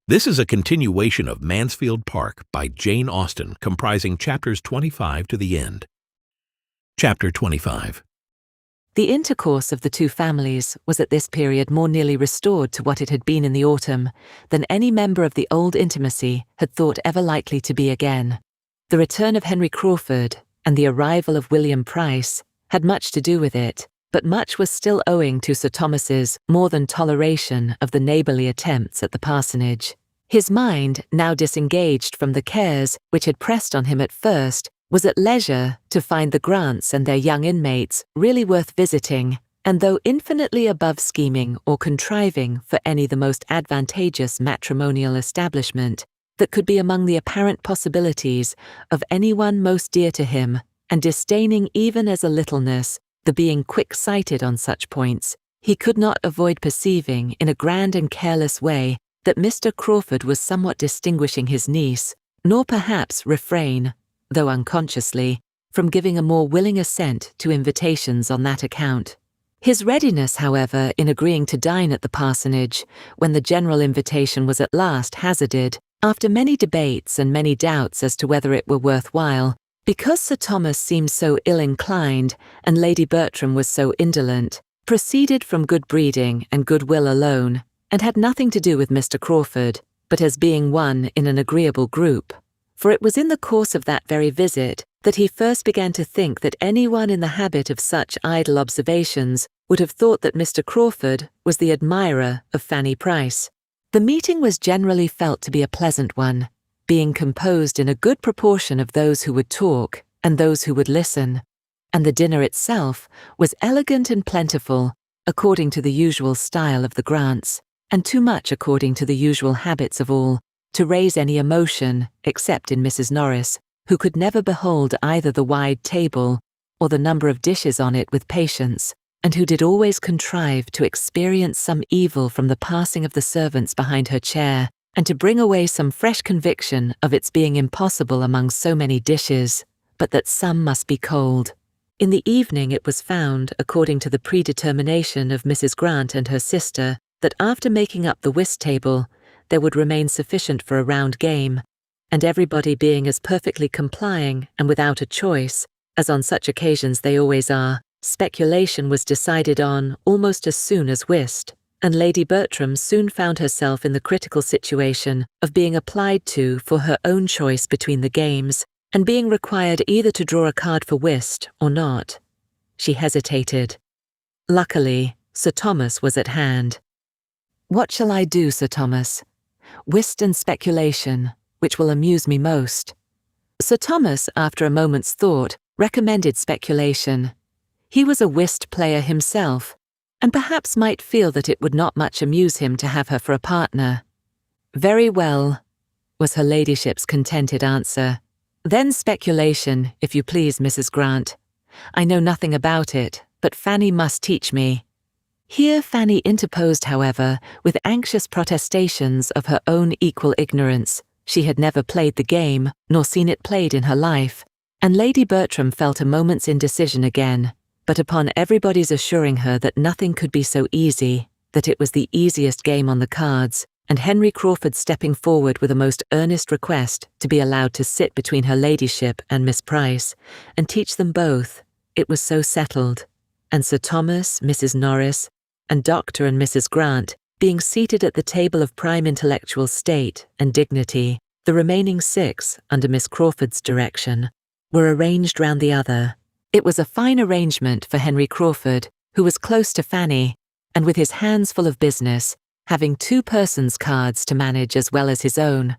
This is a continuation of Mansfield Park by Jane Austen, comprising chapters 25 to the end. Chapter 25. The intercourse of the two families was at this period more nearly restored to what it had been in the autumn than any member of the old intimacy had thought ever likely to be again. The return of Henry Crawford and the arrival of William Price had much to do with it, but much was still owing to Sir Thomas's more than toleration of the neighbourly attempts at the parsonage. His mind, now disengaged from the cares which had pressed on him at first, was at leisure to find the Grants and their young inmates really worth visiting, and though infinitely above scheming or contriving for any the most advantageous matrimonial establishment that could be among the apparent possibilities of anyone most dear to him, and disdaining even as a littleness the being quick-sighted on such points, he could not avoid perceiving in a grand and careless way that Mr. Crawford was somewhat distinguishing his niece, nor perhaps refrain, though unconsciously, from giving a more willing assent to invitations on that account. His readiness, however, in agreeing to dine at the parsonage, when the general invitation was at last hazarded, after many debates and many doubts as to whether it were worth while, because Sir Thomas seemed so ill-inclined and Lady Bertram was so indolent, proceeded from good breeding and good will alone, and had nothing to do with Mr. Crawford, but as being one in an agreeable group. For it was in the course of that very visit that he first began to think that anyone in the habit of such idle observations would have thought that Mr. Crawford was the admirer of Fanny Price. The meeting was generally felt to be a pleasant one, being composed in a good proportion of those who would talk and those who would listen, and the dinner itself was elegant and plentiful, according to the usual style of the Grants, and too much according to the usual habits of all, to raise any emotion except in Mrs. Norris, who could never behold either the wide table or the number of dishes on it with patience, and who did always contrive to experience some evil from the passing of the servants behind her chair, and to bring away some fresh conviction of its being impossible among so many dishes, but that some must be cold. In the evening it was found, according to the predetermination of Mrs. Grant and her sister, that after making up the whist table, there would remain sufficient for a round game, and everybody being as perfectly complying and without a choice, as on such occasions they always are, speculation was decided on almost as soon as whist, and Lady Bertram soon found herself in the critical situation of being applied to for her own choice between the games, and being required either to draw a card for whist or not. She hesitated. Luckily, Sir Thomas was at hand. "What shall I do, Sir Thomas? Whist and speculation, which will amuse me most." Sir Thomas, after a moment's thought, recommended speculation. He was a whist player himself, and perhaps might feel that it would not much amuse him to have her for a partner. "Very well," was her ladyship's contented answer. "Then speculation, if you please, Mrs. Grant. I know nothing about it, but Fanny must teach me." Here Fanny interposed, however, with anxious protestations of her own equal ignorance. She had never played the game, nor seen it played in her life, and Lady Bertram felt a moment's indecision again, but upon everybody's assuring her that nothing could be so easy, that it was the easiest game on the cards, and Henry Crawford stepping forward with a most earnest request to be allowed to sit between her ladyship and Miss Price, and teach them both, it was so settled, and Sir Thomas, Mrs. Norris, and Dr. and Mrs. Grant, being seated at the table of prime intellectual state and dignity, the remaining 6, under Miss Crawford's direction, were arranged round the other. It was a fine arrangement for Henry Crawford, who was close to Fanny, and with his hands full of business, having 2 persons' cards to manage as well as his own.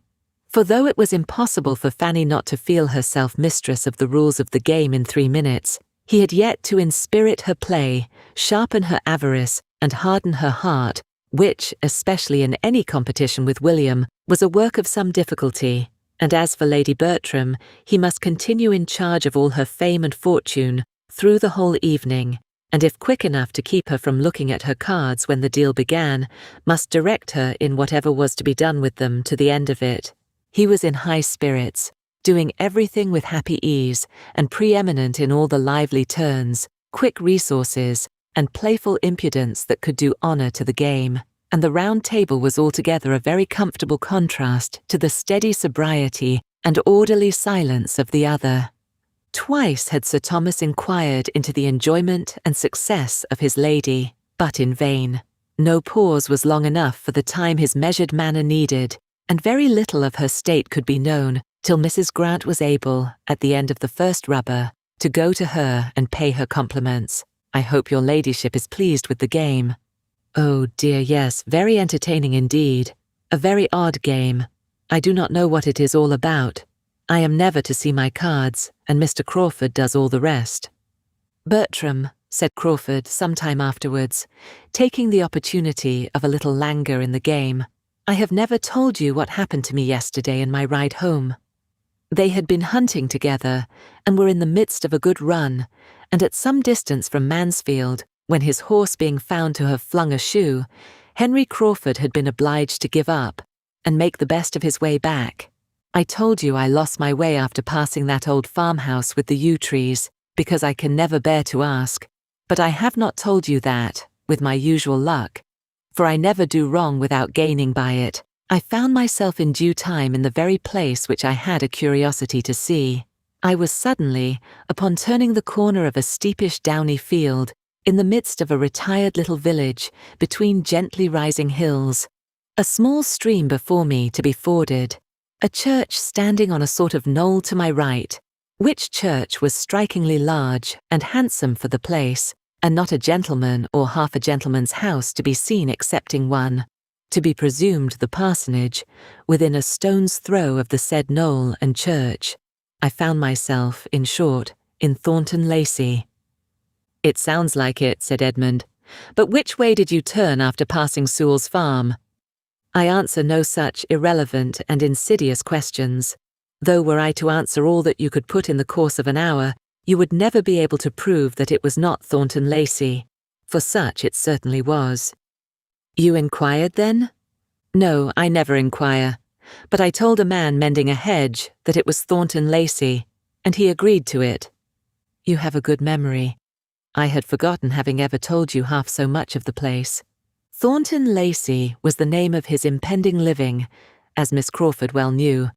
For though it was impossible for Fanny not to feel herself mistress of the rules of the game in 3 minutes, he had yet to inspirit her play, sharpen her avarice, and harden her heart, which, especially in any competition with William, was a work of some difficulty. And as for Lady Bertram, he must continue in charge of all her fame and fortune through the whole evening, and if quick enough to keep her from looking at her cards when the deal began, must direct her in whatever was to be done with them to the end of it. He was in high spirits, doing everything with happy ease, and preeminent in all the lively turns, quick resources, and playful impudence that could do honour to the game, and the round table was altogether a very comfortable contrast to the steady sobriety and orderly silence of the other. Twice had Sir Thomas inquired into the enjoyment and success of his lady, but in vain. No pause was long enough for the time his measured manner needed, and very little of her state could be known till Mrs. Grant was able, at the end of the first rubber, to go to her and pay her compliments. "I hope your ladyship is pleased with the game." "Oh dear, yes, very entertaining indeed. A very odd game. I do not know what it is all about. I am never to see my cards, and Mr. Crawford does all the rest." "Bertram," said Crawford some time afterwards, taking the opportunity of a little languor in the game, "I have never told you what happened to me yesterday in my ride home." They had been hunting together, and were in the midst of a good run, and at some distance from Mansfield, when his horse being found to have flung a shoe, Henry Crawford had been obliged to give up, and make the best of his way back. I told you I lost my way after passing that old farmhouse with the yew trees, because I can never bear to ask, but I have not told you that, with my usual luck, for I never do wrong without gaining by it, I found myself in due time in the very place which I had a curiosity to see. I was suddenly, upon turning the corner of a steepish downy field, in the midst of a retired little village, between gently rising hills, a small stream before me to be forded, a church standing on a sort of knoll to my right, which church was strikingly large and handsome for the place, and not a gentleman or half a gentleman's house to be seen excepting one, to be presumed the parsonage, within a stone's throw of the said knoll and church. I found myself, in short, in Thornton Lacey. "It sounds like it," said Edmund. "But which way did you turn after passing Sewell's farm?" I answer no such irrelevant and insidious questions, though were I to answer all that you could put in the course of an hour, you would never be able to prove that it was not Thornton Lacey, for such it certainly was. "You inquired then?" "No, I never inquire, but I told a man mending a hedge that it was Thornton Lacey, and he agreed to it." "You have a good memory. I had forgotten having ever told you half so much of the place." Thornton Lacey was the name of his impending living, as Miss Crawford well knew,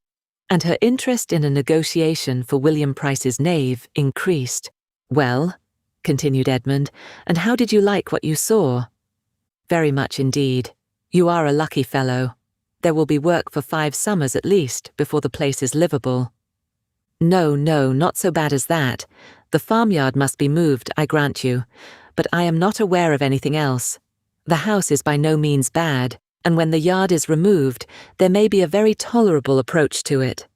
and her interest in a negotiation for William Price's knave increased. "Well," continued Edmund, "and how did you like what you saw?" "Very much indeed. You are a lucky fellow. There will be work for 5 summers at least before the place is livable." "No, not so bad as that. The farmyard must be moved, I grant you, but I am not aware of anything else. The house is by no means bad, and when the yard is removed, there may be a very tolerable approach to it.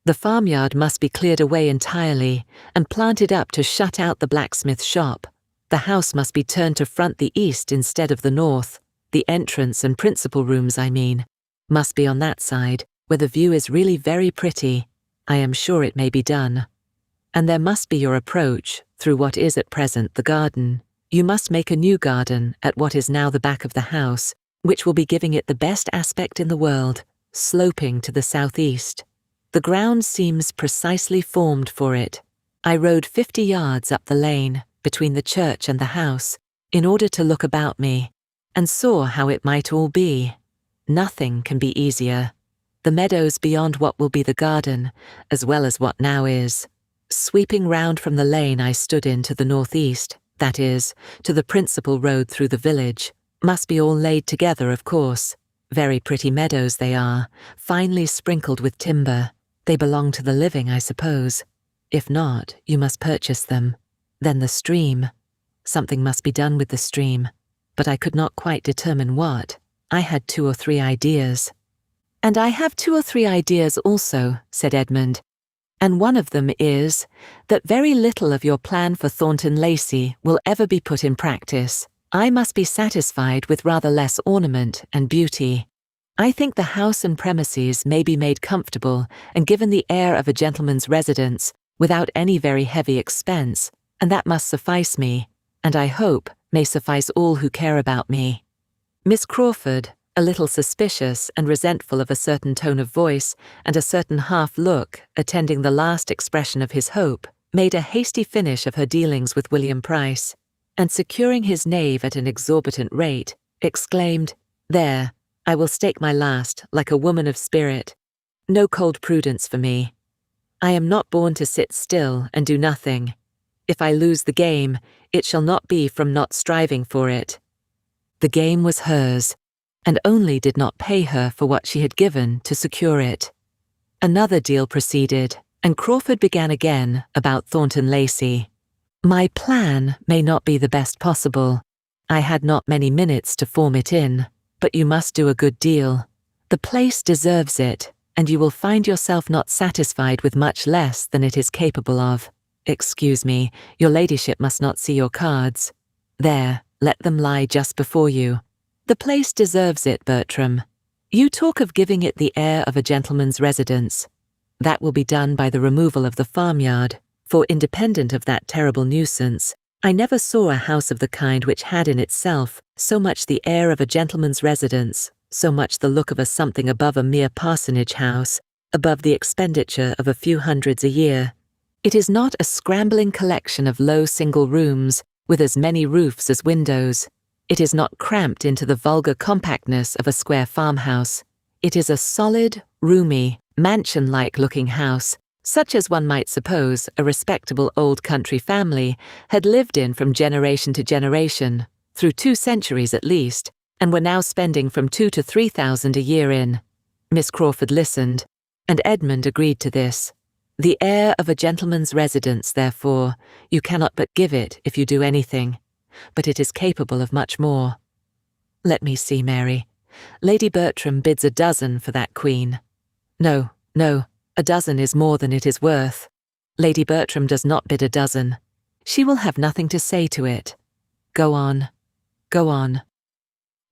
The farmyard must be cleared away entirely, and planted up to shut out the blacksmith's shop. The house must be turned to front the east instead of the north. The entrance and principal rooms, I mean, must be on that side, where the view is really very pretty. I am sure it may be done. And there must be your approach, through what is at present the garden. You must make a new garden at what is now the back of the house, which will be giving it the best aspect in the world, sloping to the southeast. The ground seems precisely formed for it. I rode 50 yards up the lane, between the church and the house, in order to look about me, and saw how it might all be. Nothing can be easier. The meadows beyond what will be the garden, as well as what now is. Sweeping round from the lane I stood in to the northeast, that is, to the principal road through the village, must be all laid together, of course. Very pretty meadows they are, finely sprinkled with timber. They belong to the living, I suppose. If not, you must purchase them. Then the stream. Something must be done with the stream, but I could not quite determine what. I had 2 or 3 ideas. "And I have 2 or 3 ideas also," said Edmund. "And one of them is, that very little of your plan for Thornton Lacey will ever be put in practice. I must be satisfied with rather less ornament and beauty. I think the house and premises may be made comfortable and given the air of a gentleman's residence without any very heavy expense, and that must suffice me, and I hope may suffice all who care about me." Miss Crawford, a little suspicious and resentful of a certain tone of voice and a certain half-look attending the last expression of his hope, made a hasty finish of her dealings with William Price, and securing his knave at an exorbitant rate, exclaimed, There, I will stake my last, like a woman of spirit. No cold prudence for me. I am not born to sit still and do nothing. If I lose the game, it shall not be from not striving for it. The game was hers, and only did not pay her for what she had given to secure it. Another deal proceeded, and Crawford began again about Thornton Lacey. My plan may not be the best possible. I had not many minutes to form it in, but you must do a good deal. The place deserves it, and you will find yourself not satisfied with much less than it is capable of. Excuse me, your ladyship must not see your cards. There, let them lie just before you. The place deserves it, Bertram. You talk of giving it the air of a gentleman's residence. That will be done by the removal of the farmyard, for independent of that terrible nuisance, I never saw a house of the kind which had in itself so much the air of a gentleman's residence, so much the look of a something above a mere parsonage house, above the expenditure of a few hundreds a year. It is not a scrambling collection of low single rooms, with as many roofs as windows. It is not cramped into the vulgar compactness of a square farmhouse. It is a solid, roomy, mansion-like looking house, such as one might suppose a respectable old country family had lived in from generation to generation, through 2 centuries at least, and were now spending from 2,000 to 3,000 a year in. Miss Crawford listened, and Edmund agreed to this. The air of a gentleman's residence, therefore, you cannot but give it if you do anything, but it is capable of much more. Let me see, Mary. Lady Bertram bids a dozen for that queen. No, a dozen is more than it is worth. Lady Bertram does not bid a dozen. She will have nothing to say to it. Go on.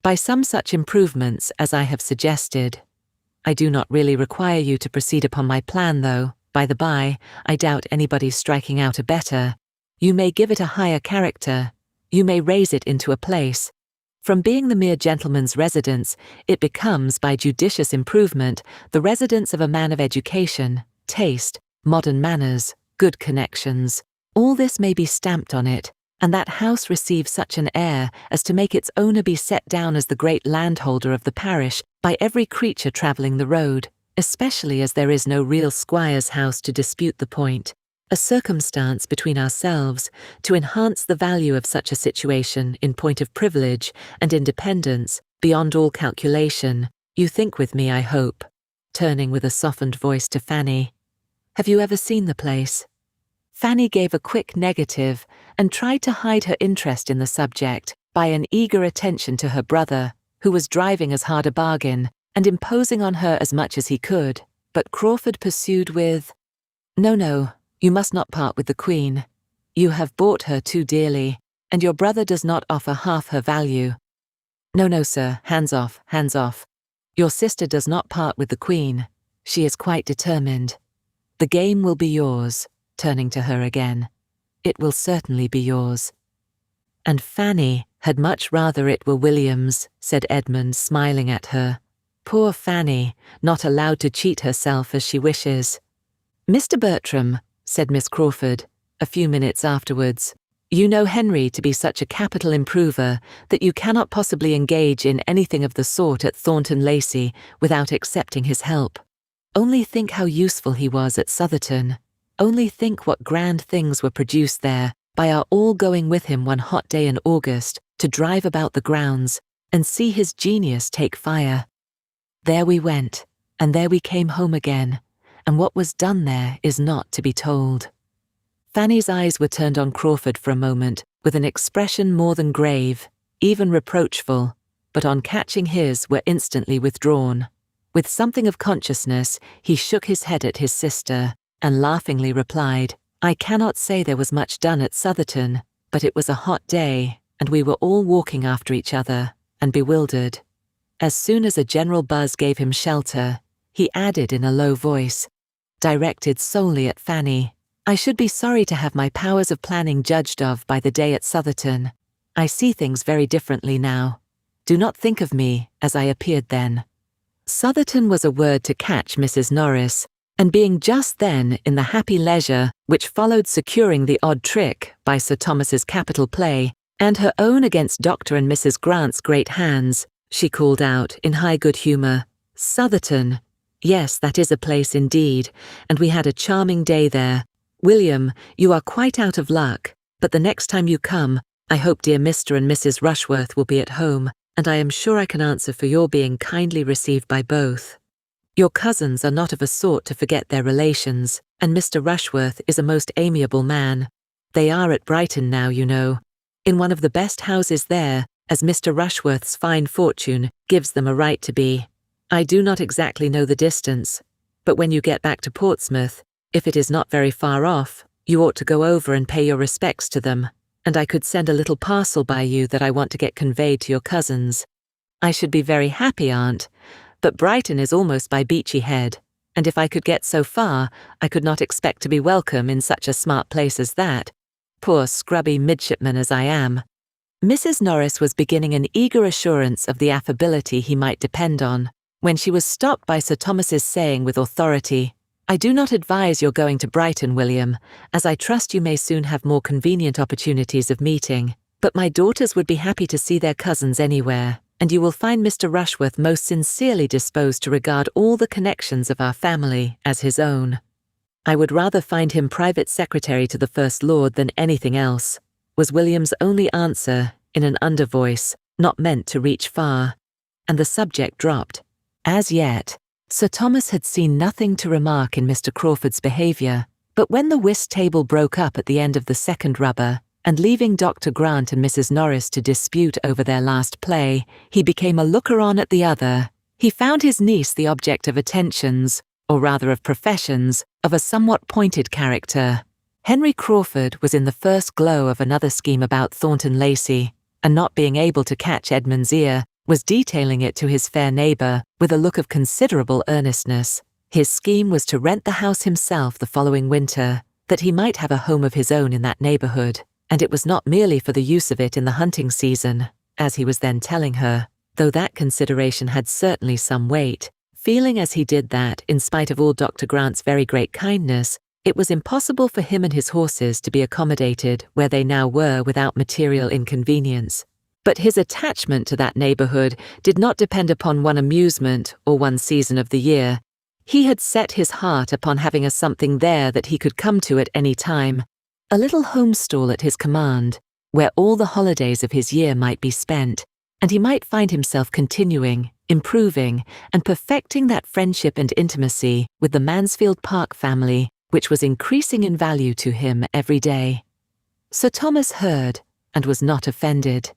By some such improvements as I have suggested. I do not really require you to proceed upon my plan, though. By the by, I doubt anybody's striking out a better. You may give it a higher character. You may raise it into a place. From being the mere gentleman's residence, it becomes, by judicious improvement, the residence of a man of education, taste, modern manners, good connections. All this may be stamped on it, and that house receive such an air as to make its owner be set down as the great landholder of the parish by every creature travelling the road, especially as there is no real squire's house to dispute the point. A circumstance between ourselves to enhance the value of such a situation in point of privilege and independence beyond all calculation. You think with me, I hope, turning with a softened voice to Fanny. Have you ever seen the place? Fanny gave a quick negative and tried to hide her interest in the subject by an eager attention to her brother, who was driving as hard a bargain and imposing on her as much as he could. But Crawford pursued with, No, you must not part with the Queen. You have bought her too dearly, and your brother does not offer half her value. No, sir, hands off. Your sister does not part with the Queen. She is quite determined. The game will be yours, turning to her again. It will certainly be yours. And Fanny had much rather it were William's, said Edmund, smiling at her. Poor Fanny, not allowed to cheat herself as she wishes. Mr. Bertram, said Miss Crawford, a few minutes afterwards, you know Henry to be such a capital improver that you cannot possibly engage in anything of the sort at Thornton Lacey without accepting his help. Only think how useful he was at Southerton. Only think what grand things were produced there by our all going with him one hot day in August to drive about the grounds and see his genius take fire. There we went, and there we came home again, and what was done there is not to be told. Fanny's eyes were turned on Crawford for a moment with an expression more than grave, even reproachful, but on catching his were instantly withdrawn. With something of consciousness, he shook his head at his sister and laughingly replied, I cannot say there was much done at Southerton, but it was a hot day, and we were all walking after each other, and bewildered. As soon as a general buzz gave him shelter, he added in a low voice, directed solely at Fanny, I should be sorry to have my powers of planning judged of by the day at Southerton. I see things very differently now. Do not think of me as I appeared then. Southerton was a word to catch Mrs. Norris, and being just then in the happy leisure which followed securing the odd trick by Sir Thomas's capital play, and her own against Dr. and Mrs. Grant's great hands, she called out in high good humour. "Southerton. Yes, that is a place indeed, and we had a charming day there. William, you are quite out of luck, but the next time you come, I hope dear Mr. and Mrs. Rushworth will be at home, and I am sure I can answer for your being kindly received by both. Your cousins are not of a sort to forget their relations, and Mr. Rushworth is a most amiable man. They are at Brighton now, you know, in one of the best houses there, as Mr. Rushworth's fine fortune gives them a right to be. I do not exactly know the distance, but when you get back to Portsmouth, if it is not very far off, you ought to go over and pay your respects to them, and I could send a little parcel by you that I want to get conveyed to your cousins. I should be very happy, Aunt, but Brighton is almost by Beachy Head, and if I could get so far, I could not expect to be welcome in such a smart place as that, poor scrubby midshipman as I am." Mrs. Norris was beginning an eager assurance of the affability he might depend on, when she was stopped by Sir Thomas's saying with authority, "I do not advise your going to Brighton, William, as I trust you may soon have more convenient opportunities of meeting, but my daughters would be happy to see their cousins anywhere, and you will find Mr. Rushworth most sincerely disposed to regard all the connections of our family as his own. I would rather find him private secretary to the First Lord than anything else," was William's only answer in an under voice, not meant to reach far, and the subject dropped. As yet, Sir Thomas had seen nothing to remark in Mr. Crawford's behaviour, but when the whist table broke up at the end of the second rubber, and leaving Dr. Grant and Mrs. Norris to dispute over their last play, he became a looker-on at the other. He found his niece the object of attentions, or rather of professions, of a somewhat pointed character. Henry Crawford was in the first glow of another scheme about Thornton Lacey, and not being able to catch Edmund's ear, was detailing it to his fair neighbour with a look of considerable earnestness. His scheme was to rent the house himself the following winter, that he might have a home of his own in that neighbourhood, and it was not merely for the use of it in the hunting season, as he was then telling her, though that consideration had certainly some weight, feeling as he did that, in spite of all Dr. Grant's very great kindness, it was impossible for him and his horses to be accommodated where they now were without material inconvenience. But his attachment to that neighbourhood did not depend upon one amusement or one season of the year. He had set his heart upon having a something there that he could come to at any time, a little home-stall at his command, where all the holidays of his year might be spent, and he might find himself continuing, improving, and perfecting that friendship and intimacy with the Mansfield Park family, which was increasing in value to him every day. Sir Thomas heard, and was not offended.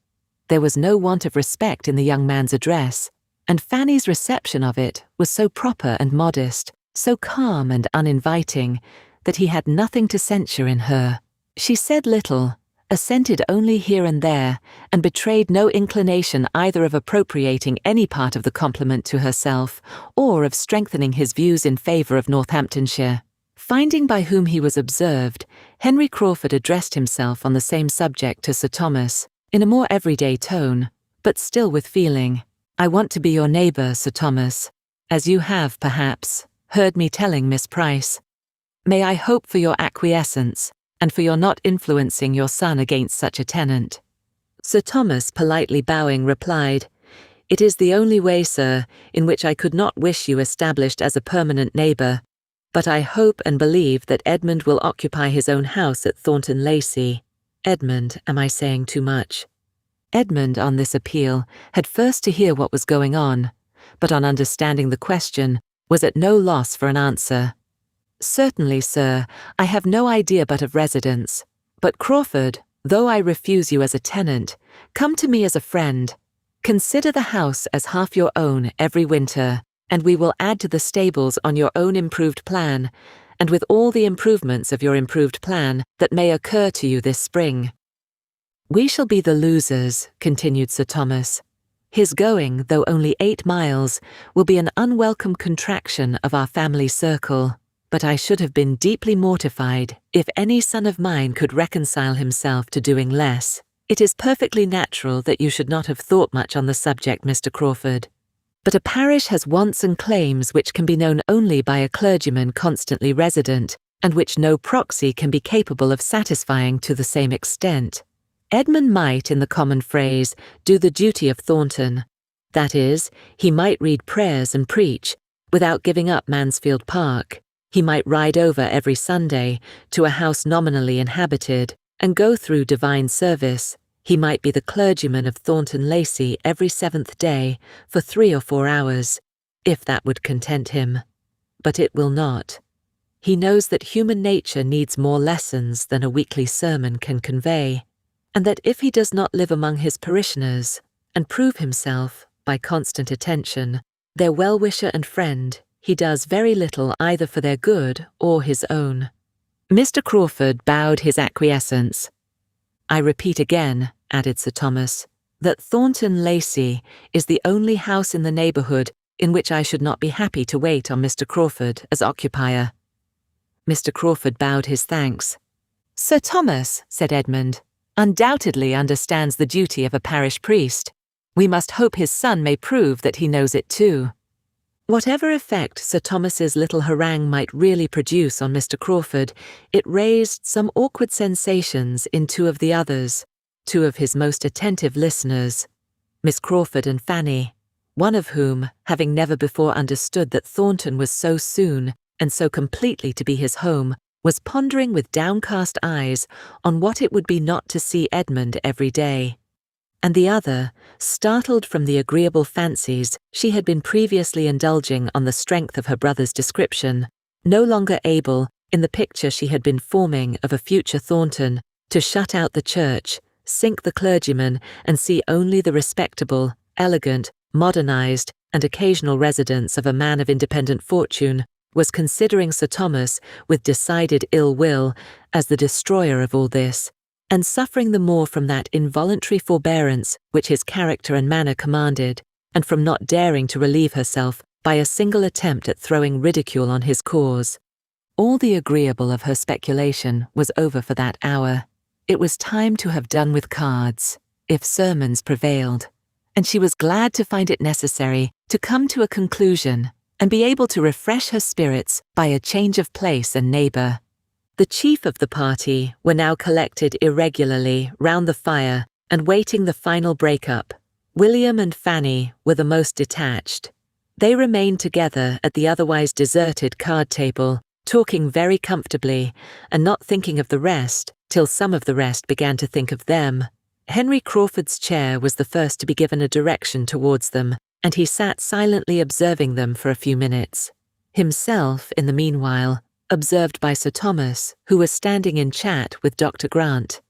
There was no want of respect in the young man's address, and Fanny's reception of it was so proper and modest, so calm and uninviting, that he had nothing to censure in her. She said little, assented only here and there, and betrayed no inclination either of appropriating any part of the compliment to herself, or of strengthening his views in favour of Northamptonshire. Finding by whom he was observed, Henry Crawford addressed himself on the same subject to Sir Thomas, in a more everyday tone, but still with feeling. "I want to be your neighbour, Sir Thomas, as you have, perhaps, heard me telling Miss Price. May I hope for your acquiescence, and for your not influencing your son against such a tenant?" Sir Thomas, politely bowing, replied, "It is the only way, sir, in which I could not wish you established as a permanent neighbour, but I hope and believe that Edmund will occupy his own house at Thornton Lacey. Edmund, am I saying too much?" Edmund, on this appeal, had first to hear what was going on, but on understanding the question, was at no loss for an answer. "Certainly, sir, I have no idea but of residence. But Crawford, though I refuse you as a tenant, come to me as a friend. Consider the house as half your own every winter, and we will add to the stables on your own improved plan, and with all the improvements of your improved plan that may occur to you this spring." "We shall be the losers," continued Sir Thomas. "His going, though only 8 miles, will be an unwelcome contraction of our family circle, but I should have been deeply mortified if any son of mine could reconcile himself to doing less. It is perfectly natural that you should not have thought much on the subject, Mr. Crawford. But a parish has wants and claims which can be known only by a clergyman constantly resident, and which no proxy can be capable of satisfying to the same extent. Edmund might, in the common phrase, do the duty of Thornton, That is, he might read prayers and preach, without giving up Mansfield Park. He might ride over every Sunday to a house nominally inhabited and go through divine service. He might be the clergyman of Thornton Lacey every 7th day for 3 or 4 hours, if that would content him. But it will not. He knows that human nature needs more lessons than a weekly sermon can convey, and that if he does not live among his parishioners and prove himself, by constant attention, their well-wisher and friend, he does very little either for their good or his own. Mr. Crawford bowed his acquiescence. "I repeat again," added Sir Thomas, "that Thornton Lacey is the only house in the neighbourhood in which I should not be happy to wait on Mr. Crawford as occupier." Mr. Crawford bowed his thanks. "Sir Thomas," said Edmund, "undoubtedly understands the duty of a parish priest. We must hope his son may prove that he knows it too." Whatever effect Sir Thomas's little harangue might really produce on Mr. Crawford, it raised some awkward sensations in 2 of the others, 2 of his most attentive listeners, Miss Crawford and Fanny, one of whom, having never before understood that Thornton was so soon and so completely to be his home, was pondering with downcast eyes on what it would be not to see Edmund every day, and the other, startled from the agreeable fancies she had been previously indulging on the strength of her brother's description, no longer able, in the picture she had been forming of a future Thornton, to shut out the church, sink the clergyman, and see only the respectable, elegant, modernized, and occasional residence of a man of independent fortune, was considering Sir Thomas with decided ill will as the destroyer of all this, and suffering the more from that involuntary forbearance which his character and manner commanded, and from not daring to relieve herself by a single attempt at throwing ridicule on his cause. All the agreeable of her speculation was over for that hour. It was time to have done with cards, if sermons prevailed, and she was glad to find it necessary to come to a conclusion and be able to refresh her spirits by a change of place and neighbour. The chief of the party were now collected irregularly round the fire and waiting the final break-up. William and Fanny were the most detached. They remained together at the otherwise deserted card table, talking very comfortably and not thinking of the rest till some of the rest began to think of them. Henry Crawford's chair was the first to be given a direction towards them, and he sat silently observing them for a few minutes. Himself, in the meanwhile, observed by Sir Thomas, who was standing in chat with Dr. Grant.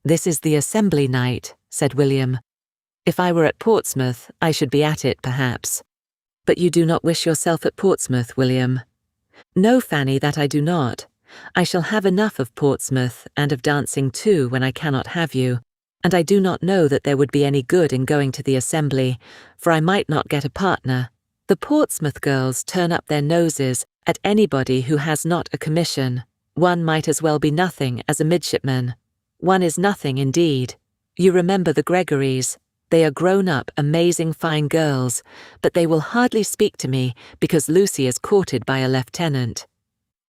"This is the assembly night," said William. "If I were at Portsmouth, I should be at it, perhaps. But you do not wish yourself at Portsmouth, William?" "No, Fanny, that I do not. I shall have enough of Portsmouth and of dancing too when I cannot have you, and I do not know that there would be any good in going to the assembly, for I might not get a partner. The Portsmouth girls turn up their noses at anybody who has not a commission. One might as well be nothing as a midshipman. One is nothing indeed. You remember the Gregorys. They are grown-up, amazing fine girls, but they will hardly speak to me because Lucy is courted by a lieutenant.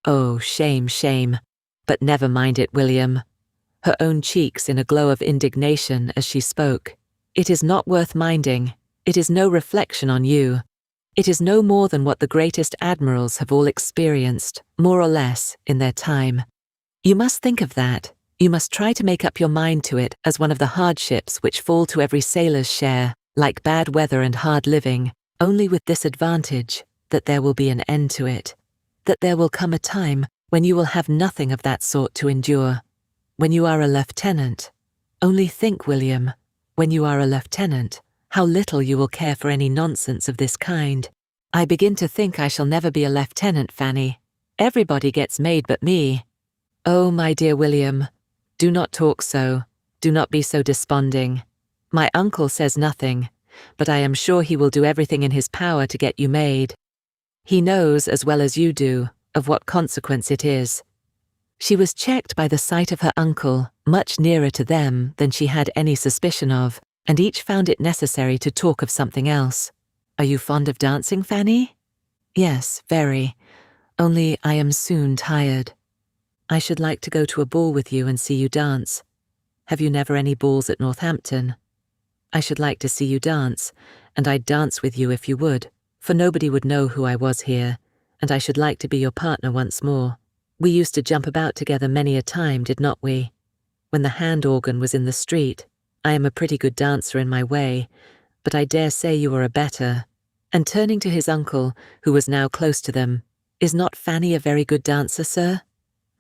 Oh, shame, shame. But never mind it, William." Her own cheeks in a glow of indignation as she spoke. "It is not worth minding. It is no reflection on you. It is no more than what the greatest admirals have all experienced, more or less, in their time. You must think of that. You must try to make up your mind to it as one of the hardships which fall to every sailor's share, like bad weather and hard living, only with this advantage, that there will be an end to it. That there will come a time when you will have nothing of that sort to endure. When you are a lieutenant. Only think, William, when you are a lieutenant, how little you will care for any nonsense of this kind. I begin to think I shall never be a lieutenant, Fanny. Everybody gets made but me. Oh, my dear William, do not talk so. Do not be so desponding. My uncle says nothing, but I am sure he will do everything in his power to get you made. He knows, as well as you do, of what consequence it is." She was checked by the sight of her uncle, much nearer to them than she had any suspicion of, and each found it necessary to talk of something else. "Are you fond of dancing, Fanny?" "Yes, very. Only I am soon tired. I should like to go to a ball with you and see you dance. Have you never any balls at Northampton?" I should like to see you dance, and I'd dance with you if you would, for nobody would know who I was here, and I should like to be your partner once more. We used to jump about together many a time, did not we? When the hand organ was in the street. I am a pretty good dancer in my way, but I dare say you are a better. And turning to his uncle, who was now close to them, is not Fanny a very good dancer, sir?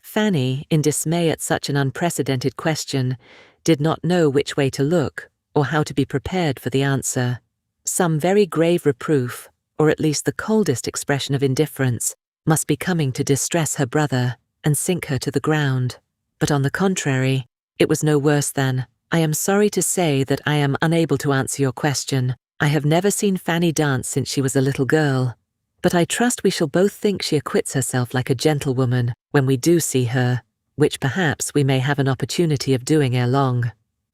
Fanny, in dismay at such an unprecedented question, did not know which way to look, or how to be prepared for the answer. Some very grave reproof, or at least the coldest expression of indifference, must be coming to distress her brother and sink her to the ground. But on the contrary, it was no worse than, I am sorry to say that I am unable to answer your question. I have never seen Fanny dance since she was a little girl, but I trust we shall both think she acquits herself like a gentlewoman when we do see her, which perhaps we may have an opportunity of doing ere long.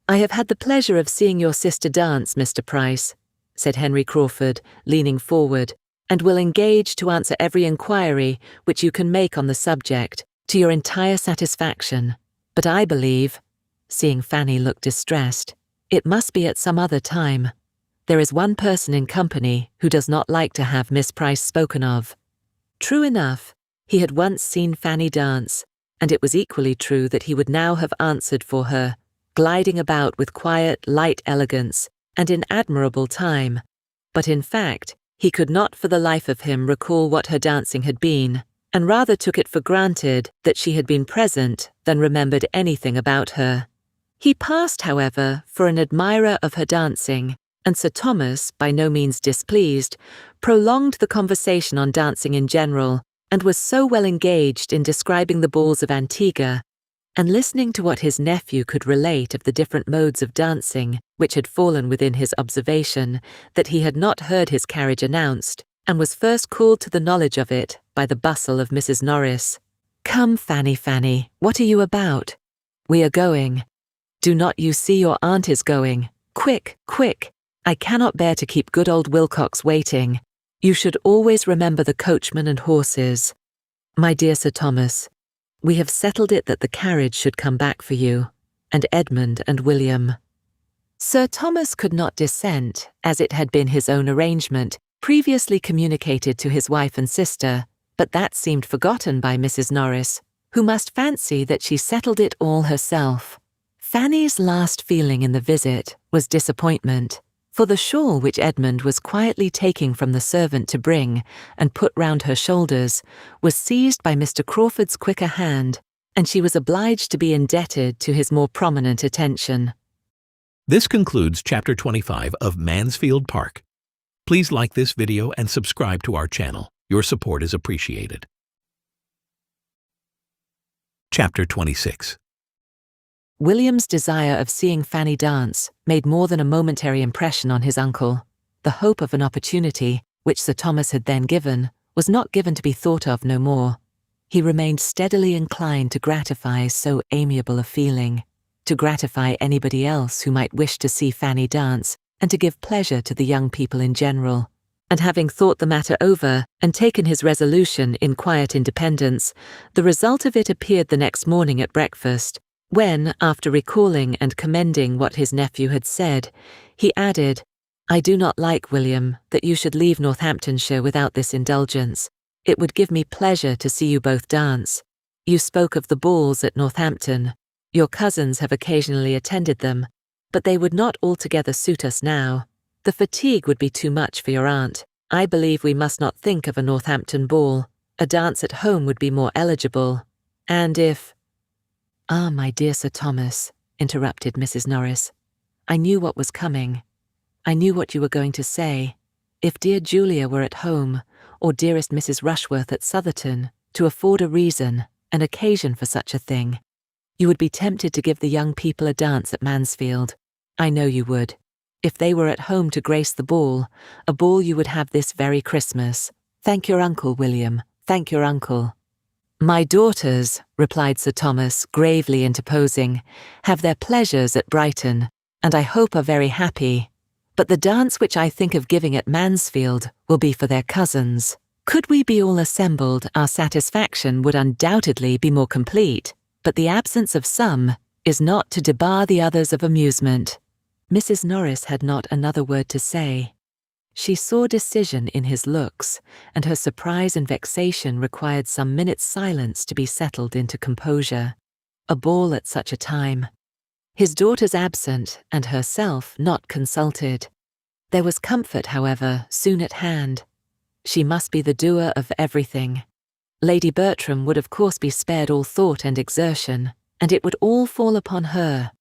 I have had the pleasure of seeing your sister dance, Mr. Price, said Henry Crawford, leaning forward, and will engage to answer every inquiry which you can make on the subject, to your entire satisfaction. But I believe, seeing Fanny look distressed, it must be at some other time. There is one person in company who does not like to have Miss Price spoken of. True enough, he had once seen Fanny dance, and it was equally true that he would now have answered for her, gliding about with quiet, light elegance, and in admirable time. But in fact, he could not for the life of him recall what her dancing had been, and rather took it for granted that she had been present than remembered anything about her. He passed, however, for an admirer of her dancing, and Sir Thomas, by no means displeased, prolonged the conversation on dancing in general, and was so well engaged in describing the balls of Antigua, and listening to what his nephew could relate of the different modes of dancing which had fallen within his observation, that he had not heard his carriage announced, and was first called to the knowledge of it by the bustle of Mrs. Norris. "Come, Fanny, Fanny, what are you about? We are going. Do not you see your aunt is going? Quick, quick! I cannot bear to keep good old Wilcox waiting. You should always remember the coachman and horses. My dear Sir Thomas, we have settled it that the carriage should come back for you, and Edmund and William." Sir Thomas could not dissent, as it had been his own arrangement, previously communicated to his wife and sister, but that seemed forgotten by Mrs. Norris, who must fancy that she settled it all herself. Fanny's last feeling in the visit was disappointment, for the shawl which Edmund was quietly taking from the servant to bring and put round her shoulders was seized by Mr. Crawford's quicker hand, and she was obliged to be indebted to his more prominent attention. This concludes Chapter 25 of Mansfield Park. Please like this video and subscribe to our channel. Your support is appreciated. Chapter 26. William's desire of seeing Fanny dance made more than a momentary impression on his uncle. The hope of an opportunity, which Sir Thomas had then given, was not given to be thought of no more. He remained steadily inclined to gratify so amiable a feeling, to gratify anybody else who might wish to see Fanny dance, and to give pleasure to the young people in general. And having thought the matter over and taken his resolution in quiet independence, the result of it appeared the next morning at breakfast, when, after recalling and commending what his nephew had said, he added, "I do not like, William, that you should leave Northamptonshire without this indulgence. It would give me pleasure to see you both dance. You spoke of the balls at Northampton. Your cousins have occasionally attended them, but they would not altogether suit us now. The fatigue would be too much for your aunt. I believe we must not think of a Northampton ball. A dance at home would be more eligible. And if—" "Ah, my dear Sir Thomas," interrupted Mrs. Norris, "I knew what was coming. I knew what you were going to say. If dear Julia were at home, or dearest Mrs. Rushworth at Southerton, to afford a reason, an occasion for such a thing, you would be tempted to give the young people a dance at Mansfield. I know you would. If they were at home to grace the ball, a ball you would have this very Christmas. Thank your uncle, William, thank your uncle." "My daughters," replied Sir Thomas, gravely interposing, "have their pleasures at Brighton, and I hope are very happy. But the dance which I think of giving at Mansfield will be for their cousins. Could we be all assembled, our satisfaction would undoubtedly be more complete, but the absence of some is not to debar the others of amusement. Mrs. Norris had not another word to say. She saw decision in his looks, and her surprise and vexation required some minutes' silence to be settled into composure. A ball at such a time. His daughters absent, and herself not consulted. There was comfort, however, soon at hand. She must be the doer of everything. Lady Bertram would of course be spared all thought and exertion, and it would all fall upon her.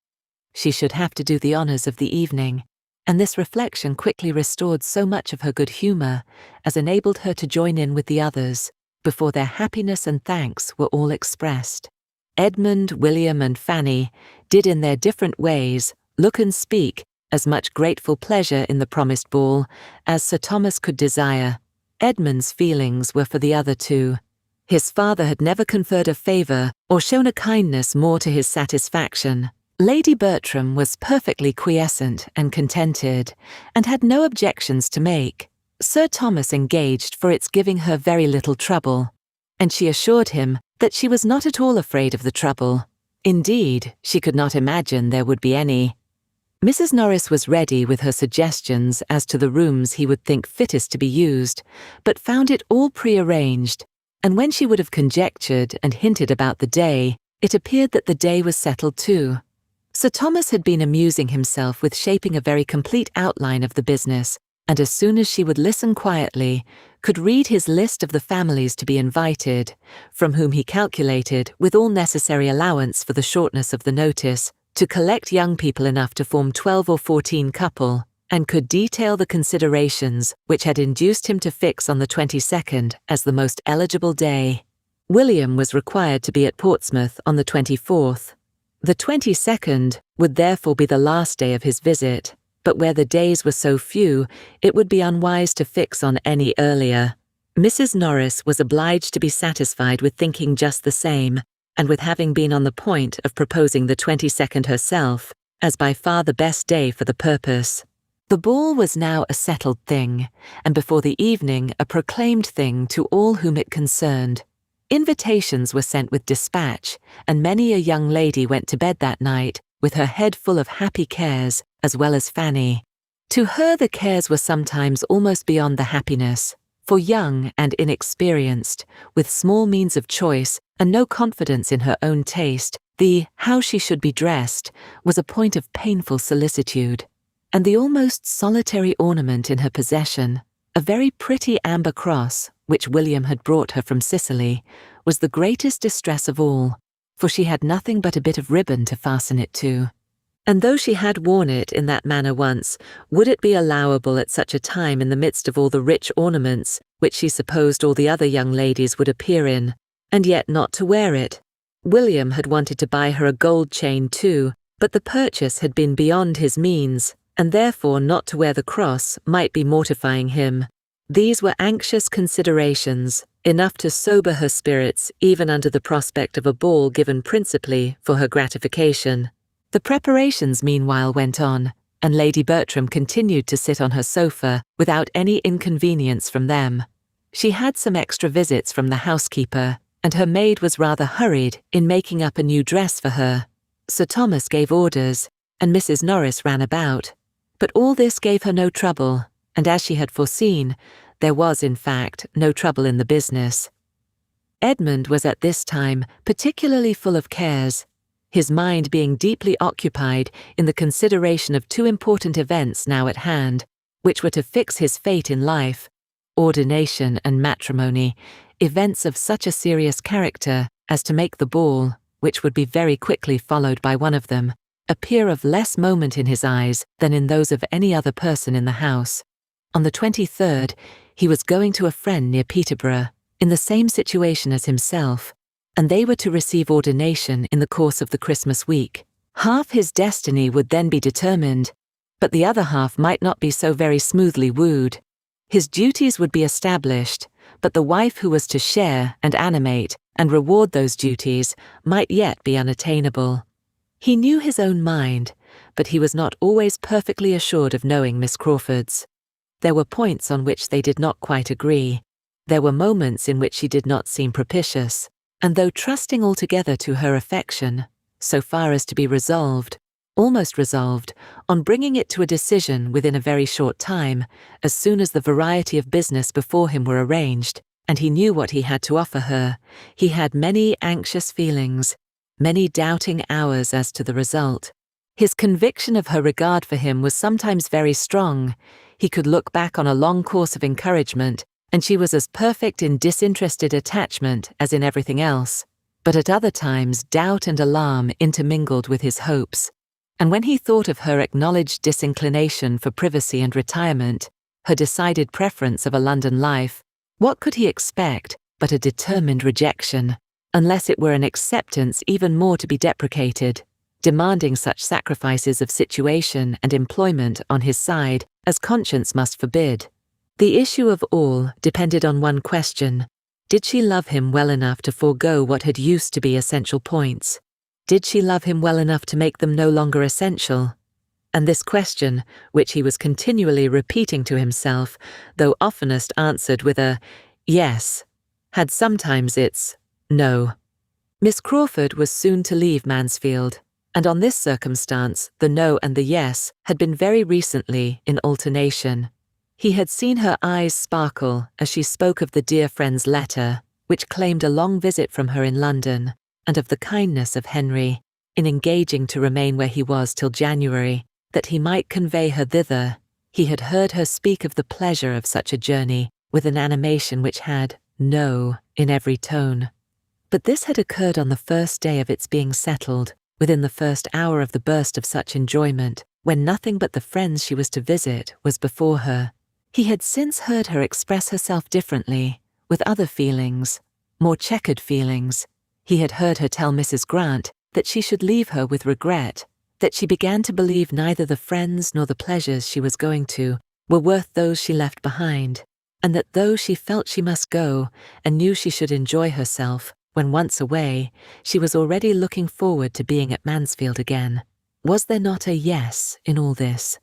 She should have to do the honours of the evening, and this reflection quickly restored so much of her good humour as enabled her to join in with the others, before their happiness and thanks were all expressed. Edmund, William, and Fanny did in their different ways look and speak as much grateful pleasure in the promised ball as Sir Thomas could desire. Edmund's feelings were for the other two. His father had never conferred a favour or shown a kindness more to his satisfaction. Lady Bertram was perfectly quiescent and contented, and had no objections to make. Sir Thomas engaged for its giving her very little trouble, and she assured him that she was not at all afraid of the trouble. Indeed, she could not imagine there would be any. Mrs. Norris was ready with her suggestions as to the rooms he would think fittest to be used, but found it all prearranged, and when she would have conjectured and hinted about the day, it appeared that the day was settled too. Sir Thomas had been amusing himself with shaping a very complete outline of the business, and as soon as she would listen quietly, could read his list of the families to be invited, from whom he calculated, with all necessary allowance for the shortness of the notice, to collect young people enough to form 12 or 14 couple, and could detail the considerations which had induced him to fix on the 22nd as the most eligible day. William was required to be at Portsmouth on the 24th. The 22nd would therefore be the last day of his visit, but where the days were so few, it would be unwise to fix on any earlier. Mrs. Norris was obliged to be satisfied with thinking just the same, and with having been on the point of proposing the 22nd herself, as by far the best day for the purpose. The ball was now a settled thing, and before the evening a proclaimed thing to all whom it concerned. Invitations were sent with dispatch, and many a young lady went to bed that night with her head full of happy cares, as well as Fanny. To her the cares were sometimes almost beyond the happiness, for young and inexperienced, with small means of choice and no confidence in her own taste, the how she should be dressed was a point of painful solicitude, and the almost solitary ornament in her possession, a very pretty amber cross, which William had brought her from Sicily, was the greatest distress of all, for she had nothing but a bit of ribbon to fasten it to. And though she had worn it in that manner once, would it be allowable at such a time in the midst of all the rich ornaments which she supposed all the other young ladies would appear in, and yet not to wear it? William had wanted to buy her a gold chain too, but the purchase had been beyond his means, and therefore not to wear the cross might be mortifying him. These were anxious considerations, enough to sober her spirits even under the prospect of a ball given principally for her gratification. The preparations meanwhile went on, and Lady Bertram continued to sit on her sofa without any inconvenience from them. She had some extra visits from the housekeeper, and her maid was rather hurried in making up a new dress for her. Sir Thomas gave orders, and Mrs. Norris ran about. But all this gave her no trouble, and as she had foreseen, there was, in fact, no trouble in the business. Edmund was at this time particularly full of cares, his mind being deeply occupied in the consideration of two important events now at hand, which were to fix his fate in life, ordination and matrimony, events of such a serious character as to make the ball, which would be very quickly followed by one of them, appear of less moment in his eyes than in those of any other person in the house. On the 23rd, he was going to a friend near Peterborough, in the same situation as himself, and they were to receive ordination in the course of the Christmas week. Half his destiny would then be determined, but the other half might not be so very smoothly wooed. His duties would be established, but the wife who was to share and animate and reward those duties might yet be unattainable. He knew his own mind, but he was not always perfectly assured of knowing Miss Crawford's. There were points on which they did not quite agree. There were moments in which she did not seem propitious, and though trusting altogether to her affection, so far as to be resolved, almost resolved on bringing it to a decision within a very short time, as soon as the variety of business before him were arranged, and he knew what he had to offer her. He had many anxious feelings, many doubting hours as to the result. His conviction of her regard for him was sometimes very strong. He could look back on a long course of encouragement, and she was as perfect in disinterested attachment as in everything else. But at other times doubt and alarm intermingled with his hopes. And when he thought of her acknowledged disinclination for privacy and retirement, her decided preference of a London life, what could he expect but a determined rejection, unless it were an acceptance even more to be deprecated, demanding such sacrifices of situation and employment on his side as conscience must forbid? The issue of all depended on one question: did she love him well enough to forego what had used to be essential points? Did she love him well enough to make them no longer essential? And this question, which he was continually repeating to himself, though oftenest answered with a yes, had sometimes its no. Miss Crawford was soon to leave Mansfield, and on this circumstance the no and the yes had been very recently in alternation. He had seen her eyes sparkle as she spoke of the dear friend's letter, which claimed a long visit from her in London, and of the kindness of Henry, in engaging to remain where he was till January, that he might convey her thither. He had heard her speak of the pleasure of such a journey with an animation which had no in every tone. But this had occurred on the first day of its being settled, within the first hour of the burst of such enjoyment, when nothing but the friends she was to visit was before her. He had since heard her express herself differently, with other feelings, more checkered feelings. He had heard her tell Mrs. Grant that she should leave her with regret, that she began to believe neither the friends nor the pleasures she was going to were worth those she left behind, and that though she felt she must go and knew she should enjoy herself, when once away, she was already looking forward to being at Mansfield again. Was there not a yes in all this?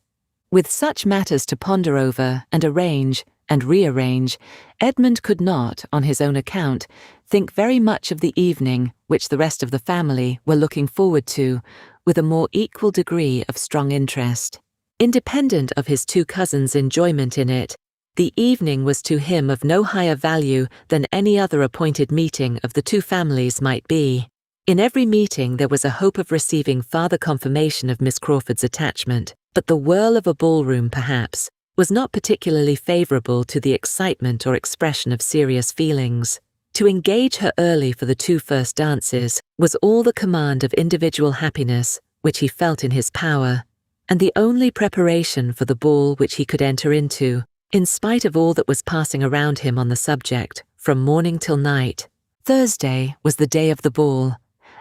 With such matters to ponder over and arrange and rearrange, Edmund could not, on his own account, think very much of the evening which the rest of the family were looking forward to with a more equal degree of strong interest. Independent of his two cousins' enjoyment in it, the evening was to him of no higher value than any other appointed meeting of the two families might be. In every meeting there was a hope of receiving farther confirmation of Miss Crawford's attachment, but the whirl of a ballroom, perhaps, was not particularly favourable to the excitement or expression of serious feelings. To engage her early for the two first dances was all the command of individual happiness which he felt in his power, and the only preparation for the ball which he could enter into, in spite of all that was passing around him on the subject, from morning till night. Thursday was the day of the ball,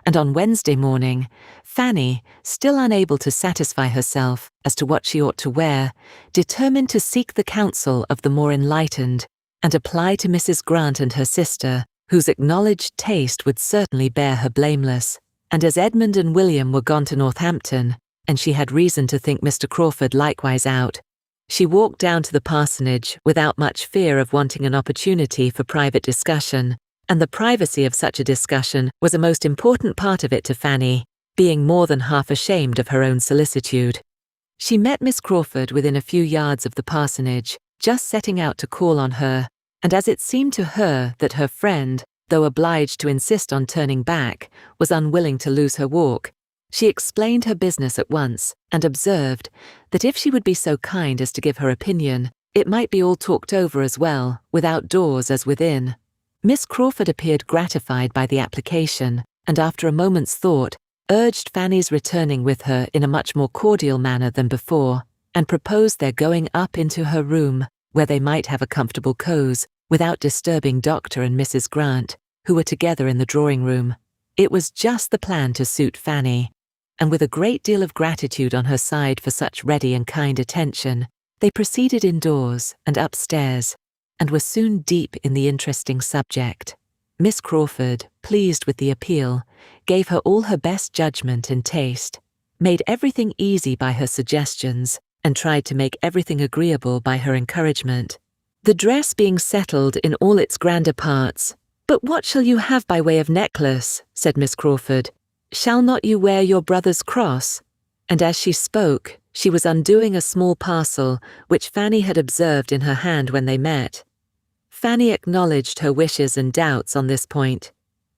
and on Wednesday morning, Fanny, still unable to satisfy herself as to what she ought to wear, determined to seek the counsel of the more enlightened, and apply to Mrs. Grant and her sister, whose acknowledged taste would certainly bear her blameless. And as Edmund and William were gone to Northampton, and she had reason to think Mr. Crawford likewise out, she walked down to the parsonage without much fear of wanting an opportunity for private discussion, and the privacy of such a discussion was a most important part of it to Fanny, being more than half ashamed of her own solicitude. She met Miss Crawford within a few yards of the parsonage, just setting out to call on her, and as it seemed to her that her friend, though obliged to insist on turning back, was unwilling to lose her walk, she explained her business at once, and observed that if she would be so kind as to give her opinion, it might be all talked over as well, without doors as within. Miss Crawford appeared gratified by the application, and after a moment's thought, urged Fanny's returning with her in a much more cordial manner than before, and proposed their going up into her room, where they might have a comfortable cause, without disturbing Dr. and Mrs. Grant, who were together in the drawing-room. It was just the plan to suit Fanny, and with a great deal of gratitude on her side for such ready and kind attention, they proceeded indoors and upstairs, and were soon deep in the interesting subject. Miss Crawford, pleased with the appeal, gave her all her best judgment and taste, made everything easy by her suggestions, and tried to make everything agreeable by her encouragement. The dress being settled in all its grander parts, "But what shall you have by way of necklace?" said Miss Crawford. "Shall not you wear your brother's cross?" And as she spoke, she was undoing a small parcel which Fanny had observed in her hand when they met. Fanny acknowledged her wishes and doubts on this point.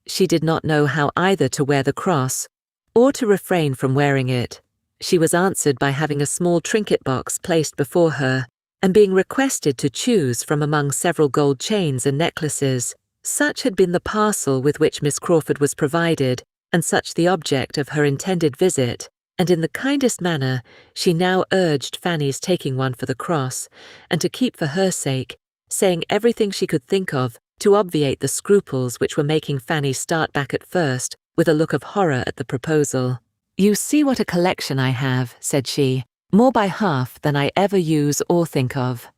She did not know how either to wear the cross or to refrain from wearing it. She was answered by having a small trinket box placed before her and being requested to choose from among several gold chains and necklaces. Such had been the parcel with which Miss Crawford was provided, and such the object of her intended visit, and in the kindest manner she now urged Fanny's taking one for the cross, and to keep for her sake, saying everything she could think of to obviate the scruples which were making Fanny start back at first with a look of horror at the proposal. "You see what a collection I have," said she, "more by half than I ever use or think of.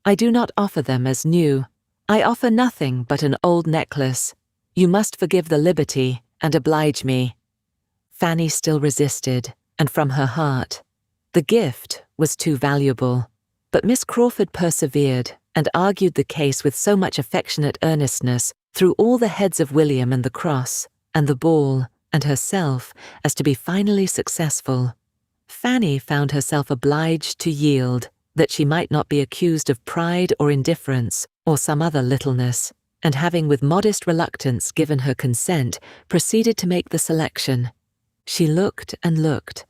I do not offer them as new. I offer nothing but an old necklace. You must forgive the liberty and oblige me." Fanny still resisted, and from her heart. The gift was too valuable. But Miss Crawford persevered and argued the case with so much affectionate earnestness through all the heads of William and the cross, and the ball, and herself, as to be finally successful. Fanny found herself obliged to yield, that she might not be accused of pride or indifference, or some other littleness, and having with modest reluctance given her consent, proceeded to make the selection. She looked and looked,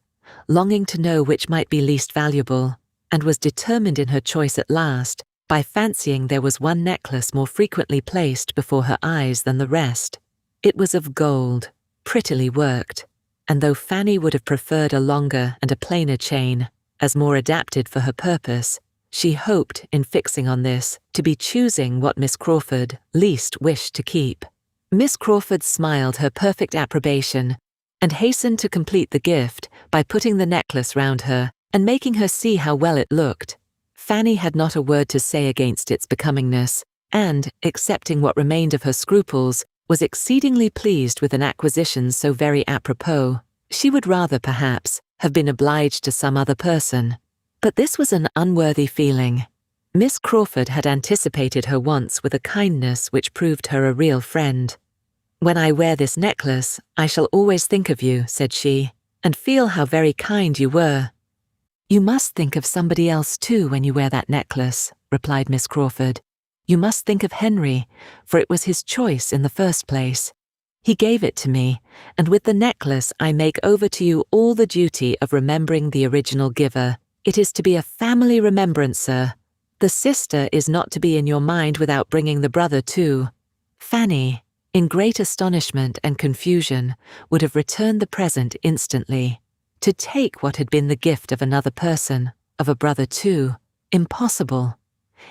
longing to know which might be least valuable, and was determined in her choice at last, by fancying there was one necklace more frequently placed before her eyes than the rest. It was of gold, prettily worked, and though Fanny would have preferred a longer and a plainer chain, as more adapted for her purpose, she hoped, in fixing on this, to be choosing what Miss Crawford least wished to keep. Miss Crawford smiled her perfect approbation, and hastened to complete the gift by putting the necklace round her and making her see how well it looked. Fanny had not a word to say against its becomingness, and, excepting what remained of her scruples, was exceedingly pleased with an acquisition so very apropos. She would rather, perhaps, have been obliged to some other person. But this was an unworthy feeling. Miss Crawford had anticipated her wants with a kindness which proved her a real friend. "When I wear this necklace, I shall always think of you," said she, "and feel how very kind you were." "You must think of somebody else too when you wear that necklace," replied Miss Crawford. "You must think of Henry, for it was his choice in the first place. He gave it to me, and with the necklace I make over to you all the duty of remembering the original giver. It is to be a family remembrance, sir. The sister is not to be in your mind without bringing the brother too." Fanny, in great astonishment and confusion, would have returned the present instantly. To take what had been the gift of another person, of a brother too, impossible.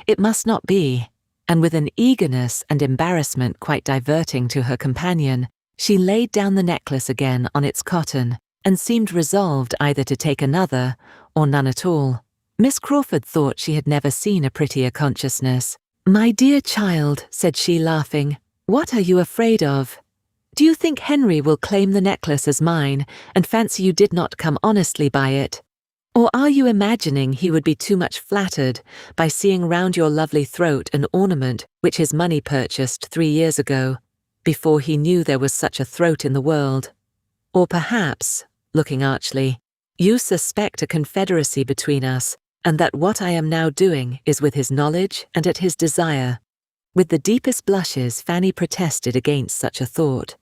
It must not be. And with an eagerness and embarrassment quite diverting to her companion, she laid down the necklace again on its cotton, and seemed resolved either to take another, or none at all. Miss Crawford thought she had never seen a prettier consciousness. "My dear child," said she, laughing, "what are you afraid of? Do you think Henry will claim the necklace as mine, and fancy you did not come honestly by it? Or are you imagining he would be too much flattered by seeing round your lovely throat an ornament which his money purchased 3 years ago, before he knew there was such a throat in the world? Or perhaps, looking archly, you suspect a confederacy between us, and that what I am now doing is with his knowledge and at his desire." With the deepest blushes, Fanny protested against such a thought.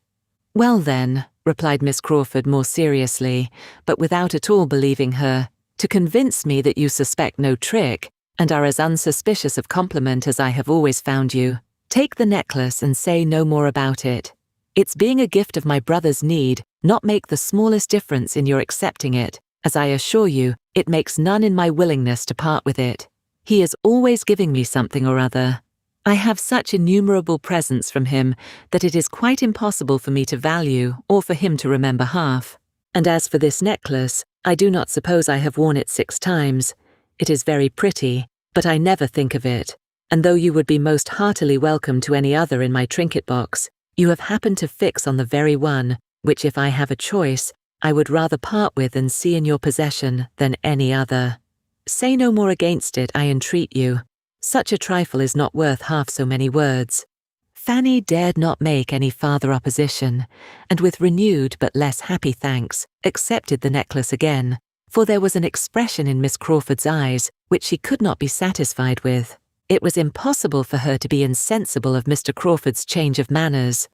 "Well then," replied Miss Crawford more seriously, but without at all believing her, "to convince me that you suspect no trick, and are as unsuspicious of compliment as I have always found you, take the necklace and say no more about it. Its being a gift of my brother's need not make the smallest difference in your accepting it, as I assure you, it makes none in my willingness to part with it. He is always giving me something or other. I have such innumerable presents from him that it is quite impossible for me to value or for him to remember half. And as for this necklace, I do not suppose I have worn it 6 times. It is very pretty, but I never think of it, and though you would be most heartily welcome to any other in my trinket box, you have happened to fix on the very one, which if I have a choice, I would rather part with and see in your possession than any other. Say no more against it, I entreat you. Such a trifle is not worth half so many words." Fanny dared not make any farther opposition, and with renewed but less happy thanks, accepted the necklace again, for there was an expression in Miss Crawford's eyes which she could not be satisfied with. It was impossible for her to be insensible of Mr. Crawford's change of manners.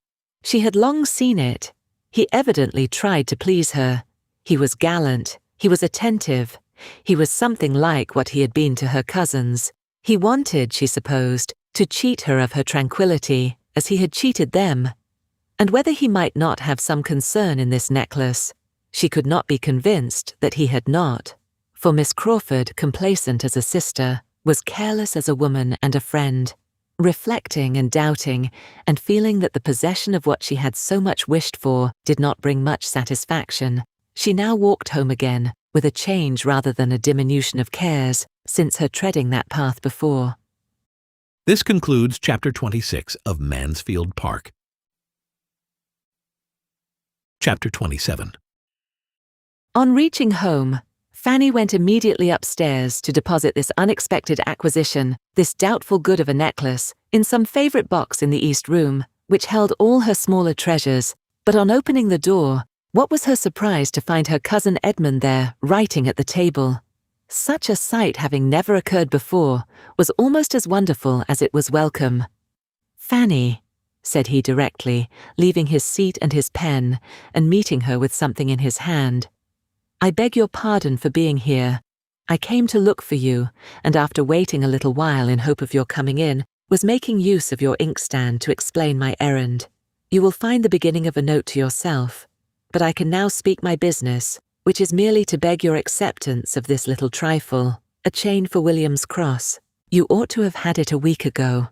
She had long seen it. He evidently tried to please her. He was gallant, he was attentive, he was something like what he had been to her cousins. He wanted, she supposed, to cheat her of her tranquillity, as he had cheated them. And whether he might not have some concern in this necklace, she could not be convinced that he had not. For Miss Crawford, complacent as a sister, was careless as a woman and a friend. Reflecting and doubting, and feeling that the possession of what she had so much wished for did not bring much satisfaction, she now walked home again, with a change rather than a diminution of cares, since her treading that path before. This concludes Chapter 26 of Mansfield Park. Chapter 27. On reaching home, Fanny went immediately upstairs to deposit this unexpected acquisition, this doubtful good of a necklace, in some favourite box in the east room, which held all her smaller treasures. But on opening the door, what was her surprise to find her cousin Edmund there, writing at the table. Such a sight, having never occurred before, was almost as wonderful as it was welcome. "Fanny," said he directly, leaving his seat and his pen, and meeting her with something in his hand. "I beg your pardon for being here. I came to look for you, and after waiting a little while in hope of your coming in, was making use of your inkstand to explain my errand. You will find the beginning of a note to yourself, but I can now speak my business, which is merely to beg your acceptance of this little trifle, a chain for William's cross. You ought to have had it a week ago,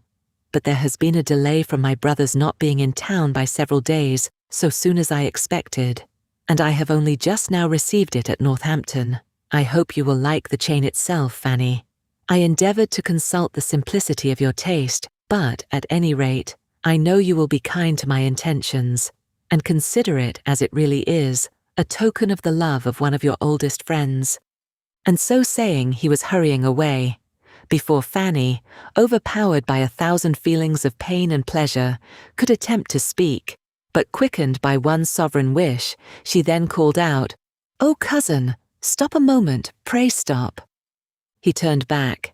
but there has been a delay from my brother's not being in town by several days, so soon as I expected, and I have only just now received it at Northampton. I hope you will like the chain itself, Fanny. I endeavoured to consult the simplicity of your taste, but, at any rate, I know you will be kind to my intentions, and consider it, as it really is, a token of the love of one of your oldest friends." And so saying, he was hurrying away, before Fanny, overpowered by 1,000 feelings of pain and pleasure, could attempt to speak. But quickened by one sovereign wish, she then called out, "Oh, cousin, stop a moment, pray stop." He turned back.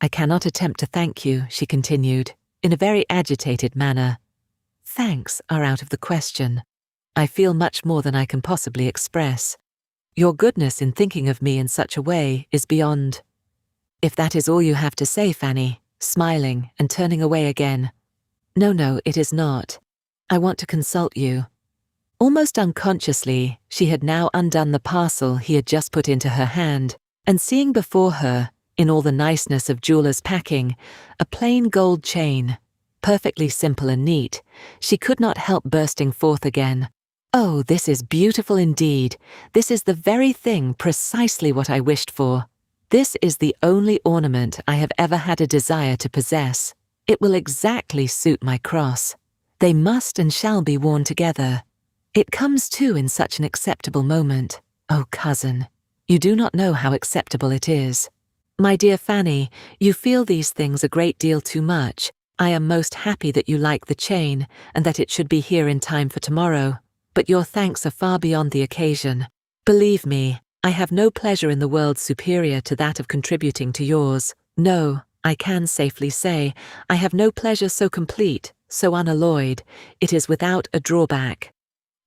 "I cannot attempt to thank you," she continued, in a very agitated manner. "Thanks are out of the question. I feel much more than I can possibly express. Your goodness in thinking of me in such a way is beyond—" "If that is all you have to say, Fanny," smiling and turning away again. No, it is not. I want to consult you." Almost unconsciously, she had now undone the parcel he had just put into her hand, and seeing before her, in all the niceness of jeweller's packing, a plain gold chain, perfectly simple and neat, she could not help bursting forth again. "Oh, this is beautiful indeed. This is the very thing, precisely what I wished for. This is the only ornament I have ever had a desire to possess. It will exactly suit my cross. They must and shall be worn together. It comes too in such an acceptable moment. Oh, cousin, you do not know how acceptable it is. My dear Fanny, you feel these things a great deal too much. I am most happy that you like the chain, and that it should be here in time for tomorrow. But your thanks are far beyond the occasion. Believe me, I have no pleasure in the world superior to that of contributing to yours. No, I can safely say, I have no pleasure so complete, so unalloyed, it is without a drawback."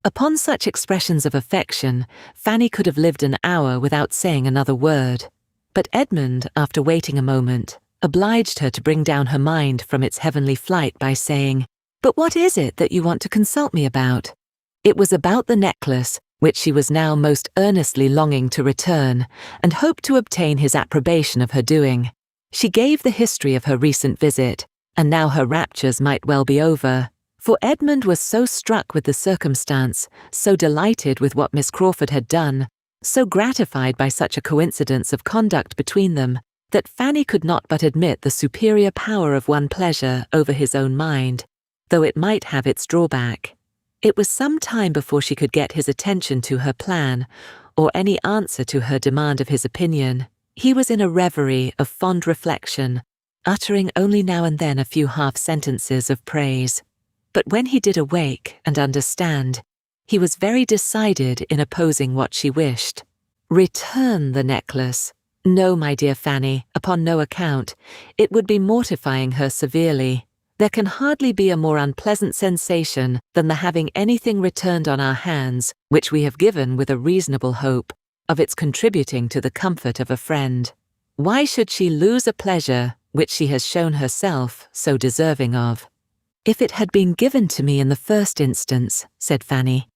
Upon such expressions of affection, Fanny could have lived an hour without saying another word. But Edmund, after waiting a moment, obliged her to bring down her mind from its heavenly flight by saying, "But what is it that you want to consult me about?" It was about the necklace, which she was now most earnestly longing to return, and hoped to obtain his approbation of her doing. She gave the history of her recent visit, and now her raptures might well be over, for Edmund was so struck with the circumstance, so delighted with what Miss Crawford had done, so gratified by such a coincidence of conduct between them, that Fanny could not but admit the superior power of one pleasure over his own mind, though it might have its drawback. It was some time before she could get his attention to her plan, or any answer to her demand of his opinion. He was in a reverie of fond reflection, uttering only now and then a few half-sentences of praise. But when he did awake and understand, he was very decided in opposing what she wished. Return the necklace. No, my dear Fanny, upon no account. It would be mortifying her severely. There can hardly be a more unpleasant sensation than the having anything returned on our hands, which we have given with a reasonable hope of its contributing to the comfort of a friend. Why should she lose a pleasure which she has shown herself so deserving of? If it had been given to me in the first instance, said Fanny,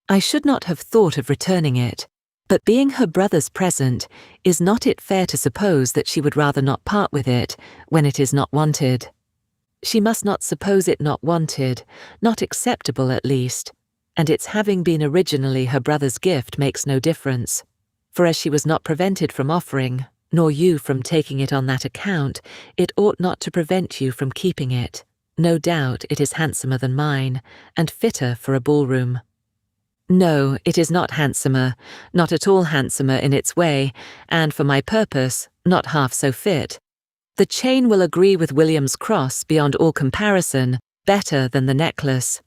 I should not have thought of returning it. But being her brother's present, is not it fair to suppose that she would rather not part with it when it is not wanted? She must not suppose it not wanted, not acceptable at least, and its having been originally her brother's gift makes no difference. For as she was not prevented from offering, nor you from taking it on that account, it ought not to prevent you from keeping it. No doubt it is handsomer than mine, and fitter for a ballroom. No, it is not handsomer, not at all handsomer in its way, and for my purpose, not half so fit. The chain will agree with William's cross beyond all comparison, better than the necklace.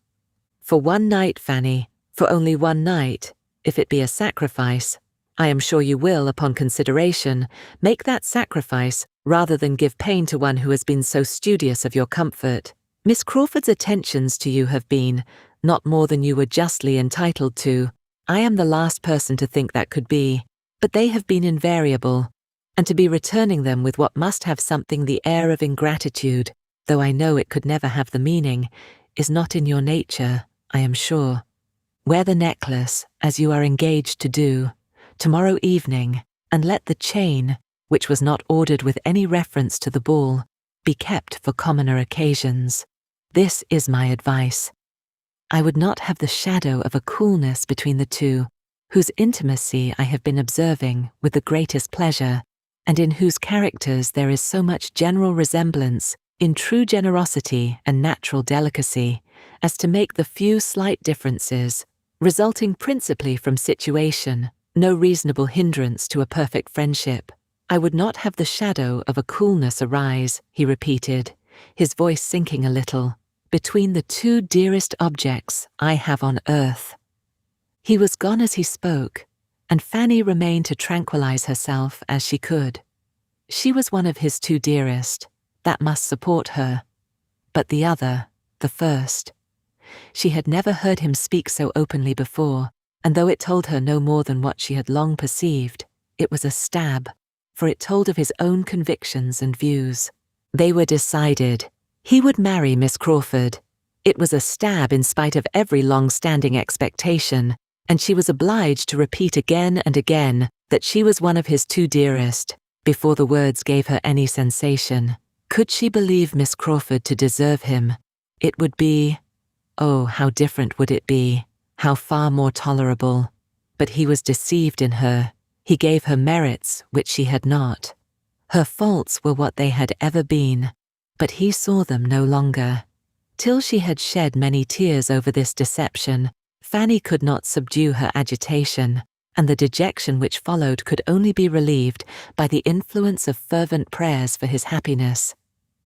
For one night, Fanny, for only one night, if it be a sacrifice, I am sure you will, upon consideration, make that sacrifice rather than give pain to one who has been so studious of your comfort. Miss Crawford's attentions to you have been, not more than you were justly entitled to. I am the last person to think that could be, but they have been invariable, and to be returning them with what must have something the air of ingratitude, though I know it could never have the meaning, is not in your nature, I am sure. Wear the necklace, as you are engaged to do, tomorrow evening, and let the chain, which was not ordered with any reference to the ball, be kept for commoner occasions. This is my advice. I would not have the shadow of a coolness between the two, whose intimacy I have been observing with the greatest pleasure, and in whose characters there is so much general resemblance in true generosity and natural delicacy, as to make the few slight differences, resulting principally from situation, no reasonable hindrance to a perfect friendship. I would not have the shadow of a coolness arise, he repeated, his voice sinking a little, between the two dearest objects I have on earth. He was gone as he spoke, and Fanny remained to tranquilize herself as she could. She was one of his two dearest, that must support her. But the other, the first. She had never heard him speak so openly before, and though it told her no more than what she had long perceived, it was a stab, for it told of his own convictions and views. They were decided. He would marry Miss Crawford. It was a stab in spite of every long-standing expectation, and she was obliged to repeat again and again that she was one of his two dearest, before the words gave her any sensation. Could she believe Miss Crawford to deserve him, it would be, oh, how different would it be, how far more tolerable. But he was deceived in her. He gave her merits which she had not. Her faults were what they had ever been, but he saw them no longer. Till she had shed many tears over this deception, Fanny could not subdue her agitation, and the dejection which followed could only be relieved by the influence of fervent prayers for his happiness.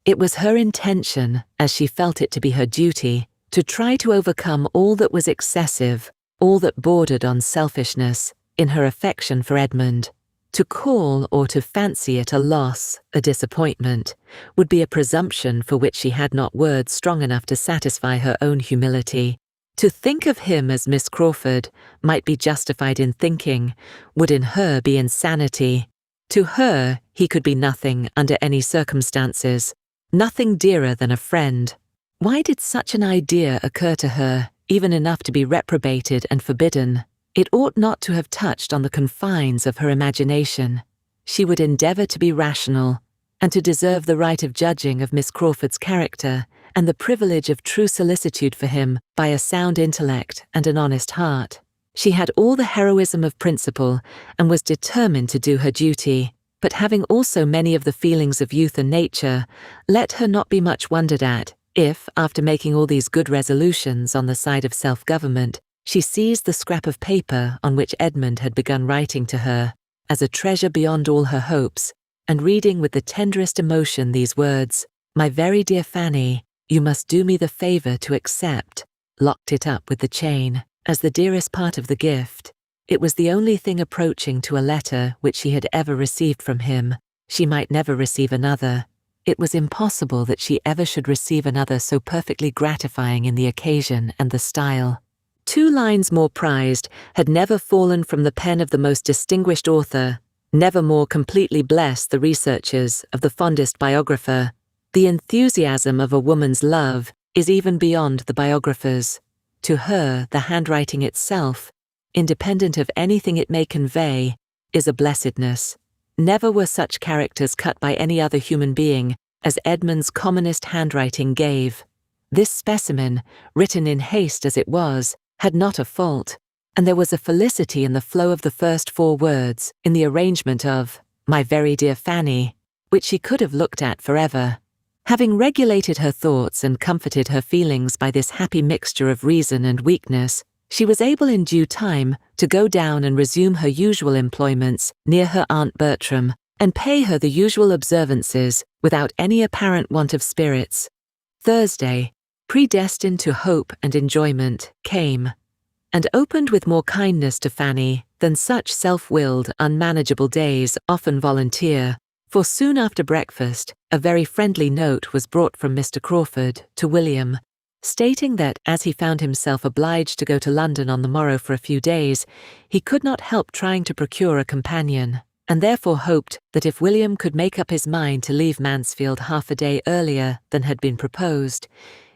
It was her intention, as she felt it to be her duty, to try to overcome all that was excessive, all that bordered on selfishness, in her affection for Edmund. To call or to fancy it a loss, a disappointment, would be a presumption for which she had not words strong enough to satisfy her own humility. To think of him as Miss Crawford might be justified in thinking, would in her be insanity. To her he could be nothing under any circumstances, nothing dearer than a friend. Why did such an idea occur to her, even enough to be reprobated and forbidden? It ought not to have touched on the confines of her imagination. She would endeavour to be rational, and to deserve the right of judging of Miss Crawford's character, and the privilege of true solicitude for him by a sound intellect and an honest heart. She had all the heroism of principle, and was determined to do her duty, but having also many of the feelings of youth and nature, let her not be much wondered at, if, after making all these good resolutions on the side of self-government, she seized the scrap of paper on which Edmund had begun writing to her, as a treasure beyond all her hopes, and reading with the tenderest emotion these words, "My very dear Fanny, you must do me the favour to accept," locked it up with the chain, as the dearest part of the gift, It was the only thing approaching to a letter which she had ever received from him. She might never receive another. It was impossible that she ever should receive another so perfectly gratifying in the occasion and the style. 2 lines more prized had never fallen from the pen of the most distinguished author, never more completely blessed the researches of the fondest biographer. The enthusiasm of a woman's love is even beyond the biographer's. To her, the handwriting itself, independent of anything it may convey, is a blessedness. Never were such characters cut by any other human being as Edmund's commonest handwriting gave. This specimen, written in haste as it was, had not a fault, and there was a felicity in the flow of the first 4 words, in the arrangement of "my very dear Fanny," which she could have looked at forever. Having regulated her thoughts and comforted her feelings by this happy mixture of reason and weakness, she was able in due time to go down and resume her usual employments near her Aunt Bertram, and pay her the usual observances without any apparent want of spirits. Thursday, predestined to hope and enjoyment, came, and opened with more kindness to Fanny than such self-willed, unmanageable days often volunteer, for soon after breakfast a very friendly note was brought from Mr. Crawford to William, stating that, as he found himself obliged to go to London on the morrow for a few days, he could not help trying to procure a companion, and therefore hoped that if William could make up his mind to leave Mansfield half a day earlier than had been proposed,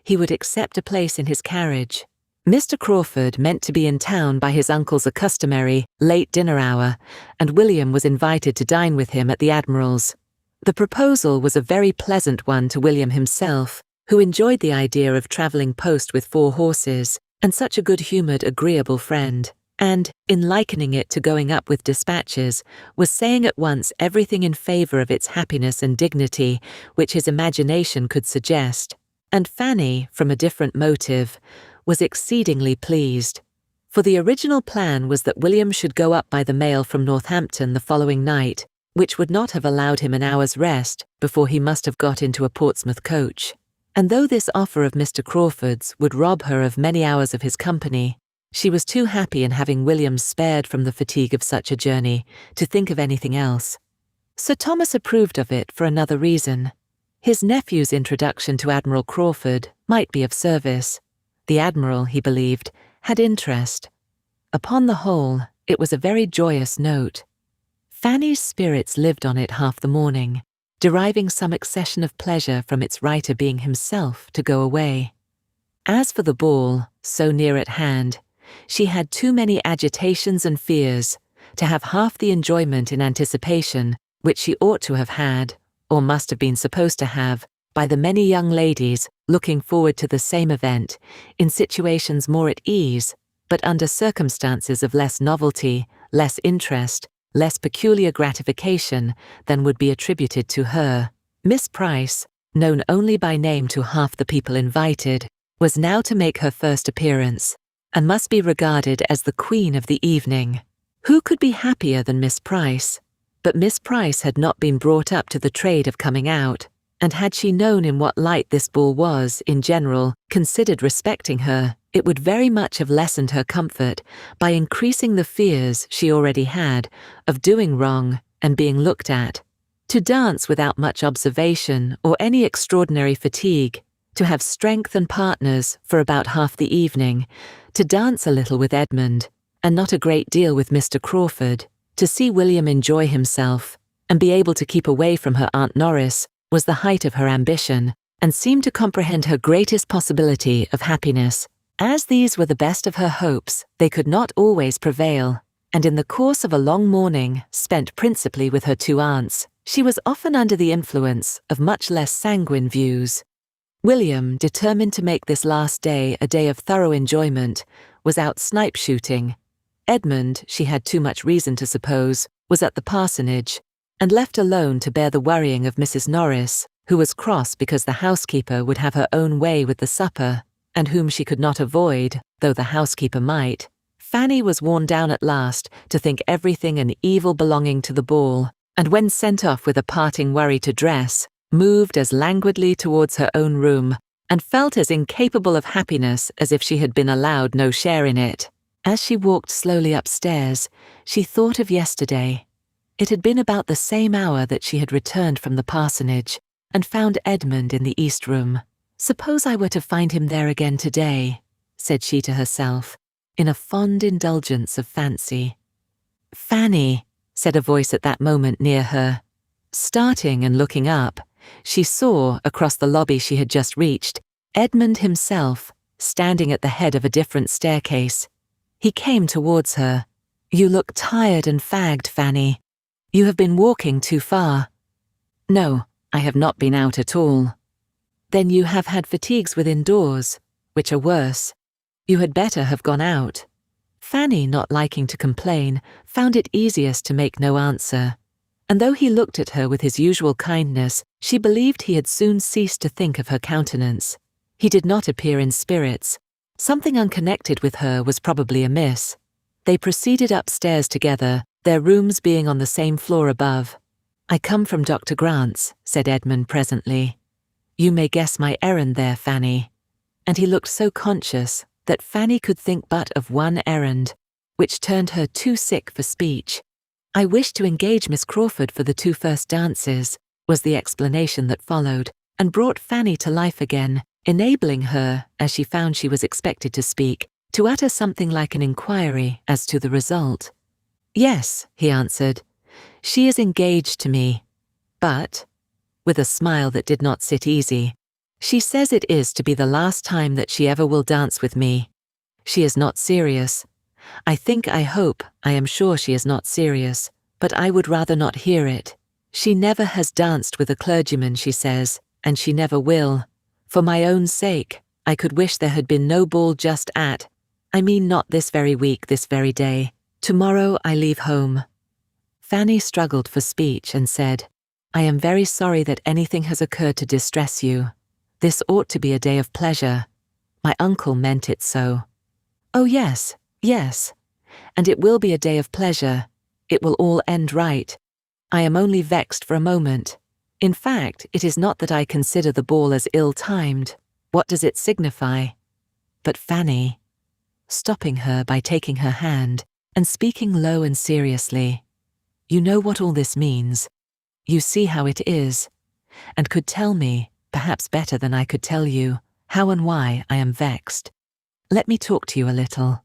he would accept a place in his carriage. Mr. Crawford meant to be in town by his uncle's customary late dinner hour, and William was invited to dine with him at the Admiral's. The proposal was a very pleasant one to William himself, who enjoyed the idea of travelling post with 4 horses, and such a good-humoured, agreeable friend, and, in likening it to going up with dispatches, was saying at once everything in favour of its happiness and dignity which his imagination could suggest. And Fanny, from a different motive, was exceedingly pleased. For the original plan was that William should go up by the mail from Northampton the following night, which would not have allowed him an hour's rest before he must have got into a Portsmouth coach. And though this offer of Mr. Crawford's would rob her of many hours of his company, she was too happy in having William spared from the fatigue of such a journey to think of anything else. Sir Thomas approved of it for another reason. His nephew's introduction to Admiral Crawford might be of service. The Admiral, he believed, had interest. Upon the whole, it was a very joyous note. Fanny's spirits lived on it half the morning, deriving some accession of pleasure from its writer being himself to go away. As for the ball, so near at hand, she had too many agitations and fears to have half the enjoyment in anticipation which she ought to have had, or must have been supposed to have, by the many young ladies looking forward to the same event, in situations more at ease, but under circumstances of less novelty, less interest, less peculiar gratification than would be attributed to her. Miss Price, known only by name to half the people invited, was now to make her first appearance, and must be regarded as the queen of the evening. Who could be happier than Miss Price? But Miss Price had not been brought up to the trade of coming out, and had she known in what light this ball was, in general, considered respecting her, it would very much have lessened her comfort by increasing the fears she already had of doing wrong and being looked at. To dance without much observation or any extraordinary fatigue, to have strength and partners for about half the evening, to dance a little with Edmund, and not a great deal with Mr. Crawford, to see William enjoy himself, and be able to keep away from her Aunt Norris, was the height of her ambition, and seemed to comprehend her greatest possibility of happiness. As these were the best of her hopes, they could not always prevail, and in the course of a long morning, spent principally with her 2 aunts, she was often under the influence of much less sanguine views. William, determined to make this last day a day of thorough enjoyment, was out snipe shooting. Edmund, she had too much reason to suppose, was at the parsonage, and left alone to bear the worrying of Mrs. Norris, who was cross because the housekeeper would have her own way with the supper, and whom she could not avoid, though the housekeeper might. Fanny was worn down at last to think everything an evil belonging to the ball, and when sent off with a parting worry to dress, moved as languidly towards her own room, and felt as incapable of happiness as if she had been allowed no share in it. As she walked slowly upstairs, she thought of yesterday. It had been about the same hour that she had returned from the parsonage and found Edmund in the east room. "Suppose I were to find him there again today," said she to herself, in a fond indulgence of fancy. "Fanny," said a voice at that moment near her. Starting and looking up, she saw, across the lobby she had just reached, Edmund himself, standing at the head of a different staircase. He came towards her. "You look tired and fagged, Fanny. You have been walking too far." "No, I have not been out at all." "Then you have had fatigues within doors, which are worse. You had better have gone out." Fanny, not liking to complain, found it easiest to make no answer. And though he looked at her with his usual kindness, she believed he had soon ceased to think of her countenance. He did not appear in spirits. Something unconnected with her was probably amiss. They proceeded upstairs together, their rooms being on the same floor above. "I come from Dr. Grant's," said Edmund presently. "You may guess my errand there, Fanny." And he looked so conscious that Fanny could think but of one errand, which turned her too sick for speech. "I wish to engage Miss Crawford for the 2 first dances," was the explanation that followed, and brought Fanny to life again, enabling her, as she found she was expected to speak, to utter something like an inquiry as to the result. "Yes," he answered, "she is engaged to me, but," with a smile that did not sit easy, "she says it is to be the last time that she ever will dance with me. She is not serious. I hope, I am sure she is not serious, but I would rather not hear it. She never has danced with a clergyman, she says, and she never will. For my own sake, I could wish there had been no ball just I mean not this very week, this very day. Tomorrow I leave home." Fanny struggled for speech and said, "I am very sorry that anything has occurred to distress you. This ought to be a day of pleasure. My uncle meant it so." "Oh yes, yes. And it will be a day of pleasure. It will all end right. I am only vexed for a moment. In fact, it is not that I consider the ball as ill-timed. What does it signify? But Fanny," stopping her by taking her hand and speaking low and seriously, "you know what all this means. You see how it is, and could tell me, perhaps better than I could tell you, how and why I am vexed. Let me talk to you a little.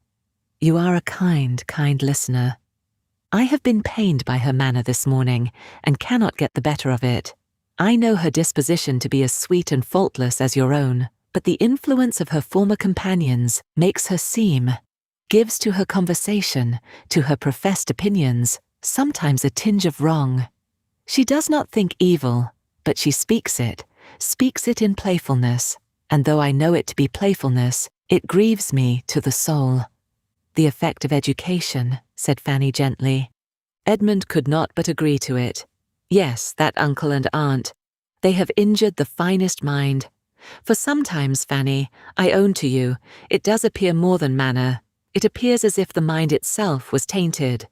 You are a kind, kind listener. I have been pained by her manner this morning, and cannot get the better of it. I know her disposition to be as sweet and faultless as your own, but the influence of her former companions makes her gives to her conversation, to her professed opinions, sometimes a tinge of wrong. She does not think evil, but she speaks it in playfulness, and though I know it to be playfulness, it grieves me to the soul." "The effect of education," said Fanny gently. Edmund could not but agree to it. Yes, that uncle and aunt. They have injured the finest mind. For sometimes, Fanny, I own to you, it does appear more than manner. It appears as if the mind itself was tainted.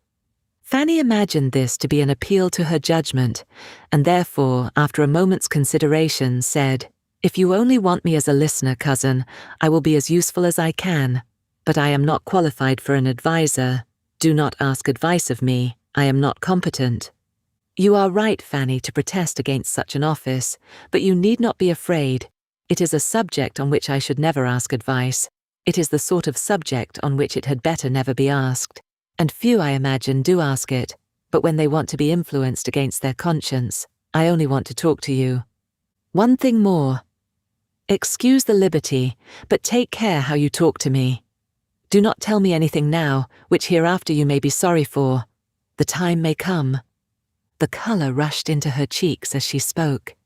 Fanny imagined this to be an appeal to her judgment, and therefore, after a moment's consideration, said, "If you only want me as a listener, cousin, I will be as useful as I can. But I am not qualified for an adviser. Do not ask advice of me. I am not competent." "You are right, Fanny, to protest against such an office, but you need not be afraid. It is a subject on which I should never ask advice. It is the sort of subject on which it had better never be asked. And few, I imagine, do ask it, but when they want to be influenced against their conscience, I only want to talk to you. One thing more. Excuse the liberty, but take care how you talk to me. Do not tell me anything now, which hereafter you may be sorry for. The time may come." The colour rushed into her cheeks as she spoke.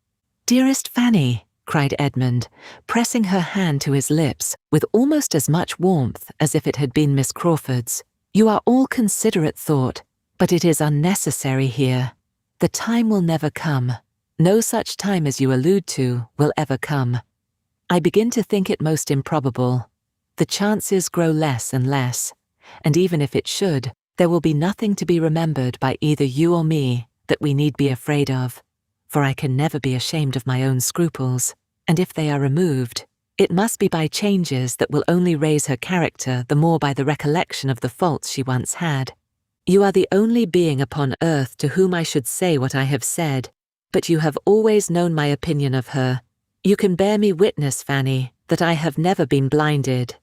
"Dearest Fanny," cried Edmund, pressing her hand to his lips with almost as much warmth as if it had been Miss Crawford's, "you are all considerate thought, but it is unnecessary here. The time will never come. No such time as you allude to will ever come. I begin to think it most improbable. The chances grow less and less, and even if it should, there will be nothing to be remembered by either you or me that we need be afraid of, for I can never be ashamed of my own scruples, and if they are removed, It must be by changes that will only raise her character the more by the recollection of the faults she once had. You are the only being upon earth to whom I should say what I have said, but you have always known my opinion of her. You can bear me witness, Fanny, that I have never been blinded.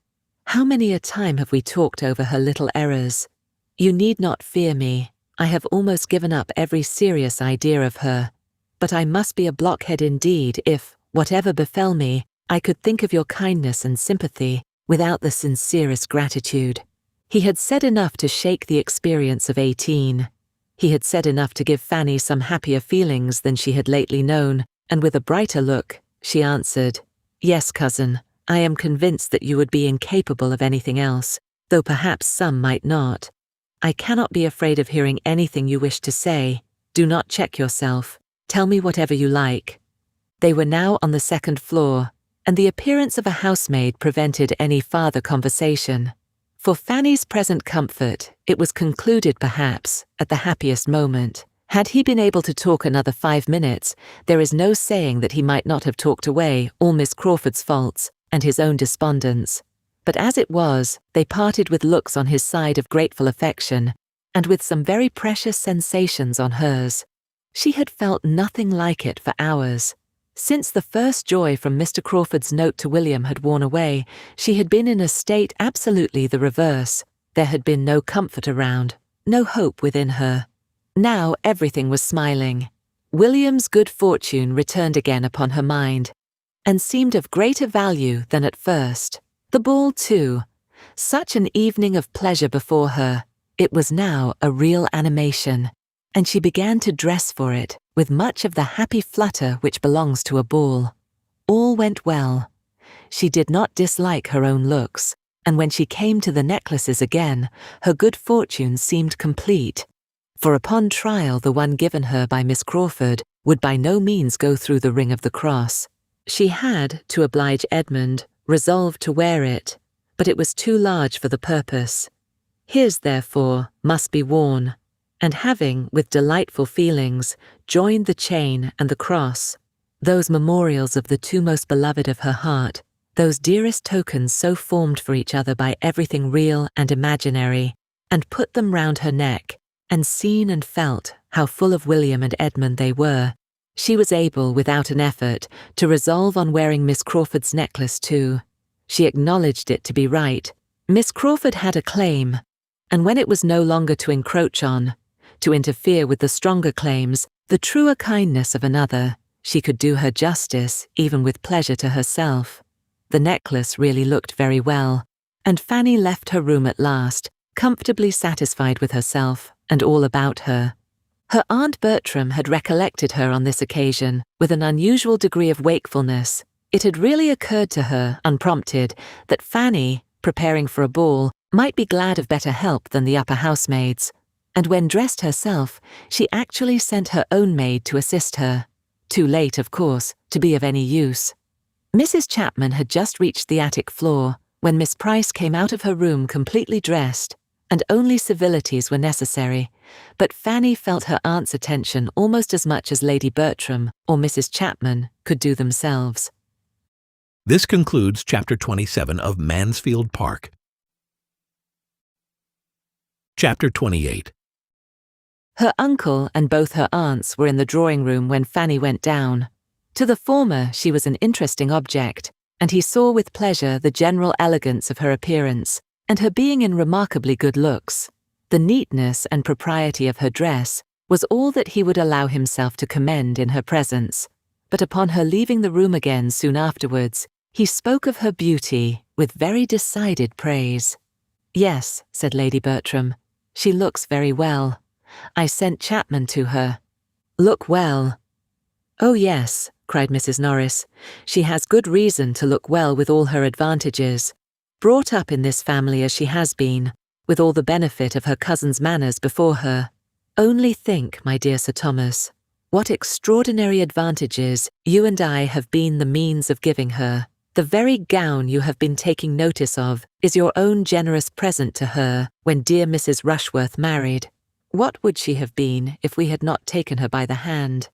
How many a time have we talked over her little errors? You need not fear me. I have almost given up every serious idea of her. But I must be a blockhead indeed if, whatever befell me, I could think of your kindness and sympathy without the sincerest gratitude. He had said enough to shake the experience of 18. He had said enough to give Fanny some happier feelings than she had lately known, and with a brighter look, she answered, "Yes, cousin, I am convinced that you would be incapable of anything else, though perhaps some might not. I cannot be afraid of hearing anything you wish to say. Do not check yourself. Tell me whatever you like." They were now on the second floor, and the appearance of a housemaid prevented any farther conversation. For Fanny's present comfort, it was concluded perhaps, at the happiest moment. Had he been able to talk another 5 minutes, there is no saying that he might not have talked away all Miss Crawford's faults and his own despondence. But as it was, they parted with looks on his side of grateful affection, and with some very precious sensations on hers. She had felt nothing like it for hours. Since the first joy from Mr. Crawford's note to William had worn away, she had been in a state absolutely the reverse. There had been no comfort around, no hope within her. Now everything was smiling. William's good fortune returned again upon her mind, and seemed of greater value than at first. The ball, too. Such an evening of pleasure before her. It was now a real animation, and she began to dress for it, with much of the happy flutter which belongs to a ball. All went well. She did not dislike her own looks, and when she came to the necklaces again, her good fortune seemed complete, for upon trial the one given her by Miss Crawford would by no means go through the ring of the cross. She had, to oblige Edmund, resolved to wear it, but it was too large for the purpose. His, therefore, must be worn, and having, with delightful feelings, joined the chain and the cross, those memorials of the two most beloved of her heart, those dearest tokens so formed for each other by everything real and imaginary, and put them round her neck, and seen and felt how full of William and Edmund they were, she was able, without an effort, to resolve on wearing Miss Crawford's necklace too. She acknowledged it to be right. Miss Crawford had a claim, and when it was no longer to encroach on, to interfere with the stronger claims, the truer kindness of another, she could do her justice, even with pleasure to herself. The necklace really looked very well, and Fanny left her room at last, comfortably satisfied with herself and all about her. Her Aunt Bertram had recollected her on this occasion with an unusual degree of wakefulness. It had really occurred to her, unprompted, that Fanny, preparing for a ball, might be glad of better help than the upper housemaids, and when dressed herself, she actually sent her own maid to assist her. Too late, of course, to be of any use. Mrs. Chapman had just reached the attic floor when Miss Price came out of her room completely dressed, and only civilities were necessary, but Fanny felt her aunt's attention almost as much as Lady Bertram or Mrs. Chapman could do themselves. This concludes Chapter 27 of Mansfield Park. Chapter 28. Her uncle and both her aunts were in the drawing-room when Fanny went down. To the former she was an interesting object, and he saw with pleasure the general elegance of her appearance, and her being in remarkably good looks. The neatness and propriety of her dress was all that he would allow himself to commend in her presence, but upon her leaving the room again soon afterwards, he spoke of her beauty with very decided praise. "Yes," said Lady Bertram, "she looks very well. I sent Chapman to her." "Look well?" "Oh yes," cried Mrs. Norris. "She has good reason to look well with all her advantages. Brought up in this family as she has been, with all the benefit of her cousin's manners before her. Only think, my dear Sir Thomas, what extraordinary advantages you and I have been the means of giving her. The very gown you have been taking notice of is your own generous present to her when dear Mrs. Rushworth married. What would she have been if we had not taken her by the hand?"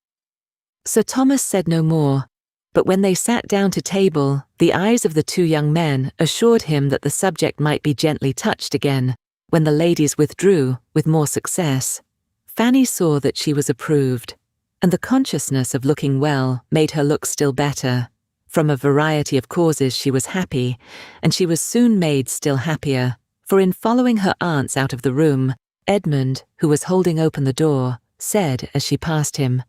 Sir Thomas said no more, But when they sat down to table, the eyes of the two young men assured him that the subject might be gently touched again. When the ladies withdrew, with more success, Fanny saw that she was approved, and the consciousness of looking well made her look still better. From a variety of causes she was happy, and she was soon made still happier, for in following her aunts out of the room, Edmund, who was holding open the door, said as she passed him,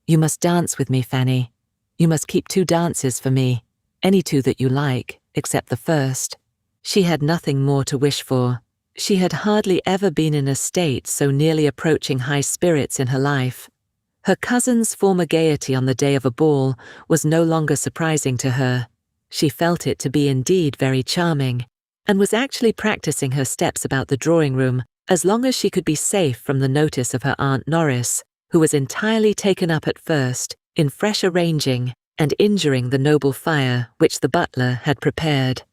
"You must dance with me, Fanny. You must keep 2 dances for me, any 2 that you like, except the first." She had nothing more to wish for. She had hardly ever been in a state so nearly approaching high spirits in her life. Her cousin's former gaiety on the day of a ball was no longer surprising to her. She felt it to be indeed very charming, and was actually practicing her steps about the drawing-room as long as she could be safe from the notice of her Aunt Norris, who was entirely taken up at first in fresh arranging and injuring the noble fire which the butler had prepared.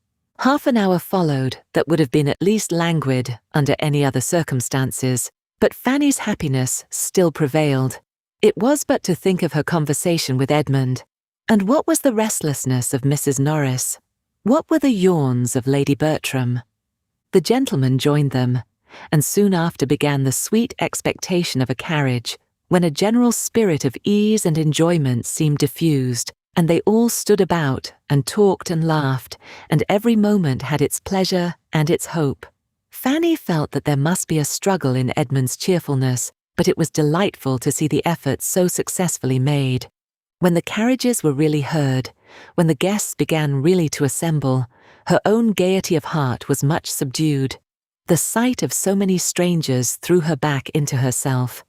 Half an hour followed that would have been at least languid under any other circumstances, but Fanny's happiness still prevailed. It was but to think of her conversation with Edmund. And what was the restlessness of Mrs. Norris? What were the yawns of Lady Bertram? The gentleman joined them, and soon after began the sweet expectation of a carriage, when a general spirit of ease and enjoyment seemed diffused, and they all stood about and talked and laughed, and every moment had its pleasure and its hope. Fanny felt that there must be a struggle in Edmund's cheerfulness, but it was delightful to see the effort so successfully made. When the carriages were really heard, when the guests began really to assemble, her own gaiety of heart was much subdued. The sight of so many strangers threw her back into herself,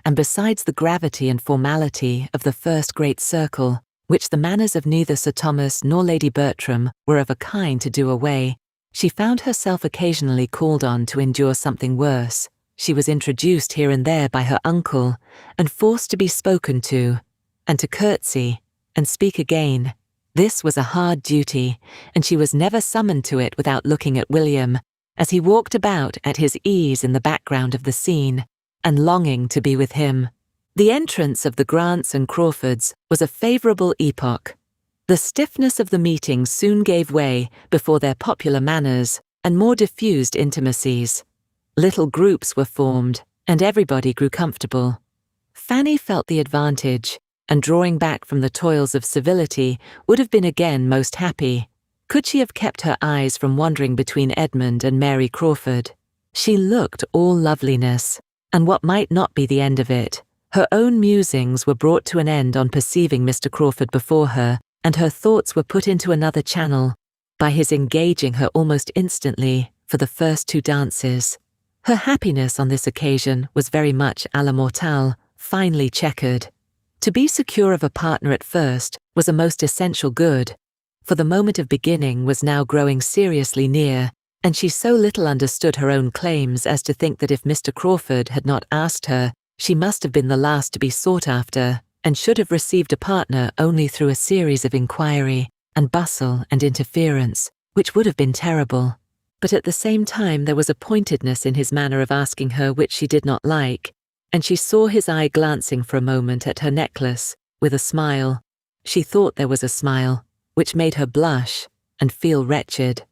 and besides the gravity and formality of the first great circle, which the manners of neither Sir Thomas nor Lady Bertram were of a kind to do away, she found herself occasionally called on to endure something worse. She was introduced here and there by her uncle, and forced to be spoken to, and to curtsy, and speak again. This was a hard duty, and she was never summoned to it without looking at William, as he walked about at his ease in the background of the scene, and longing to be with him. The entrance of the Grants and Crawfords was a favourable epoch. The stiffness of the meeting soon gave way before their popular manners and more diffused intimacies. Little groups were formed, and everybody grew comfortable. Fanny felt the advantage, and drawing back from the toils of civility, would have been again most happy, could she have kept her eyes from wandering between Edmund and Mary Crawford. She looked all loveliness, and what might not be the end of it. Her own musings were brought to an end on perceiving Mr. Crawford before her, and her thoughts were put into another channel, by his engaging her almost instantly for the first 2 dances. Her happiness on this occasion was very much à la mortale, finely checkered. To be secure of a partner at first was a most essential good, for the moment of beginning was now growing seriously near, and she so little understood her own claims as to think that if Mr. Crawford had not asked her, she must have been the last to be sought after, and should have received a partner only through a series of inquiry and bustle and interference, which would have been terrible. But at the same time there was a pointedness in his manner of asking her which she did not like, and she saw his eye glancing for a moment at her necklace, with a smile. She thought there was a smile, which made her blush and feel wretched.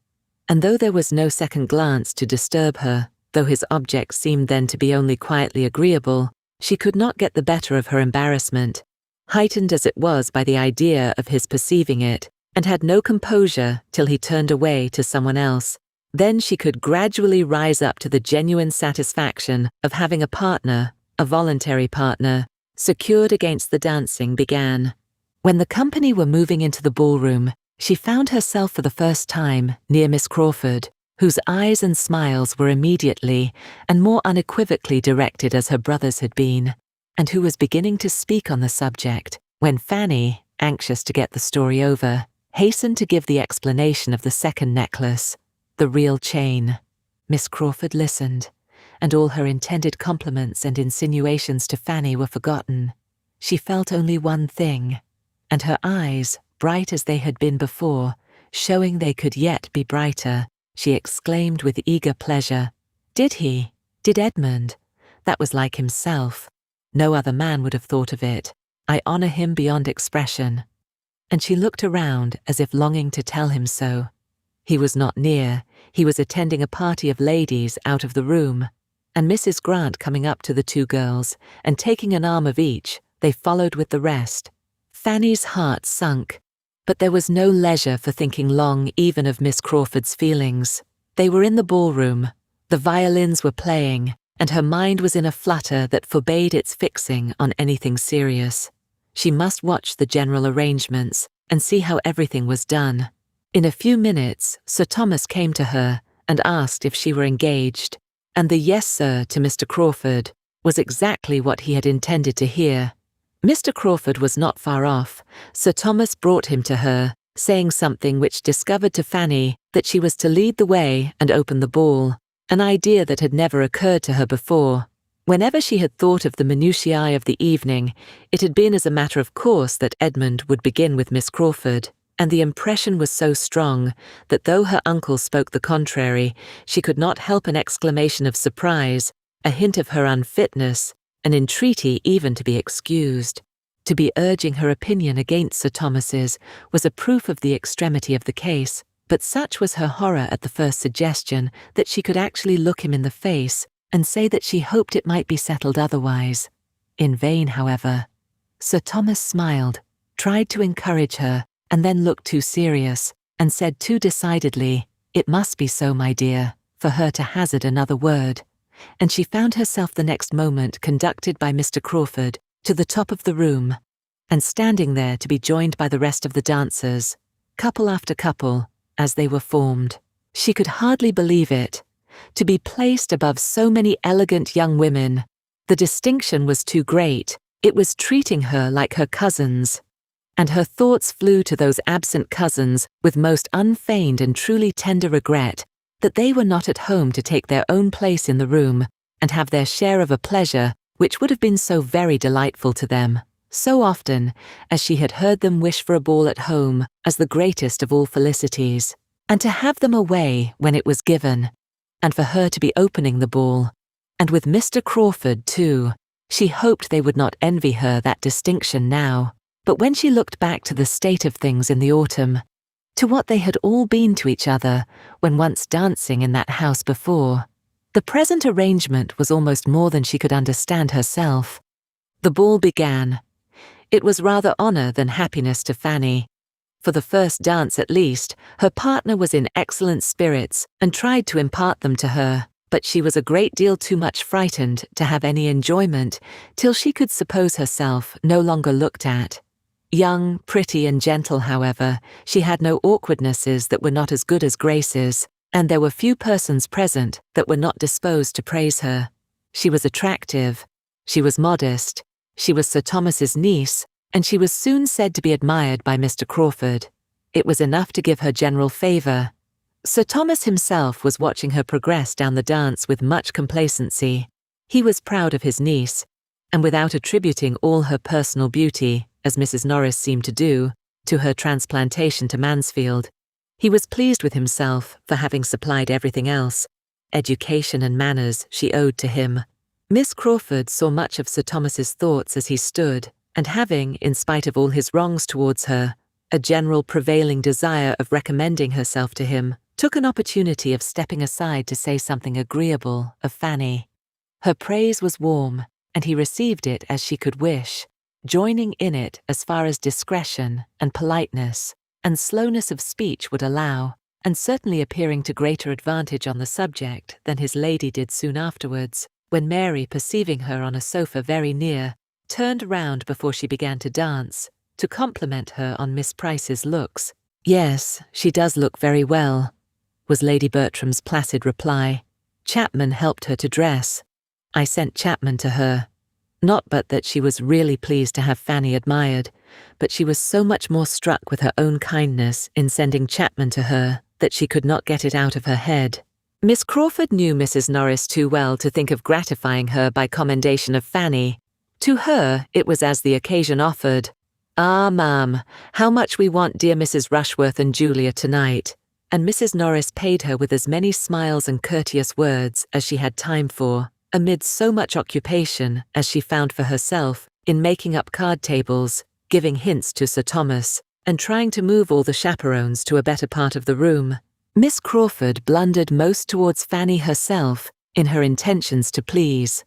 And though there was no second glance to disturb her, though his object seemed then to be only quietly agreeable, she could not get the better of her embarrassment, heightened as it was by the idea of his perceiving it, and had no composure till he turned away to someone else. Then she could gradually rise up to the genuine satisfaction of having a partner, a voluntary partner, secured against the dancing began. When the company were moving into the ballroom, she found herself for the first time near Miss Crawford, whose eyes and smiles were immediately and more unequivocally directed as her brother's had been, and who was beginning to speak on the subject, when Fanny, anxious to get the story over, hastened to give the explanation of the second necklace, the real chain. Miss Crawford listened, and all her intended compliments and insinuations to Fanny were forgotten. She felt only one thing, and her eyes, bright as they had been before, showing they could yet be brighter, she exclaimed with eager pleasure, "Did he? Did Edmund? That was like himself. No other man would have thought of it. I honour him beyond expression." and she looked around as if longing to tell him so. He was not near. He was attending a party of ladies out of the room, and Mrs. Grant coming up to the two girls and taking an arm of each, they followed with the rest. Fanny's heart sunk, but there was no leisure for thinking long even of Miss Crawford's feelings. They were in the ballroom, the violins were playing, and her mind was in a flutter that forbade its fixing on anything serious. She must watch the general arrangements and see how everything was done. In a few minutes, Sir Thomas came to her and asked if she were engaged, and the "yes, sir" to Mr. Crawford was exactly what he had intended to hear. Mr. Crawford was not far off. Sir Thomas brought him to her, saying something which discovered to Fanny that she was to lead the way and open the ball, an idea that had never occurred to her before. Whenever she had thought of the minutiae of the evening, it had been as a matter of course that Edmund would begin with Miss Crawford, and the impression was so strong that though her uncle spoke the contrary, she could not help an exclamation of surprise, a hint of her unfitness, an entreaty even to be excused. To be urging her opinion against Sir Thomas's was a proof of the extremity of the case, but such was her horror at the first suggestion that she could actually look him in the face and say that she hoped it might be settled otherwise. In vain, however. Sir Thomas smiled, tried to encourage her, and then looked too serious, and said too decidedly, "It must be so, my dear," for her to hazard another word, and she found herself the next moment conducted by Mr. Crawford to the top of the room, and standing there to be joined by the rest of the dancers, couple after couple, as they were formed. She could hardly believe it. To be placed above so many elegant young women, the distinction was too great. It was treating her like her cousins, and her thoughts flew to those absent cousins with most unfeigned and truly tender regret that they were not at home to take their own place in the room and have their share of a pleasure which would have been so very delightful to them, so often as she had heard them wish for a ball at home as the greatest of all felicities, and to have them away when it was given, and for her to be opening the ball, and with Mr. Crawford too. She hoped they would not envy her that distinction now, but when she looked back to the state of things in the autumn, to what they had all been to each other when once dancing in that house before, the present arrangement was almost more than she could understand herself. The ball began. It was rather honour than happiness to Fanny. For the first dance at least, her partner was in excellent spirits and tried to impart them to her, but she was a great deal too much frightened to have any enjoyment till she could suppose herself no longer looked at. Young, pretty and gentle, however, she had no awkwardnesses that were not as good as graces, and there were few persons present that were not disposed to praise her. She was attractive, she was modest, she was Sir Thomas's niece, and she was soon said to be admired by Mr. Crawford. It was enough to give her general favour. Sir Thomas himself was watching her progress down the dance with much complacency. He was proud of his niece, and without attributing all her personal beauty, as Mrs. Norris seemed to do, to her transplantation to Mansfield, he was pleased with himself for having supplied everything else. Education and manners she owed to him. Miss Crawford saw much of Sir Thomas's thoughts as he stood, and having, in spite of all his wrongs towards her, a general prevailing desire of recommending herself to him, took an opportunity of stepping aside to say something agreeable of Fanny. Her praise was warm, and he received it as she could wish, joining in it as far as discretion and politeness and slowness of speech would allow, and certainly appearing to greater advantage on the subject than his lady did soon afterwards, when Mary, perceiving her on a sofa very near, turned round before she began to dance, to compliment her on Miss Price's looks. "Yes, she does look very well," was Lady Bertram's placid reply. "Chapman helped her to dress. I sent Chapman to her. Not but that she was really pleased to have Fanny admired, but she was so much more struck with her own kindness in sending Chapman to her that she could not get it out of her head." Miss Crawford knew Mrs. Norris too well to think of gratifying her by commendation of Fanny. To her it was as the occasion offered. "Ah, ma'am, how much we want dear Mrs. Rushworth and Julia tonight," and Mrs. Norris paid her with as many smiles and courteous words as she had time for, amid so much occupation as she found for herself in making up card tables, giving hints to Sir Thomas, and trying to move all the chaperones to a better part of the room, Miss Crawford blundered most towards Fanny herself in her intentions to please.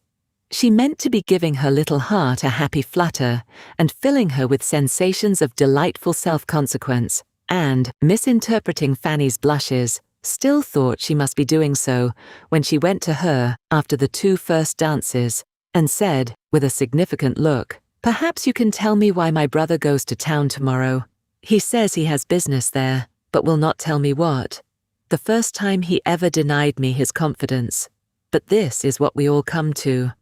She meant to be giving her little heart a happy flutter and filling her with sensations of delightful self-consequence, and, misinterpreting Fanny's blushes, still thought she must be doing so when she went to her after the 2 first dances and said, with a significant look, "Perhaps you can tell me why my brother goes to town tomorrow. He says he has business there, but will not tell me what. The first time he ever denied me his confidence. But this is what we all come to.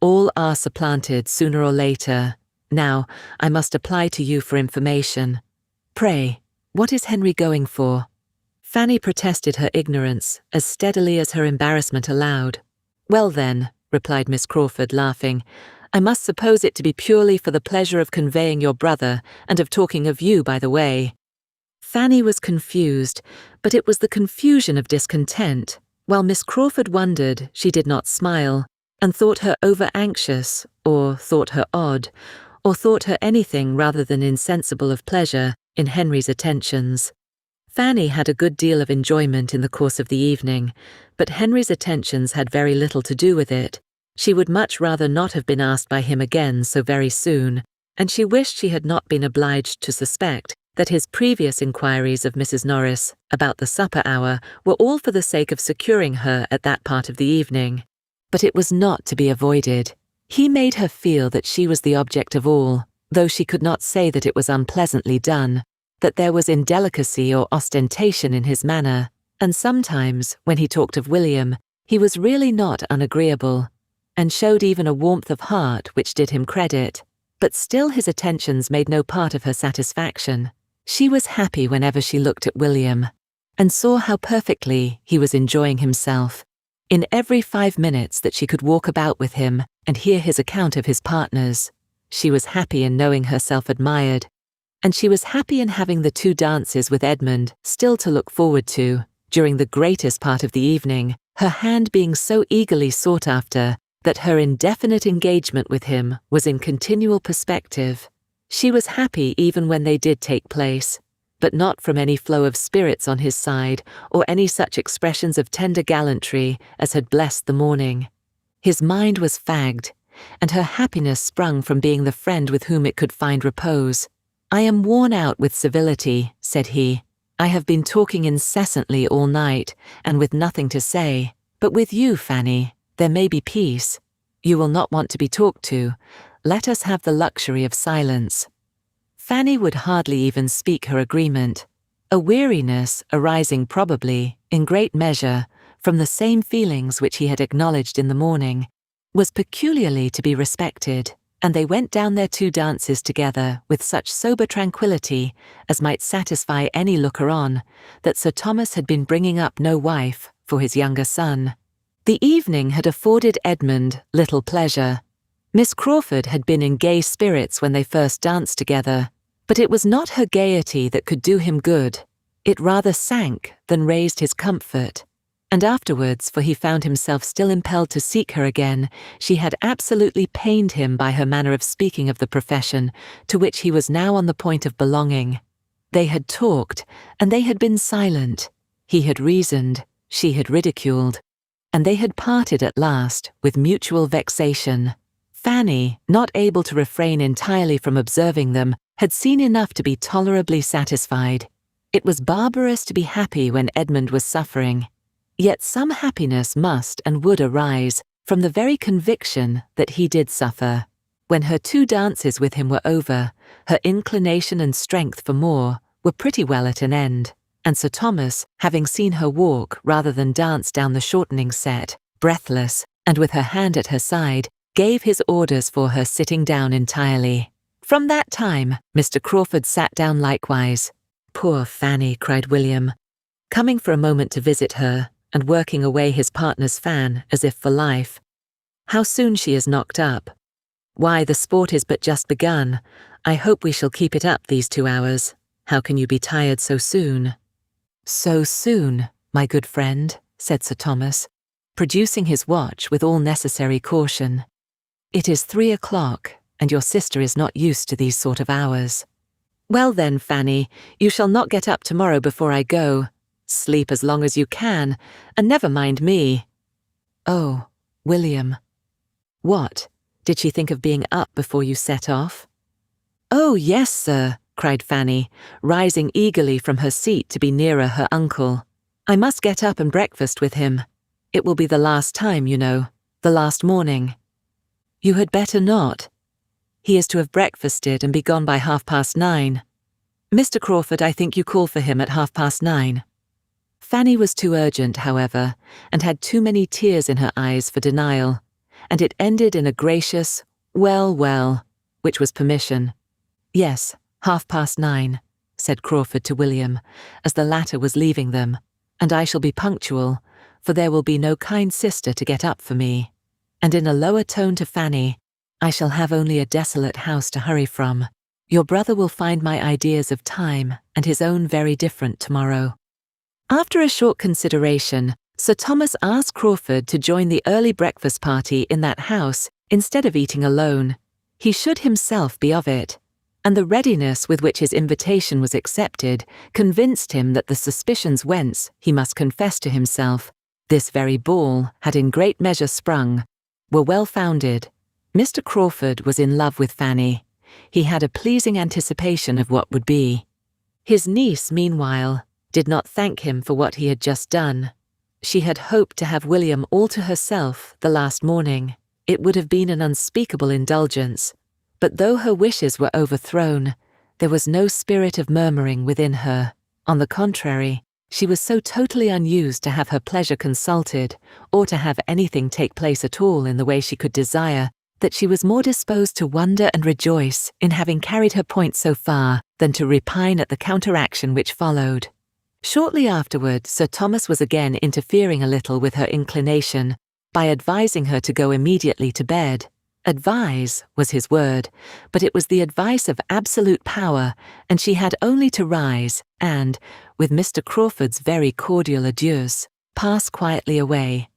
All are supplanted sooner or later. Now, I must apply to you for information. Pray, what is Henry going for?" Fanny protested her ignorance as steadily as her embarrassment allowed. "Well then," replied Miss Crawford, laughing, "I must suppose it to be purely for the pleasure of conveying your brother and of talking of you by the way." Fanny was confused, but it was the confusion of discontent, while Miss Crawford wondered she did not smile, and thought her over-anxious, or thought her odd, or thought her anything rather than insensible of pleasure in Henry's attentions. Fanny had a good deal of enjoyment in the course of the evening, but Henry's attentions had very little to do with it. She would much rather not have been asked by him again so very soon, and she wished she had not been obliged to suspect that his previous inquiries of Mrs. Norris about the supper hour were all for the sake of securing her at that part of the evening. But it was not to be avoided. He made her feel that she was the object of all, though she could not say that it was unpleasantly done, that there was indelicacy or ostentation in his manner, and sometimes, when he talked of William, he was really not unagreeable, and showed even a warmth of heart which did him credit. But still his attentions made no part of her satisfaction. She was happy whenever she looked at William, and saw how perfectly he was enjoying himself. In every 5 minutes that she could walk about with him and hear his account of his partners, she was happy in knowing herself admired, and she was happy in having the 2 dances with Edmund still to look forward to, during the greatest part of the evening, her hand being so eagerly sought after that her indefinite engagement with him was in continual perspective. She was happy even when they did take place, but not from any flow of spirits on his side or any such expressions of tender gallantry as had blessed the morning. His mind was fagged, and her happiness sprung from being the friend with whom it could find repose. "I am worn out with civility," said he. "I have been talking incessantly all night, and with nothing to say. But with you, Fanny, there may be peace. You will not want to be talked to. Let us have the luxury of silence." Fanny would hardly even speak her agreement, a weariness arising probably, in great measure, from the same feelings which he had acknowledged in the morning, was peculiarly to be respected, and they went down their 2 dances together with such sober tranquillity as might satisfy any looker-on that Sir Thomas had been bringing up no wife for his younger son. The evening had afforded Edmund little pleasure. Miss Crawford had been in gay spirits when they first danced together, but it was not her gaiety that could do him good. It rather sank than raised his comfort. And afterwards, for he found himself still impelled to seek her again, she had absolutely pained him by her manner of speaking of the profession to which he was now on the point of belonging. They had talked, and they had been silent. He had reasoned, she had ridiculed, and they had parted at last with mutual vexation. Fanny, not able to refrain entirely from observing them, had seen enough to be tolerably satisfied. It was barbarous to be happy when Edmund was suffering. Yet some happiness must and would arise from the very conviction that he did suffer. When her 2 dances with him were over, her inclination and strength for more were pretty well at an end, and Sir Thomas, having seen her walk rather than dance down the shortening set, breathless, and with her hand at her side, gave his orders for her sitting down entirely. From that time, Mr. Crawford sat down likewise. "Poor Fanny," cried William, coming for a moment to visit her, and working away his partner's fan as if for life. "How soon she is knocked up. Why, the sport is but just begun. I hope we shall keep it up these 2 hours. How can you be tired so soon?" "So soon, my good friend," said Sir Thomas, producing his watch with all necessary caution. "It is 3 o'clock, and your sister is not used to these sort of hours." Well then, Fanny, you shall not get up tomorrow before I go. Sleep as long as you can, and never mind me. Oh, William. What? Did she think of being up before you set off? Oh, yes, sir, cried Fanny, rising eagerly from her seat to be nearer her uncle. I must get up and breakfast with him. It will be the last time, you know, the last morning. You had better not. He is to have breakfasted and be gone by 9:30. Mr. Crawford, I think you call for him at 9:30. Fanny was too urgent, however, and had too many tears in her eyes for denial, and it ended in a gracious, well, well, which was permission. Yes, 9:30, said Crawford to William, as the latter was leaving them, and I shall be punctual, for there will be no kind sister to get up for me. And in a lower tone to Fanny, I shall have only a desolate house to hurry from. Your brother will find my ideas of time and his own very different tomorrow. After a short consideration, Sir Thomas asked Crawford to join the early breakfast party in that house instead of eating alone. He should himself be of it, and the readiness with which his invitation was accepted convinced him that the suspicions whence, he must confess to himself, this very ball had in great measure sprung, were well founded. Mr. Crawford was in love with Fanny. He had a pleasing anticipation of what would be. His niece, meanwhile, did not thank him for what he had just done. She had hoped to have William all to herself the last morning. It would have been an unspeakable indulgence, but though her wishes were overthrown, there was no spirit of murmuring within her. On the contrary, she was so totally unused to have her pleasure consulted, or to have anything take place at all in the way she could desire, that she was more disposed to wonder and rejoice in having carried her point so far than to repine at the counteraction which followed. Shortly afterward, Sir Thomas was again interfering a little with her inclination by advising her to go immediately to bed. Advise was his word, but it was the advice of absolute power, and she had only to rise and, with Mr. Crawford's very cordial adieus, pass quietly away,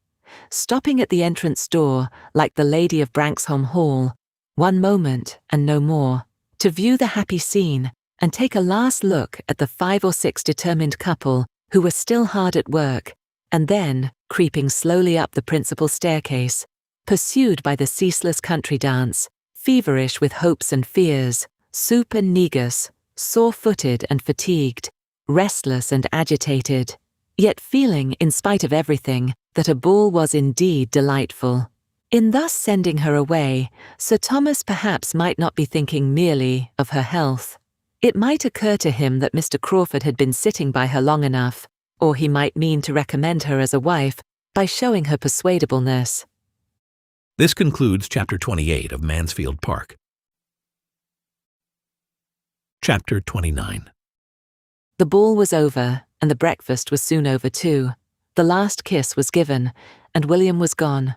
stopping at the entrance door like the lady of Branxholme Hall, one moment and no more, to view the happy scene and take a last look at the 5 or 6 determined couple who were still hard at work, and then, creeping slowly up the principal staircase, pursued by the ceaseless country dance, feverish with hopes and fears, soup and negus, sore-footed and fatigued, restless and agitated, yet feeling, in spite of everything, that a ball was indeed delightful. In thus sending her away, Sir Thomas perhaps might not be thinking merely of her health. It might occur to him that Mr. Crawford had been sitting by her long enough, or he might mean to recommend her as a wife by showing her persuadableness. This concludes Chapter 28 of Mansfield Park. Chapter 29. The ball was over, and the breakfast was soon over too. The last kiss was given, and William was gone.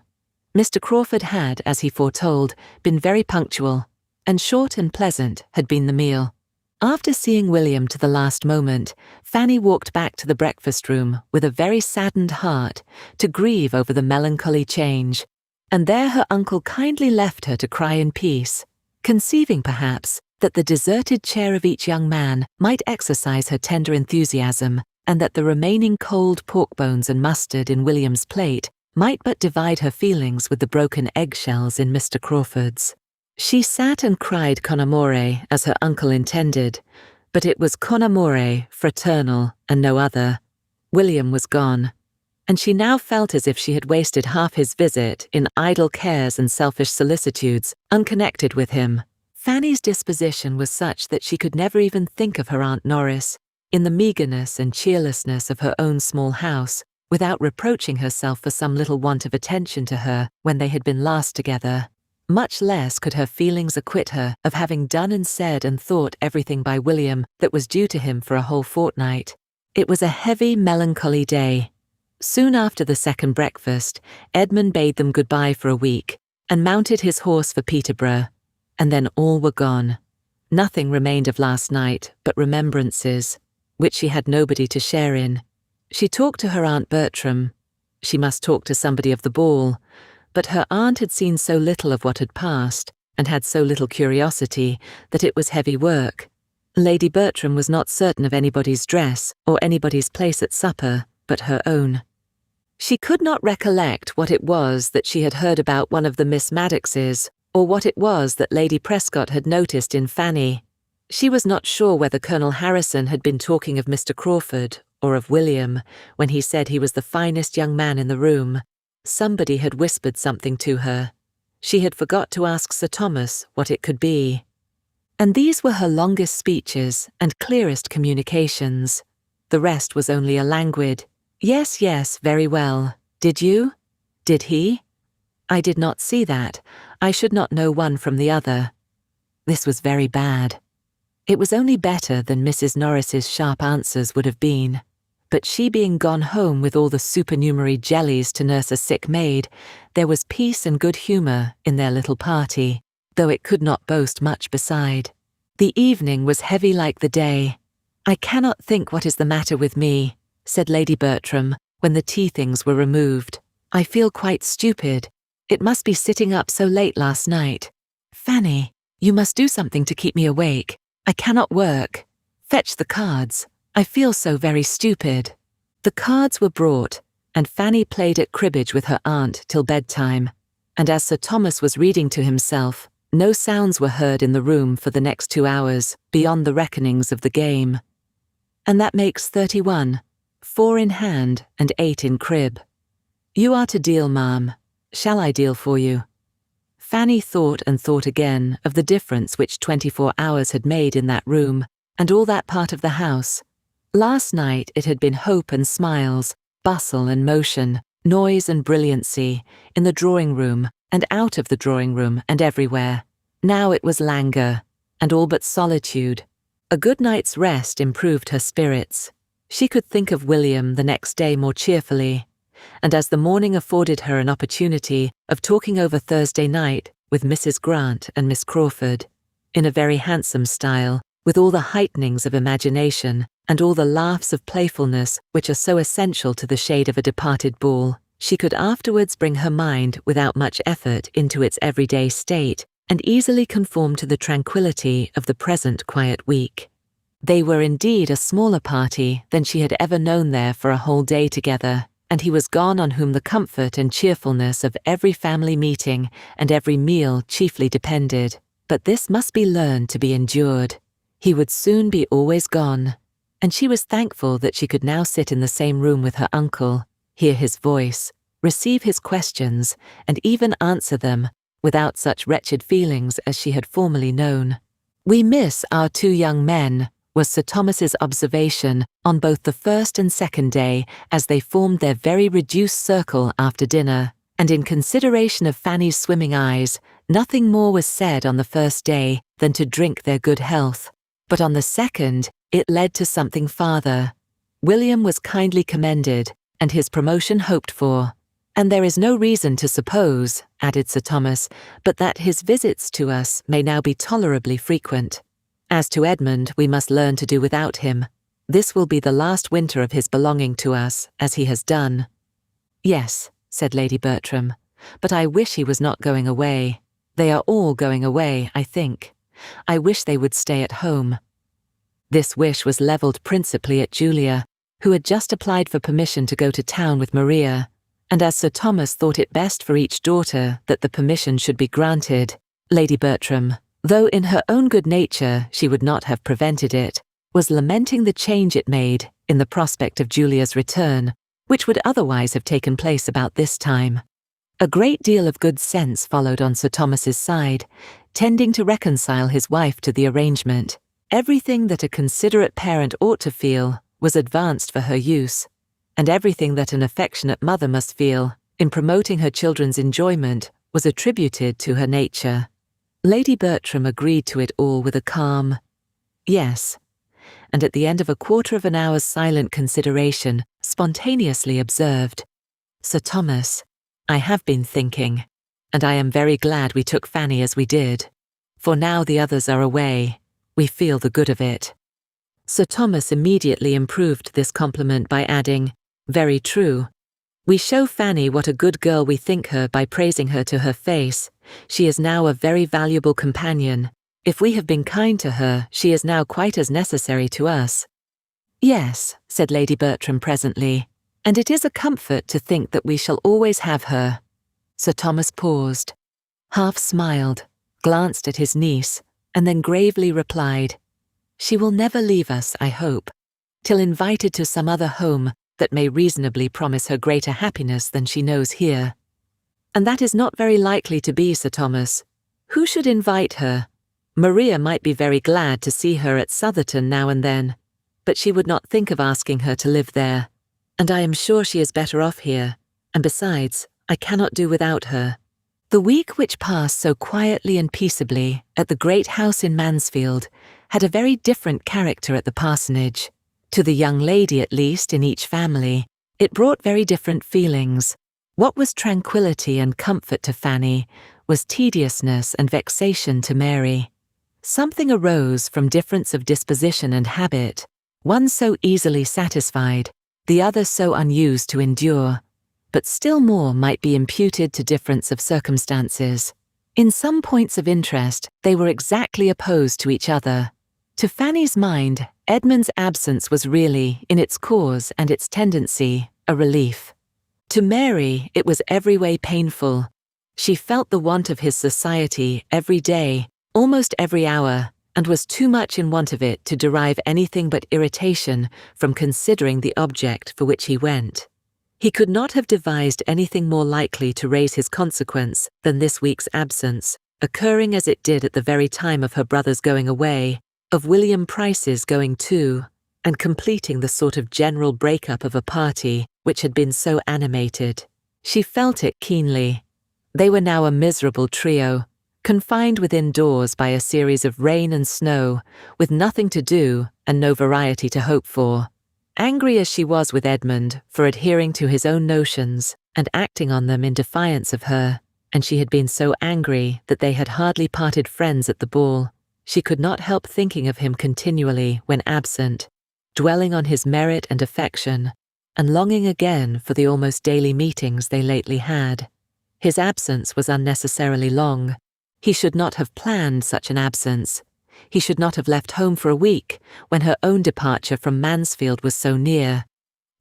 Mr. Crawford had, as he foretold, been very punctual, and short and pleasant had been the meal. After seeing William to the last moment, Fanny walked back to the breakfast-room with a very saddened heart to grieve over the melancholy change, and there her uncle kindly left her to cry in peace, conceiving, perhaps, that the deserted chair of each young man might exercise her tender enthusiasm, and that the remaining cold pork bones and mustard in William's plate might but divide her feelings with the broken eggshells in Mr. Crawford's. She sat and cried con amore, as her uncle intended, but it was con amore fraternal and no other. William was gone, and she now felt as if she had wasted half his visit in idle cares and selfish solicitudes unconnected with him. Fanny's disposition was such that she could never even think of her Aunt Norris, in the meagreness and cheerlessness of her own small house, without reproaching herself for some little want of attention to her when they had been last together. Much less could her feelings acquit her of having done and said and thought everything by William that was due to him for a whole fortnight. It was a heavy, melancholy day. Soon after the second breakfast, Edmund bade them goodbye for a week, and mounted his horse for Peterborough, and then all were gone. Nothing remained of last night but remembrances, which she had nobody to share in. She talked to her Aunt Bertram. She must talk to somebody of the ball, but her aunt had seen so little of what had passed, and had so little curiosity, that it was heavy work. Lady Bertram was not certain of anybody's dress or anybody's place at supper but her own. She could not recollect what it was that she had heard about one of the Miss Maddoxes, or what it was that Lady Prescott had noticed in Fanny. She was not sure whether Colonel Harrison had been talking of Mr. Crawford or of William when he said he was the finest young man in the room. Somebody had whispered something to her. She had forgot to ask Sir Thomas what it could be. And these were her longest speeches and clearest communications. The rest was only a languid, "Yes, yes, very well. Did you? Did he? I did not see that. I should not know one from the other." This was very bad. It was only better than Mrs. Norris's sharp answers would have been. But she being gone home with all the supernumerary jellies to nurse a sick maid, there was peace and good humour in their little party, though it could not boast much beside. The evening was heavy like the day. "I cannot think what is the matter with me," said Lady Bertram, when the tea things were removed. "I feel quite stupid. It must be sitting up so late last night. Fanny, you must do something to keep me awake. I cannot work. Fetch the cards. I feel so very stupid." The cards were brought, and Fanny played at cribbage with her aunt till bedtime, and as Sir Thomas was reading to himself, no sounds were heard in the room for the next 2 hours beyond the reckonings of the game. And that makes 31, 4 in hand and 8 in crib. "You are to deal, ma'am. Shall I deal for you?" Fanny thought and thought again of the difference which 24 hours had made in that room and all that part of the house. Last night it had been hope and smiles, bustle and motion, noise and brilliancy, in the drawing-room and out of the drawing-room and everywhere. Now it was languor, and all but solitude. A good night's rest improved her spirits. She could think of William the next day more cheerfully, and as the morning afforded her an opportunity of talking over Thursday night with Mrs. Grant and Miss Crawford, in a very handsome style, with all the heightenings of imagination and all the laughs of playfulness which are so essential to the shade of a departed ball, she could afterwards bring her mind without much effort into its everyday state and easily conform to the tranquillity of the present quiet week. They were indeed a smaller party than she had ever known there for a whole day together, and he was gone on whom the comfort and cheerfulness of every family meeting and every meal chiefly depended. But this must be learned to be endured. He would soon be always gone, and she was thankful that she could now sit in the same room with her uncle, hear his voice, receive his questions, and even answer them, without such wretched feelings as she had formerly known. "We miss our 2 young men," was Sir Thomas's observation on both the first and second day as they formed their very reduced circle after dinner, and in consideration of Fanny's swimming eyes, nothing more was said on the first day than to drink their good health. But on the second, it led to something farther. William was kindly commended, and his promotion hoped for. "And there is no reason to suppose," added Sir Thomas, "but that his visits to us may now be tolerably frequent. As to Edmund, we must learn to do without him. This will be the last winter of his belonging to us, as he has done." "Yes," said Lady Bertram, "but I wish he was not going away. They are all going away, I think. I wish they would stay at home." This wish was levelled principally at Julia, who had just applied for permission to go to town with Maria, and as Sir Thomas thought it best for each daughter that the permission should be granted, Lady Bertram, though in her own good nature she would not have prevented it, was lamenting the change it made in the prospect of Julia's return, which would otherwise have taken place about this time. A great deal of good sense followed on Sir Thomas's side, tending to reconcile his wife to the arrangement. Everything that a considerate parent ought to feel was advanced for her use, and everything that an affectionate mother must feel in promoting her children's enjoyment was attributed to her nature. Lady Bertram agreed to it all with a calm "yes," and at the end of a quarter of an hour's silent consideration, spontaneously observed, "Sir Thomas, I have been thinking, and I am very glad we took Fanny as we did, for now the others are away, we feel the good of it." Sir Thomas immediately improved this compliment by adding, "Very true. We show Fanny what a good girl we think her by praising her to her face. She is now a very valuable companion. If we have been kind to her, she is now quite as necessary to us." "Yes," said Lady Bertram presently, "and it is a comfort to think that we shall always have her." Sir Thomas paused, half smiled, glanced at his niece, and then gravely replied, "She will never leave us, I hope, till invited to some other home that may reasonably promise her greater happiness than she knows here." "And that is not very likely to be, Sir Thomas. Who should invite her? Maria might be very glad to see her at Southerton now and then, but she would not think of asking her to live there, and I am sure she is better off here, and besides, I cannot do without her." The week which passed so quietly and peaceably at the great house in Mansfield had a very different character at the parsonage. To the young lady, at least, in each family, it brought very different feelings. What was tranquillity and comfort to Fanny was tediousness and vexation to Mary. Something arose from difference of disposition and habit, one so easily satisfied, the other so unused to endure. But still more might be imputed to difference of circumstances. In some points of interest, they were exactly opposed to each other. To Fanny's mind, Edmund's absence was really, in its cause and its tendency, a relief. To Mary, it was every way painful. She felt the want of his society every day, almost every hour, and was too much in want of it to derive anything but irritation from considering the object for which he went. He could not have devised anything more likely to raise his consequence than this week's absence, occurring as it did at the very time of her brother's going away, of William Price's going too, and completing the sort of general break-up of a party which had been so animated. She felt it keenly. They were now a miserable trio, confined within doors by a series of rain and snow, with nothing to do and no variety to hope for. Angry as she was with Edmund for adhering to his own notions and acting on them in defiance of her, and she had been so angry that they had hardly parted friends at the ball, she could not help thinking of him continually when absent, dwelling on his merit and affection, and longing again for the almost daily meetings they lately had. His absence was unnecessarily long. He should not have planned such an absence. He should not have left home for a week when her own departure from Mansfield was so near.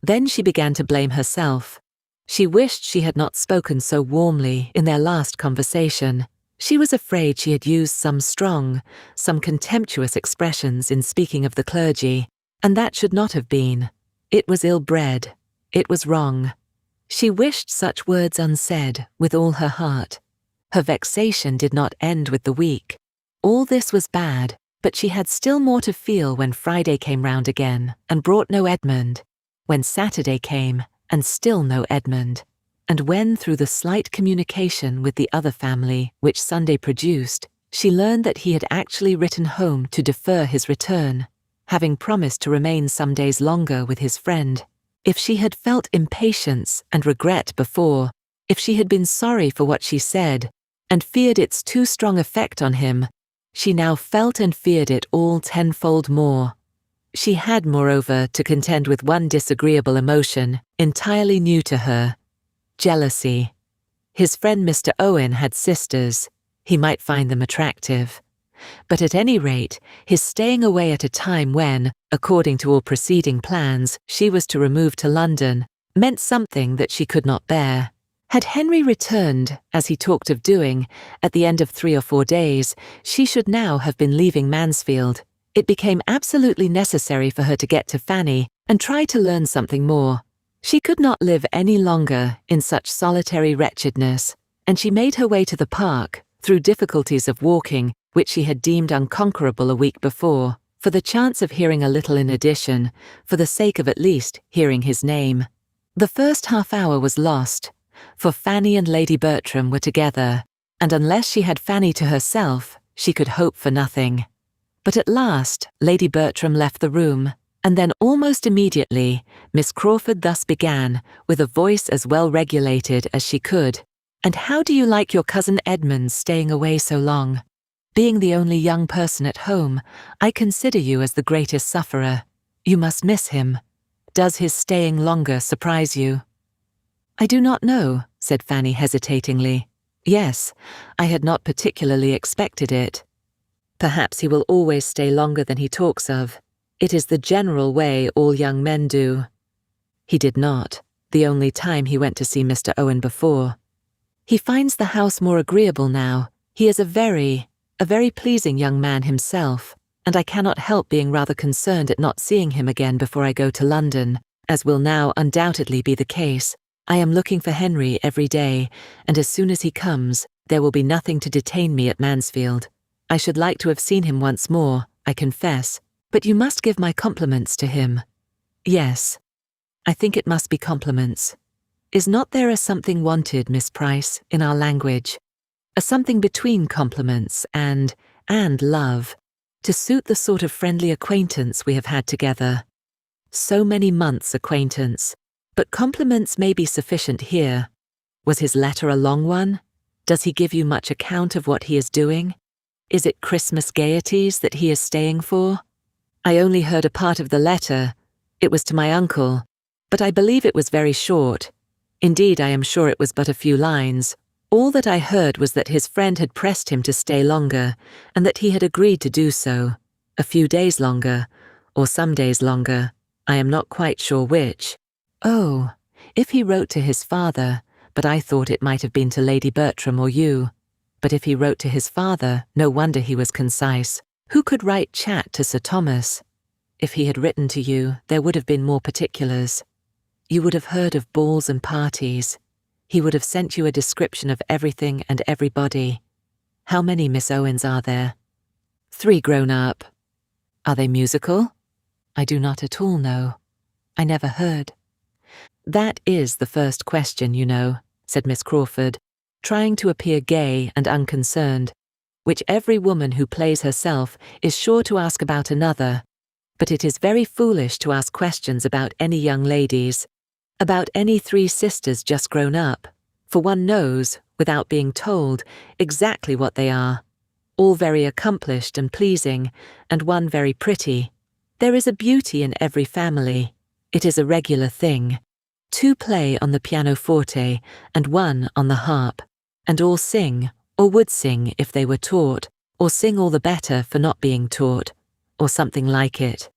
Then she began to blame herself. She wished she had not spoken so warmly in their last conversation. She was afraid she had used some strong, some contemptuous expressions in speaking of the clergy, and that should not have been. It was ill-bred. It was wrong. She wished such words unsaid with all her heart. Her vexation did not end with the week. All this was bad, but she had still more to feel when Friday came round again and brought no Edmund, when Saturday came and still no Edmund, and when through the slight communication with the other family which Sunday produced, she learned that he had actually written home to defer his return, having promised to remain some days longer with his friend. If she had felt impatience and regret before, if she had been sorry for what she said, and feared its too strong effect on him, she now felt and feared it all tenfold more. She had, moreover, to contend with one disagreeable emotion, entirely new to her: jealousy. His friend Mr. Owen had sisters. He might find them attractive. But at any rate, his staying away at a time when, according to all preceding plans, she was to remove to London, meant something that she could not bear. Had Henry returned, as he talked of doing, at the end of 3 or 4 days, she should now have been leaving Mansfield. It became absolutely necessary for her to get to Fanny and try to learn something more. She could not live any longer in such solitary wretchedness, and she made her way to the park, through difficulties of walking, which she had deemed unconquerable a week before, for the chance of hearing a little in addition, for the sake of at least hearing his name. The first half-hour was lost, for Fanny and Lady Bertram were together, and unless she had Fanny to herself, she could hope for nothing. But at last, Lady Bertram left the room, and then almost immediately, Miss Crawford thus began, with a voice as well regulated as she could: "And how do you like your cousin Edmund staying away so long? Being the only young person at home, I consider you as the greatest sufferer. You must miss him. Does his staying longer surprise you?" "I do not know," said Fanny hesitatingly. "Yes, I had not particularly expected it." Perhaps he will always stay longer than he talks of. It is the general way all young men do. He did not, the only time he went to see Mr. Owen before. He finds the house more agreeable now. He is a very pleasing young man himself, and I cannot help being rather concerned at not seeing him again before I go to London, as will now undoubtedly be the case. I am looking for Henry every day, and as soon as he comes, there will be nothing to detain me at Mansfield. I should like to have seen him once more, I confess, but you must give my compliments to him. Yes, I think it must be compliments. Is not there a something wanted, Miss Price, in our language? A something between compliments and love, to suit the sort of friendly acquaintance we have had together. So many months' acquaintance, but compliments may be sufficient here. Was his letter a long one? Does he give you much account of what he is doing? Is it Christmas gaieties that he is staying for? I only heard a part of the letter. It was to my uncle, but I believe it was very short. Indeed, I am sure it was but a few lines. All that I heard was that his friend had pressed him to stay longer, and that he had agreed to do so. A few days longer, or some days longer. I am not quite sure which. Oh, if he wrote to his father, but I thought it might have been to Lady Bertram or you. But if he wrote to his father, no wonder he was concise. Who could write chat to Sir Thomas? If he had written to you, there would have been more particulars. You would have heard of balls and parties. He would have sent you a description of everything and everybody. How many Miss Owens are there? 3 grown up. Are they musical? I do not at all know. I never heard. That is the first question, you know, said Miss Crawford, trying to appear gay and unconcerned, which every woman who plays herself is sure to ask about another. But it is very foolish to ask questions about any young ladies, about any 3 sisters just grown up, for one knows, without being told, exactly what they are. All very accomplished and pleasing, and one very pretty. There is a beauty in every family. It is a regular thing. 2 play on the pianoforte, and 1 on the harp, and all sing, or would sing if they were taught, or sing all the better for not being taught, or something like it.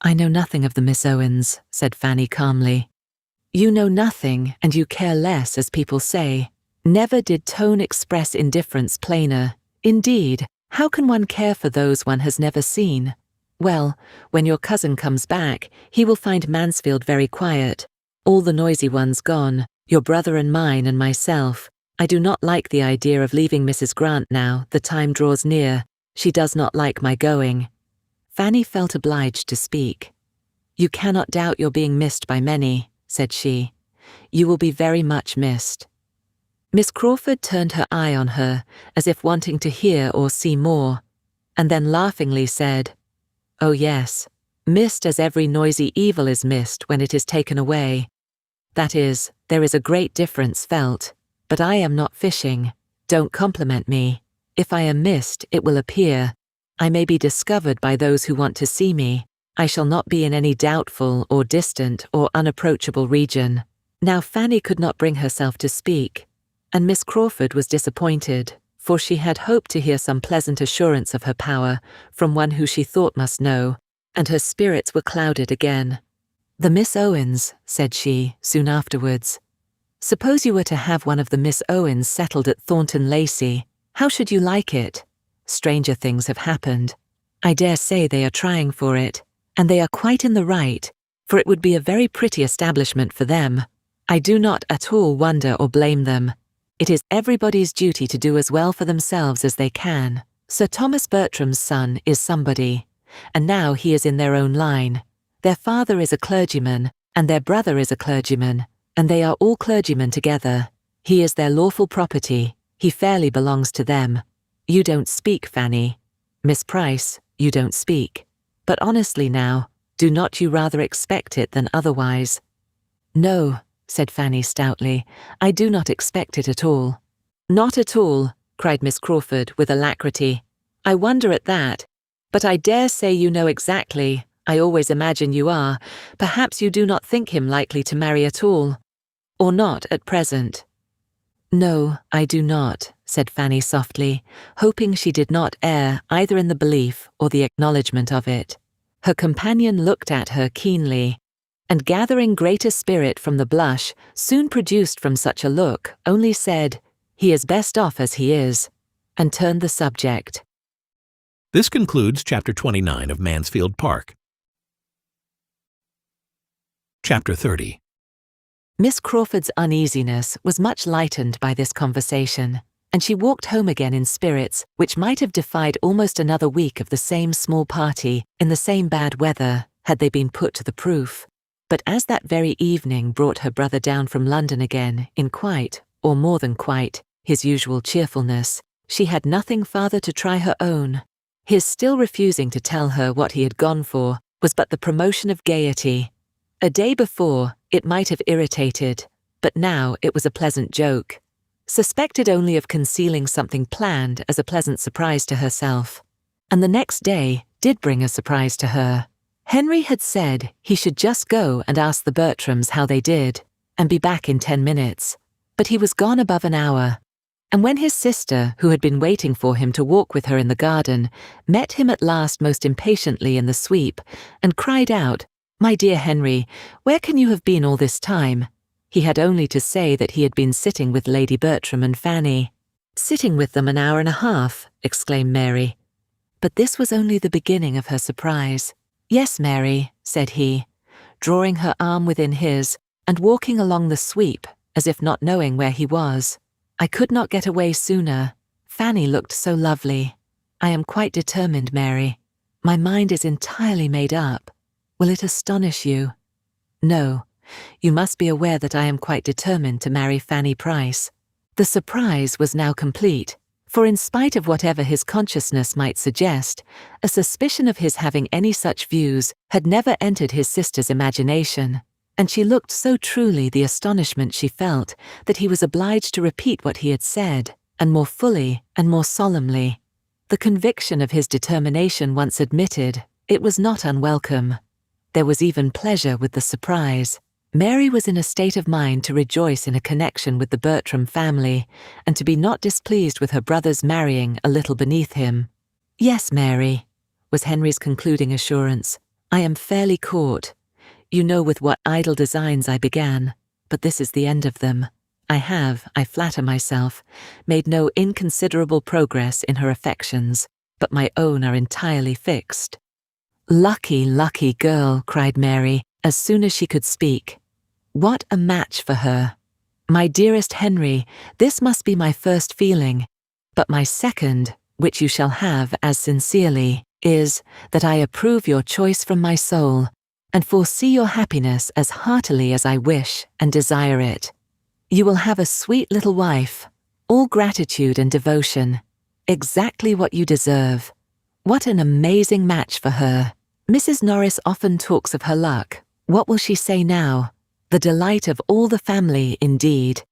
I know nothing of the Miss Owens, said Fanny calmly. You know nothing, and you care less, as people say. Never did tone express indifference plainer. Indeed, how can one care for those one has never seen? Well, when your cousin comes back, he will find Mansfield very quiet. All the noisy ones gone, your brother and mine and myself. I do not like the idea of leaving Mrs. Grant now. The time draws near. She does not like my going. Fanny felt obliged to speak. You cannot doubt your being missed by many, said she. You will be very much missed. Miss Crawford turned her eye on her, as if wanting to hear or see more, and then laughingly said, Oh yes, missed as every noisy evil is missed when it is taken away. That is, there is a great difference felt, but I am not fishing. Don't compliment me. If I am missed, it will appear. I may be discovered by those who want to see me. I shall not be in any doubtful or distant or unapproachable region. Now Fanny could not bring herself to speak, and Miss Crawford was disappointed, for she had hoped to hear some pleasant assurance of her power from one who she thought must know, and her spirits were clouded again. The Miss Owens, said she, soon afterwards. Suppose you were to have one of the Miss Owens settled at Thornton Lacey, how should you like it? Stranger things have happened. I dare say they are trying for it, and they are quite in the right, for it would be a very pretty establishment for them. I do not at all wonder or blame them. It is everybody's duty to do as well for themselves as they can. Sir Thomas Bertram's son is somebody, and now he is in their own line. Their father is a clergyman, and their brother is a clergyman, and they are all clergymen together. He is their lawful property. He fairly belongs to them. You don't speak, Fanny. Miss Price, you don't speak. But honestly now, do not you rather expect it than otherwise? No, said Fanny stoutly, I do not expect it at all. Not at all, cried Miss Crawford with alacrity. I wonder at that, but I dare say you know exactly. I always imagine you are. Perhaps you do not think him likely to marry at all. Or not at present. "No, I do not," said Fanny softly, hoping she did not err either in the belief or the acknowledgement of it. Her companion looked at her keenly, and gathering greater spirit from the blush soon produced from such a look, only said, "He is best off as he is," and turned the subject. This concludes Chapter 29 of Mansfield Park. Chapter 30. Miss Crawford's uneasiness was much lightened by this conversation, and she walked home again in spirits which might have defied almost another week of the same small party in the same bad weather had they been put to the proof. But as that very evening brought her brother down from London again in quite, or more than quite, his usual cheerfulness, she had nothing farther to try her own. His still refusing to tell her what he had gone for was but the promotion of gaiety. A day before, it might have irritated, but now it was a pleasant joke. Suspected only of concealing something planned as a pleasant surprise to herself. And the next day did bring a surprise to her. Henry had said he should just go and ask the Bertrams how they did, and be back in 10 minutes. But he was gone above an hour. And when his sister, who had been waiting for him to walk with her in the garden, met him at last most impatiently in the sweep, and cried out, "My dear Henry, where can you have been all this time?" he had only to say that he had been sitting with Lady Bertram and Fanny. "Sitting with them an hour and a half," exclaimed Mary. But this was only the beginning of her surprise. "Yes, Mary," said he, drawing her arm within his, and walking along the sweep, as if not knowing where he was. "I could not get away sooner. Fanny looked so lovely. I am quite determined, Mary. My mind is entirely made up. Will it astonish you? No, you must be aware that I am quite determined to marry Fanny Price." The surprise was now complete, for in spite of whatever his consciousness might suggest, a suspicion of his having any such views had never entered his sister's imagination, and she looked so truly the astonishment she felt that he was obliged to repeat what he had said, and more fully and more solemnly. The conviction of his determination once admitted, it was not unwelcome. There was even pleasure with the surprise. Mary was in a state of mind to rejoice in a connection with the Bertram family, and to be not displeased with her brother's marrying a little beneath him. "Yes, Mary," was Henry's concluding assurance, "I am fairly caught. You know with what idle designs I began, but this is the end of them. I have, I flatter myself, made no inconsiderable progress in her affections, but my own are entirely fixed." "Lucky, lucky girl," cried Mary, as soon as she could speak. "What a match for her! My dearest Henry, this must be my first feeling, but my second, which you shall have as sincerely, is, that I approve your choice from my soul, and foresee your happiness as heartily as I wish and desire it. You will have a sweet little wife, all gratitude and devotion, exactly what you deserve. What an amazing match for her! Mrs. Norris often talks of her luck. What will she say now? The delight of all the family, indeed.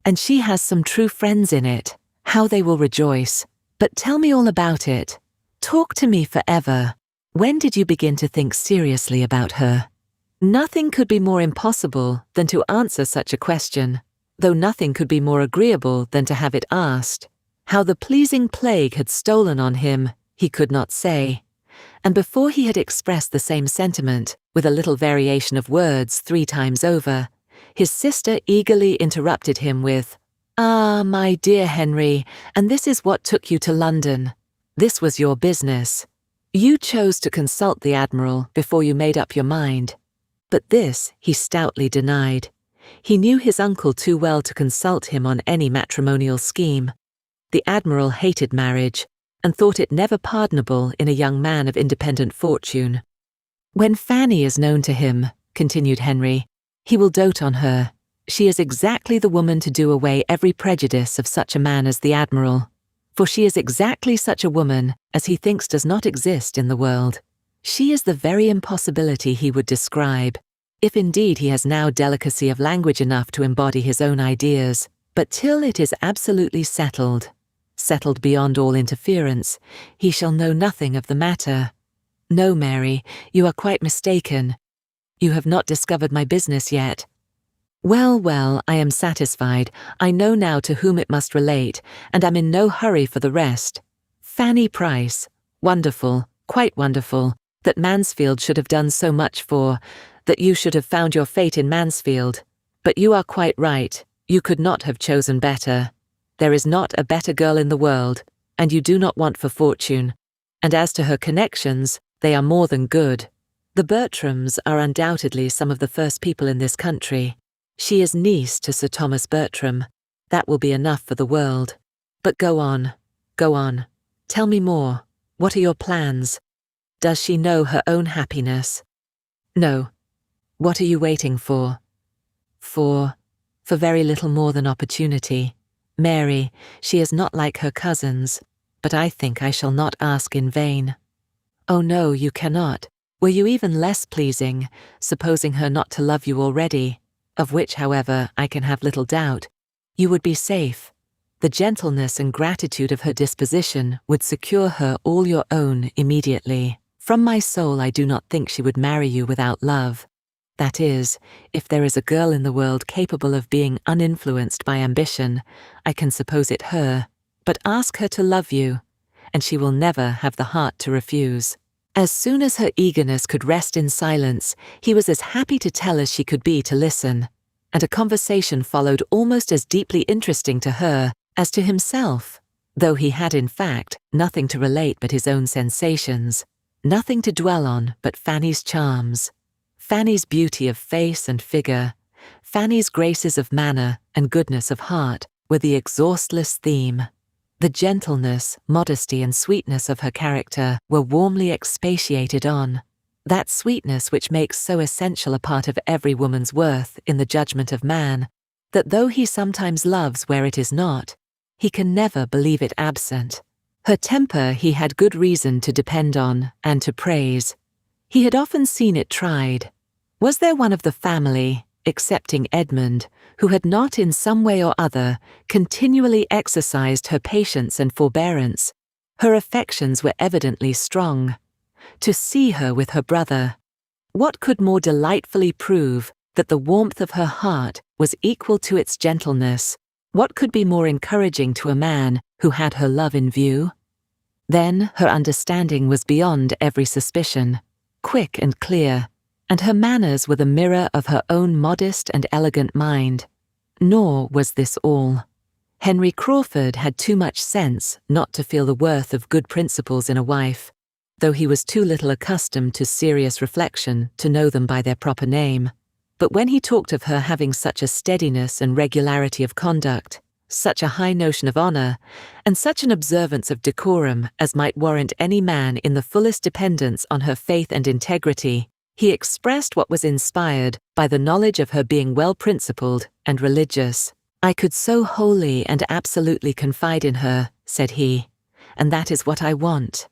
And she has some true friends in it. How they will rejoice. But tell me all about it. Talk to me forever. When did you begin to think seriously about her?" Nothing could be more impossible than to answer such a question, though nothing could be more agreeable than to have it asked. How the pleasing plague had stolen on him, he could not say. And before he had expressed the same sentiment, with a little variation of words 3 times over, his sister eagerly interrupted him with, "Ah, my dear Henry, and this is what took you to London. This was your business. You chose to consult the Admiral before you made up your mind." But this he stoutly denied. He knew his uncle too well to consult him on any matrimonial scheme. The Admiral hated marriage, and thought it never pardonable in a young man of independent fortune. "When Fanny is known to him," continued Henry, "he will dote on her. She is exactly the woman to do away every prejudice of such a man as the Admiral, for she is exactly such a woman as he thinks does not exist in the world. She is the very impossibility he would describe, if indeed he has now delicacy of language enough to embody his own ideas, but till it is absolutely settled beyond all interference, he shall know nothing of the matter. No, Mary, you are quite mistaken. You have not discovered my business yet. Well, well, I am satisfied. I know now to whom it must relate, and am in no hurry for the rest. Fanny Price. Wonderful, quite wonderful, that Mansfield should have done so much for, that you should have found your fate in Mansfield. But you are quite right, you could not have chosen better. There is not a better girl in the world, and you do not want for fortune. And as to her connections, they are more than good. The Bertrams are undoubtedly some of the first people in this country. She is niece to Sir Thomas Bertram. That will be enough for the world. But go on, go on. Tell me more. What are your plans? Does she know her own happiness? No. What are you waiting for? For very little more than opportunity. Mary, she is not like her cousins, but I think I shall not ask in vain. Oh no, you cannot. Were you even less pleasing, supposing her not to love you already, of which, however, I can have little doubt, you would be safe. The gentleness and gratitude of her disposition would secure her all your own immediately. From my soul, I do not think she would marry you without love. That is, if there is a girl in the world capable of being uninfluenced by ambition, I can suppose it her. But ask her to love you, and she will never have the heart to refuse. As soon as her eagerness could rest in silence, he was as happy to tell as she could be to listen, and a conversation followed almost as deeply interesting to her as to himself, though he had in fact nothing to relate but his own sensations, nothing to dwell on but Fanny's charms. Fanny's beauty of face and figure, Fanny's graces of manner and goodness of heart were the exhaustless theme. The gentleness, modesty, and sweetness of her character were warmly expatiated on. That sweetness which makes so essential a part of every woman's worth in the judgment of man, that though he sometimes loves where it is not, he can never believe it absent. Her temper he had good reason to depend on and to praise. He had often seen it tried. Was there one of the family, excepting Edmund, who had not in some way or other continually exercised her patience and forbearance? Her affections were evidently strong. To see her with her brother, what could more delightfully prove that the warmth of her heart was equal to its gentleness? What could be more encouraging to a man who had her love in view? Then her understanding was beyond every suspicion, quick and clear, and her manners were the mirror of her own modest and elegant mind. Nor was this all. Henry Crawford had too much sense not to feel the worth of good principles in a wife, though he was too little accustomed to serious reflection to know them by their proper name. But when he talked of her having such a steadiness and regularity of conduct, such a high notion of honour, and such an observance of decorum as might warrant any man in the fullest dependence on her faith and integrity, he expressed what was inspired by the knowledge of her being well-principled and religious. I could so wholly and absolutely confide in her, said he, and that is what I want.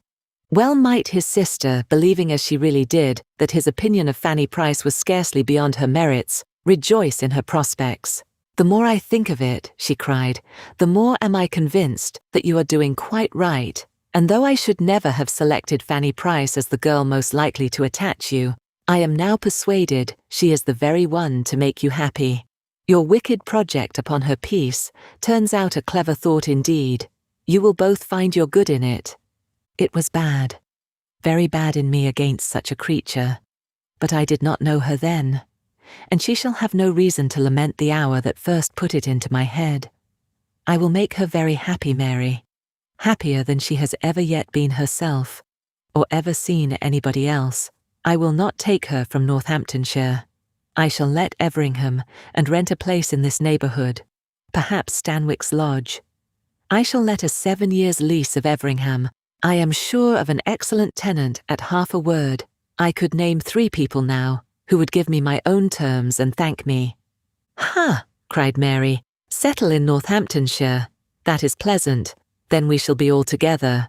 Well might his sister, believing as she really did that his opinion of Fanny Price was scarcely beyond her merits, rejoice in her prospects. The more I think of it, she cried, the more am I convinced that you are doing quite right, and though I should never have selected Fanny Price as the girl most likely to attach you, I am now persuaded she is the very one to make you happy. Your wicked project upon her peace turns out a clever thought indeed. You will both find your good in it. It was bad, very bad in me against such a creature, but I did not know her then, and she shall have no reason to lament the hour that first put it into my head. I will make her very happy, Mary, happier than she has ever yet been herself, or ever seen anybody else. I will not take her from Northamptonshire. I shall let Everingham and rent a place in this neighbourhood, perhaps Stanwix Lodge. I shall let a 7 years' lease of Everingham. I am sure of an excellent tenant at half a word. I could name 3 people now who would give me my own terms and thank me. Ha! cried Mary. Settle in Northamptonshire. That is pleasant. Then we shall be all together.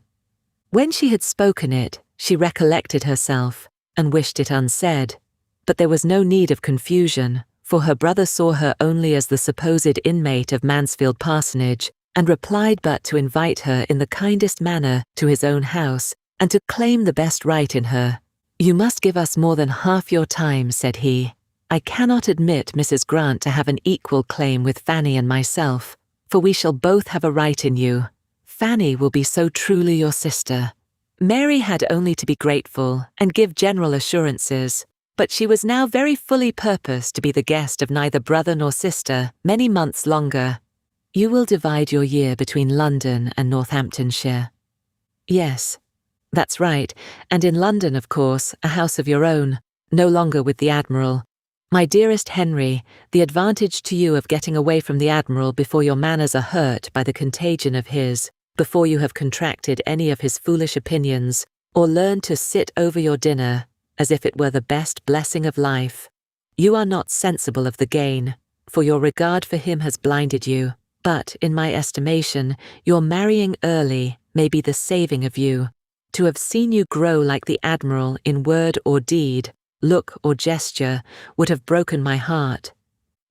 When she had spoken it, she recollected herself and wished it unsaid. But there was no need of confusion, for her brother saw her only as the supposed inmate of Mansfield Parsonage, and replied but to invite her in the kindest manner to his own house, and to claim the best right in her. You must give us more than half your time, said he. I cannot admit Mrs. Grant to have an equal claim with Fanny and myself, for we shall both have a right in you. Fanny will be so truly your sister." Mary had only to be grateful and give general assurances, but she was now very fully purposed to be the guest of neither brother nor sister many months longer. "You will divide your year between London and Northamptonshire." "Yes, that's right, and in London, of course, a house of your own, no longer with the Admiral. My dearest Henry, the advantage to you of getting away from the Admiral before your manners are hurt by the contagion of his, before you have contracted any of his foolish opinions, or learned to sit over your dinner as if it were the best blessing of life. You are not sensible of the gain, for your regard for him has blinded you, but, in my estimation, your marrying early may be the saving of you. To have seen you grow like the Admiral in word or deed, look or gesture, would have broken my heart.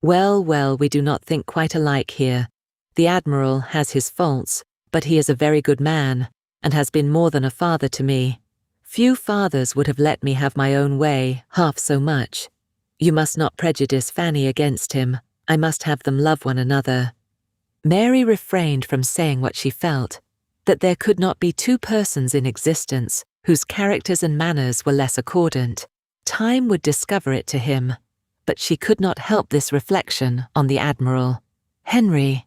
Well, we do not think quite alike here. The Admiral has his faults, but he is a very good man, and has been more than a father to me. Few fathers would have let me have my own way half so much. You must not prejudice Fanny against him. I must have them love one another." Mary refrained from saying what she felt, that there could not be two persons in existence whose characters and manners were less accordant. Time would discover it to him, but she could not help this reflection on the Admiral. "Henry,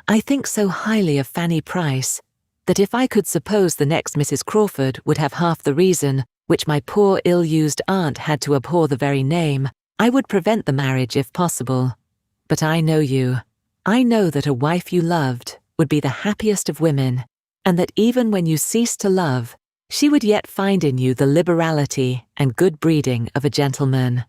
I think so highly of Fanny Price, that if I could suppose the next Mrs. Crawford would have half the reason which my poor ill-used aunt had to abhor the very name, I would prevent the marriage if possible. But I know you. I know that a wife you loved would be the happiest of women, and that even when you ceased to love, she would yet find in you the liberality and good breeding of a gentleman.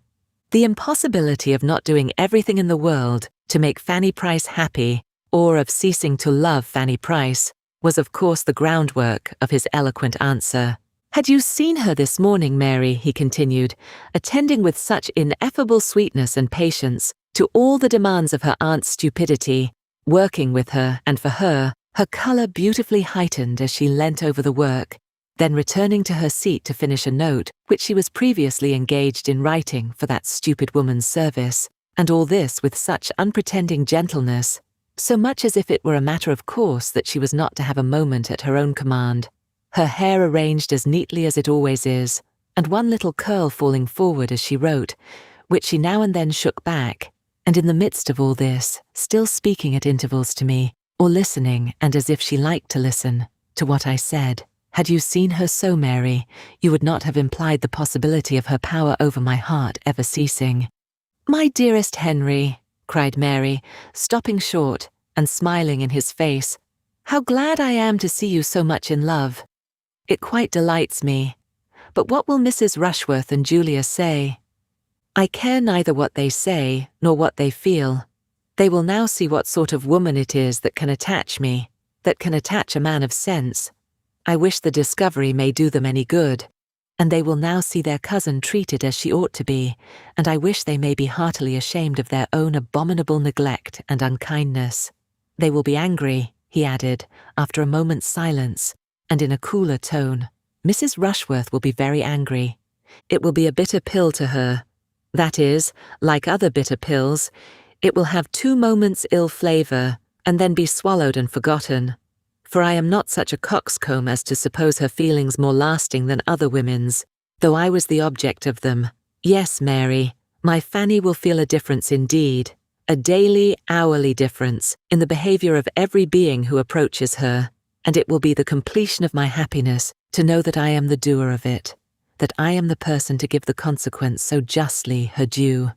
The impossibility of not doing everything in the world to make Fanny Price happy, or of ceasing to love Fanny Price, was of course the groundwork of his eloquent answer. "Had you seen her this morning, Mary," he continued, "attending with such ineffable sweetness and patience to all the demands of her aunt's stupidity, working with her and for her, her colour beautifully heightened as she leant over the work, then returning to her seat to finish a note which she was previously engaged in writing for that stupid woman's service, and all this with such unpretending gentleness, so much as if it were a matter of course that she was not to have a moment at her own command, her hair arranged as neatly as it always is, and one little curl falling forward as she wrote, which she now and then shook back, and in the midst of all this, still speaking at intervals to me, or listening, and as if she liked to listen, to what I said. Had you seen her so, Mary, you would not have implied the possibility of her power over my heart ever ceasing." "My dearest Henry," cried Mary, stopping short and smiling in his face, "how glad I am to see you so much in love. It quite delights me. But what will Mrs. Rushworth and Julia say?" "I care neither what they say nor what they feel. They will now see what sort of woman it is that can attach me, that can attach a man of sense. I wish the discovery may do them any good, and they will now see their cousin treated as she ought to be, and I wish they may be heartily ashamed of their own abominable neglect and unkindness. They will be angry," he added, after a moment's silence, and in a cooler tone. "Mrs. Rushworth will be very angry. It will be a bitter pill to her. That is, like other bitter pills, it will have 2 moments' ill flavour, and then be swallowed and forgotten. For I am not such a coxcomb as to suppose her feelings more lasting than other women's, though I was the object of them. Yes, Mary, my Fanny will feel a difference indeed, a daily, hourly difference in the behaviour of every being who approaches her, and it will be the completion of my happiness to know that I am the doer of it, that I am the person to give the consequence so justly her due.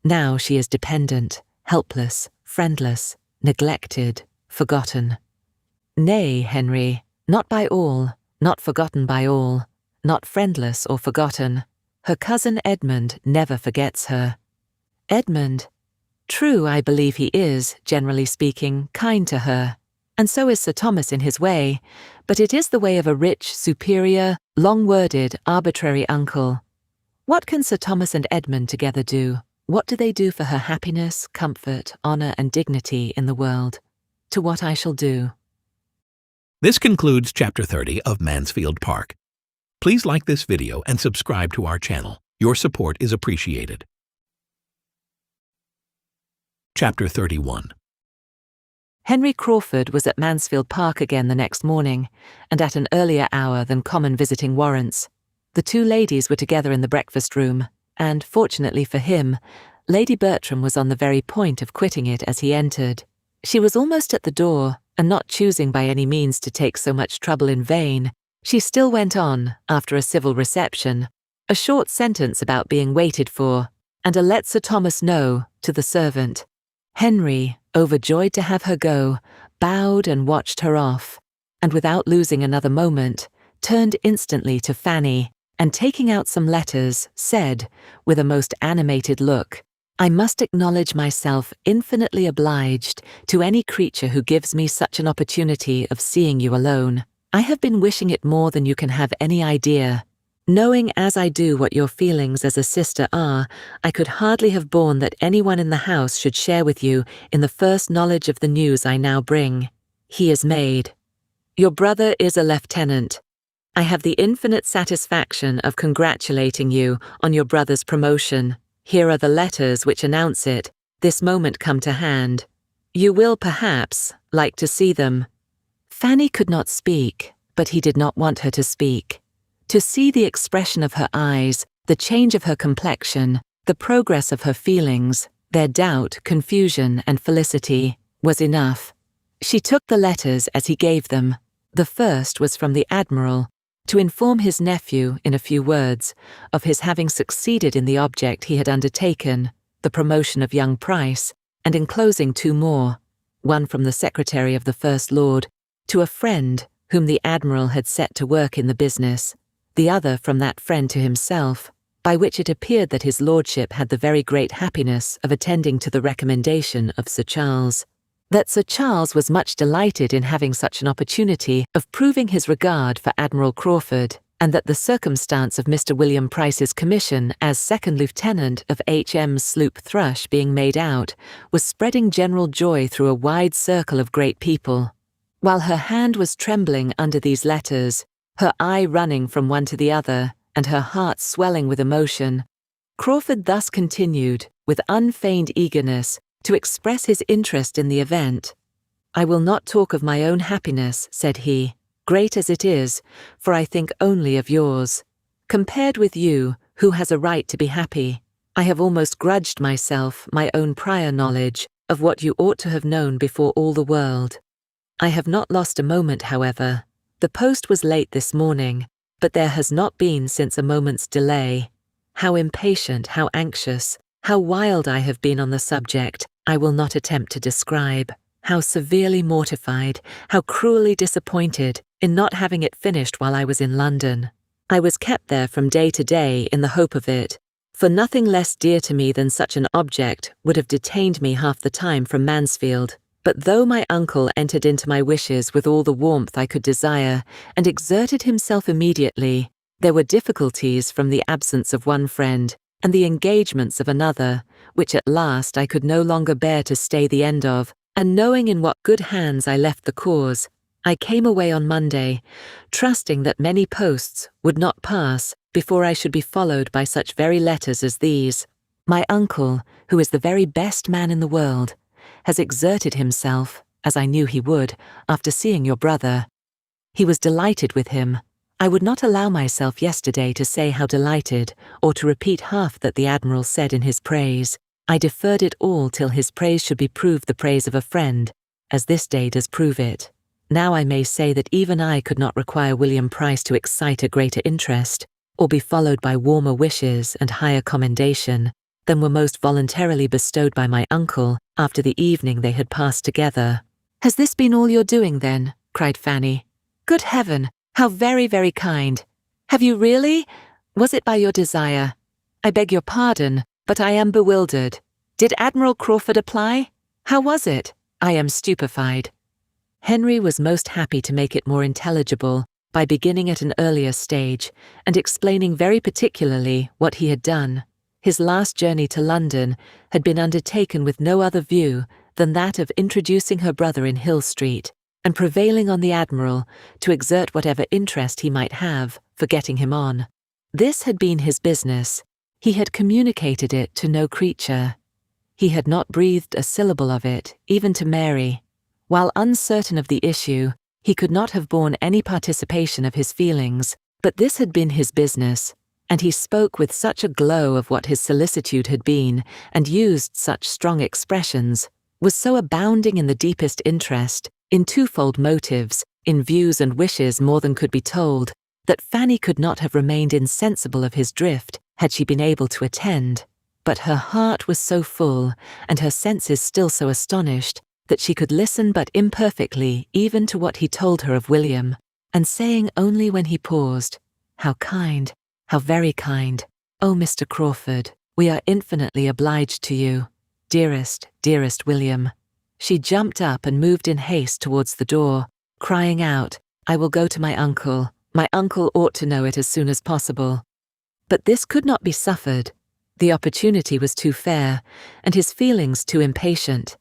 Now she is dependent, helpless, friendless, neglected, forgotten. Nay, Henry, not by all, not forgotten by all, not friendless or forgotten. Her cousin Edmund never forgets her. Edmund? True, I believe he is, generally speaking, kind to her, and so is Sir Thomas in his way, but it is the way of a rich, superior, long-worded, arbitrary uncle. What can Sir Thomas and Edmund together do? What do they do for her happiness, comfort, honour and dignity in the world? To what I shall do. This concludes Chapter 30 of Mansfield Park. Please like this video and subscribe to our channel. Your support is appreciated. Chapter 31. Henry Crawford was at Mansfield Park again the next morning, and at an earlier hour than common visiting warrants. The two ladies were together in the breakfast room, and, fortunately for him, Lady Bertram was on the very point of quitting it as he entered. She was almost at the door, and not choosing by any means to take so much trouble in vain, she still went on, after a civil reception, a short sentence about being waited for, and a "let Sir Thomas know" to the servant. Henry, overjoyed to have her go, bowed and watched her off, and without losing another moment, turned instantly to Fanny, and taking out some letters, said, with a most animated look, "I must acknowledge myself infinitely obliged to any creature who gives me such an opportunity of seeing you alone. I have been wishing it more than you can have any idea. Knowing as I do what your feelings as a sister are, I could hardly have borne that anyone in the house should share with you in the first knowledge of the news I now bring. He is made. Your brother is a lieutenant. I have the infinite satisfaction of congratulating you on your brother's promotion. Here are the letters which announce it, this moment come to hand. You will, perhaps, like to see them." Fanny could not speak, but he did not want her to speak. To see the expression of her eyes, the change of her complexion, the progress of her feelings, their doubt, confusion, and felicity, was enough. She took the letters as he gave them. The first was from the Admiral, to inform his nephew, in a few words, of his having succeeded in the object he had undertaken, the promotion of young Price, and enclosing two more, one from the Secretary of the First Lord, to a friend whom the Admiral had set to work in the business, the other from that friend to himself, by which it appeared that his lordship had the very great happiness of attending to the recommendation of Sir Charles. That Sir Charles was much delighted in having such an opportunity of proving his regard for Admiral Crawford, and that the circumstance of Mr. William Price's commission as second lieutenant of H.M.'s sloop Thrush being made out was spreading general joy through a wide circle of great people. While her hand was trembling under these letters, her eye running from one to the other, and her heart swelling with emotion, Crawford thus continued, with unfeigned eagerness, to express his interest in the event. "I will not talk of my own happiness," said he, "great as it is, for I think only of yours. Compared with you, who has a right to be happy? I have almost grudged myself my own prior knowledge of what you ought to have known before all the world. I have not lost a moment, however. The post was late this morning, but there has not been since a moment's delay. How impatient, how anxious, how wild I have been on the subject, I will not attempt to describe. How severely mortified, how cruelly disappointed in not having it finished while I was in London. I was kept there from day to day in the hope of it, for nothing less dear to me than such an object would have detained me half the time from Mansfield. But though my uncle entered into my wishes with all the warmth I could desire, and exerted himself immediately, there were difficulties from the absence of one friend, and the engagements of another, which at last I could no longer bear to stay the end of, and knowing in what good hands I left the cause, I came away on Monday, trusting that many posts would not pass before I should be followed by such very letters as these. My uncle, who is the very best man in the world, has exerted himself, as I knew he would, after seeing your brother. He was delighted with him. I would not allow myself yesterday to say how delighted, or to repeat half that the Admiral said in his praise. I deferred it all till his praise should be proved the praise of a friend, as this day does prove it. Now I may say that even I could not require William Price to excite a greater interest, or be followed by warmer wishes and higher commendation, than were most voluntarily bestowed by my uncle after the evening they had passed together. "Has this been all your doing, then?" cried Fanny. "Good heaven, how very, very kind. Have you really? Was it by your desire? I beg your pardon, but I am bewildered. Did Admiral Crawford apply? How was it? I am stupefied." Henry was most happy to make it more intelligible by beginning at an earlier stage and explaining very particularly what he had done. His last journey to London had been undertaken with no other view than that of introducing her brother in Hill Street, and prevailing on the Admiral to exert whatever interest he might have for getting him on. This had been his business. He had communicated it to no creature. He had not breathed a syllable of it, even to Mary. While uncertain of the issue, he could not have borne any participation of his feelings, but this had been his business, and he spoke with such a glow of what his solicitude had been, and used such strong expressions, was so abounding in the deepest interest, in twofold motives, in views and wishes more than could be told, that Fanny could not have remained insensible of his drift had she been able to attend. But her heart was so full, and her senses still so astonished, that she could listen but imperfectly even to what he told her of William, and saying only when he paused, "How kind, how very kind. Oh, Mr. Crawford, we are infinitely obliged to you. Dearest, dearest William." She jumped up and moved in haste towards the door, crying out, "I will go to my uncle. My uncle ought to know it as soon as possible." But this could not be suffered. The opportunity was too fair, and his feelings too impatient.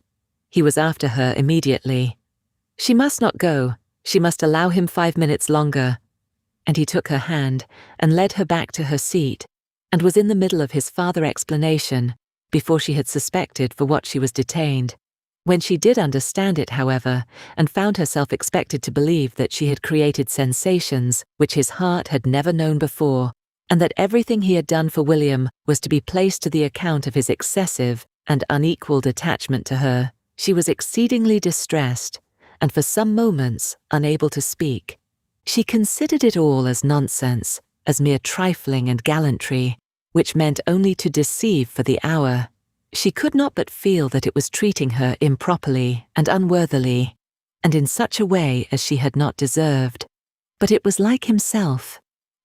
He was after her immediately. She must not go, she must allow him 5 minutes longer. And he took her hand and led her back to her seat, and was in the middle of his farther explanation, before she had suspected for what she was detained. When she did understand it, however, and found herself expected to believe that she had created sensations which his heart had never known before, and that everything he had done for William was to be placed to the account of his excessive and unequalled attachment to her, she was exceedingly distressed, and for some moments unable to speak. She considered it all as nonsense, as mere trifling and gallantry, which meant only to deceive for the hour. She could not but feel that it was treating her improperly and unworthily, and in such a way as she had not deserved. But it was like himself,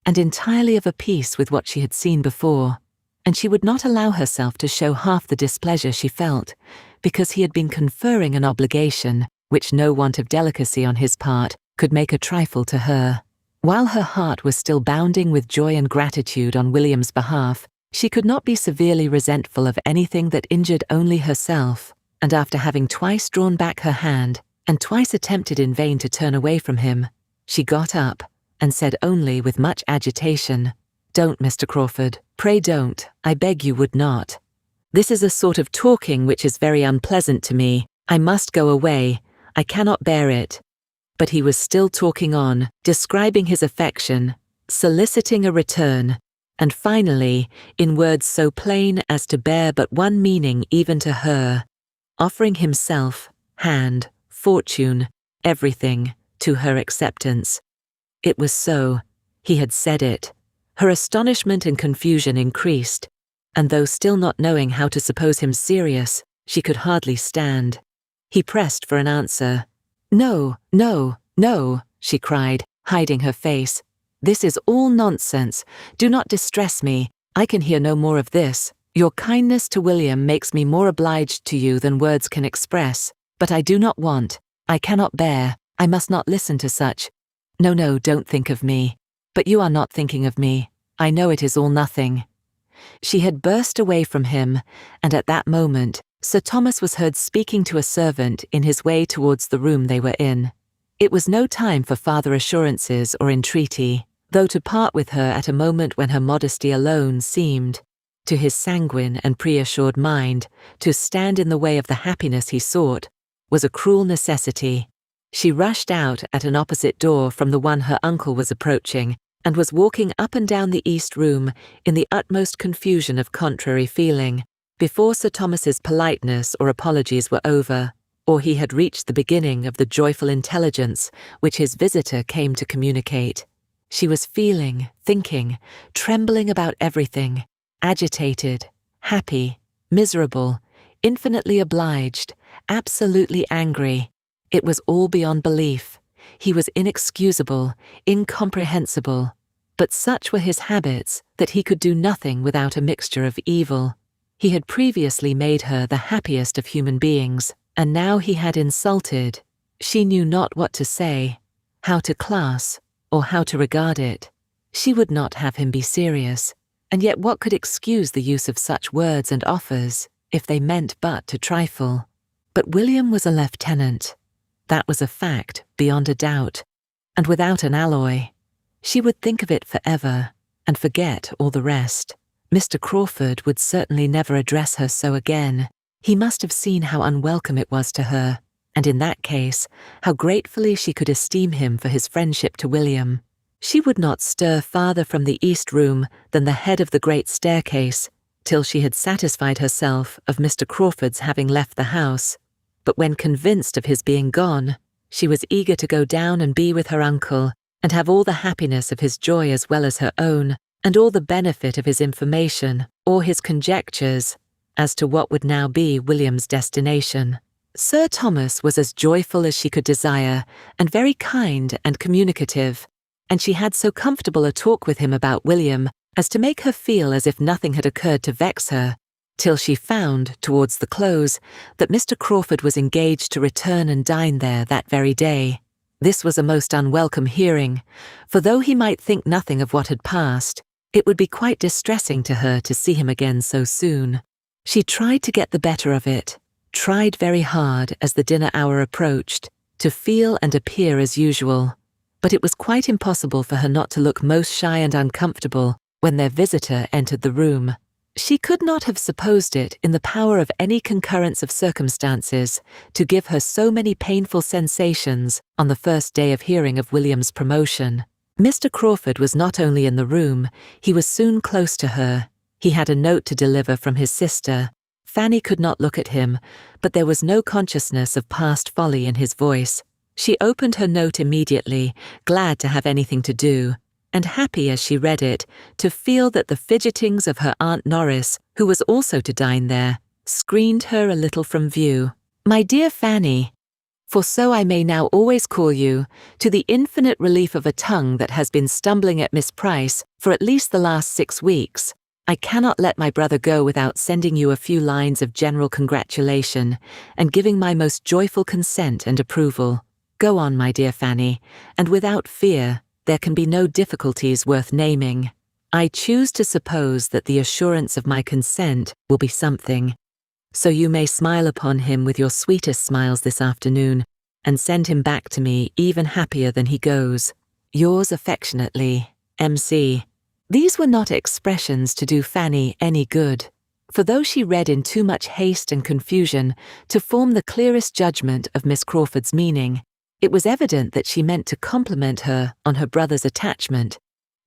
and entirely of a piece with what she had seen before, and she would not allow herself to show half the displeasure she felt, because he had been conferring an obligation which no want of delicacy on his part could make a trifle to her. While her heart was still bounding with joy and gratitude on William's behalf, she could not be severely resentful of anything that injured only herself, and after having twice drawn back her hand, and twice attempted in vain to turn away from him, she got up, and said only with much agitation, "Don't, Mr. Crawford, pray don't, I beg you would not. This is a sort of talking which is very unpleasant to me. I must go away, I cannot bear it." But he was still talking on, describing his affection, soliciting a return, and finally, in words so plain as to bear but one meaning even to her, offering himself, hand, fortune, everything, to her acceptance. It was so. He had said it. Her astonishment and confusion increased, and though still not knowing how to suppose him serious, she could hardly stand. He pressed for an answer. "No, no, no," she cried, hiding her face. "This is all nonsense. Do not distress me. I can hear no more of this. Your kindness to William makes me more obliged to you than words can express, but I do not want, I cannot bear, I must not listen to such. No, no, don't think of me. But you are not thinking of me. I know it is all nothing." She had burst away from him, and at that moment, Sir Thomas was heard speaking to a servant in his way towards the room they were in. It was no time for farther assurances or entreaty, though to part with her at a moment when her modesty alone seemed, to his sanguine and preassured mind, to stand in the way of the happiness he sought, was a cruel necessity. She rushed out at an opposite door from the one her uncle was approaching, and was walking up and down the east room in the utmost confusion of contrary feeling, before Sir Thomas's politeness or apologies were over, or he had reached the beginning of the joyful intelligence which his visitor came to communicate. She was feeling, thinking, trembling about everything, agitated, happy, miserable, infinitely obliged, absolutely angry. It was all beyond belief. He was inexcusable, incomprehensible, but such were his habits that he could do nothing without a mixture of evil. He had previously made her the happiest of human beings, and now he had insulted. She knew not what to say, how to class, or how to regard it. She would not have him be serious, and yet what could excuse the use of such words and offers, if they meant but to trifle? But William was a lieutenant. That was a fact, beyond a doubt, and without an alloy. She would think of it forever, and forget all the rest. Mr. Crawford would certainly never address her so again. He must have seen how unwelcome it was to her, and in that case, how gratefully she could esteem him for his friendship to William. She would not stir farther from the east room than the head of the great staircase, till she had satisfied herself of Mr. Crawford's having left the house, but when convinced of his being gone, she was eager to go down and be with her uncle, and have all the happiness of his joy as well as her own, and all the benefit of his information, or his conjectures, as to what would now be William's destination. Sir Thomas was as joyful as she could desire, and very kind and communicative, and she had so comfortable a talk with him about William as to make her feel as if nothing had occurred to vex her, till she found, towards the close, that Mr. Crawford was engaged to return and dine there that very day. This was a most unwelcome hearing, for though he might think nothing of what had passed, it would be quite distressing to her to see him again so soon. She tried to get the better of it, tried very hard as the dinner hour approached, to feel and appear as usual, but it was quite impossible for her not to look most shy and uncomfortable when their visitor entered the room. She could not have supposed it in the power of any concurrence of circumstances to give her so many painful sensations on the first day of hearing of William's promotion. Mr. Crawford was not only in the room, he was soon close to her. He had a note to deliver from his sister. Fanny could not look at him, but there was no consciousness of past folly in his voice. She opened her note immediately, glad to have anything to do, and happy as she read it, to feel that the fidgetings of her Aunt Norris, who was also to dine there, screened her a little from view. My dear Fanny, for so I may now always call you, to the infinite relief of a tongue that has been stumbling at Miss Price for at least the last 6 weeks, I cannot let my brother go without sending you a few lines of general congratulation and giving my most joyful consent and approval. Go on, my dear Fanny, and without fear, there can be no difficulties worth naming. I choose to suppose that the assurance of my consent will be something. So you may smile upon him with your sweetest smiles this afternoon, and send him back to me even happier than he goes. Yours affectionately, M.C. These were not expressions to do Fanny any good, for though she read in too much haste and confusion to form the clearest judgment of Miss Crawford's meaning, it was evident that she meant to compliment her on her brother's attachment,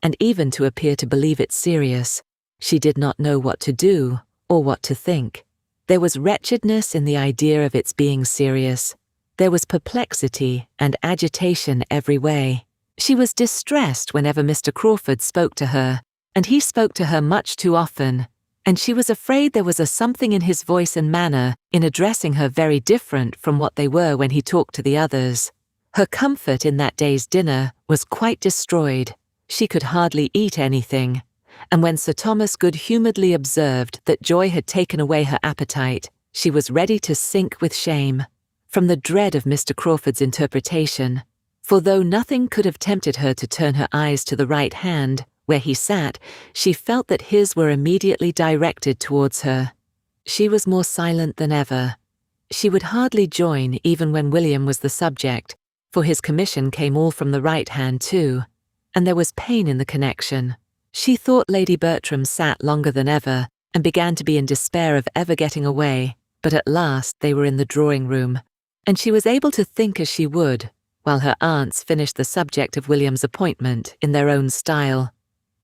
and even to appear to believe it serious. She did not know what to do or what to think. There was wretchedness in the idea of its being serious. There was perplexity and agitation every way. She was distressed whenever Mr. Crawford spoke to her, and he spoke to her much too often, and she was afraid there was a something in his voice and manner in addressing her very different from what they were when he talked to the others. Her comfort in that day's dinner was quite destroyed. She could hardly eat anything, and when Sir Thomas good-humouredly observed that joy had taken away her appetite, she was ready to sink with shame, from the dread of Mr. Crawford's interpretation, for though nothing could have tempted her to turn her eyes to the right hand, where he sat, she felt that his were immediately directed towards her. She was more silent than ever. She would hardly join even when William was the subject, for his commission came all from the right hand too, and there was pain in the connection. She thought Lady Bertram sat longer than ever, and began to be in despair of ever getting away, but at last they were in the drawing-room, and she was able to think as she would, while her aunts finished the subject of William's appointment in their own style.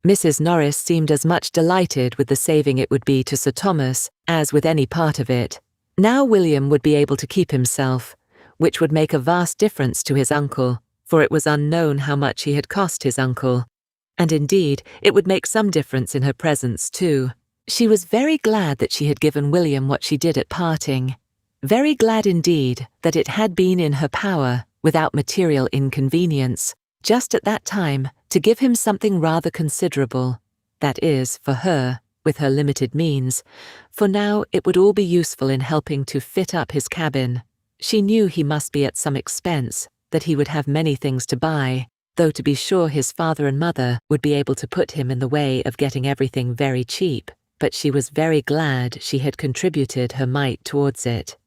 Mrs. Norris seemed as much delighted with the saving it would be to Sir Thomas as with any part of it. Now William would be able to keep himself, which would make a vast difference to his uncle, for it was unknown how much he had cost his uncle. And indeed, it would make some difference in her presence too. She was very glad that she had given William what she did at parting. Very glad indeed that it had been in her power, without material inconvenience, just at that time, to give him something rather considerable, that is, for her, with her limited means, for now it would all be useful in helping to fit up his cabin. She knew he must be at some expense, that he would have many things to buy, though to be sure his father and mother would be able to put him in the way of getting everything very cheap, but she was very glad she had contributed her mite towards it.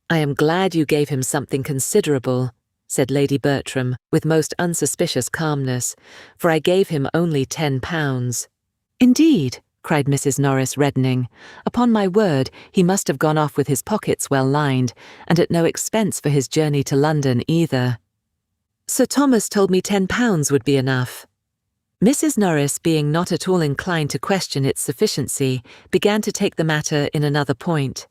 "I am glad you gave him something considerable," said Lady Bertram with most unsuspicious calmness, "for I gave him only £10. "Indeed," cried Mrs. Norris, reddening. "Upon my word, he must have gone off with his pockets well lined, and at no expense for his journey to London either. Sir Thomas told me £10 would be enough." Mrs. Norris, being not at all inclined to question its sufficiency, began to take the matter in another point.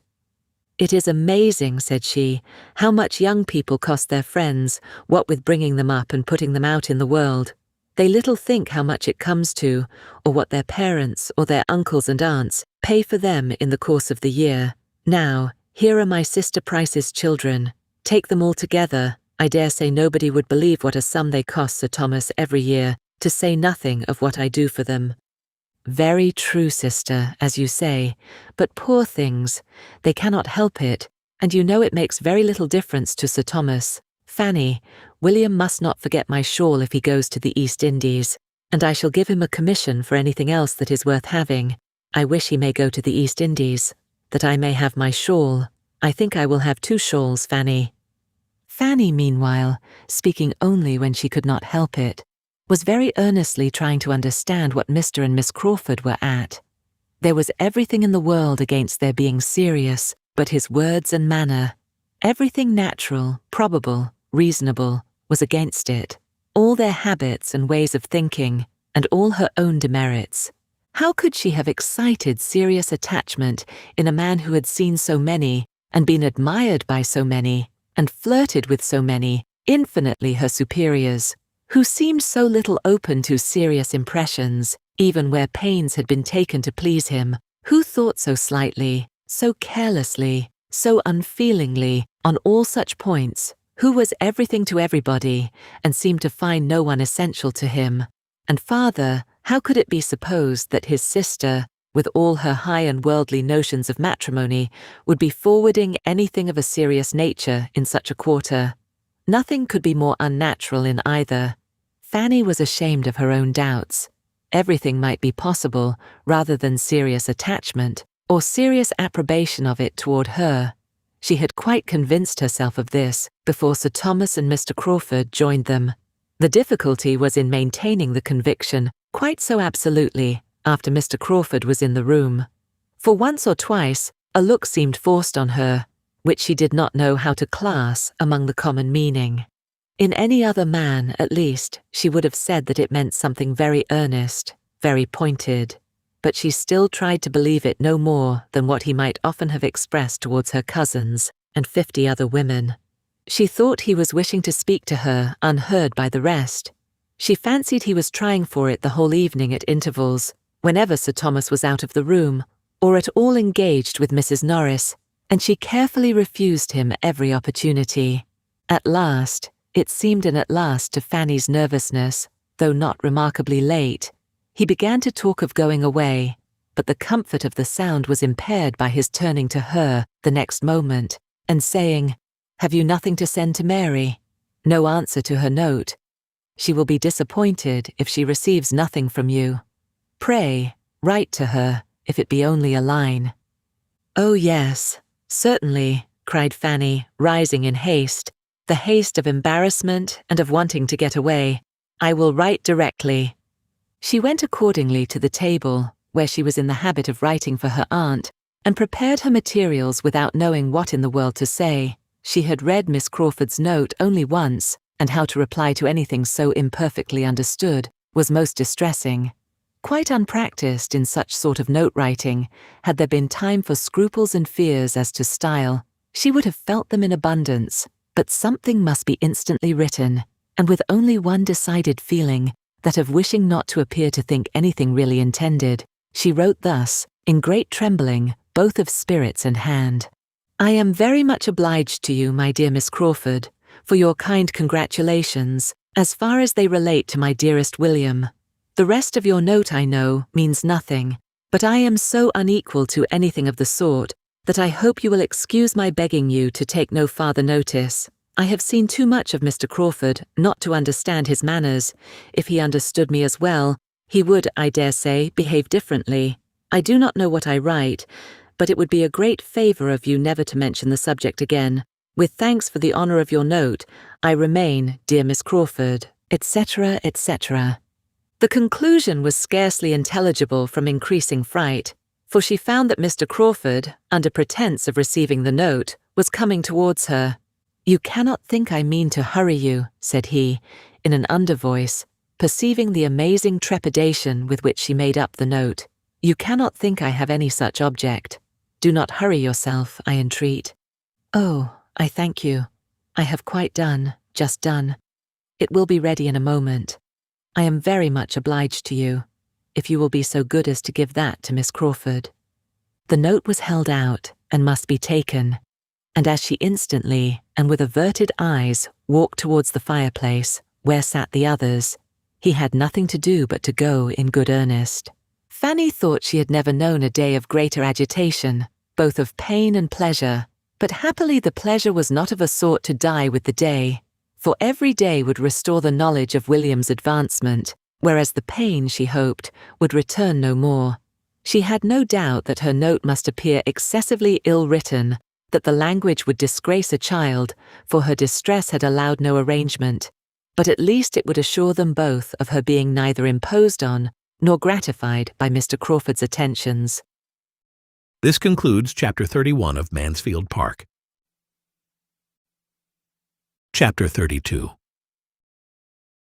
"It is amazing," said she, "how much young people cost their friends, what with bringing them up and putting them out in the world. They little think how much it comes to, or what their parents or their uncles and aunts pay for them in the course of the year. Now, here are my sister Price's children. Take them all together, I dare say nobody would believe what a sum they cost Sir Thomas every year, to say nothing of what I do for them." "Very true, sister, as you say, but poor things, they cannot help it, and you know it makes very little difference to Sir Thomas. Fanny, William must not forget my shawl if he goes to the East Indies, and I shall give him a commission for anything else that is worth having. I wish he may go to the East Indies, that I may have my shawl. I think I will have 2 shawls, Fanny." Fanny, meanwhile, speaking only when she could not help it, was very earnestly trying to understand what Mr. and Miss Crawford were at. There was everything in the world against their being serious, but his words and manner. Everything natural, probable, reasonable, was against it. All their habits and ways of thinking, and all her own demerits. How could she have excited serious attachment in a man who had seen so many, and been admired by so many, and flirted with so many, infinitely her superiors, who seemed so little open to serious impressions, even where pains had been taken to please him, who thought so slightly, so carelessly, so unfeelingly, on all such points, who was everything to everybody, and seemed to find no one essential to him. And farther, how could it be supposed that his sister, with all her high and worldly notions of matrimony, would be forwarding anything of a serious nature in such a quarter? Nothing could be more unnatural in either. Fanny was ashamed of her own doubts. Everything might be possible rather than serious attachment, or serious approbation of it toward her. She had quite convinced herself of this before Sir Thomas and Mr. Crawford joined them. The difficulty was in maintaining the conviction quite so absolutely after Mr. Crawford was in the room. For once or twice, a look seemed forced on her, which she did not know how to class among the common meaning. In any other man, at least, she would have said that it meant something very earnest, very pointed, but she still tried to believe it no more than what he might often have expressed towards her cousins and 50 other women. She thought he was wishing to speak to her unheard by the rest. She fancied he was trying for it the whole evening at intervals, whenever Sir Thomas was out of the room, or at all engaged with Mrs. Norris, and she carefully refused him every opportunity. At last, it seemed at last to Fanny's nervousness, though not remarkably late, he began to talk of going away, but the comfort of the sound was impaired by his turning to her the next moment, and saying, "Have you nothing to send to Mary? No answer to her note. She will be disappointed if she receives nothing from you. Pray, write to her, if it be only a line." "Oh yes, certainly," cried Fanny, rising in haste, the haste of embarrassment and of wanting to get away. "I will write directly." She went accordingly to the table, where she was in the habit of writing for her aunt, and prepared her materials without knowing what in the world to say. She had read Miss Crawford's note only once, and how to reply to anything so imperfectly understood was most distressing. Quite unpractised in such sort of note-writing, had there been time for scruples and fears as to style, she would have felt them in abundance, but something must be instantly written, and with only one decided feeling, that of wishing not to appear to think anything really intended, she wrote thus, in great trembling, both of spirits and hand. "I am very much obliged to you, my dear Miss Crawford, for your kind congratulations, as far as they relate to my dearest William. The rest of your note, I know, means nothing, but I am so unequal to anything of the sort, that I hope you will excuse my begging you to take no farther notice. I have seen too much of Mr. Crawford not to understand his manners. If he understood me as well, he would, I dare say, behave differently. I do not know what I write, but it would be a great favour of you never to mention the subject again. With thanks for the honour of your note, I remain, dear Miss Crawford, etc., etc." The conclusion was scarcely intelligible from increasing fright, for she found that Mr. Crawford, under pretence of receiving the note, was coming towards her. "You cannot think I mean to hurry you," said he, in an under voice, perceiving the amazing trepidation with which she made up the note. "You cannot think I have any such object. Do not hurry yourself, I entreat." "Oh, I thank you. I have quite done, just done. It will be ready in a moment. I am very much obliged to you, if you will be so good as to give that to Miss Crawford." The note was held out and must be taken, and as she instantly, and with averted eyes, walked towards the fireplace, where sat the others, he had nothing to do but to go in good earnest. Fanny thought she had never known a day of greater agitation, both of pain and pleasure, but happily the pleasure was not of a sort to die with the day, for every day would restore the knowledge of William's advancement, whereas the pain, she hoped, would return no more. She had no doubt that her note must appear excessively ill-written, that the language would disgrace a child, for her distress had allowed no arrangement, but at least it would assure them both of her being neither imposed on nor gratified by Mr. Crawford's attentions. This concludes Chapter 31 of Mansfield Park. Chapter 32.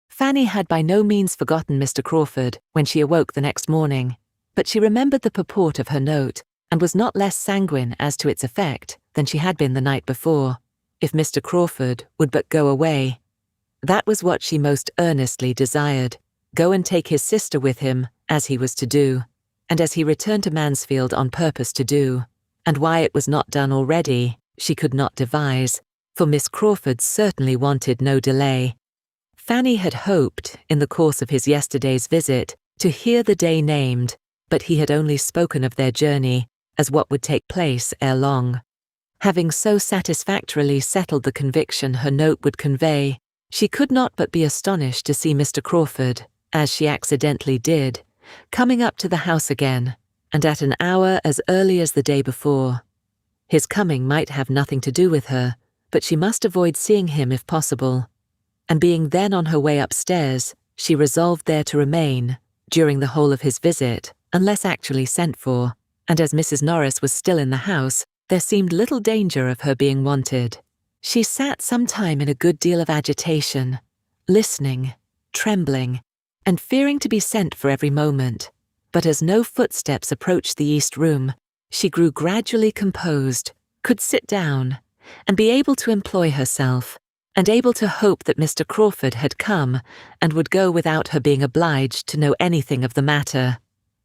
Fanny had by no means forgotten Mr. Crawford when she awoke the next morning, but she remembered the purport of her note, and was not less sanguine as to its effect than she had been the night before. If Mr. Crawford would but go away. That was what she most earnestly desired. Go and take his sister with him, as he was to do, and as he returned to Mansfield on purpose to do, and why it was not done already, she could not devise, for Miss Crawford certainly wanted no delay. Fanny had hoped, in the course of his yesterday's visit, to hear the day named, but he had only spoken of their journey as what would take place ere long. Having so satisfactorily settled the conviction her note would convey, she could not but be astonished to see Mr. Crawford, as she accidentally did, coming up to the house again, and at an hour as early as the day before. His coming might have nothing to do with her, but she must avoid seeing him if possible, and being then on her way upstairs, she resolved there to remain, during the whole of his visit, unless actually sent for, and as Mrs. Norris was still in the house, there seemed little danger of her being wanted. She sat some time in a good deal of agitation, listening, trembling, and fearing to be sent for every moment, but as no footsteps approached the east room, she grew gradually composed, could sit down, and be able to employ herself, and able to hope that Mr. Crawford had come, and would go without her being obliged to know anything of the matter.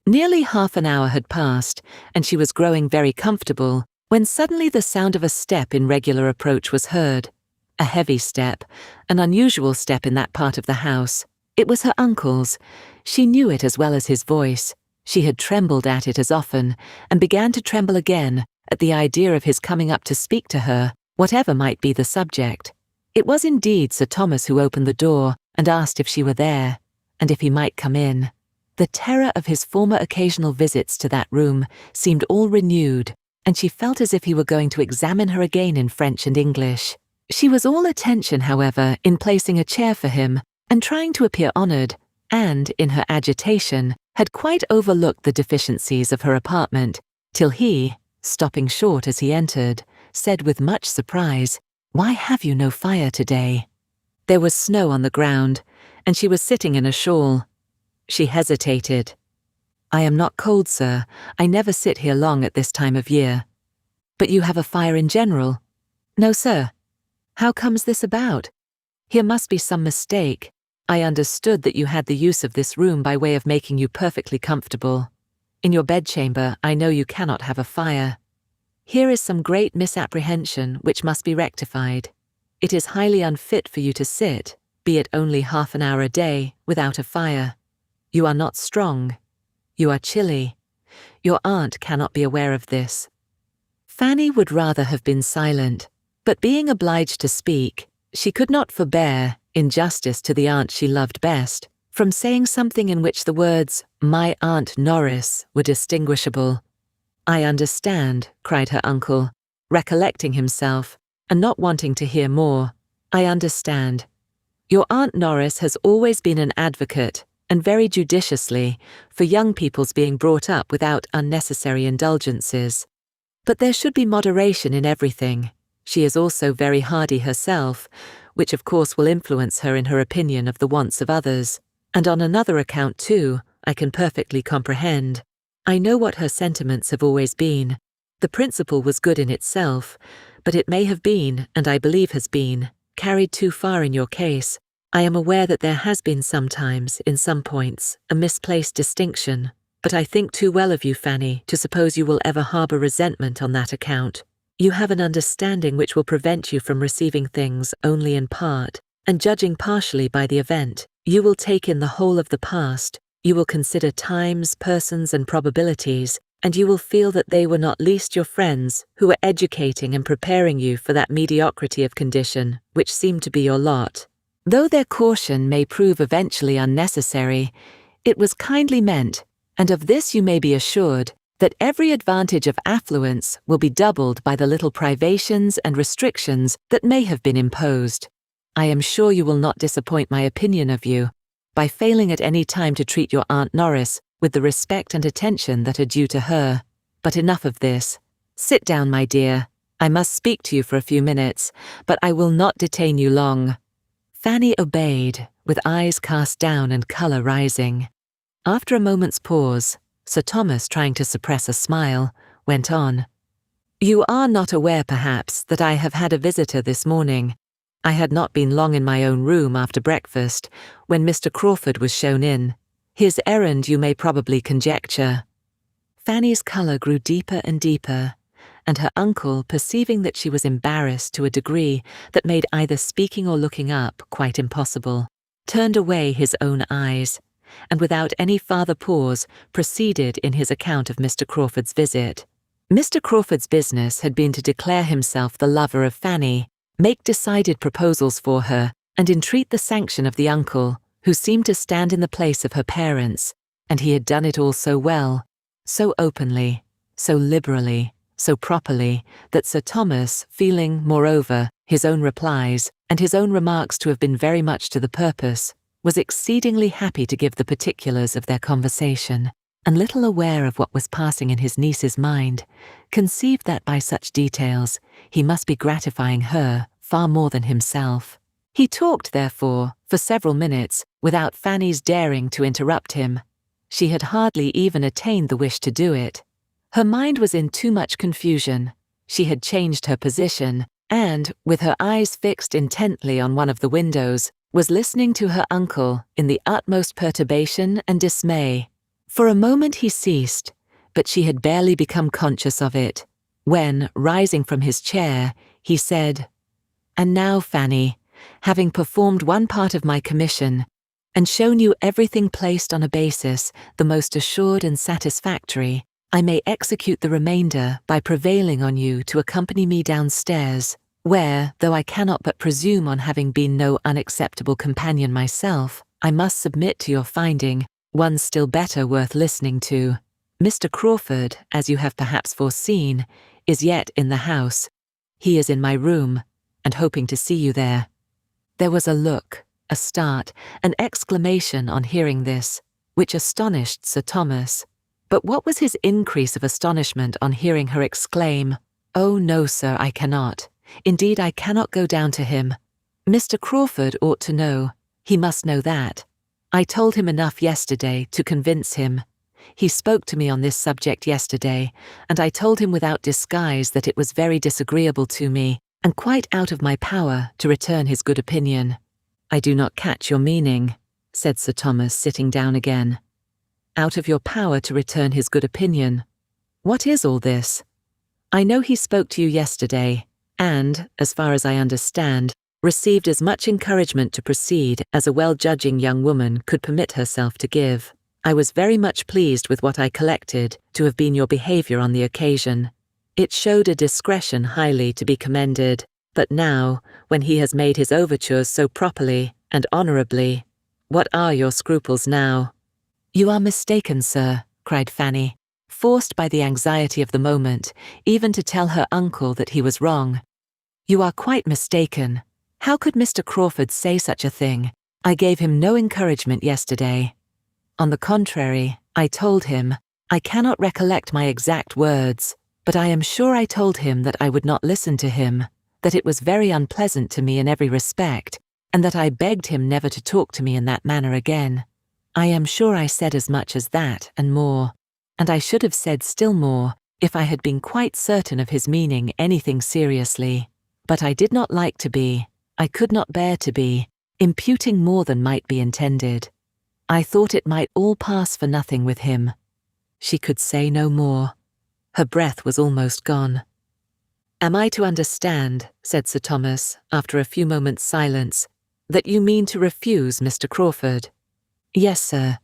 Nearly half an hour had passed, and she was growing very comfortable, when suddenly the sound of a step in regular approach was heard. A heavy step, an unusual step in that part of the house. It was her uncle's. She knew it as well as his voice. She had trembled at it as often, and began to tremble again at the idea of his coming up to speak to her, whatever might be the subject. It was indeed Sir Thomas who opened the door and asked if she were there, and if he might come in. The terror of his former occasional visits to that room seemed all renewed, and she felt as if he were going to examine her again in French and English. She was all attention, however, in placing a chair for him, and trying to appear honoured, and, in her agitation, had quite overlooked the deficiencies of her apartment, till he, stopping short as he entered, said with much surprise, "Why have you no fire today?" There was snow on the ground, and she was sitting in a shawl. She hesitated. "I am not cold, sir. I never sit here long at this time of year." "But you have a fire in general?" "No, sir." "How comes this about? Here must be some mistake. I understood that you had the use of this room by way of making you perfectly comfortable. In your bedchamber I know you cannot have a fire. Here is some great misapprehension which must be rectified. It is highly unfit for you to sit, be it only half an hour a day, without a fire. You are not strong. You are chilly. Your aunt cannot be aware of this." Fanny would rather have been silent, but being obliged to speak, she could not forbear, in justice to the aunt she loved best, from saying something in which the words, "my Aunt Norris," were distinguishable. "I understand," cried her uncle, recollecting himself, and not wanting to hear more. "I understand. Your Aunt Norris has always been an advocate, and very judiciously, for young people's being brought up without unnecessary indulgences. But there should be moderation in everything. She is also very hardy herself, which of course will influence her in her opinion of the wants of others. And on another account too, I can perfectly comprehend. I know what her sentiments have always been. The principle was good in itself, but it may have been, and I believe has been, carried too far in your case. I am aware that there has been sometimes, in some points, a misplaced distinction, but I think too well of you, Fanny, to suppose you will ever harbour resentment on that account. You have an understanding which will prevent you from receiving things only in part, and judging partially by the event. You will take in the whole of the past, you will consider times, persons, and probabilities, and you will feel that they were not least your friends who were educating and preparing you for that mediocrity of condition which seemed to be your lot. Though their caution may prove eventually unnecessary, it was kindly meant, and of this you may be assured, that every advantage of affluence will be doubled by the little privations and restrictions that may have been imposed. I am sure you will not disappoint my opinion of you, by failing at any time to treat your Aunt Norris with the respect and attention that are due to her. But enough of this. Sit down, my dear. I must speak to you for a few minutes, but I will not detain you long. Fanny obeyed, with eyes cast down and colour rising. After a moment's pause, Sir Thomas, trying to suppress a smile, went on. You are not aware, perhaps, that I have had a visitor this morning. I had not been long in my own room after breakfast, when Mr. Crawford was shown in. His errand you may probably conjecture. Fanny's colour grew deeper and deeper, and her uncle, perceiving that she was embarrassed to a degree that made either speaking or looking up quite impossible, turned away his own eyes, and without any farther pause proceeded in his account of Mr. Crawford's visit. Mr. Crawford's business had been to declare himself the lover of Fanny, make decided proposals for her, and entreat the sanction of the uncle, who seemed to stand in the place of her parents, and he had done it all so well, so openly, so liberally, so properly, that Sir Thomas, feeling, moreover, his own replies, and his own remarks to have been very much to the purpose, was exceedingly happy to give the particulars of their conversation, and little aware of what was passing in his niece's mind, conceived that by such details he must be gratifying her far more than himself. He talked, therefore, for several minutes, without Fanny's daring to interrupt him. She had hardly even attained the wish to do it. Her mind was in too much confusion. She had changed her position, and, with her eyes fixed intently on one of the windows, was listening to her uncle in the utmost perturbation and dismay. For a moment he ceased, but she had barely become conscious of it, when, rising from his chair, he said, "And now, Fanny, having performed one part of my commission, and shown you everything placed on a basis the most assured and satisfactory, I may execute the remainder by prevailing on you to accompany me downstairs, where, though I cannot but presume on having been no unacceptable companion myself, I must submit to your finding one still better worth listening to. Mr. Crawford, as you have perhaps foreseen, is yet in the house. He is in my room, and hoping to see you there." There was a look, a start, an exclamation on hearing this, which astonished Sir Thomas. But what was his increase of astonishment on hearing her exclaim, "Oh no, sir, I cannot. Indeed, I cannot go down to him. Mr. Crawford ought to know. He must know that. I told him enough yesterday to convince him. He spoke to me on this subject yesterday, and I told him without disguise that it was very disagreeable to me, and quite out of my power to return his good opinion." "I do not catch your meaning," said Sir Thomas, sitting down again. "Out of your power to return his good opinion. What is all this? I know he spoke to you yesterday, and, as far as I understand, received as much encouragement to proceed as a well-judging young woman could permit herself to give. I was very much pleased with what I collected to have been your behaviour on the occasion. It showed a discretion highly to be commended, but now, when he has made his overtures so properly and honourably, what are your scruples now?" "You are mistaken, sir," cried Fanny, forced by the anxiety of the moment even to tell her uncle that he was wrong. "You are quite mistaken. How could Mr. Crawford say such a thing? I gave him no encouragement yesterday." On the contrary, I told him, I cannot recollect my exact words, but I am sure I told him that I would not listen to him, that it was very unpleasant to me in every respect, and that I begged him never to talk to me in that manner again. I am sure I said as much as that and more, and I should have said still more if I had been quite certain of his meaning anything seriously. But I did not like to be, I could not bear to be, imputing more than might be intended. I thought it might all pass for nothing with him. She could say no more. Her breath was almost gone. Am I to understand, said Sir Thomas, after a few moments' silence, that you mean to refuse Mr. Crawford? Yes, sir.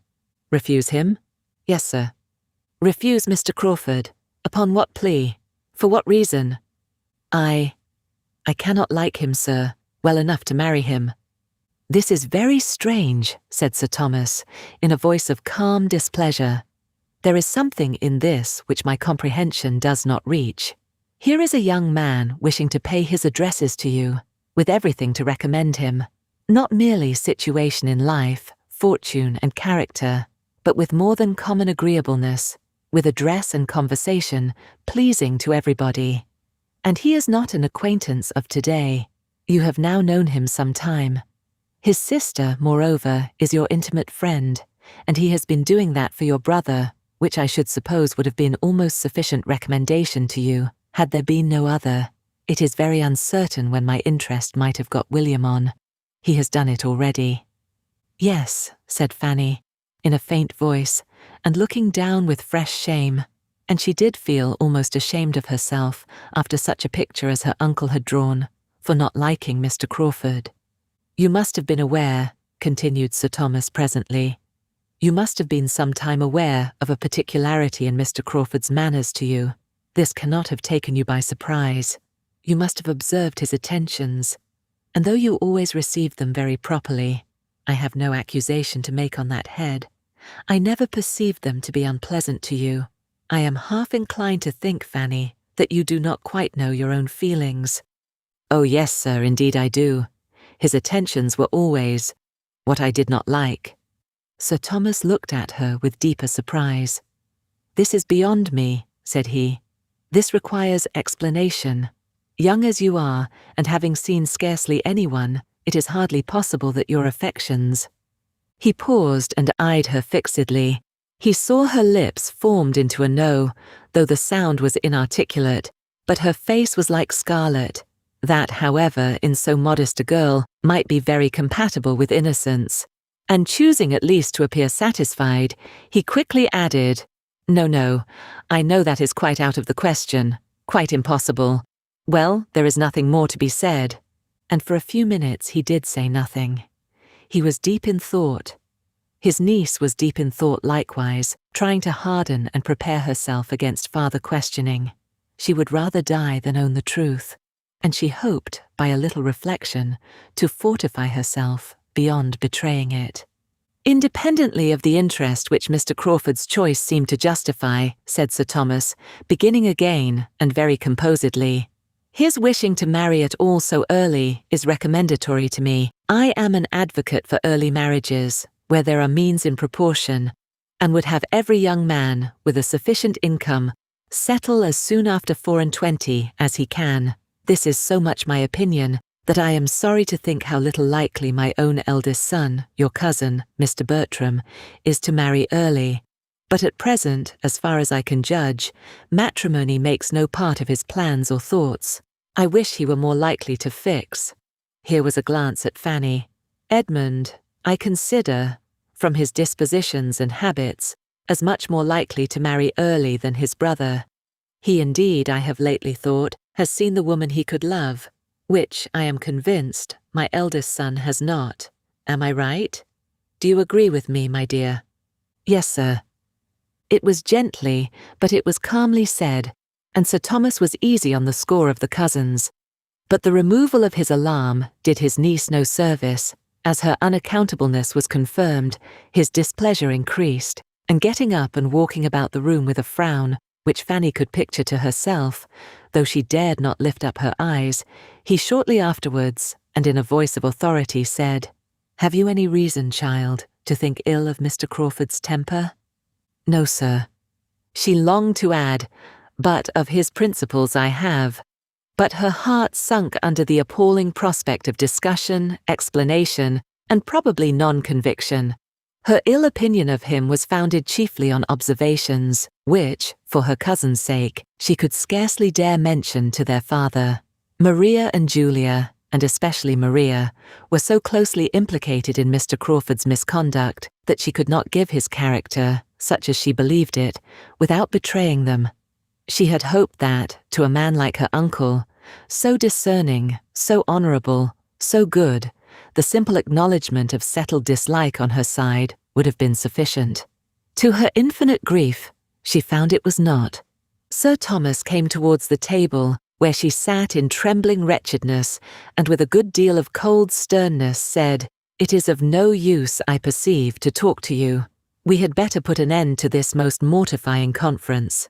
Refuse him? Yes, sir. Refuse Mr. Crawford. Upon what plea? For what reason? I cannot like him, sir, well enough to marry him. This is very strange, said Sir Thomas, in a voice of calm displeasure. There is something in this which my comprehension does not reach. Here is a young man wishing to pay his addresses to you, with everything to recommend him, not merely situation in life, fortune and character, but with more than common agreeableness, with address and conversation pleasing to everybody. And he is not an acquaintance of today. You have now known him some time. His sister, moreover, is your intimate friend, and he has been doing that for your brother, which I should suppose would have been almost sufficient recommendation to you, had there been no other. It is very uncertain when my interest might have got William on. He has done it already. Yes, said Fanny, in a faint voice, and looking down with fresh shame, and she did feel almost ashamed of herself after such a picture as her uncle had drawn, for not liking Mr. Crawford. You must have been aware, continued Sir Thomas presently, you must have been some time aware of a particularity in Mr. Crawford's manners to you. This cannot have taken you by surprise. You must have observed his attentions, and though you always received them very properly, I have no accusation to make on that head, I never perceived them to be unpleasant to you. I am half inclined to think, Fanny, that you do not quite know your own feelings. Oh yes, sir, indeed I do. His attentions were always what I did not like. Sir Thomas looked at her with deeper surprise. This is beyond me, said he. This requires explanation. Young as you are, and having seen scarcely anyone, it is hardly possible that your affections— He paused and eyed her fixedly. He saw her lips formed into a no, though the sound was inarticulate, but her face was like scarlet. That, however, in so modest a girl, might be very compatible with innocence, and choosing at least to appear satisfied, he quickly added, No, I know that is quite out of the question, quite impossible. Well, there is nothing more to be said. And for a few minutes he did say nothing. He was deep in thought. His niece was deep in thought likewise, trying to harden and prepare herself against farther questioning. She would rather die than own the truth, and she hoped, by a little reflection, to fortify herself beyond betraying it. Independently of the interest which Mr. Crawford's choice seemed to justify, said Sir Thomas, beginning again and very composedly, his wishing to marry at all so early is recommendatory to me. I am an advocate for early marriages, where there are means in proportion, and would have every young man, with a sufficient income, settle as soon after 24 as he can. This is so much my opinion, that I am sorry to think how little likely my own eldest son, your cousin, Mr. Bertram, is to marry early. But at present, as far as I can judge, matrimony makes no part of his plans or thoughts. I wish he were more likely to fix. Here was a glance at Fanny. Edmund, I consider, from his dispositions and habits, as much more likely to marry early than his brother. He indeed, I have lately thought, has seen the woman he could love, which, I am convinced, my eldest son has not. Am I right? Do you agree with me, my dear? Yes, sir. It was gently, but it was calmly said, and Sir Thomas was easy on the score of the cousins. But the removal of his alarm did his niece no service. As her unaccountableness was confirmed, his displeasure increased, and getting up and walking about the room with a frown, which Fanny could picture to herself, though she dared not lift up her eyes, he shortly afterwards, and in a voice of authority, said, Have you any reason, child, to think ill of Mr. Crawford's temper? No, sir. She longed to add, but of his principles I have. But her heart sunk under the appalling prospect of discussion, explanation, and probably non-conviction. Her ill opinion of him was founded chiefly on observations, which, for her cousin's sake, she could scarcely dare mention to their father. Maria and Julia, and especially Maria, were so closely implicated in Mr. Crawford's misconduct that she could not give his character, such as she believed it, without betraying them. She had hoped that, to a man like her uncle, so discerning, so honourable, so good, the simple acknowledgement of settled dislike on her side would have been sufficient. To her infinite grief, she found it was not. Sir Thomas came towards the table, where she sat in trembling wretchedness, and with a good deal of cold sternness said, "It is of no use, I perceive, to talk to you. We had better put an end to this most mortifying conference.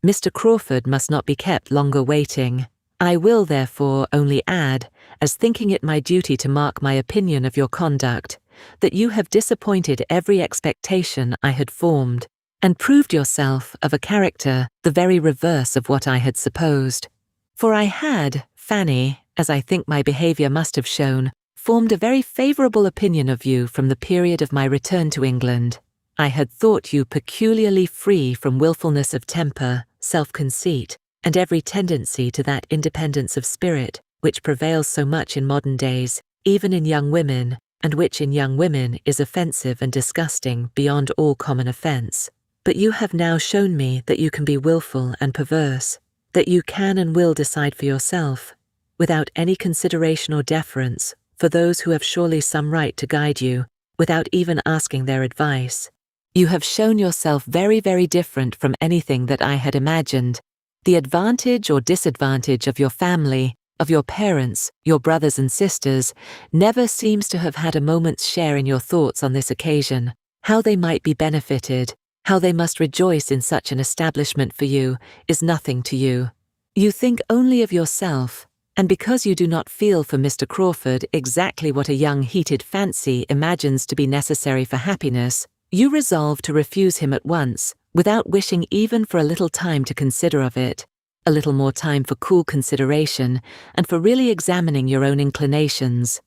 Mr. Crawford must not be kept longer waiting. I will, therefore, only add, as thinking it my duty to mark my opinion of your conduct, that you have disappointed every expectation I had formed, and proved yourself of a character the very reverse of what I had supposed. For I had, Fanny, as I think my behaviour must have shown, formed a very favourable opinion of you from the period of my return to England. I had thought you peculiarly free from wilfulness of temper, self-conceit, and every tendency to that independence of spirit which prevails so much in modern days, even in young women, and which in young women is offensive and disgusting beyond all common offence. But you have now shown me that you can be wilful and perverse, that you can and will decide for yourself, without any consideration or deference for those who have surely some right to guide you, without even asking their advice. You have shown yourself very, very different from anything that I had imagined. The advantage or disadvantage of your family, of your parents, your brothers and sisters, never seems to have had a moment's share in your thoughts on this occasion. How they might be benefited, how they must rejoice in such an establishment for you, is nothing to you. You think only of yourself, and because you do not feel for Mr. Crawford exactly what a young heated fancy imagines to be necessary for happiness, you resolve to refuse him at once, without wishing even for a little time to consider of it, a little more time for cool consideration, and for really examining your own inclinations,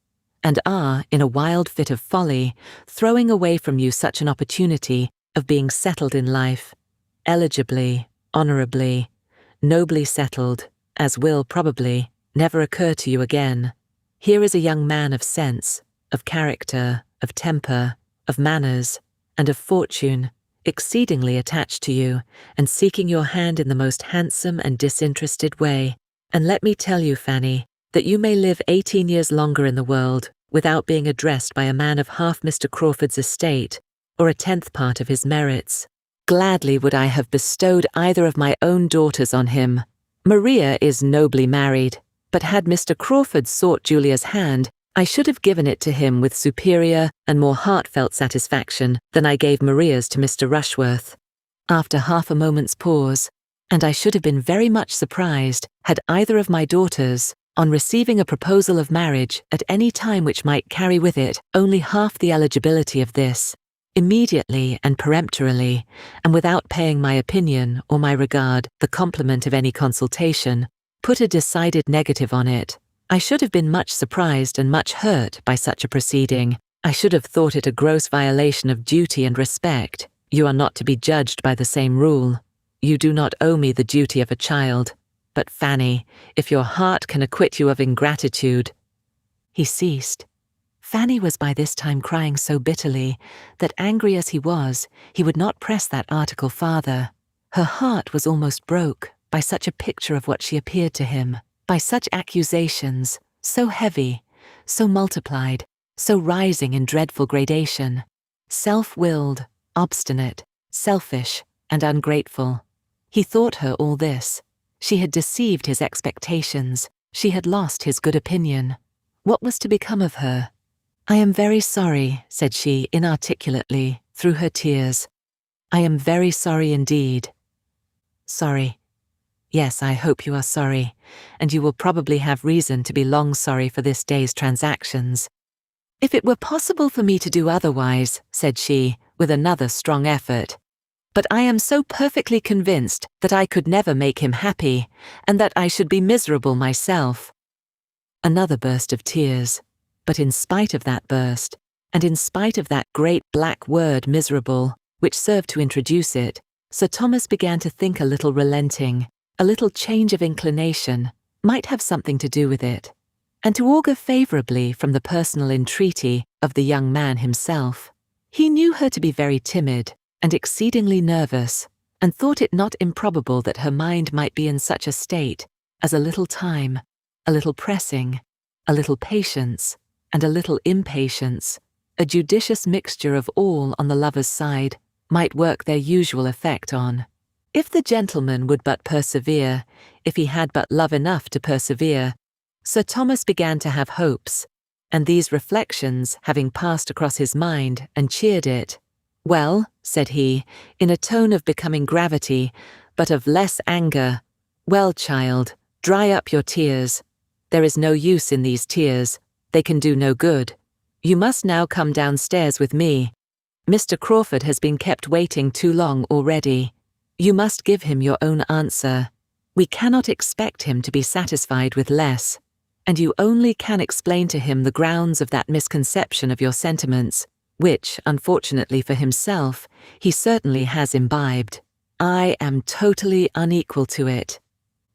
and are, in a wild fit of folly, throwing away from you such an opportunity of being settled in life, eligibly, honourably, nobly settled, as will, probably, never occur to you again. Here is a young man of sense, of character, of temper, of manners, and of fortune, exceedingly attached to you, and seeking your hand in the most handsome and disinterested way. And let me tell you, Fanny, that you may live 18 years longer in the world without being addressed by a man of half Mr. Crawford's estate, or a 10th part of his merits. Gladly would I have bestowed either of my own daughters on him. Maria is nobly married, but had Mr. Crawford sought Julia's hand, I should have given it to him with superior and more heartfelt satisfaction than I gave Maria's to Mr. Rushworth. After half a moment's pause, and I should have been very much surprised had either of my daughters, on receiving a proposal of marriage at any time which might carry with it only half the eligibility of this, immediately and peremptorily, and without paying my opinion or my regard the compliment of any consultation, put a decided negative on it. I should have been much surprised and much hurt by such a proceeding. I should have thought it a gross violation of duty and respect. You are not to be judged by the same rule. You do not owe me the duty of a child. But, Fanny, if your heart can acquit you of ingratitude—" He ceased. Fanny was by this time crying so bitterly that, angry as he was, he would not press that article farther. Her heart was almost broke by such a picture of what she appeared to him, by such accusations, so heavy, so multiplied, so rising in dreadful gradation, self-willed, obstinate, selfish, and ungrateful. He thought her all this. She had deceived his expectations. She had lost his good opinion. What was to become of her? "I am very sorry," said she inarticulately, through her tears. "I am very sorry indeed." "Sorry. Yes, I hope you are sorry, and you will probably have reason to be long sorry for this day's transactions. "If it were possible for me to do otherwise," said she, with another strong effort. "But I am so perfectly convinced that I could never make him happy, and that I should be miserable myself." Another burst of tears. But in spite of that burst, and in spite of that great black word miserable, which served to introduce it, Sir Thomas began to think a little relenting, a little change of inclination, might have something to do with it, and to augur favourably from the personal entreaty of the young man himself. He knew her to be very timid and exceedingly nervous, and thought it not improbable that her mind might be in such a state as a little time, a little pressing, a little patience, and a little impatience, a judicious mixture of all on the lover's side, might work their usual effect on. If the gentleman would but persevere, if he had but love enough to persevere, Sir Thomas began to have hopes, and these reflections having passed across his mind and cheered it, "Well," said he, in a tone of becoming gravity, but of less anger, "well, child, dry up your tears. There is no use in these tears, they can do no good. You must now come downstairs with me. Mr. Crawford has been kept waiting too long already. You must give him your own answer. We cannot expect him to be satisfied with less, and you only can explain to him the grounds of that misconception of your sentiments, which, unfortunately for himself, he certainly has imbibed. I am totally unequal to it."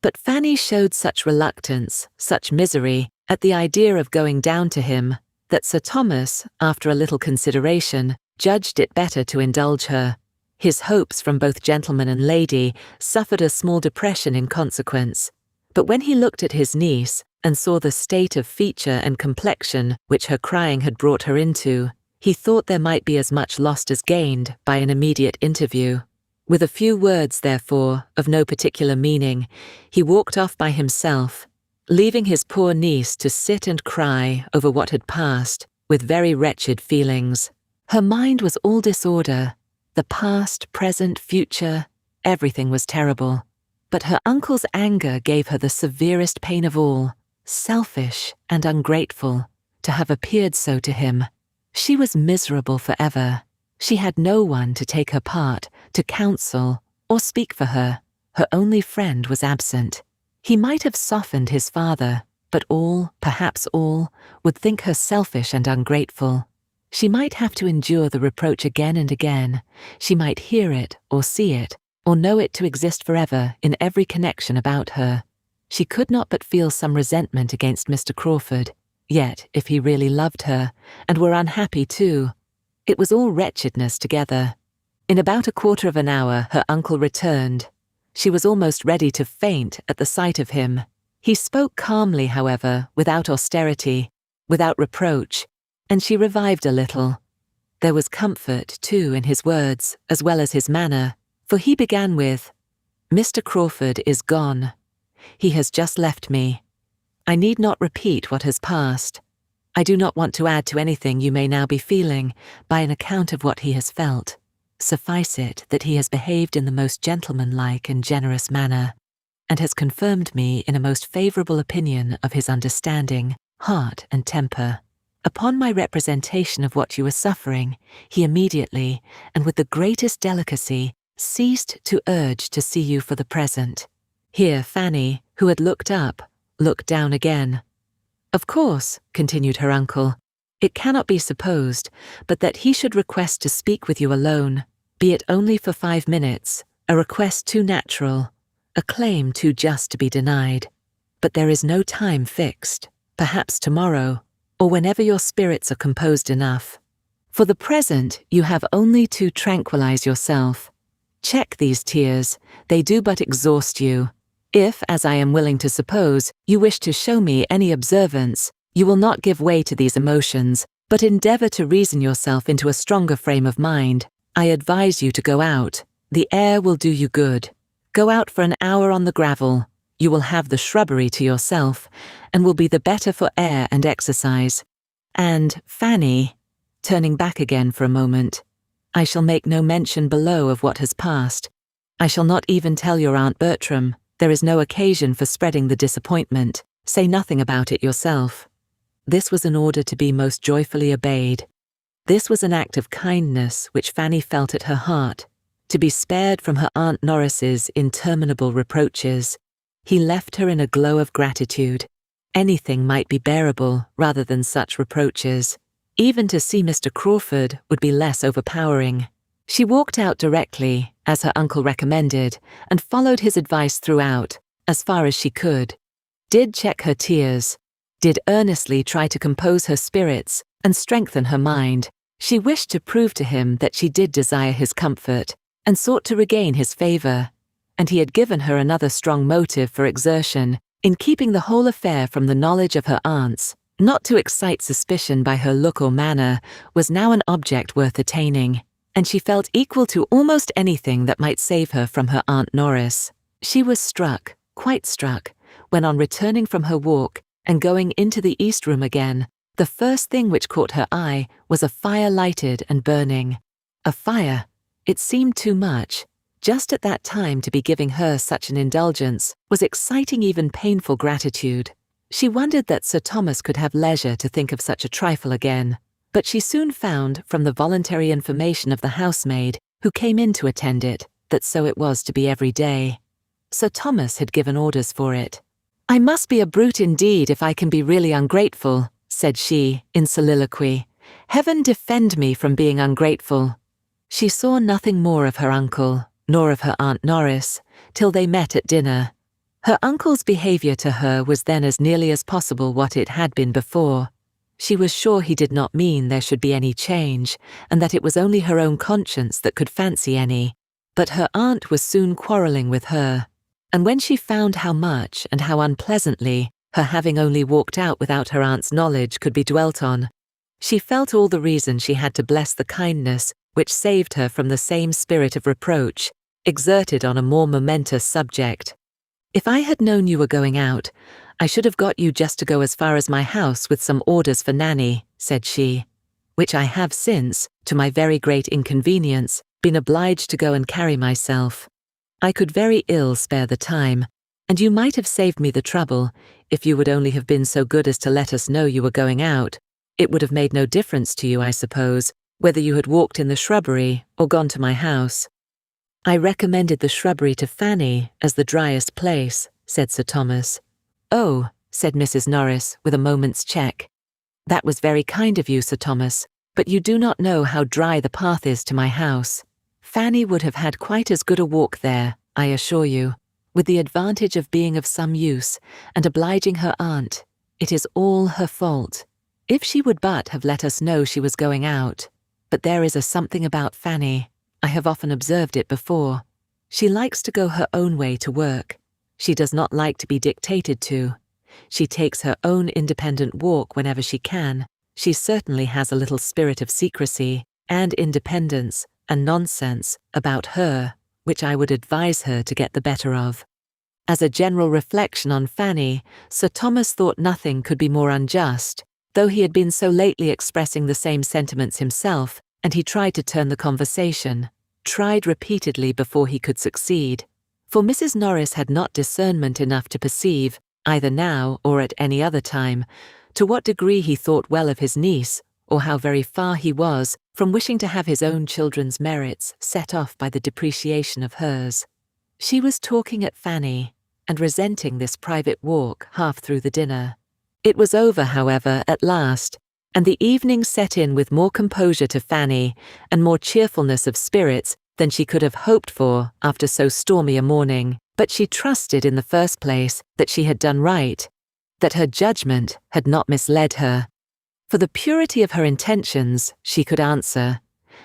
But Fanny showed such reluctance, such misery, at the idea of going down to him, that Sir Thomas, after a little consideration, judged it better to indulge her. His hopes from both gentleman and lady suffered a small depression in consequence, but when he looked at his niece and saw the state of feature and complexion which her crying had brought her into, he thought there might be as much lost as gained by an immediate interview. With a few words, therefore, of no particular meaning, he walked off by himself, leaving his poor niece to sit and cry over what had passed, with very wretched feelings. Her mind was all disorder. The past, present, future, everything was terrible. But her uncle's anger gave her the severest pain of all, selfish and ungrateful, to have appeared so to him. She was miserable forever. She had no one to take her part, to counsel, or speak for her. Her only friend was absent. He might have softened his father, but all, perhaps all, would think her selfish and ungrateful. She might have to endure the reproach again and again. She might hear it, or see it, or know it to exist forever in every connection about her. She could not but feel some resentment against Mr. Crawford, yet if he really loved her, and were unhappy too, it was all wretchedness together. In about a quarter of an hour her uncle returned. She was almost ready to faint at the sight of him. He spoke calmly, however, without austerity, without reproach, and she revived a little. There was comfort, too, in his words, as well as his manner, for he began with, "Mr. Crawford is gone. He has just left me. I need not repeat what has passed. I do not want to add to anything you may now be feeling by an account of what he has felt. Suffice it that he has behaved in the most gentlemanlike and generous manner, and has confirmed me in a most favourable opinion of his understanding, heart, and temper. Upon my representation of what you were suffering, he immediately, and with the greatest delicacy, ceased to urge to see you for the present." Here Fanny, who had looked up, looked down again. "Of course," continued her uncle, "it cannot be supposed but that he should request to speak with you alone, be it only for 5 minutes, a request too natural, a claim too just to be denied. But there is no time fixed, perhaps tomorrow, or whenever your spirits are composed enough. For the present, you have only to tranquilize yourself. Check these tears, they do but exhaust you. If, as I am willing to suppose, you wish to show me any observance, you will not give way to these emotions, but endeavour to reason yourself into a stronger frame of mind. I advise you to go out. The air will do you good. Go out for an hour on the gravel. You will have the shrubbery to yourself, and will be the better for air and exercise. And, Fanny," turning back again for a moment, "I shall make no mention below of what has passed. I shall not even tell your Aunt Bertram. There is no occasion for spreading the disappointment. Say nothing about it yourself. this was in order to be most joyfully obeyed. This was an act of kindness which Fanny felt at her heart, to be spared from her Aunt Norris's interminable reproaches. He left her in a glow of gratitude. Anything might be bearable rather than such reproaches. Even to see Mr. Crawford would be less overpowering. She walked out directly, as her uncle recommended, and followed his advice throughout, as far as she could. Did check her tears. Did earnestly try to compose her spirits and strengthen her mind. She wished to prove to him that she did desire his comfort, and sought to regain his favour. And he had given her another strong motive for exertion, in keeping the whole affair from the knowledge of her aunts. Not to excite suspicion by her look or manner was now an object worth attaining, and she felt equal to almost anything that might save her from her Aunt Norris. She was struck, quite struck, when on returning from her walk and going into the East Room again, the first thing which caught her eye was a fire lighted and burning. A fire! It seemed too much. Just at that time to be giving her such an indulgence was exciting even painful gratitude. She wondered that Sir Thomas could have leisure to think of such a trifle again, but she soon found from the voluntary information of the housemaid, who came in to attend it, that so it was to be every day. Sir Thomas had given orders for it. "I must be a brute indeed if I can be really ungrateful," said she, in soliloquy. "Heaven defend me from being ungrateful." She saw nothing more of her uncle, nor of her Aunt Norris, till they met at dinner. Her uncle's behaviour to her was then as nearly as possible what it had been before. She was sure he did not mean there should be any change, and that it was only her own conscience that could fancy any. But her aunt was soon quarrelling with her, and when she found how much and how unpleasantly her having only walked out without her aunt's knowledge could be dwelt on, she felt all the reason she had to bless the kindness which saved her from the same spirit of reproach, exerted on a more momentous subject. "If I had known you were going out, I should have got you just to go as far as my house with some orders for Nanny," said she, "which I have since, to my very great inconvenience, been obliged to go and carry myself. I could very ill spare the time, and you might have saved me the trouble, if you would only have been so good as to let us know you were going out. It would have made no difference to you, I suppose, whether you had walked in the shrubbery or gone to my house." "I recommended the shrubbery to Fanny as the driest place," said Sir Thomas. "Oh," said Mrs. Norris, with a moment's check. "That was very kind of you, Sir Thomas, but you do not know how dry the path is to my house. Fanny would have had quite as good a walk there, I assure you, with the advantage of being of some use and obliging her aunt. It is all her fault. If she would but have let us know she was going out. But there is a something about Fanny. I have often observed it before. She likes to go her own way to work. She does not like to be dictated to. She takes her own independent walk whenever she can. She certainly has a little spirit of secrecy and independence and nonsense about her, which I would advise her to get the better of." As a general reflection on Fanny, Sir Thomas thought nothing could be more unjust, though he had been so lately expressing the same sentiments himself, and he tried to turn the conversation, tried repeatedly before he could succeed. For Mrs. Norris had not discernment enough to perceive, either now or at any other time, to what degree he thought well of his niece, or how very far he was from wishing to have his own children's merits set off by the depreciation of hers. She was talking at Fanny, and resenting this private walk half through the dinner. It was over, however, at last, and the evening set in with more composure to Fanny and more cheerfulness of spirits than she could have hoped for after so stormy a morning. But she trusted in the first place that she had done right, that her judgment had not misled her. For the purity of her intentions she could answer,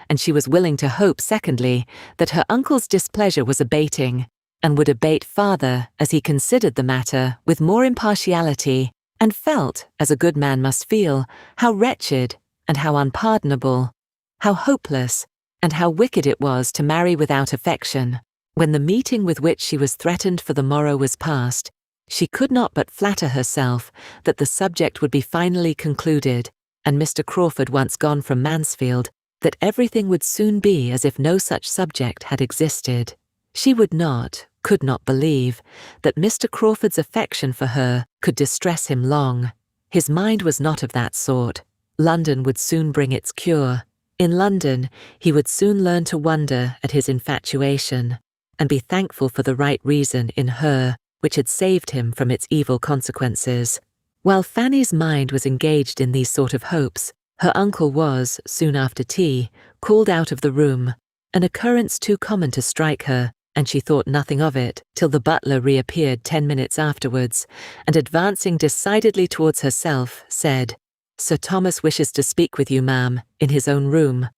and she was willing to hope, secondly, that her uncle's displeasure was abating, and would abate farther as he considered the matter with more impartiality, and felt, as a good man must feel, how wretched and how unpardonable, how hopeless and how wicked it was to marry without affection. When the meeting with which she was threatened for the morrow was past, she could not but flatter herself that the subject would be finally concluded, and Mr. Crawford once gone from Mansfield, that everything would soon be as if no such subject had existed. She would not, could not believe, that Mr. Crawford's affection for her could distress him long. His mind was not of that sort. London would soon bring its cure. In London, he would soon learn to wonder at his infatuation and be thankful for the right reason in her which had saved him from its evil consequences. While Fanny's mind was engaged in these sort of hopes, her uncle was, soon after tea, called out of the room, an occurrence too common to strike her, and she thought nothing of it till the butler reappeared 10 minutes afterwards, and advancing decidedly towards herself, said, "Sir Thomas wishes to speak with you, ma'am, in his own room."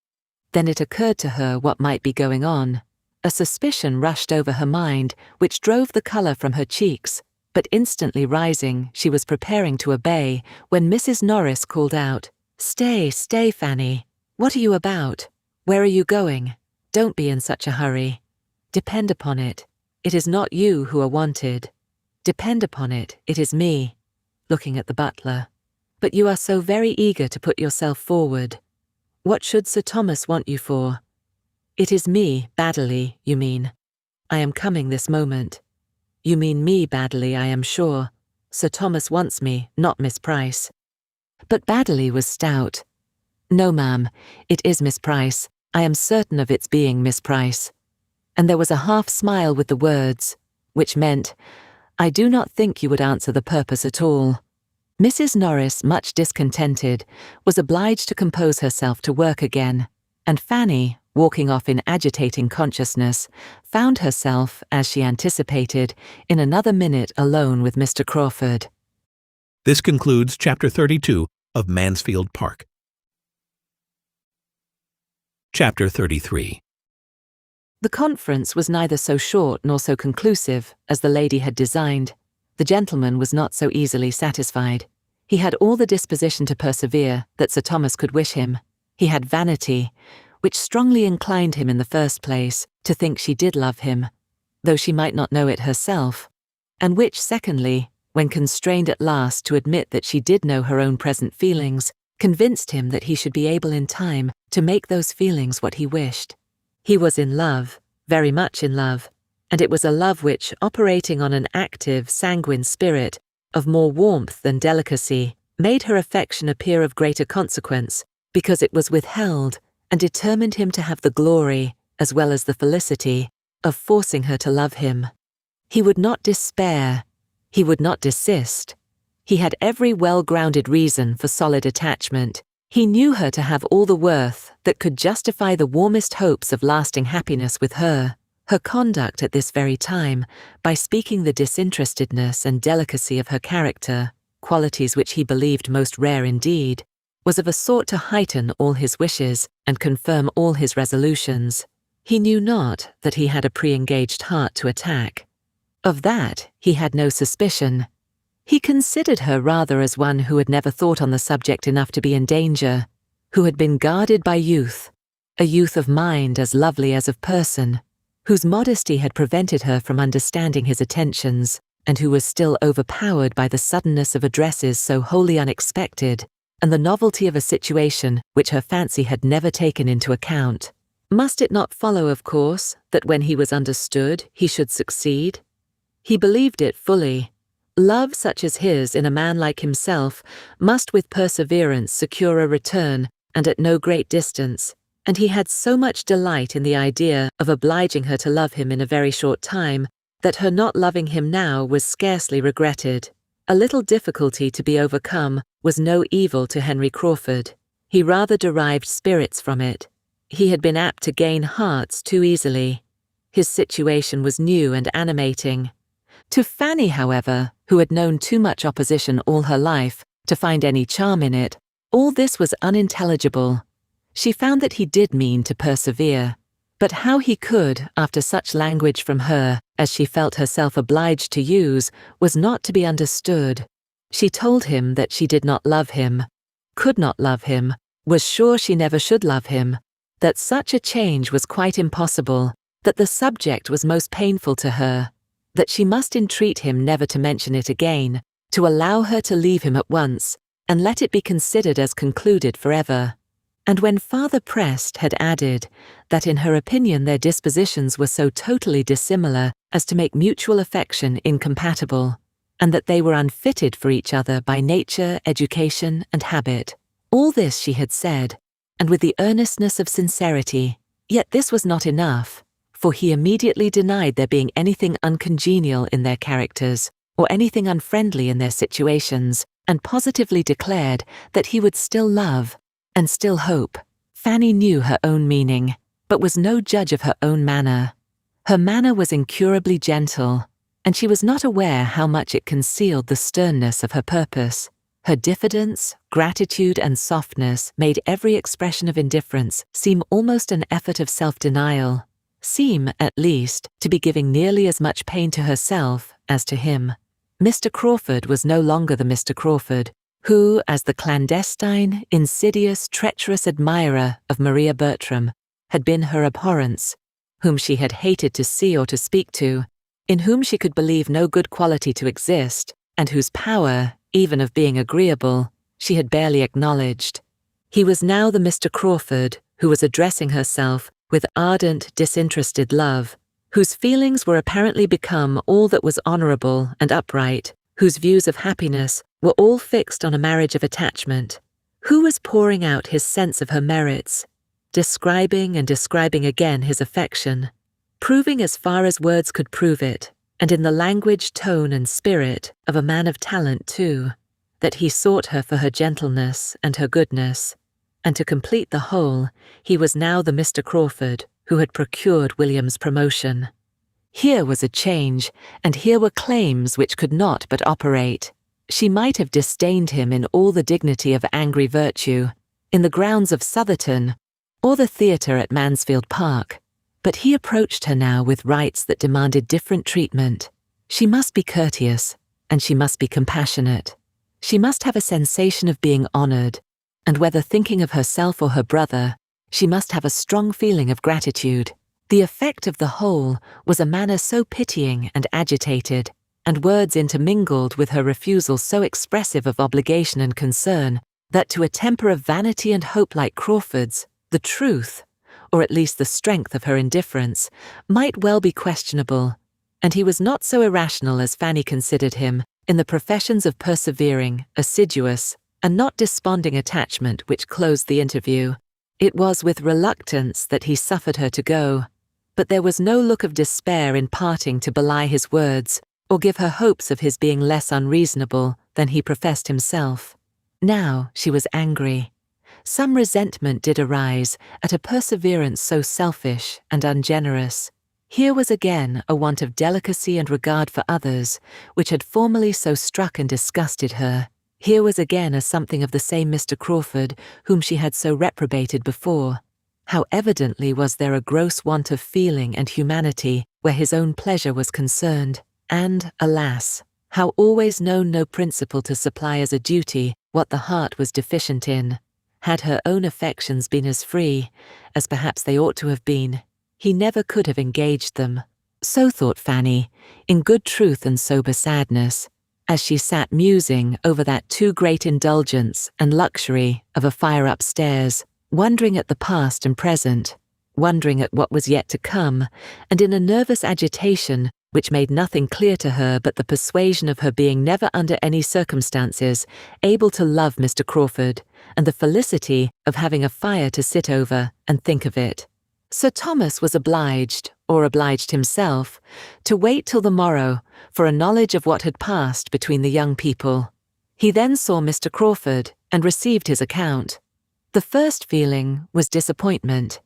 Then it occurred to her what might be going on. A suspicion rushed over her mind, which drove the colour from her cheeks, but instantly rising, she was preparing to obey, when Mrs. Norris called out, "Stay, stay, Fanny. What are you about? Where are you going? Don't be in such a hurry. Depend upon it, it is not you who are wanted. Depend upon it, it is me," looking at the butler. "But you are so very eager to put yourself forward. What should Sir Thomas want you for?" "It is me, Baddeley, you mean. I am coming this moment." "You mean me, Baddeley, I am sure. Sir Thomas wants me, not Miss Price." But Baddeley was stout. "No, ma'am, it is Miss Price. I am certain of its being Miss Price." And there was a half-smile with the words, which meant, "I do not think you would answer the purpose at all." Mrs. Norris, much discontented, was obliged to compose herself to work again, and Fanny, walking off in agitating consciousness, found herself, as she anticipated, in another minute alone with Mr. Crawford. This concludes Chapter 32 of Mansfield Park. Chapter 33. The conference was neither so short nor so conclusive as the lady had designed. The gentleman was not so easily satisfied. He had all the disposition to persevere that Sir Thomas could wish him. He had vanity, which strongly inclined him in the first place to think she did love him, though she might not know it herself, and which, secondly, when constrained at last to admit that she did know her own present feelings, convinced him that he should be able in time to make those feelings what he wished. He was in love, very much in love, and it was a love which, operating on an active, sanguine spirit, of more warmth than delicacy, made her affection appear of greater consequence, because it was withheld, and determined him to have the glory, as well as the felicity, of forcing her to love him. He would not despair. He would not desist. He had every well-grounded reason for solid attachment. He knew her to have all the worth that could justify the warmest hopes of lasting happiness with her. Her conduct at this very time, by speaking the disinterestedness and delicacy of her character, qualities which he believed most rare indeed, was of a sort to heighten all his wishes and confirm all his resolutions. He knew not that he had a pre-engaged heart to attack. Of that he had no suspicion. He considered her rather as one who had never thought on the subject enough to be in danger, who had been guarded by youth, a youth of mind as lovely as of person, whose modesty had prevented her from understanding his attentions, and who was still overpowered by the suddenness of addresses so wholly unexpected, and the novelty of a situation which her fancy had never taken into account. Must it not follow, of course, that when he was understood, he should succeed? He believed it fully. Love such as his in a man like himself must with perseverance secure a return, and at no great distance, and he had so much delight in the idea of obliging her to love him in a very short time, that her not loving him now was scarcely regretted. A little difficulty to be overcome was no evil to Henry Crawford. He rather derived spirits from it. He had been apt to gain hearts too easily. His situation was new and animating. To Fanny, however, who had known too much opposition all her life to find any charm in it, all this was unintelligible. She found that he did mean to persevere, but how he could, after such language from her as she felt herself obliged to use, was not to be understood. She told him that she did not love him, could not love him, was sure she never should love him, that such a change was quite impossible, that the subject was most painful to her, that she must entreat him never to mention it again, to allow her to leave him at once, and let it be considered as concluded forever. And when farther pressed, had added that in her opinion their dispositions were so totally dissimilar as to make mutual affection incompatible, and that they were unfitted for each other by nature, education, and habit. All this she had said, and with the earnestness of sincerity, yet this was not enough, for he immediately denied there being anything uncongenial in their characters, or anything unfriendly in their situations, and positively declared that he would still love, and still hope. Fanny knew her own meaning, but was no judge of her own manner. Her manner was incurably gentle, and she was not aware how much it concealed the sternness of her purpose. Her diffidence, gratitude, and softness made every expression of indifference seem almost an effort of self-denial, seem, at least, to be giving nearly as much pain to herself as to him. Mr. Crawford was no longer the Mr. Crawford who, as the clandestine, insidious, treacherous admirer of Maria Bertram, had been her abhorrence, whom she had hated to see or to speak to, in whom she could believe no good quality to exist, and whose power, even of being agreeable, she had barely acknowledged. He was now the Mr. Crawford who was addressing herself with ardent, disinterested love, whose feelings were apparently become all that was honourable and upright, whose views of happiness were all fixed on a marriage of attachment, who was pouring out his sense of her merits, describing and describing again his affection, proving as far as words could prove it, and in the language, tone, and spirit of a man of talent too, that he sought her for her gentleness and her goodness, and to complete the whole, he was now the Mr. Crawford who had procured William's promotion. Here was a change, and here were claims which could not but operate. She might have disdained him in all the dignity of angry virtue, in the grounds of Southerton, or the theatre at Mansfield Park, but he approached her now with rights that demanded different treatment. She must be courteous, and she must be compassionate. She must have a sensation of being honoured, and whether thinking of herself or her brother, she must have a strong feeling of gratitude. The effect of the whole was a manner so pitying and agitated, and words intermingled with her refusal so expressive of obligation and concern, that to a temper of vanity and hope like Crawford's, the truth, or at least the strength of her indifference, might well be questionable, and he was not so irrational as Fanny considered him in the professions of persevering, assiduous, and not desponding attachment which closed the interview. It was with reluctance that he suffered her to go, but there was no look of despair in parting to belie his words, or give her hopes of his being less unreasonable than he professed himself. Now she was angry. Some resentment did arise at a perseverance so selfish and ungenerous. Here was again a want of delicacy and regard for others, which had formerly so struck and disgusted her. Here was again a something of the same Mr. Crawford whom she had so reprobated before. How evidently was there a gross want of feeling and humanity where his own pleasure was concerned, and, alas, how always known no principle to supply as a duty what the heart was deficient in. Had her own affections been as free, as perhaps they ought to have been, he never could have engaged them. So thought Fanny, in good truth and sober sadness, as she sat musing over that too great indulgence and luxury of a fire upstairs, wondering at the past and present, wondering at what was yet to come, and in a nervous agitation which made nothing clear to her but the persuasion of her being never under any circumstances able to love Mr. Crawford, and the felicity of having a fire to sit over and think of it. Sir Thomas was obliged, or obliged himself, to wait till the morrow for a knowledge of what had passed between the young people. He then saw Mr. Crawford and received his account. The first feeling was disappointment.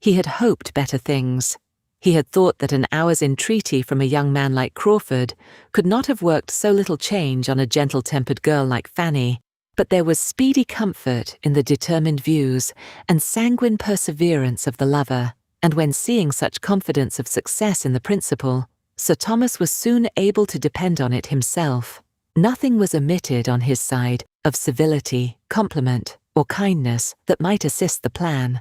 He had hoped better things. He had thought that an hour's entreaty from a young man like Crawford could not have worked so little change on a gentle-tempered girl like Fanny, but there was speedy comfort in the determined views and sanguine perseverance of the lover, and when seeing such confidence of success in the principle, Sir Thomas was soon able to depend on it himself. Nothing was omitted on his side of civility, compliment, or kindness that might assist the plan.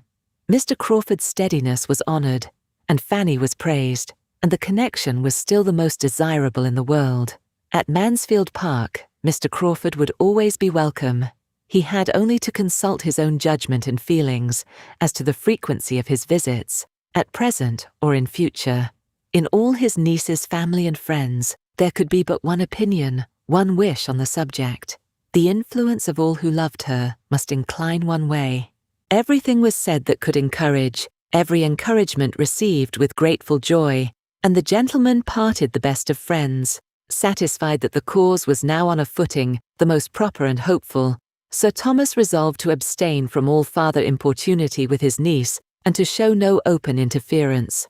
Mr. Crawford's steadiness was honoured, and Fanny was praised, and the connection was still the most desirable in the world. At Mansfield Park, Mr. Crawford would always be welcome. He had only to consult his own judgment and feelings as to the frequency of his visits, at present or in future. In all his niece's family and friends, there could be but one opinion, one wish on the subject. The influence of all who loved her must incline one way. Everything was said that could encourage, every encouragement received with grateful joy, and the gentlemen parted the best of friends. Satisfied that the cause was now on a footing the most proper and hopeful, Sir Thomas resolved to abstain from all farther importunity with his niece and to show no open interference.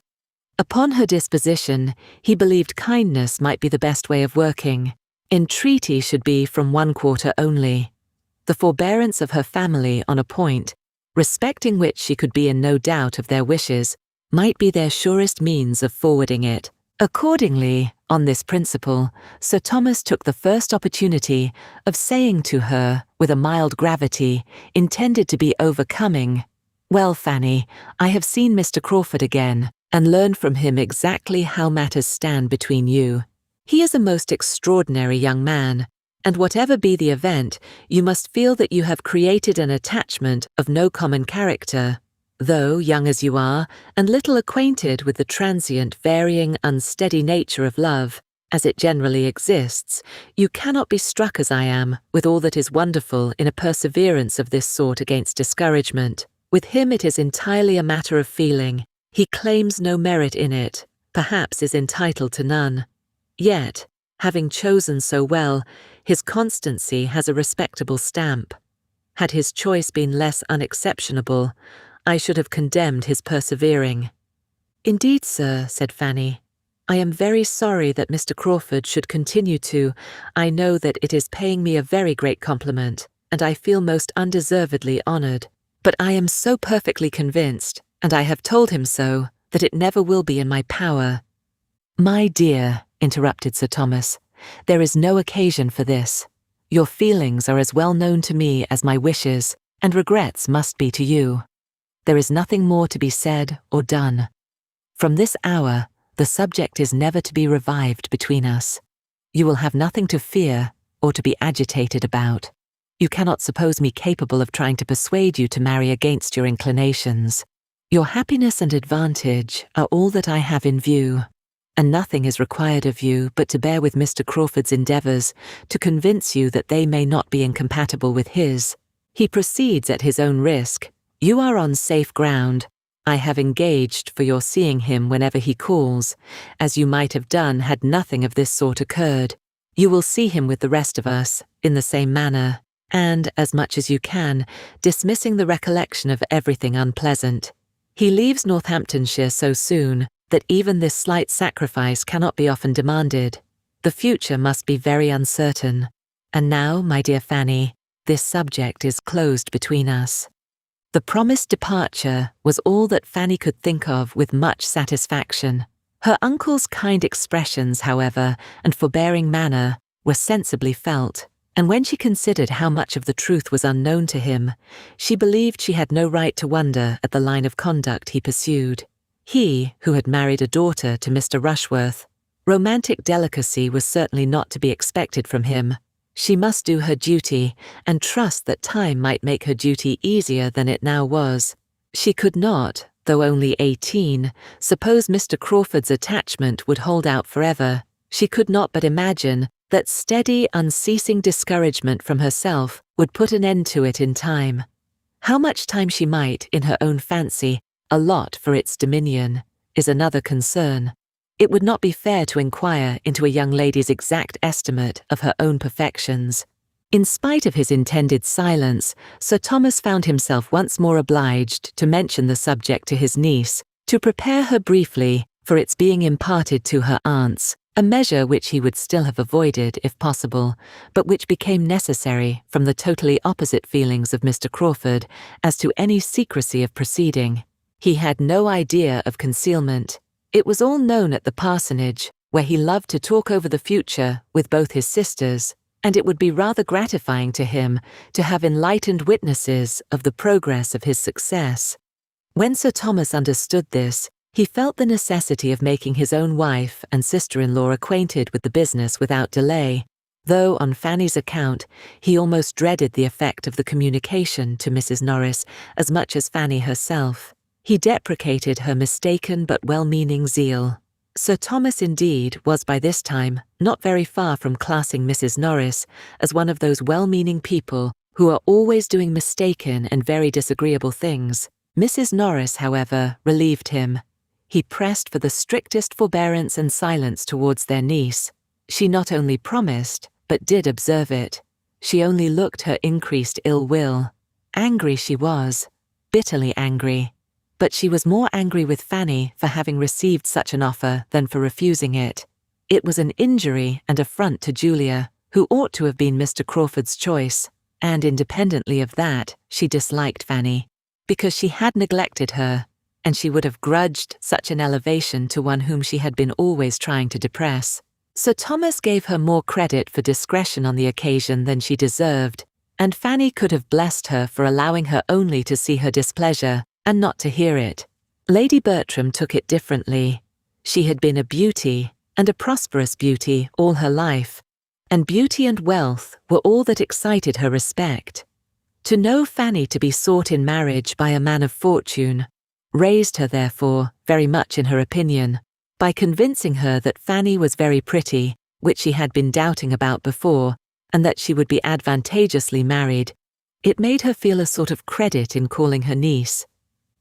Upon her disposition, he believed kindness might be the best way of working. Entreaty should be from one quarter only. The forbearance of her family on a point, respecting which she could be in no doubt of their wishes, might be their surest means of forwarding it. Accordingly, on this principle, Sir Thomas took the first opportunity of saying to her, with a mild gravity, intended to be overcoming, "Well, Fanny, I have seen Mr. Crawford again, and learned from him exactly how matters stand between you. He is a most extraordinary young man, and whatever be the event, you must feel that you have created an attachment of no common character. Though young as you are, and little acquainted with the transient, varying, unsteady nature of love, as it generally exists, you cannot be struck as I am with all that is wonderful in a perseverance of this sort against discouragement. With him it is entirely a matter of feeling. He claims no merit in it, perhaps is entitled to none. Yet, having chosen so well, his constancy has a respectable stamp. Had his choice been less unexceptionable, I should have condemned his persevering." "Indeed, sir," said Fanny, "I am very sorry that Mr. Crawford should continue to. I know that it is paying me a very great compliment, and I feel most undeservedly honoured. But I am so perfectly convinced, and I have told him so, that it never will be in my power." "My dear," interrupted Sir Thomas, "there is no occasion for this. Your feelings are as well known to me as my wishes, and regrets must be to you. There is nothing more to be said or done. From this hour, the subject is never to be revived between us. You will have nothing to fear or to be agitated about. You cannot suppose me capable of trying to persuade you to marry against your inclinations. Your happiness and advantage are all that I have in view, and nothing is required of you but to bear with Mr. Crawford's endeavours to convince you that they may not be incompatible with his. He proceeds at his own risk. You are on safe ground. I have engaged for your seeing him whenever he calls, as you might have done had nothing of this sort occurred. You will see him with the rest of us, in the same manner, and, as much as you can, dismissing the recollection of everything unpleasant. He leaves Northamptonshire so soon that even this slight sacrifice cannot be often demanded. The future must be very uncertain. And now, my dear Fanny, this subject is closed between us." The promised departure was all that Fanny could think of with much satisfaction. Her uncle's kind expressions, however, and forbearing manner were sensibly felt, and when she considered how much of the truth was unknown to him, she believed she had no right to wonder at the line of conduct he pursued. He, who had married a daughter to Mr. Rushworth, romantic delicacy was certainly not to be expected from him. She must do her duty, and trust that time might make her duty easier than it now was. She could not, though only 18, suppose Mr. Crawford's attachment would hold out forever. She could not but imagine that steady, unceasing discouragement from herself would put an end to it in time. How much time she might, in her own fancy, allot for its dominion, is another concern. It would not be fair to inquire into a young lady's exact estimate of her own perfections. In spite of his intended silence, Sir Thomas found himself once more obliged to mention the subject to his niece, to prepare her briefly for its being imparted to her aunts, a measure which he would still have avoided if possible, but which became necessary from the totally opposite feelings of Mr. Crawford as to any secrecy of proceeding. He had no idea of concealment. It was all known at the parsonage, where he loved to talk over the future with both his sisters, and it would be rather gratifying to him to have enlightened witnesses of the progress of his success. When Sir Thomas understood this, he felt the necessity of making his own wife and sister-in-law acquainted with the business without delay, though on Fanny's account he almost dreaded the effect of the communication to Mrs. Norris as much as Fanny herself. He deprecated her mistaken but well-meaning zeal. Sir Thomas indeed was by this time not very far from classing Mrs. Norris as one of those well-meaning people who are always doing mistaken and very disagreeable things. Mrs. Norris, however, relieved him. He pressed for the strictest forbearance and silence towards their niece. She not only promised, but did observe it. She only looked her increased ill will. Angry she was, bitterly angry. But she was more angry with Fanny for having received such an offer than for refusing it. It was an injury and affront to Julia, who ought to have been Mr. Crawford's choice, and independently of that, she disliked Fanny, because she had neglected her, and she would have grudged such an elevation to one whom she had been always trying to depress. Sir Thomas gave her more credit for discretion on the occasion than she deserved, and Fanny could have blessed her for allowing her only to see her displeasure, and not to hear it. Lady Bertram took it differently. She had been a beauty, and a prosperous beauty, all her life, and beauty and wealth were all that excited her respect. To know Fanny to be sought in marriage by a man of fortune raised her, therefore, very much in her opinion, by convincing her that Fanny was very pretty, which she had been doubting about before, and that she would be advantageously married. It made her feel a sort of credit in calling her niece.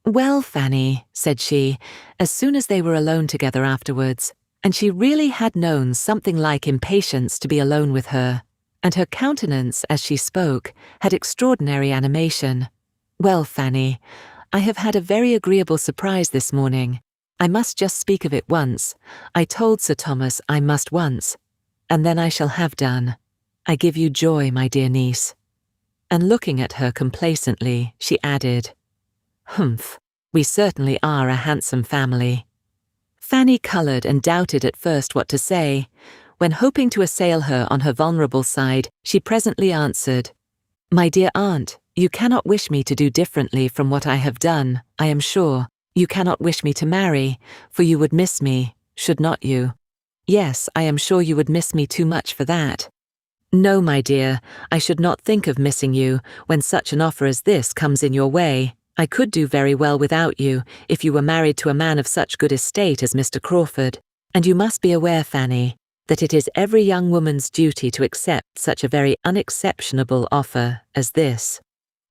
"Well, Fanny," said she, as soon as they were alone together afterwards, and she really had known something like impatience to be alone with her, and her countenance, as she spoke, had extraordinary animation. "Well, Fanny, I have had a very agreeable surprise this morning. I must just speak of it once. I told Sir Thomas I must once, and then I shall have done. I give you joy, my dear niece." And looking at her complacently, she added, "Humph, we certainly are a handsome family." Fanny coloured and doubted at first what to say, when, hoping to assail her on her vulnerable side, she presently answered, "My dear aunt, you cannot wish me to do differently from what I have done, I am sure. You cannot wish me to marry, for you would miss me, should not you? Yes, I am sure you would miss me too much for that." "No, my dear, I should not think of missing you when such an offer as this comes in your way. I could do very well without you if you were married to a man of such good estate as Mr. Crawford, and you must be aware, Fanny, that it is every young woman's duty to accept such a very unexceptionable offer as this."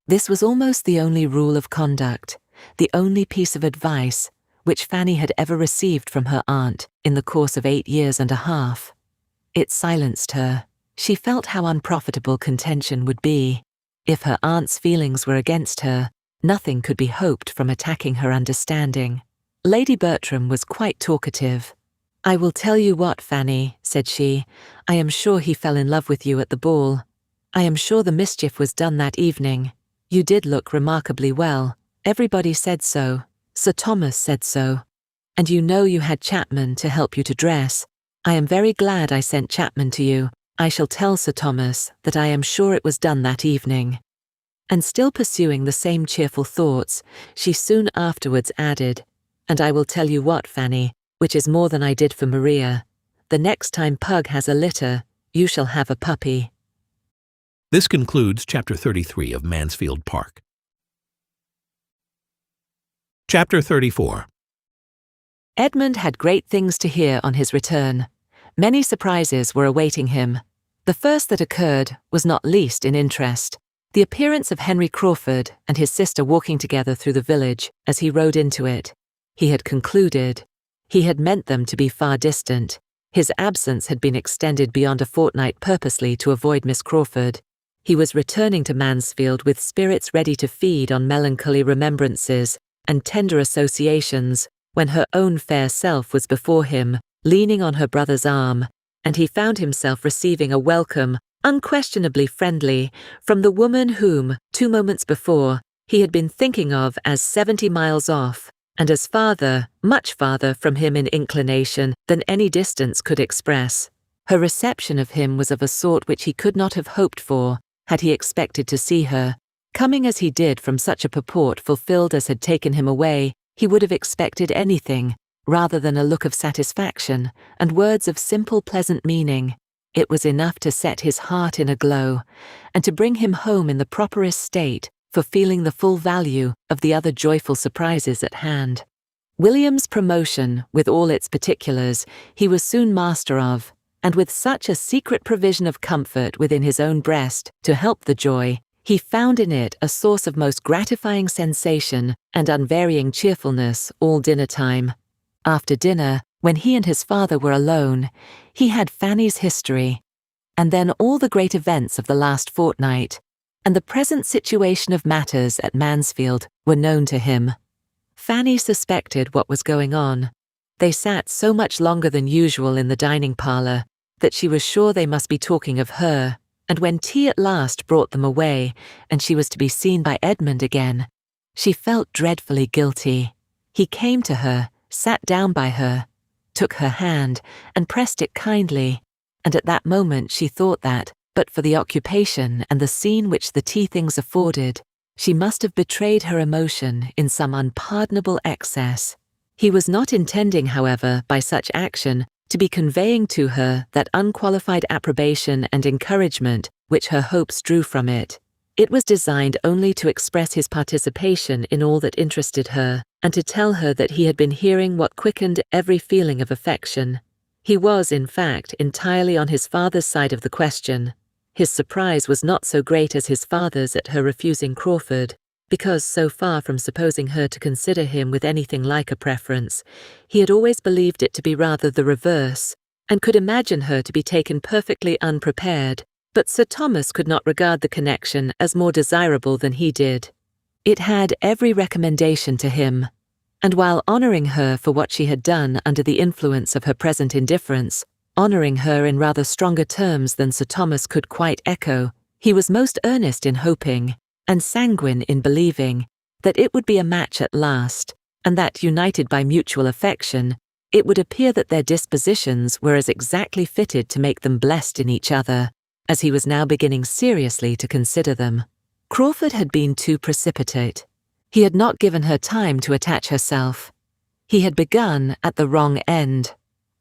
This was almost the only rule of conduct, the only piece of advice which Fanny had ever received from her aunt in the course of 8 years and a half. It silenced her. She felt how unprofitable contention would be. If her aunt's feelings were against her, nothing could be hoped from attacking her understanding. Lady Bertram was quite talkative. "I will tell you what, Fanny," said she, "I am sure he fell in love with you at the ball. I am sure the mischief was done that evening. You did look remarkably well. Everybody said so. Sir Thomas said so. And you know you had Chapman to help you to dress. I am very glad I sent Chapman to you. I shall tell Sir Thomas that I am sure it was done that evening." And still pursuing the same cheerful thoughts, she soon afterwards added, "And I will tell you what, Fanny, which is more than I did for Maria. The next time Pug has a litter, you shall have a puppy." This concludes Chapter 33 of Mansfield Park. Chapter 34. Edmund had great things to hear on his return. Many surprises were awaiting him. The first that occurred was not least in interest. The appearance of Henry Crawford and his sister walking together through the village as he rode into it. He had concluded. He had meant them to be far distant. His absence had been extended beyond a fortnight purposely to avoid Miss Crawford. He was returning to Mansfield with spirits ready to feed on melancholy remembrances and tender associations, when her own fair self was before him, leaning on her brother's arm, and he found himself receiving a welcome, unquestionably friendly, from the woman whom, 2 moments before, he had been thinking of as 70 miles off, and as farther, much farther from him in inclination than any distance could express. Her reception of him was of a sort which he could not have hoped for, had he expected to see her. Coming as he did from such a purport fulfilled as had taken him away, he would have expected anything, rather than a look of satisfaction, and words of simple pleasant meaning. It was enough to set his heart in a glow, and to bring him home in the properest state for feeling the full value of the other joyful surprises at hand. William's promotion, with all its particulars, he was soon master of, and with such a secret provision of comfort within his own breast to help the joy, he found in it a source of most gratifying sensation and unvarying cheerfulness all dinner time. After dinner, when he and his father were alone, he had Fanny's history, and then all the great events of the last fortnight, and the present situation of matters at Mansfield were known to him. Fanny suspected what was going on. They sat so much longer than usual in the dining parlour that she was sure they must be talking of her, and when tea at last brought them away, and she was to be seen by Edmund again, she felt dreadfully guilty. He came to her, sat down by her, took her hand, and pressed it kindly, and at that moment she thought that, but for the occupation and the scene which the tea things afforded, she must have betrayed her emotion in some unpardonable excess. He was not intending, however, by such action, to be conveying to her that unqualified approbation and encouragement which her hopes drew from it. It was designed only to express his participation in all that interested her, and to tell her that he had been hearing what quickened every feeling of affection. He was, in fact, entirely on his father's side of the question. His surprise was not so great as his father's at her refusing Crawford, because, so far from supposing her to consider him with anything like a preference, he had always believed it to be rather the reverse, and could imagine her to be taken perfectly unprepared. But Sir Thomas could not regard the connection as more desirable than he did. It had every recommendation to him, and while honouring her for what she had done under the influence of her present indifference, honouring her in rather stronger terms than Sir Thomas could quite echo, he was most earnest in hoping, and sanguine in believing, that it would be a match at last, and that, united by mutual affection, it would appear that their dispositions were as exactly fitted to make them blessed in each other, as he was now beginning seriously to consider them. Crawford had been too precipitate. He had not given her time to attach herself. He had begun at the wrong end.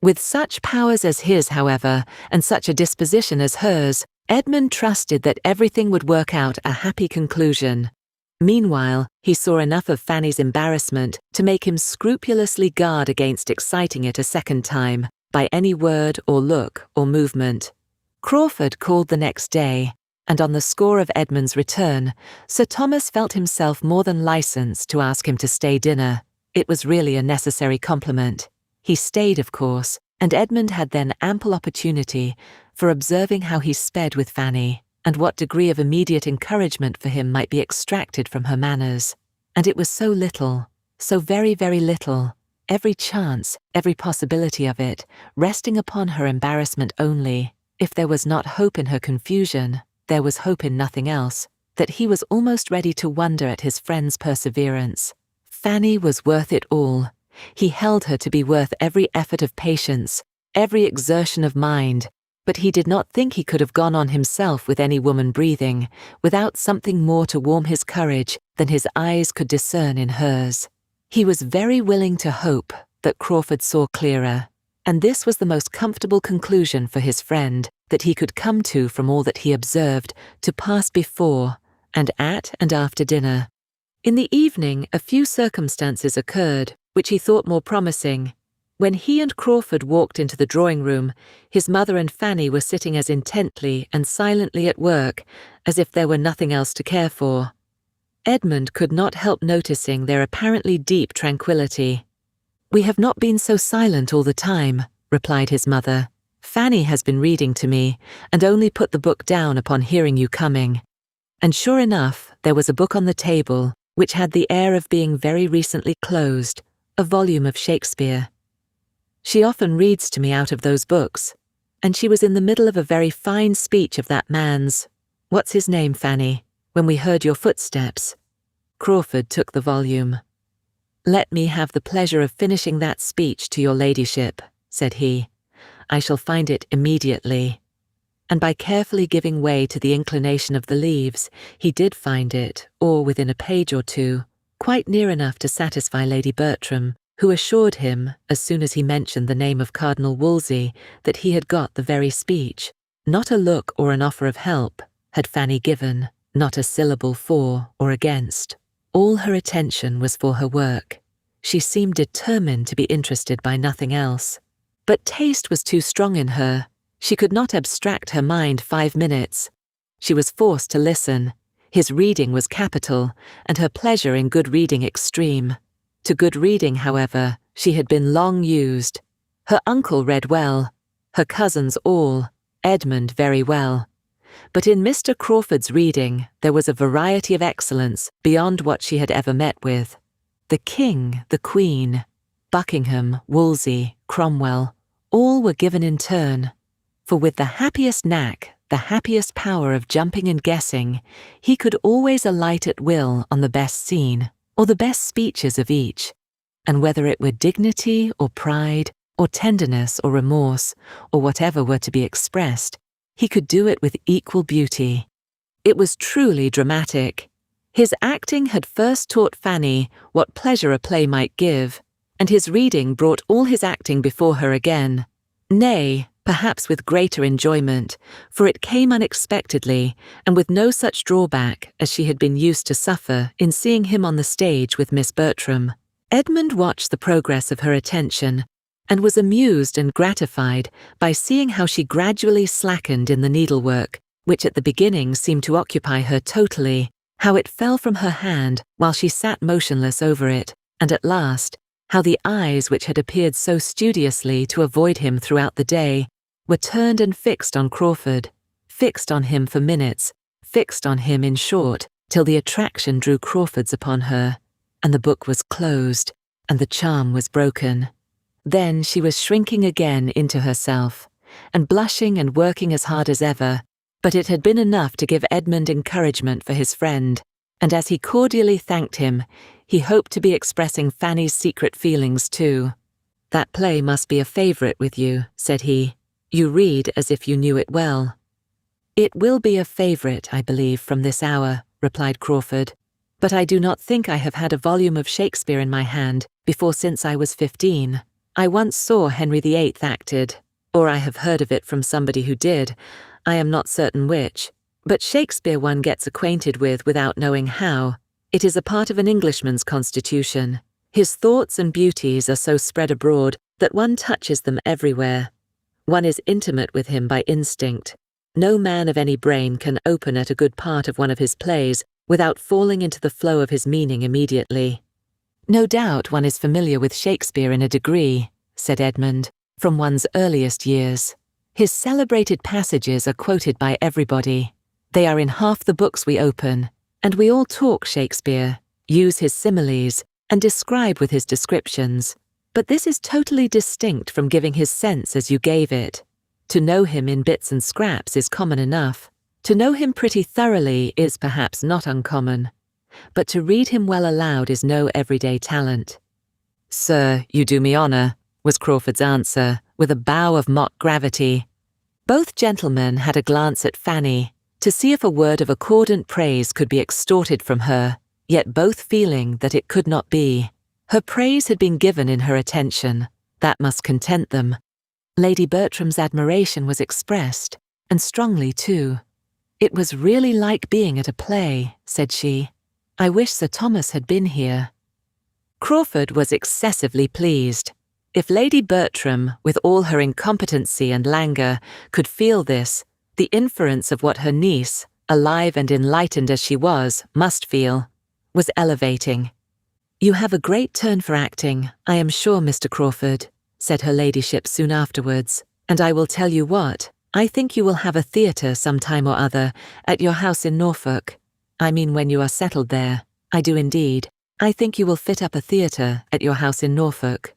With such powers as his, however, and such a disposition as hers, Edmund trusted that everything would work out a happy conclusion. Meanwhile, he saw enough of Fanny's embarrassment to make him scrupulously guard against exciting it a second time, by any word or look or movement. Crawford called the next day, and on the score of Edmund's return, Sir Thomas felt himself more than licensed to ask him to stay dinner. It was really a necessary compliment. He stayed, of course, and Edmund had then ample opportunity for observing how he sped with Fanny, and what degree of immediate encouragement for him might be extracted from her manners. And it was so little, so very, very little, every chance, every possibility of it, resting upon her embarrassment only. If there was not hope in her confusion, there was hope in nothing else, that he was almost ready to wonder at his friend's perseverance. Fanny was worth it all. He held her to be worth every effort of patience, every exertion of mind, but he did not think he could have gone on himself with any woman breathing, without something more to warm his courage than his eyes could discern in hers. He was very willing to hope that Crawford saw clearer, and this was the most comfortable conclusion for his friend that he could come to from all that he observed to pass before, and at and after dinner. In the evening, a few circumstances occurred which he thought more promising. When he and Crawford walked into the drawing-room, his mother and Fanny were sitting as intently and silently at work as if there were nothing else to care for. Edmund could not help noticing their apparently deep tranquillity. "We have not been so silent all the time," replied his mother. "Fanny has been reading to me, and only put the book down upon hearing you coming." And sure enough, there was a book on the table, which had the air of being very recently closed, a volume of Shakespeare. "She often reads to me out of those books, and she was in the middle of a very fine speech of that man's, what's his name, Fanny, when we heard your footsteps." Crawford took the volume. "Let me have the pleasure of finishing that speech to your ladyship," said he. "I shall find it immediately." And by carefully giving way to the inclination of the leaves, he did find it, or within a page or two, quite near enough to satisfy Lady Bertram, who assured him, as soon as he mentioned the name of Cardinal Wolsey, that he had got the very speech. Not a look or an offer of help had Fanny given, not a syllable for or against. All her attention was for her work. She seemed determined to be interested by nothing else. But taste was too strong in her. She could not abstract her mind 5 minutes. She was forced to listen. His reading was capital, and her pleasure in good reading extreme. To good reading, however, she had been long used. Her uncle read well, her cousins all, Edmund very well. But in Mr. Crawford's reading there was a variety of excellence beyond what she had ever met with. The King, the Queen, Buckingham, Wolsey, Cromwell, all were given in turn. For with the happiest knack, the happiest power of jumping and guessing, he could always alight at will on the best scene, or the best speeches of each. And whether it were dignity or pride, or tenderness or remorse, or whatever were to be expressed, he could do it with equal beauty. It was truly dramatic. His acting had first taught Fanny what pleasure a play might give, and his reading brought all his acting before her again. Nay, perhaps with greater enjoyment, for it came unexpectedly and with no such drawback as she had been used to suffer in seeing him on the stage with Miss Bertram. Edmund watched the progress of her attention and was amused and gratified by seeing how she gradually slackened in the needlework, which at the beginning seemed to occupy her totally, how it fell from her hand while she sat motionless over it, and at last, how the eyes which had appeared so studiously to avoid him throughout the day were turned and fixed on Crawford, fixed on him for minutes, fixed on him, in short, till the attraction drew Crawford's upon her, and the book was closed, and the charm was broken. Then she was shrinking again into herself, and blushing and working as hard as ever, but it had been enough to give Edmund encouragement for his friend, and as he cordially thanked him, he hoped to be expressing Fanny's secret feelings too. "That play must be a favourite with you," said he. "You read as if you knew it well." "It will be a favourite, I believe, from this hour," replied Crawford. "But I do not think I have had a volume of Shakespeare in my hand before since I was 15. I once saw Henry VIII acted, or I have heard of it from somebody who did, I am not certain which, but Shakespeare one gets acquainted with without knowing how. It is a part of an Englishman's constitution. His thoughts and beauties are so spread abroad that one touches them everywhere. One is intimate with him by instinct. No man of any brain can open at a good part of one of his plays without falling into the flow of his meaning immediately." "No doubt one is familiar with Shakespeare in a degree," said Edmund, "from one's earliest years. His celebrated passages are quoted by everybody. They are in half the books we open, and we all talk Shakespeare, use his similes, and describe with his descriptions. But this is totally distinct from giving his sense as you gave it. To know him in bits and scraps is common enough. To know him pretty thoroughly is perhaps not uncommon. But to read him well aloud is no everyday talent." "Sir, you do me honour," was Crawford's answer, with a bow of mock gravity. Both gentlemen had a glance at Fanny, to see if a word of accordant praise could be extorted from her, yet both feeling that it could not be. Her praise had been given in her attention. That must content them. Lady Bertram's admiration was expressed, and strongly too. "It was really like being at a play," said she. "I wish Sir Thomas had been here." Crawford was excessively pleased. If Lady Bertram, with all her incompetency and languor, could feel this, the inference of what her niece, alive and enlightened as she was, must feel, was elevating. "You have a great turn for acting, I am sure, Mr. Crawford," said her ladyship soon afterwards, "and I will tell you what, I think you will have a theatre some time or other at your house in Norfolk. I mean when you are settled there. I do indeed. I think you will fit up a theatre at your house in Norfolk."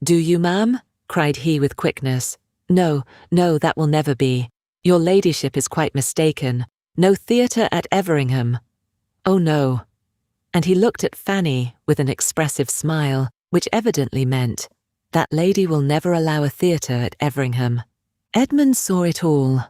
"Do you, ma'am?" cried he with quickness. No, that will never be. Your ladyship is quite mistaken. No theatre at Everingham." "Oh no." And he looked at Fanny with an expressive smile, which evidently meant, "That lady will never allow a theatre at Everingham." Edmund saw it all,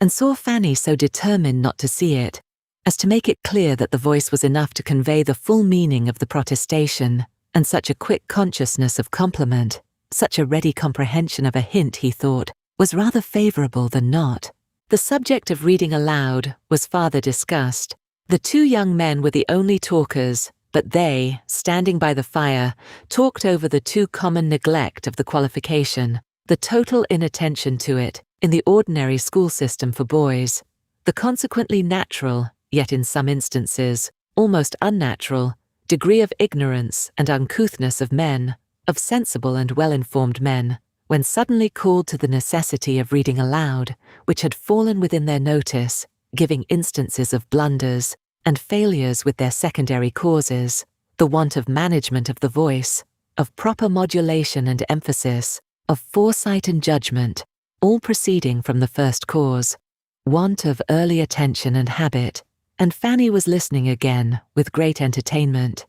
and saw Fanny so determined not to see it, as to make it clear that the voice was enough to convey the full meaning of the protestation, and such a quick consciousness of compliment, such a ready comprehension of a hint, he thought, was rather favourable than not. The subject of reading aloud was farther discussed. The two young men were the only talkers, but they, standing by the fire, talked over the too common neglect of the qualification, the total inattention to it, in the ordinary school system for boys, the consequently natural, yet in some instances, almost unnatural, degree of ignorance and uncouthness of men, of sensible and well-informed men, when suddenly called to the necessity of reading aloud, which had fallen within their notice, giving instances of blunders and failures with their secondary causes, the want of management of the voice, of proper modulation and emphasis, of foresight and judgment, all proceeding from the first cause, want of early attention and habit, and Fanny was listening again with great entertainment.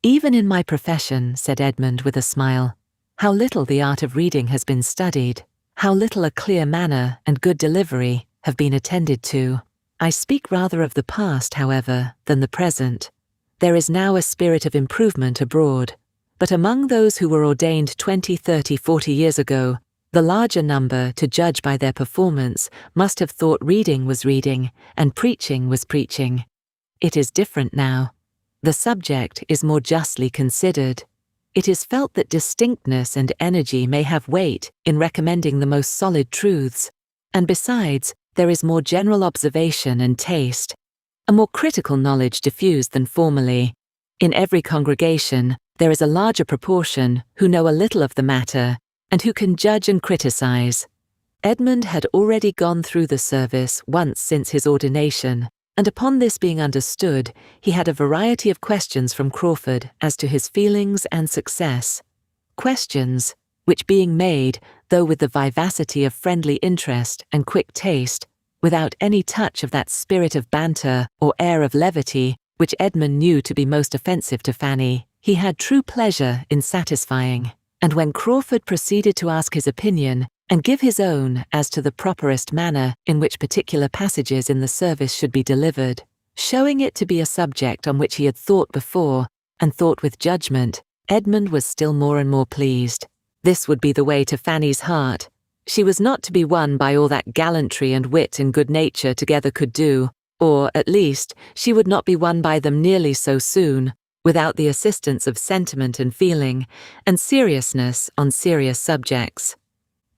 "Even in my profession," said Edmund with a smile, "how little the art of reading has been studied, how little a clear manner and good delivery have been attended to. I speak rather of the past, however, than the present. There is now a spirit of improvement abroad, but among those who were ordained 20, 30, 40 years ago, the larger number, to judge by their performance, must have thought reading was reading and preaching was preaching. It is different now. The subject is more justly considered. It is felt that distinctness and energy may have weight in recommending the most solid truths, and besides, there is more general observation and taste, a more critical knowledge diffused than formerly. In every congregation, there is a larger proportion who know a little of the matter and who can judge and criticize." Edmund had already gone through the service once since his ordination, and upon this being understood, he had a variety of questions from Crawford as to his feelings and success. Questions which, being made, though with the vivacity of friendly interest and quick taste, without any touch of that spirit of banter or air of levity which Edmund knew to be most offensive to Fanny, he had true pleasure in satisfying. And when Crawford proceeded to ask his opinion and give his own as to the properest manner in which particular passages in the service should be delivered, showing it to be a subject on which he had thought before and thought with judgment, Edmund was still more and more pleased. This would be the way to Fanny's heart. She was not to be won by all that gallantry and wit and good nature together could do, or, at least, she would not be won by them nearly so soon, without the assistance of sentiment and feeling, and seriousness on serious subjects.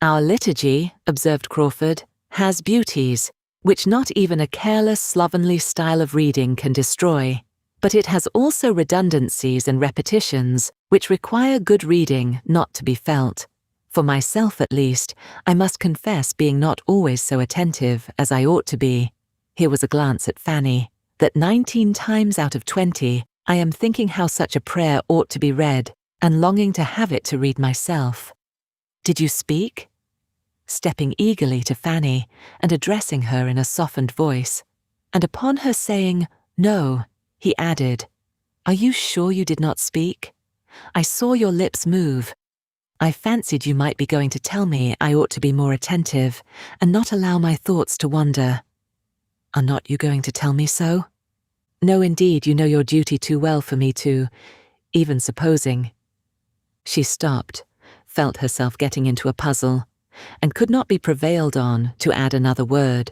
"Our liturgy," observed Crawford, "has beauties, which not even a careless, slovenly style of reading can destroy. But it has also redundancies and repetitions, which require good reading not to be felt. For myself, at least, I must confess being not always so attentive as I ought to be," here was a glance at Fanny, "that 19 times out of 20, I am thinking how such a prayer ought to be read, and longing to have it to read myself. Did you speak?" Stepping eagerly to Fanny, and addressing her in a softened voice, and upon her saying, "No," he added, "Are you sure you did not speak? I saw your lips move. I fancied you might be going to tell me I ought to be more attentive, and not allow my thoughts to wander. Are not you going to tell me so? No, indeed, you know your duty too well for me to, even supposing." She stopped, felt herself getting into a puzzle, and could not be prevailed on to add another word,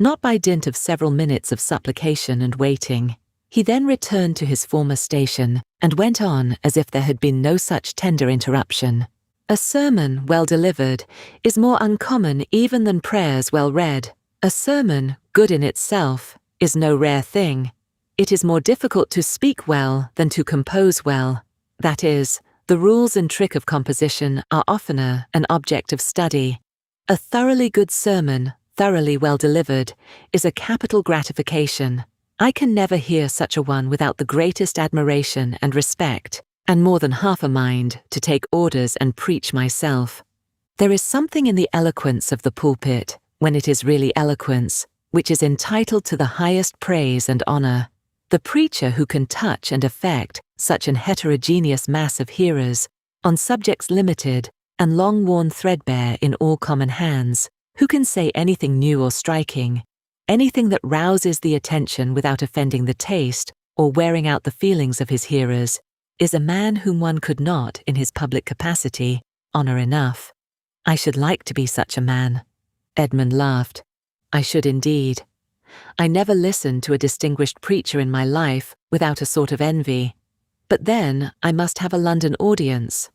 not by dint of several minutes of supplication and waiting. He then returned to his former station, and went on as if there had been no such tender interruption. "A sermon well delivered is more uncommon even than prayers well read. A sermon, good in itself, is no rare thing. It is more difficult to speak well than to compose well. That is, the rules and trick of composition are oftener an object of study. A thoroughly good sermon, thoroughly well delivered, is a capital gratification. I can never hear such a one without the greatest admiration and respect, and more than half a mind to take orders and preach myself. There is something in the eloquence of the pulpit, when it is really eloquence, which is entitled to the highest praise and honour. The preacher who can touch and affect such an heterogeneous mass of hearers, on subjects limited and long worn threadbare in all common hands, who can say anything new or striking, anything that rouses the attention without offending the taste or wearing out the feelings of his hearers, is a man whom one could not, in his public capacity, honour enough. I should like to be such a man." Edmund laughed. "I should indeed. I never listened to a distinguished preacher in my life without a sort of envy. But then I must have a London audience.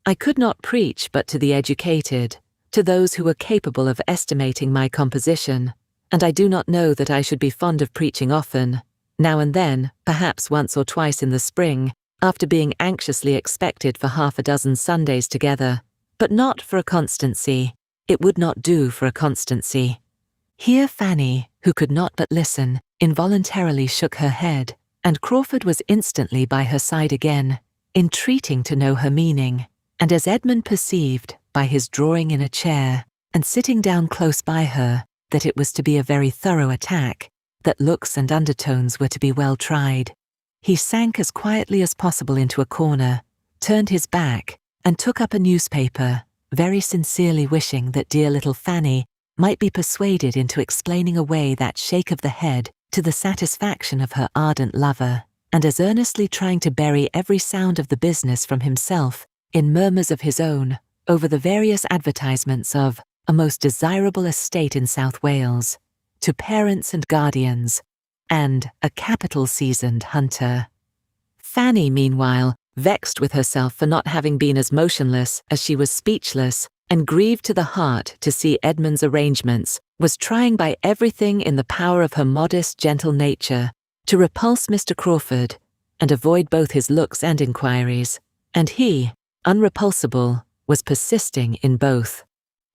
I could not preach but to the educated, to those who were capable of estimating my composition, and I do not know that I should be fond of preaching often, now and then, perhaps once or twice in the spring, after being anxiously expected for half a dozen Sundays together, but not for a constancy. It would not do for a constancy. Here Fanny, who could not but listen, involuntarily shook her head, and Crawford was instantly by her side again, entreating to know her meaning, and as Edmund perceived, by his drawing in a chair, and sitting down close by her, that it was to be a very thorough attack, that looks and undertones were to be well tried, he sank as quietly as possible into a corner, turned his back, and took up a newspaper, very sincerely wishing that dear little Fanny might be persuaded into explaining away that shake of the head to the satisfaction of her ardent lover, and as earnestly trying to bury every sound of the business from himself in murmurs of his own over the various advertisements of a most desirable estate in South Wales, to parents and guardians, and a capital seasoned hunter. Fanny, meanwhile, vexed with herself for not having been as motionless as she was speechless, and grieved to the heart to see Edmund's arrangements, was trying by everything in the power of her modest, gentle nature to repulse Mr. Crawford, and avoid both his looks and inquiries, and he, unrepulsable, was persisting in both.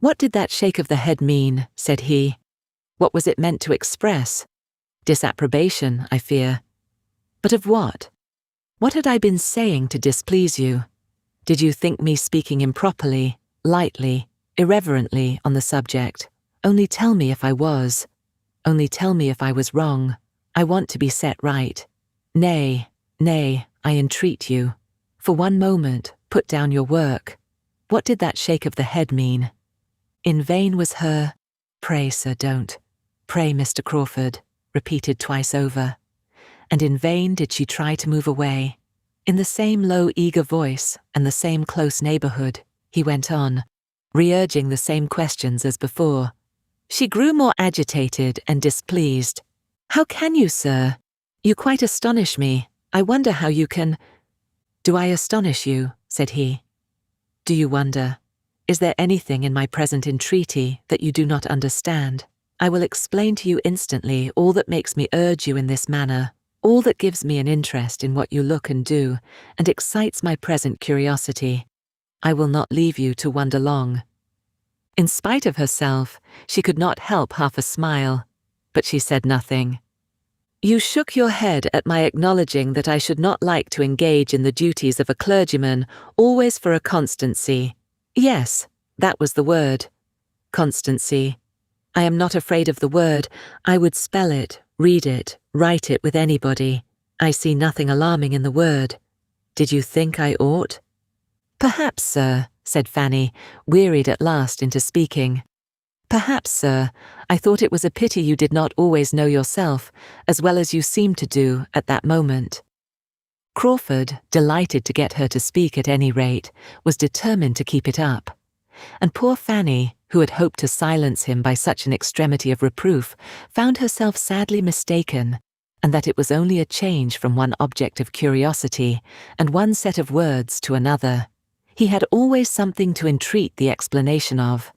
"What did that shake of the head mean?" said he. "What was it meant to express? Disapprobation, I fear. But of what? What had I been saying to displease you? Did you think me speaking improperly, lightly, irreverently on the subject? Only tell me if I was. Only tell me if I was wrong. I want to be set right. Nay, nay, I entreat you. For one moment, put down your work. What did that shake of the head mean?" In vain was her, "Pray, sir, don't. Pray, Mr. Crawford," repeated twice over. And in vain did she try to move away. In the same low, eager voice and the same close neighbourhood, he went on, re-urging the same questions as before. She grew more agitated and displeased. "How can you, sir? You quite astonish me. I wonder how you can—" "Do I astonish you?" said he. "Do you wonder? Is there anything in my present entreaty that you do not understand? I will explain to you instantly all that makes me urge you in this manner, all that gives me an interest in what you look and do, and excites my present curiosity. I will not leave you to wonder long." In spite of herself, she could not help half a smile, but she said nothing. "You shook your head at my acknowledging that I should not like to engage in the duties of a clergyman always for a constancy. Yes, that was the word. Constancy. I am not afraid of the word. I would spell it, read it, write it with anybody. I see nothing alarming in the word. Did you think I ought?" "Perhaps, sir," said Fanny, wearied at last into speaking. "Perhaps, sir, I thought it was a pity you did not always know yourself, as well as you seemed to do at that moment." Crawford, delighted to get her to speak at any rate, was determined to keep it up. And poor Fanny, who had hoped to silence him by such an extremity of reproof, found herself sadly mistaken, and that it was only a change from one object of curiosity and one set of words to another. He had always something to entreat the explanation of.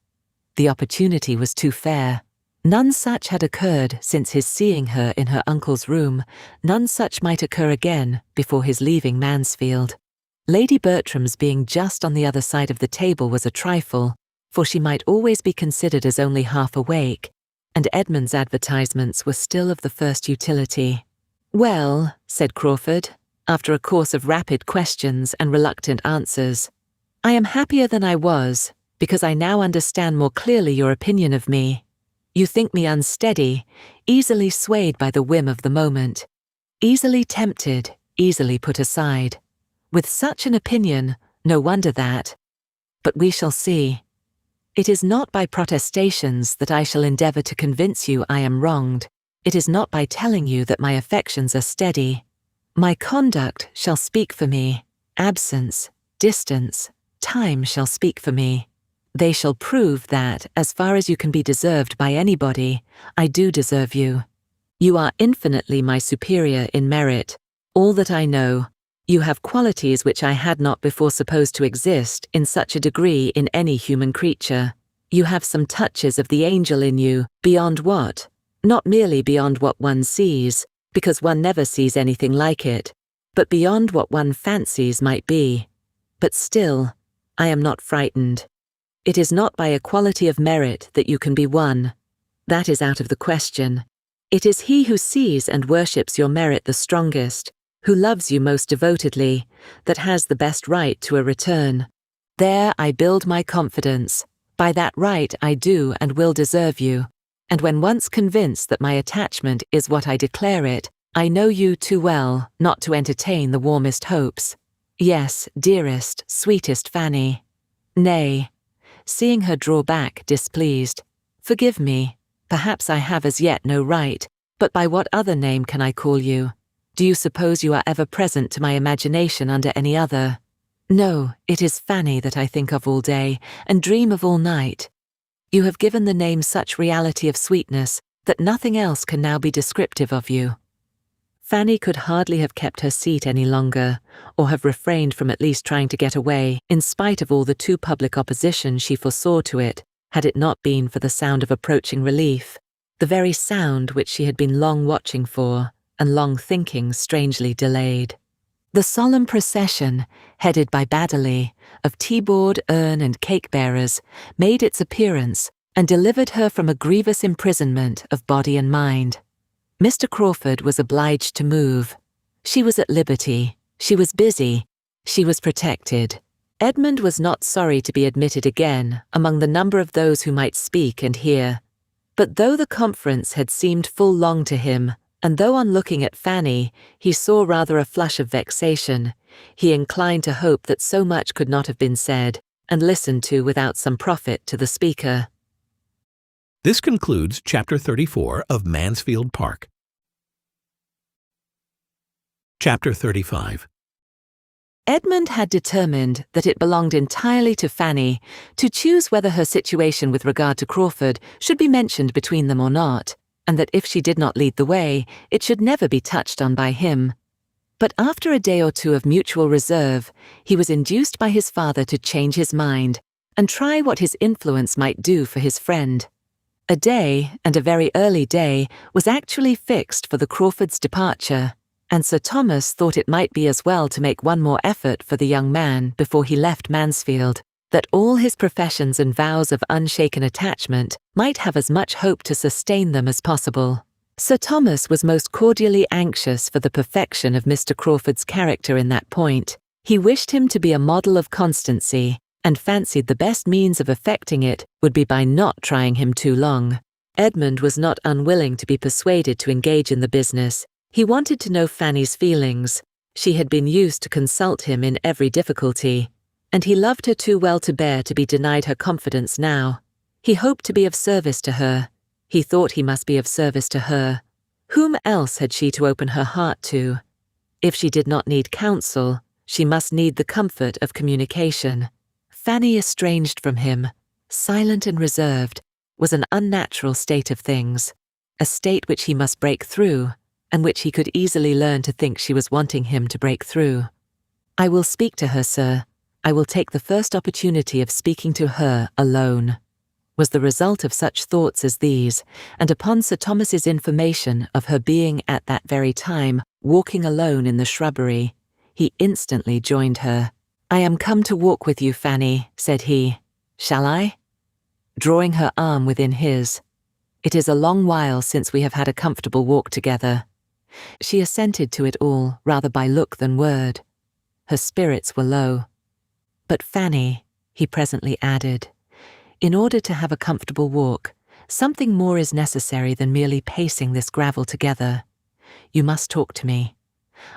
The opportunity was too fair. None such had occurred since his seeing her in her uncle's room, none such might occur again before his leaving Mansfield. Lady Bertram's being just on the other side of the table was a trifle, for she might always be considered as only half awake, and Edmund's advertisements were still of the first utility. "Well," said Crawford, after a course of rapid questions and reluctant answers, "I am happier than I was, because I now understand more clearly your opinion of me. You think me unsteady, easily swayed by the whim of the moment, easily tempted, easily put aside. With such an opinion, no wonder that. But we shall see. It is not by protestations that I shall endeavour to convince you I am wronged. It is not by telling you that my affections are steady. My conduct shall speak for me. Absence, distance, time shall speak for me. They shall prove that, as far as you can be deserved by anybody, I do deserve you. You are infinitely my superior in merit. All that I know, You have qualities which I had not before supposed to exist in such a degree in any human creature. You have some touches of the angel in you, beyond what? Not merely beyond what one sees, because one never sees anything like it, but beyond what one fancies might be. But still, I am not frightened. It is not by a quality of merit that you can be won. That is out of the question. It is he who sees and worships your merit the strongest, who loves you most devotedly, that has the best right to a return. There I build my confidence. By that right I do and will deserve you. And when once convinced that my attachment is what I declare it, I know you too well not to entertain the warmest hopes. Yes, dearest, sweetest Fanny. Nay, seeing her draw back displeased, forgive me, perhaps I have as yet no right, but by what other name can I call you? Do you suppose you are ever present to my imagination under any other? No, it is Fanny that I think of all day, and dream of all night. You have given the name such reality of sweetness that nothing else can now be descriptive of you. Fanny could hardly have kept her seat any longer, or have refrained from at least trying to get away, in spite of all the too public opposition she foresaw to it, had it not been for the sound of approaching relief, the very sound which she had been long watching for, and long thinking strangely delayed. The solemn procession, headed by Baddeley, of tea-board, urn and cake-bearers, made its appearance, and delivered her from a grievous imprisonment of body and mind. Mr. Crawford was obliged to move. She was at liberty, she was busy, she was protected. Edmund was not sorry to be admitted again among the number of those who might speak and hear. But though the conference had seemed full long to him, and though on looking at Fanny he saw rather a flush of vexation, he inclined to hope that so much could not have been said, and listened to without some profit to the speaker. This concludes Chapter 34 of Mansfield Park. Chapter 35. Edmund had determined that it belonged entirely to Fanny to choose whether her situation with regard to Crawford should be mentioned between them or not, and that if she did not lead the way, it should never be touched on by him. But after a day or two of mutual reserve, he was induced by his father to change his mind, and try what his influence might do for his friend. A day, and a very early day, was actually fixed for the Crawfords' departure, and Sir Thomas thought it might be as well to make one more effort for the young man before he left Mansfield, that all his professions and vows of unshaken attachment might have as much hope to sustain them as possible. Sir Thomas was most cordially anxious for the perfection of Mr. Crawford's character in that point. He wished him to be a model of constancy, and fancied the best means of effecting it would be by not trying him too long. Edmund was not unwilling to be persuaded to engage in the business. He wanted to know Fanny's feelings. She had been used to consult him in every difficulty, and he loved her too well to bear to be denied her confidence now. He hoped to be of service to her. He thought he must be of service to her. Whom else had she to open her heart to? If she did not need counsel, she must need the comfort of communication. Fanny estranged from him, silent and reserved, was an unnatural state of things, a state which he must break through, and which he could easily learn to think she was wanting him to break through. "I will speak to her, sir. I will take the first opportunity of speaking to her alone," was the result of such thoughts as these, and upon Sir Thomas's information of her being at that very time walking alone in the shrubbery, he instantly joined her. "I am come to walk with you, Fanny," said he. "Shall I?" Drawing her arm within his. "It is a long while since we have had a comfortable walk together." She assented to it all, rather by look than word. Her spirits were low. "But Fanny," he presently added, "in order to have a comfortable walk, something more is necessary than merely pacing this gravel together. You must talk to me.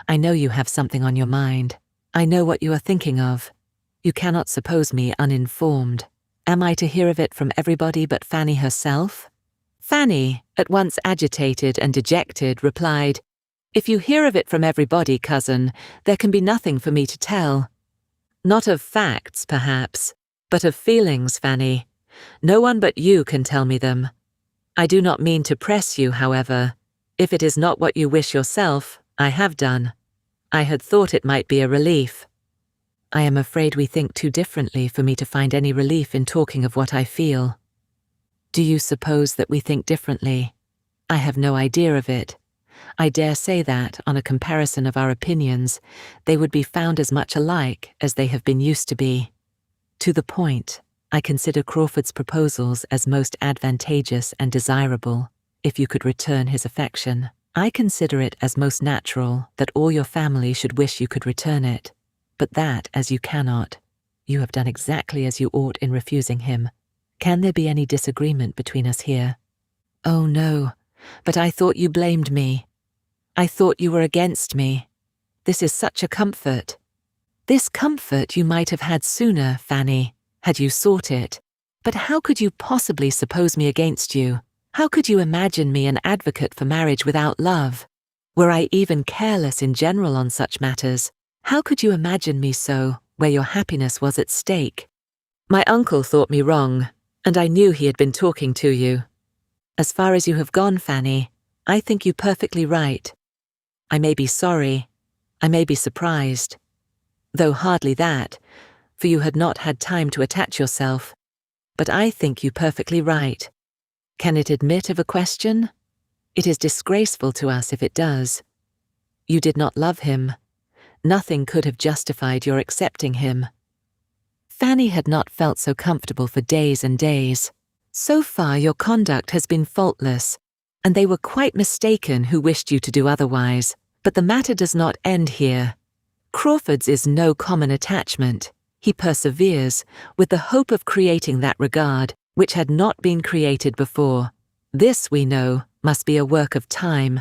I know you have something on your mind. I know what you are thinking of. You cannot suppose me uninformed. Am I to hear of it from everybody but Fanny herself?" Fanny, at once agitated and dejected, replied, "If you hear of it from everybody, cousin, there can be nothing for me to tell. Not of facts, perhaps, but of feelings, Fanny. No one but you can tell me them. I do not mean to press you, however. If it is not what you wish yourself, I have done. I had thought it might be a relief. I am afraid we think too differently for me to find any relief in talking of what I feel. Do you suppose that we think differently? I have no idea of it. I dare say that, on a comparison of our opinions, they would be found as much alike as they have been used to be. To the point, I consider Crawford's proposals as most advantageous and desirable, if you could return his affection. I consider it as most natural that all your family should wish you could return it, but that, as you cannot, you have done exactly as you ought in refusing him. Can there be any disagreement between us here? Oh no, but I thought you blamed me. I thought you were against me. This is such a comfort. This comfort you might have had sooner, Fanny, had you sought it. But how could you possibly suppose me against you? How could you imagine me an advocate for marriage without love? Were I even careless in general on such matters? How could you imagine me so, where your happiness was at stake? My uncle thought me wrong, and I knew he had been talking to you. As far as you have gone, Fanny, I think you perfectly right. I may be sorry, I may be surprised, though hardly that, for you had not had time to attach yourself, but I think you perfectly right. Can it admit of a question? It is disgraceful to us if it does. You did not love him. Nothing could have justified your accepting him. Fanny had not felt so comfortable for days and days. So far your conduct has been faultless, and they were quite mistaken who wished you to do otherwise. But the matter does not end here. Crawford's is no common attachment. He perseveres, with the hope of creating that regard which had not been created before. This, we know, must be a work of time.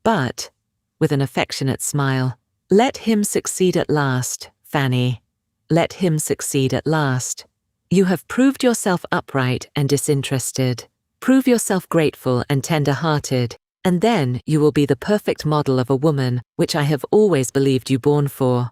But, with an affectionate smile, let him succeed at last, Fanny. Let him succeed at last. You have proved yourself upright and disinterested. Prove yourself grateful and tender-hearted, and then you will be the perfect model of a woman which I have always believed you born for.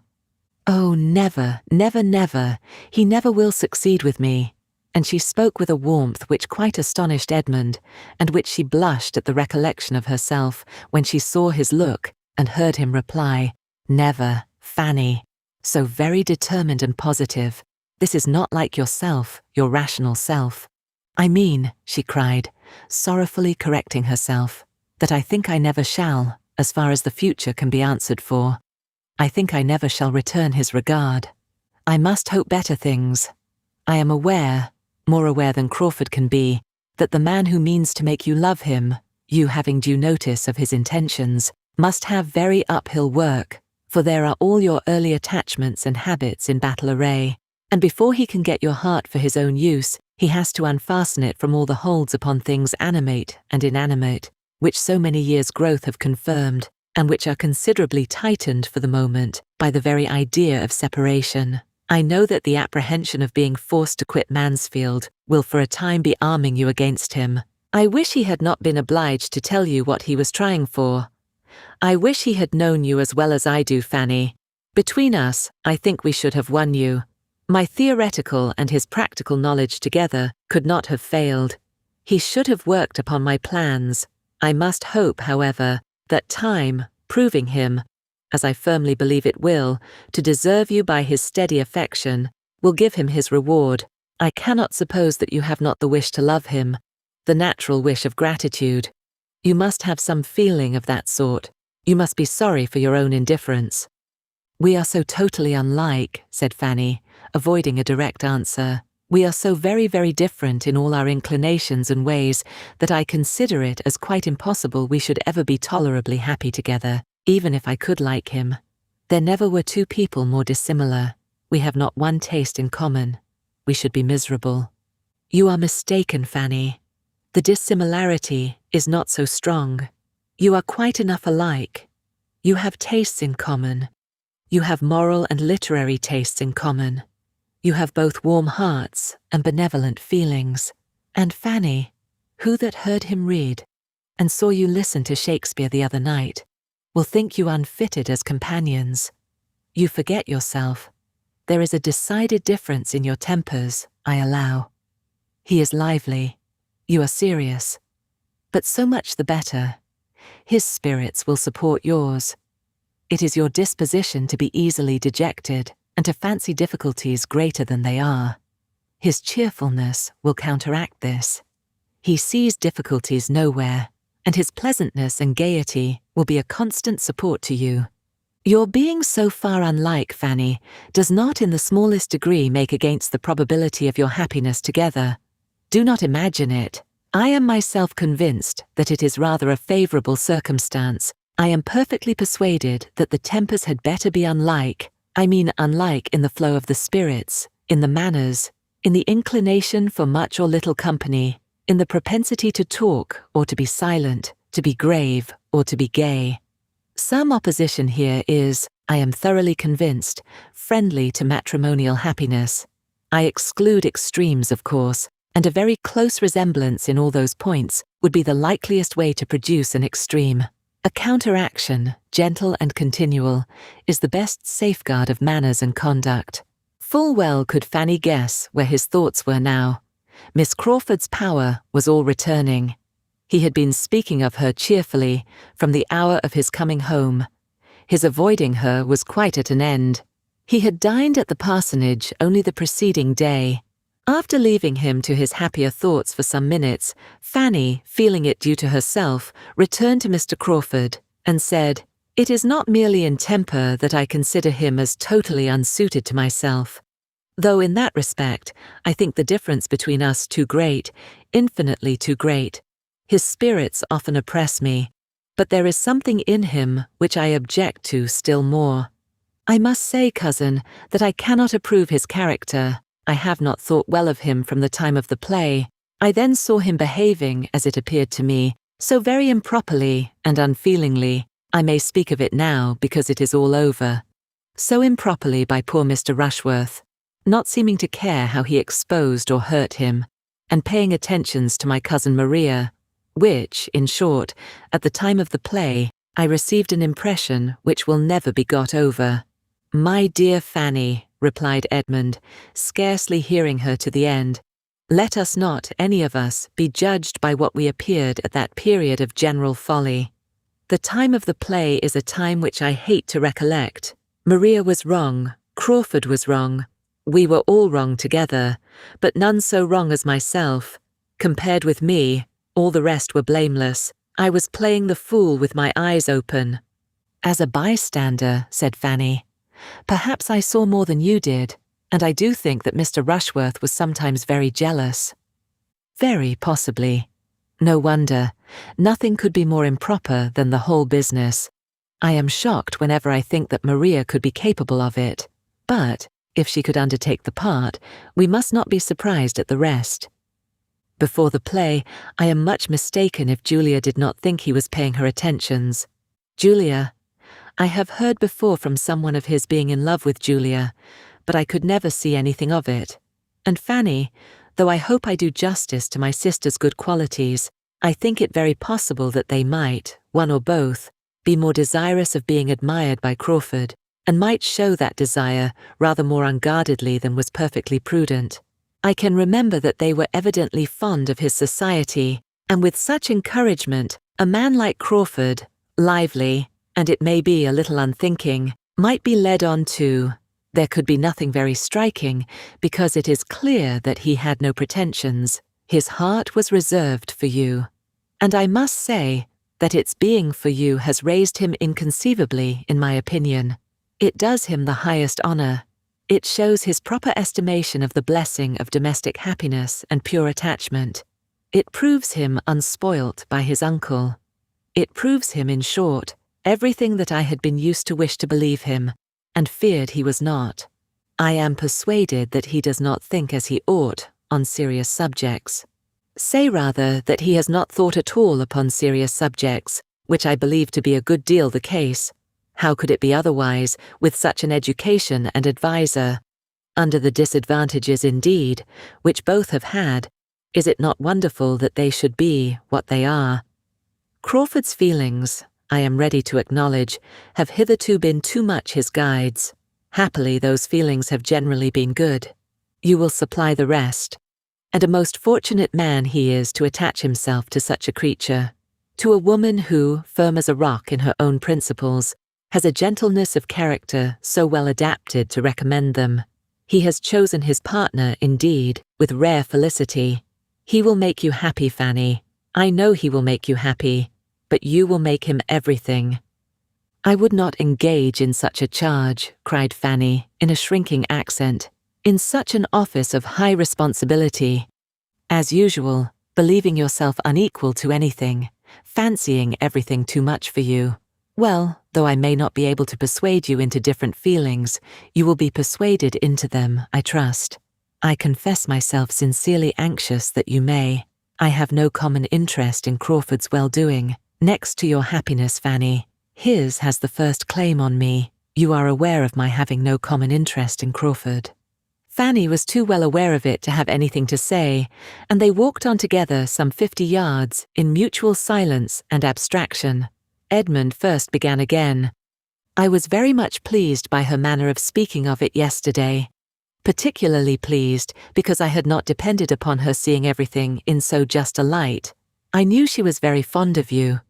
Oh, never, never, never. He never will succeed with me. And she spoke with a warmth which quite astonished Edmund, and which she blushed at the recollection of herself when she saw his look and heard him reply, "Never, Fanny," so very determined and positive. This is not like yourself, your rational self. I mean, she cried, sorrowfully correcting herself, that I think I never shall, as far as the future can be answered for. I think I never shall return his regard. I must hope better things. I am aware, more aware than Crawford can be, that the man who means to make you love him, you having due notice of his intentions, must have very uphill work, for there are all your early attachments and habits in battle array, and before he can get your heart for his own use, he has to unfasten it from all the holds upon things animate and inanimate, which so many years' growth have confirmed, and which are considerably tightened for the moment by the very idea of separation. I know that the apprehension of being forced to quit Mansfield will for a time be arming you against him. I wish he had not been obliged to tell you what he was trying for. I wish he had known you as well as I do, Fanny. Between us, I think we should have won you. My theoretical and his practical knowledge together could not have failed. He should have worked upon my plans. I must hope, however, that time, proving him, as I firmly believe it will, to deserve you by his steady affection, will give him his reward. I cannot suppose that you have not the wish to love him, the natural wish of gratitude. You must have some feeling of that sort. You must be sorry for your own indifference. We are so totally unlike, said Fanny, avoiding a direct answer. We are so very, very different in all our inclinations and ways that I consider it as quite impossible we should ever be tolerably happy together, even if I could like him. There never were two people more dissimilar. We have not one taste in common. We should be miserable. You are mistaken, Fanny. The dissimilarity is not so strong. You are quite enough alike. You have tastes in common. You have moral and literary tastes in common. You have both warm hearts and benevolent feelings. And Fanny, who that heard him read, and saw you listen to Shakespeare the other night, will think you unfitted as companions. You forget yourself. There is a decided difference in your tempers, I allow. He is lively. You are serious. But so much the better. His spirits will support yours. It is your disposition to be easily dejected and to fancy difficulties greater than they are. His cheerfulness will counteract this. He sees difficulties nowhere, and his pleasantness and gaiety will be a constant support to you. Your being so far unlike Fanny does not in the smallest degree make against the probability of your happiness together. Do not imagine it. I am myself convinced that it is rather a favourable circumstance. I am perfectly persuaded that the tempers had better be unlike in the flow of the spirits, in the manners, in the inclination for much or little company, in the propensity to talk or to be silent, to be grave or to be gay. Some opposition here is, I am thoroughly convinced, friendly to matrimonial happiness. I exclude extremes, of course, and a very close resemblance in all those points would be the likeliest way to produce an extreme. A counteraction, gentle and continual, is the best safeguard of manners and conduct. Full well could Fanny guess where his thoughts were now. Miss Crawford's power was all returning. He had been speaking of her cheerfully from the hour of his coming home. His avoiding her was quite at an end. He had dined at the parsonage only the preceding day. After leaving him to his happier thoughts for some minutes, Fanny, feeling it due to herself, returned to Mr. Crawford and said, "It is not merely in temper that I consider him as totally unsuited to myself. Though in that respect, I think the difference between us too great, infinitely too great. His spirits often oppress me, but there is something in him which I object to still more. I must say, cousin, that I cannot approve his character. I have not thought well of him from the time of the play. I then saw him behaving, as it appeared to me, so very improperly and unfeelingly. I may speak of it now because it is all over. So improperly by poor Mr. Rushworth, not seeming to care how he exposed or hurt him, and paying attentions to my cousin Maria, which, in short, at the time of the play, I received an impression which will never be got over." "My dear Fanny," replied Edmund, scarcely hearing her to the end, "let us not, any of us, be judged by what we appeared at that period of general folly. The time of the play is a time which I hate to recollect. Maria was wrong, Crawford was wrong, we were all wrong together, but none so wrong as myself. Compared with me, all the rest were blameless. I was playing the fool with my eyes open." "As a bystander," said Fanny, "perhaps I saw more than you did, and I do think that Mr. Rushworth was sometimes very jealous." "Very possibly. No wonder. Nothing could be more improper than the whole business. I am shocked whenever I think that Maria could be capable of it. But, if she could undertake the part, we must not be surprised at the rest. Before the play, I am much mistaken if Julia did not think he was paying her attentions. Julia, I have heard before from someone of his being in love with Julia, but I could never see anything of it. And Fanny, though I hope I do justice to my sister's good qualities, I think it very possible that they might, one or both, be more desirous of being admired by Crawford, and might show that desire rather more unguardedly than was perfectly prudent. I can remember that they were evidently fond of his society, and with such encouragement, a man like Crawford, lively, and it may be a little unthinking, might be led on to. There could be nothing very striking, because it is clear that he had no pretensions. His heart was reserved for you. And I must say that its being for you has raised him inconceivably, in my opinion. It does him the highest honour. It shows his proper estimation of the blessing of domestic happiness and pure attachment. It proves him unspoilt by his uncle. It proves him, in short, everything that I had been used to wish to believe him, and feared he was not. I am persuaded that he does not think as he ought on serious subjects. Say rather that he has not thought at all upon serious subjects, which I believe to be a good deal the case. How could it be otherwise, with such an education and adviser? Under the disadvantages, indeed, which both have had, is it not wonderful that they should be what they are? Crawford's feelings, I am ready to acknowledge, have hitherto been too much his guides. Happily, those feelings have generally been good. You will supply the rest. And a most fortunate man he is to attach himself to such a creature, to a woman who, firm as a rock in her own principles, has a gentleness of character so well adapted to recommend them. He has chosen his partner, indeed, with rare felicity. He will make you happy, Fanny. I know he will make you happy, but you will make him everything." "I would not engage in such a charge," cried Fanny, in a shrinking accent, "in such an office of high responsibility. As usual, believing yourself unequal to anything, fancying everything too much for you. Well, though I may not be able to persuade you into different feelings, you will be persuaded into them, I trust. I confess myself sincerely anxious that you may. I have no common interest in Crawford's well-doing. Next to your happiness, Fanny, his has the first claim on me. You are aware of my having no common interest in Crawford." Fanny was too well aware of it to have anything to say, and they walked on together some 50 yards in mutual silence and abstraction. Edmund first began again. "I was very much pleased by her manner of speaking of it yesterday. Particularly pleased because I had not depended upon her seeing everything in so just a light. I knew she was very fond of you,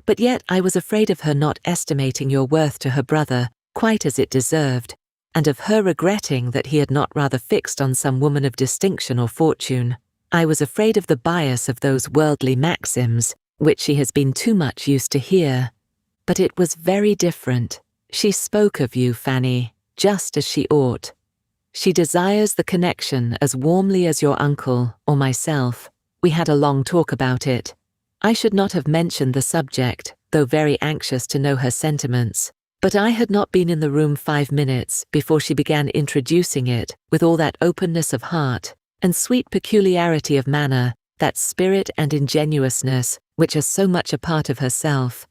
but yet I was afraid of her not estimating your worth to her brother quite as it deserved, and of her regretting that he had not rather fixed on some woman of distinction or fortune. I was afraid of the bias of those worldly maxims, which she has been too much used to hear. But it was very different. She spoke of you, Fanny, just as she ought. She desires the connection as warmly as your uncle or myself. We had a long talk about it. I should not have mentioned the subject, though very anxious to know her sentiments. But I had not been in the room 5 minutes before she began introducing it with all that openness of heart and sweet peculiarity of manner, that spirit and ingenuousness which are so much a part of herself.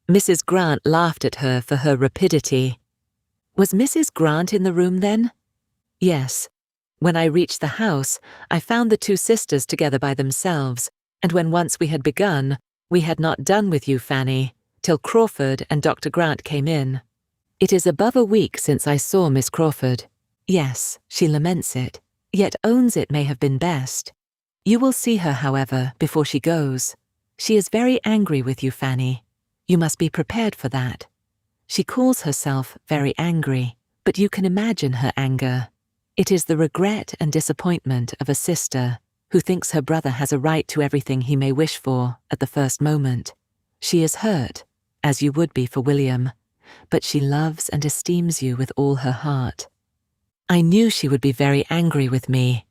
Mrs. Grant laughed at her for her rapidity. Was Mrs. Grant in the room then? Yes. When I reached the house, I found the 2 sisters together by themselves, and when once we had begun, we had not done with you, Fanny, till Crawford and Dr. Grant came in. It is above a week since I saw Miss Crawford. Yes, she laments it, yet owns it may have been best. You will see her, however, before she goes. She is very angry with you, Fanny. You must be prepared for that. She calls herself very angry, but you can imagine her anger. It is the regret and disappointment of a sister who thinks her brother has a right to everything he may wish for at the first moment. She is hurt, as you would be for William, but she loves and esteems you with all her heart. I knew she would be very angry with me.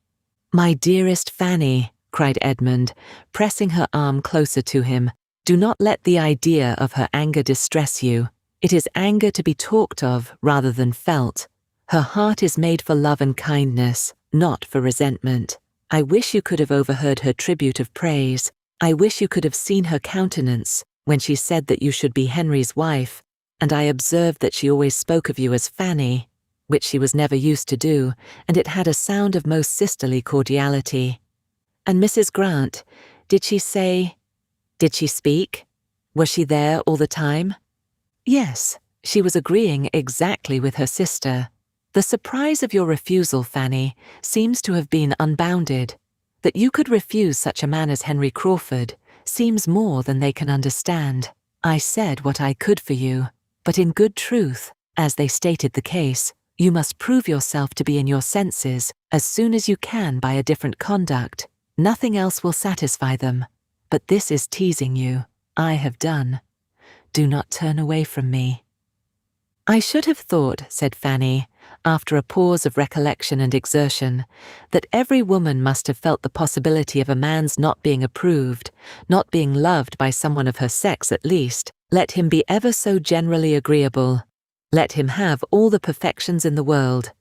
My dearest Fanny, cried Edmund, pressing her arm closer to him, do not let the idea of her anger distress you. It is anger to be talked of rather than felt. Her heart is made for love and kindness, not for resentment. I wish you could have overheard her tribute of praise. I wish you could have seen her countenance when she said that you should be Henry's wife, and I observed that she always spoke of you as Fanny, which she was never used to do, and it had a sound of most sisterly cordiality. And Mrs. Grant, did she speak? Was she there all the time? Yes, she was agreeing exactly with her sister. The surprise of your refusal, Fanny, seems to have been unbounded. That you could refuse such a man as Henry Crawford seems more than they can understand. I said what I could for you, but in good truth, as they stated the case, you must prove yourself to be in your senses as soon as you can by a different conduct. Nothing else will satisfy them. But this is teasing you. I have done. Do not turn away from me. I should have thought, said Fanny, after a pause of recollection and exertion, that every woman must have felt the possibility of a man's not being approved, not being loved by someone of her sex at least, let him be ever so generally agreeable. Let him have all the perfections in the world.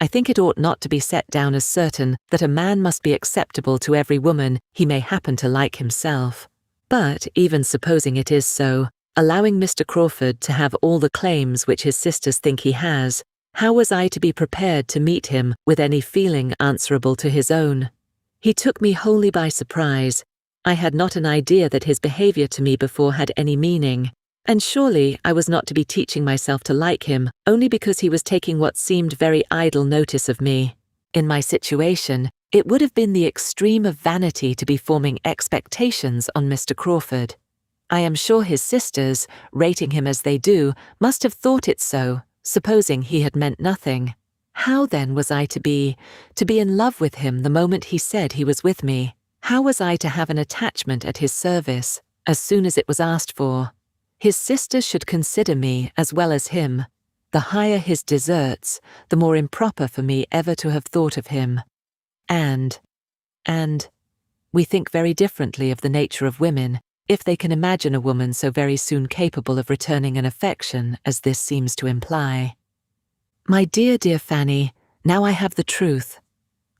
I think it ought not to be set down as certain that a man must be acceptable to every woman he may happen to like himself. But even supposing it is so, allowing Mr. Crawford to have all the claims which his sisters think he has, how was I to be prepared to meet him with any feeling answerable to his own? He took me wholly by surprise. I had not an idea that his behaviour to me before had any meaning, and surely I was not to be teaching myself to like him only because he was taking what seemed very idle notice of me. In my situation, it would have been the extreme of vanity to be forming expectations on Mr. Crawford. I am sure his sisters, rating him as they do, must have thought it so, supposing he had meant nothing. How then was I to be in love with him the moment he said he was with me? How was I to have an attachment at his service, as soon as it was asked for? His sisters should consider me as well as him. The higher his deserts, the more improper for me ever to have thought of him. And we think very differently of the nature of women, if they can imagine a woman so very soon capable of returning an affection as this seems to imply. My dear, dear Fanny, now I have the truth.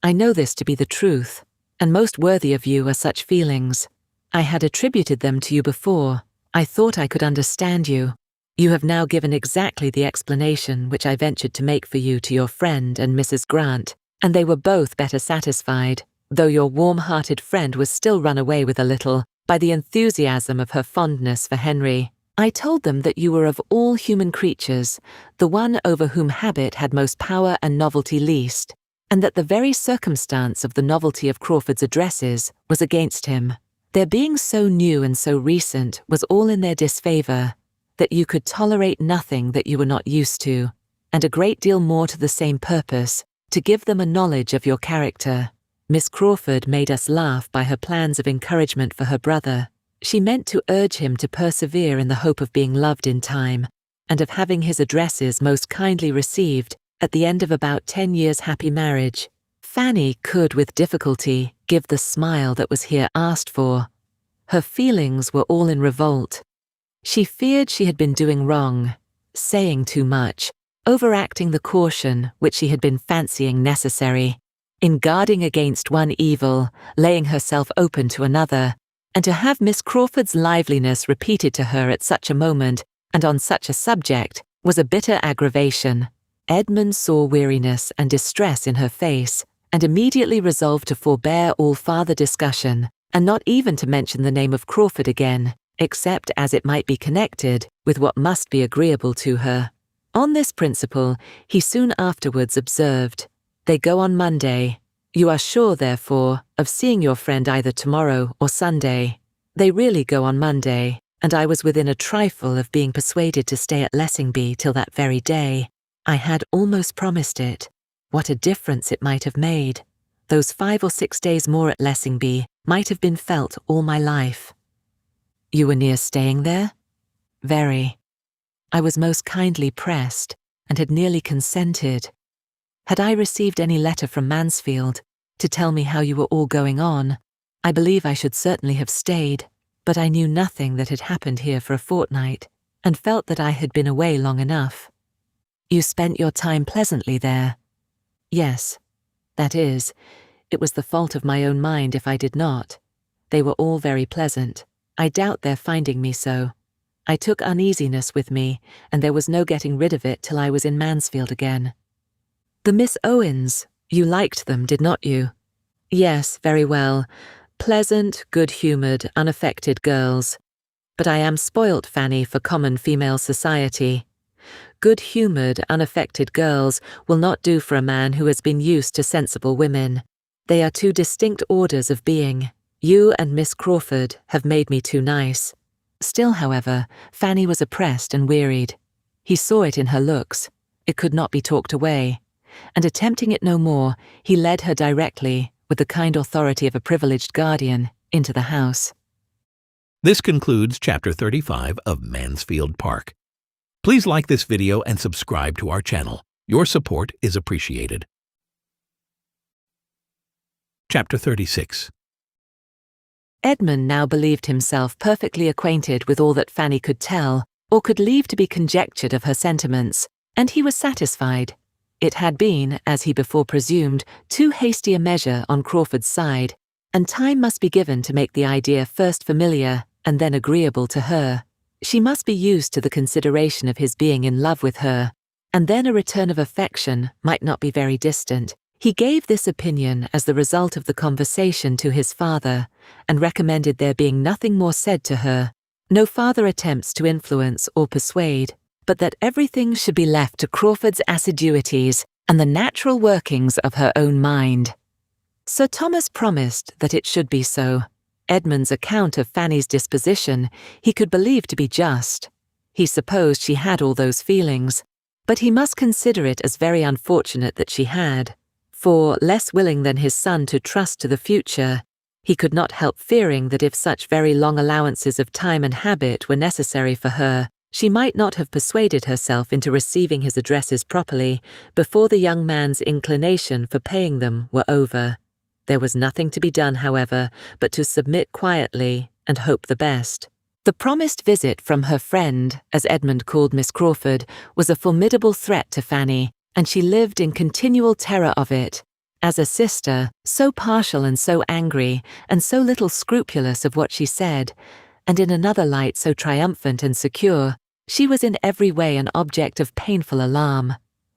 I know this to be the truth, and most worthy of you are such feelings. I had attributed them to you before. I thought I could understand you. You have now given exactly the explanation which I ventured to make for you to your friend and Mrs. Grant, and they were both better satisfied, though your warm-hearted friend was still run away with a little by the enthusiasm of her fondness for Henry. I told them that you were of all human creatures the one over whom habit had most power and novelty least, and that the very circumstance of the novelty of Crawford's addresses was against him. Their being so new and so recent was all in their disfavour, that you could tolerate nothing that you were not used to, and a great deal more to the same purpose, to give them a knowledge of your character. Miss Crawford made us laugh by her plans of encouragement for her brother. She meant to urge him to persevere in the hope of being loved in time, and of having his addresses most kindly received at the end of about 10 years' happy marriage. Fanny could with difficulty give the smile that was here asked for. Her feelings were all in revolt. She feared she had been doing wrong, saying too much, overacting the caution which she had been fancying necessary, in guarding against one evil, laying herself open to another, and to have Miss Crawford's liveliness repeated to her at such a moment and on such a subject was a bitter aggravation. Edmund saw weariness and distress in her face, and immediately resolved to forbear all farther discussion, and not even to mention the name of Crawford again, except as it might be connected with what must be agreeable to her. On this principle, he soon afterwards observed, "They go on Monday. You are sure, therefore, of seeing your friend either tomorrow or Sunday." They really go on Monday, and I was within a trifle of being persuaded to stay at Lessingby till that very day. I had almost promised it. What a difference it might have made. Those 5 or 6 days more at Lessingby might have been felt all my life. You were near staying there? Very. I was most kindly pressed, and had nearly consented. Had I received any letter from Mansfield to tell me how you were all going on, I believe I should certainly have stayed, but I knew nothing that had happened here for a fortnight, and felt that I had been away long enough. You spent your time pleasantly there. Yes, that is, it was the fault of my own mind if I did not. They were all very pleasant. I doubt their finding me so. I took uneasiness with me, and there was no getting rid of it till I was in Mansfield again. The Miss Owens, you liked them, did not you? Yes, very well. Pleasant, good-humoured, unaffected girls. But I am spoilt, Fanny, for common female society. Good-humoured, unaffected girls will not do for a man who has been used to sensible women. They are two distinct orders of being. You and Miss Crawford have made me too nice. Still, however, Fanny was oppressed and wearied. He saw it in her looks. It could not be talked away. And attempting it no more, he led her directly, with the kind authority of a privileged guardian, into the house. This concludes Chapter 35 of Mansfield Park. Please like this video and subscribe to our channel. Your support is appreciated. Chapter 36. Edmund now believed himself perfectly acquainted with all that Fanny could tell, or could leave to be conjectured of her sentiments, and he was satisfied. It had been, as he before presumed, too hasty a measure on Crawford's side, and time must be given to make the idea first familiar and then agreeable to her. She must be used to the consideration of his being in love with her, and then a return of affection might not be very distant. He gave this opinion as the result of the conversation to his father, and recommended there being nothing more said to her, no farther attempts to influence or persuade, but that everything should be left to Crawford's assiduities and the natural workings of her own mind. Sir Thomas promised that it should be so, Edmund's account of Fanny's disposition he could believe to be just. He supposed she had all those feelings, but he must consider it as very unfortunate that she had, for, less willing than his son to trust to the future, he could not help fearing that if such very long allowances of time and habit were necessary for her, she might not have persuaded herself into receiving his addresses properly before the young man's inclination for paying them were over. There was nothing to be done, however, but to submit quietly and hope the best. The promised visit from her friend, as Edmund called Miss Crawford, was a formidable threat to Fanny, and she lived in continual terror of it. As a sister, so partial and so angry, and so little scrupulous of what she said, and in another light so triumphant and secure, she was in every way an object of painful alarm.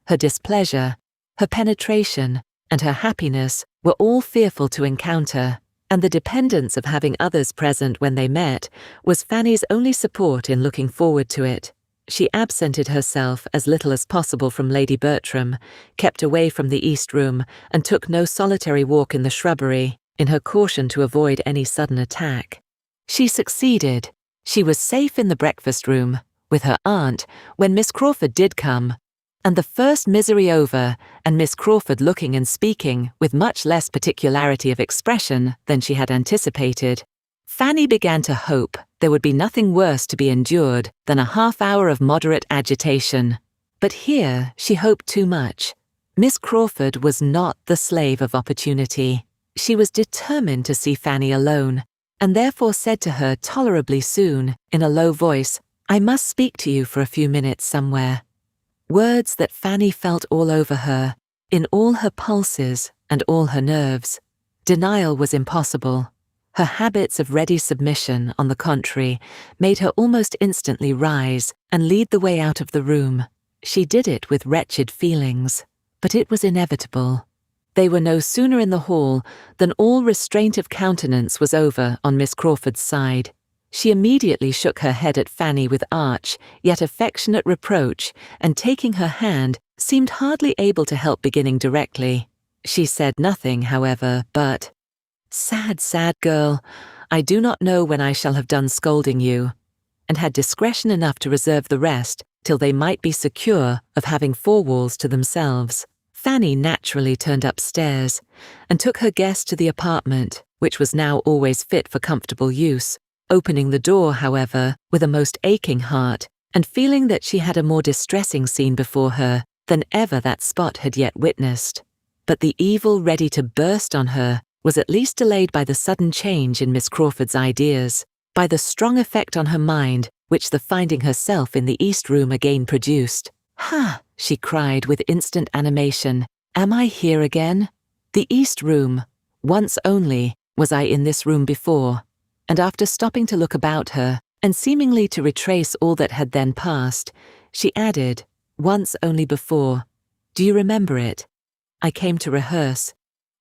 Her displeasure, her penetration, and her happiness were all fearful to encounter, and the dependence of having others present when they met was Fanny's only support in looking forward to it. She absented herself as little as possible from Lady Bertram, kept away from the East Room, and took no solitary walk in the shrubbery, in her caution to avoid any sudden attack. She succeeded. She was safe in the breakfast room, with her aunt, when Miss Crawford did come, and the first misery over, and Miss Crawford looking and speaking with much less particularity of expression than she had anticipated, Fanny began to hope there would be nothing worse to be endured than a half-hour of moderate agitation. But here she hoped too much. Miss Crawford was not the slave of opportunity. She was determined to see Fanny alone, and therefore said to her tolerably soon, in a low voice, "I must speak to you for a few minutes somewhere." Words that Fanny felt all over her, in all her pulses and all her nerves. Denial was impossible. Her habits of ready submission, on the contrary, made her almost instantly rise and lead the way out of the room. She did it with wretched feelings, but it was inevitable. They were no sooner in the hall than all restraint of countenance was over on Miss Crawford's side. She immediately shook her head at Fanny with arch, yet affectionate reproach, and taking her hand, seemed hardly able to help beginning directly. She said nothing, however, but, "Sad, sad girl, I do not know when I shall have done scolding you," and had discretion enough to reserve the rest till they might be secure of having four walls to themselves. Fanny naturally turned upstairs, and took her guest to the apartment, which was now always fit for comfortable use, opening the door, however, with a most aching heart, and feeling that she had a more distressing scene before her than ever that spot had yet witnessed. But the evil ready to burst on her was at least delayed by the sudden change in Miss Crawford's ideas, by the strong effect on her mind which the finding herself in the East Room again produced. "Ha!" she cried with instant animation. "Am I here again? The East Room. Once only was I in this room before." And after stopping to look about her, and seemingly to retrace all that had then passed, she added, "Once only before. Do you remember it? I came to rehearse.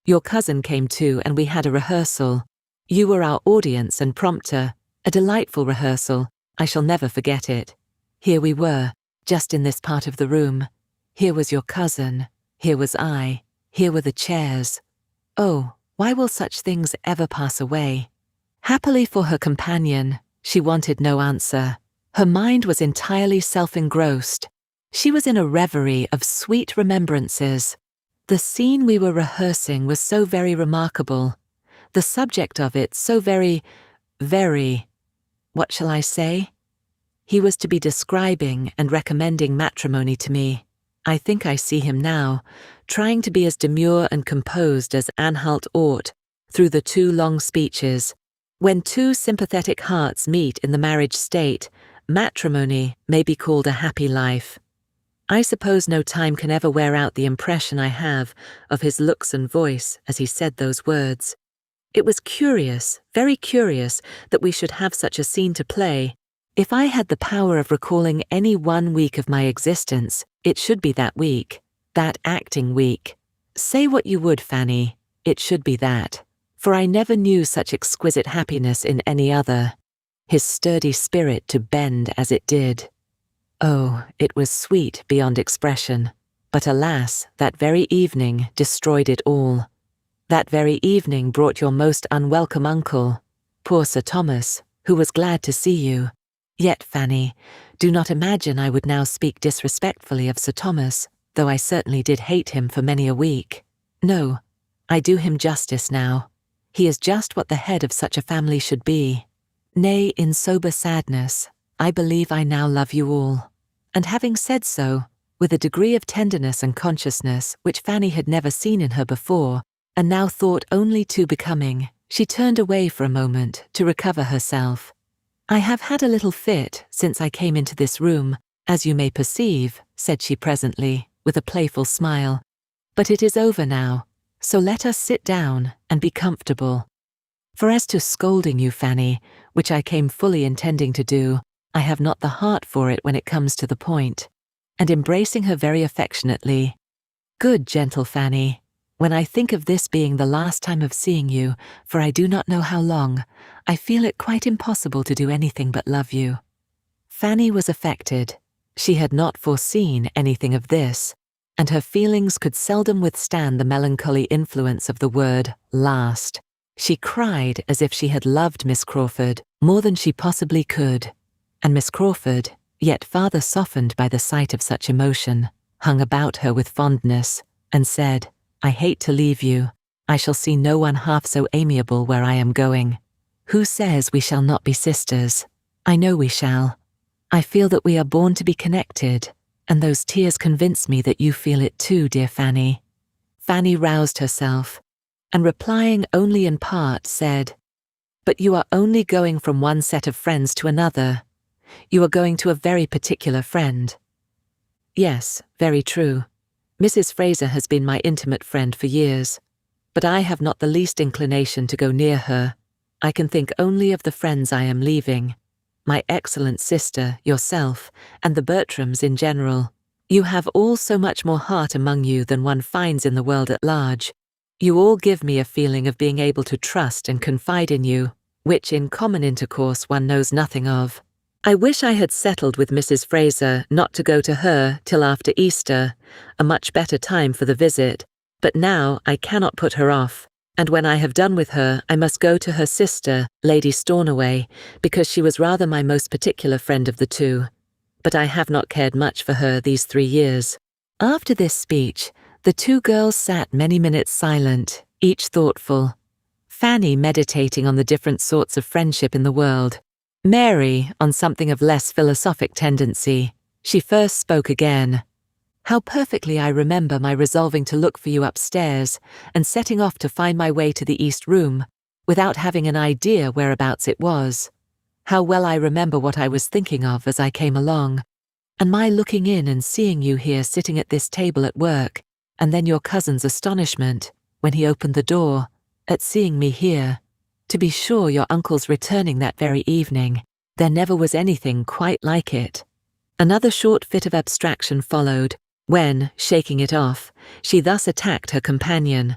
Your cousin came too, and we had a rehearsal. You were our audience and prompter, a delightful rehearsal. I shall never forget it. Here we were, just in this part of the room. Here was your cousin. Here was I. Here were the chairs. Oh, why will such things ever pass away?" Happily for her companion, she wanted no answer. Her mind was entirely self-engrossed. She was in a reverie of sweet remembrances. The scene we were rehearsing was so very remarkable. The subject of it so very, what shall I say? He was to be describing and recommending matrimony to me. I think I see him now, trying to be as demure and composed as Anhalt ought, through the two long speeches. When two sympathetic hearts meet in the marriage state, matrimony may be called a happy life. I suppose no time can ever wear out the impression I have of his looks and voice as he said those words. It was curious, very curious, that we should have such a scene to play. If I had the power of recalling any one week of my existence, it should be that week, that acting week. Say what you would, Fanny, it should be that. For I never knew such exquisite happiness in any other. His sturdy spirit to bend as it did. Oh, it was sweet beyond expression. But alas, that very evening destroyed it all. That very evening brought your most unwelcome uncle. Poor Sir Thomas, who was glad to see you. Yet, Fanny, do not imagine I would now speak disrespectfully of Sir Thomas, though I certainly did hate him for many a week. No, I do him justice now. He is just what the head of such a family should be. Nay, in sober sadness, I believe I now love you all. And having said so, with a degree of tenderness and consciousness which Fanny had never seen in her before, and now thought only too becoming, she turned away for a moment to recover herself. I have had a little fit since I came into this room, as you may perceive, said she presently, with a playful smile. But it is over now, so let us sit down and be comfortable. For as to scolding you, Fanny, which I came fully intending to do, I have not the heart for it when it comes to the point. And embracing her very affectionately, good gentle Fanny, when I think of this being the last time of seeing you, for I do not know how long, I feel it quite impossible to do anything but love you. Fanny was affected. She had not foreseen anything of this, and her feelings could seldom withstand the melancholy influence of the word last. She cried as if she had loved Miss Crawford more than she possibly could, and Miss Crawford, yet farther softened by the sight of such emotion, hung about her with fondness, and said, I hate to leave you. I shall see no one half so amiable where I am going. Who says we shall not be sisters? I know we shall. I feel that we are born to be connected, and those tears convince me that you feel it too, dear Fanny. Fanny roused herself, and replying only in part, said, But you are only going from one set of friends to another. You are going to a very particular friend. Yes, very true. Mrs. Fraser has been my intimate friend for years, but I have not the least inclination to go near her. I can think only of the friends I am leaving. My excellent sister, yourself, and the Bertrams in general. You have all so much more heart among you than one finds in the world at large. You all give me a feeling of being able to trust and confide in you, which in common intercourse one knows nothing of. I wish I had settled with Mrs. Fraser not to go to her till after Easter, a much better time for the visit, but now I cannot put her off, and when I have done with her I must go to her sister, Lady Stornoway, because she was rather my most particular friend of the two, but I have not cared much for her these 3 years. After this speech, the two girls sat many minutes silent, each thoughtful. Fanny meditating on the different sorts of friendship in the world, Mary on something of less philosophic tendency. She first spoke again. How perfectly I remember my resolving to look for you upstairs and setting off to find my way to the east room, without having an idea whereabouts it was. How well I remember what I was thinking of as I came along, and my looking in and seeing you here sitting at this table at work, and then your cousin's astonishment, when he opened the door, at seeing me here. To be sure, your uncle's returning that very evening. There never was anything quite like it. Another short fit of abstraction followed, when, shaking it off, she thus attacked her companion.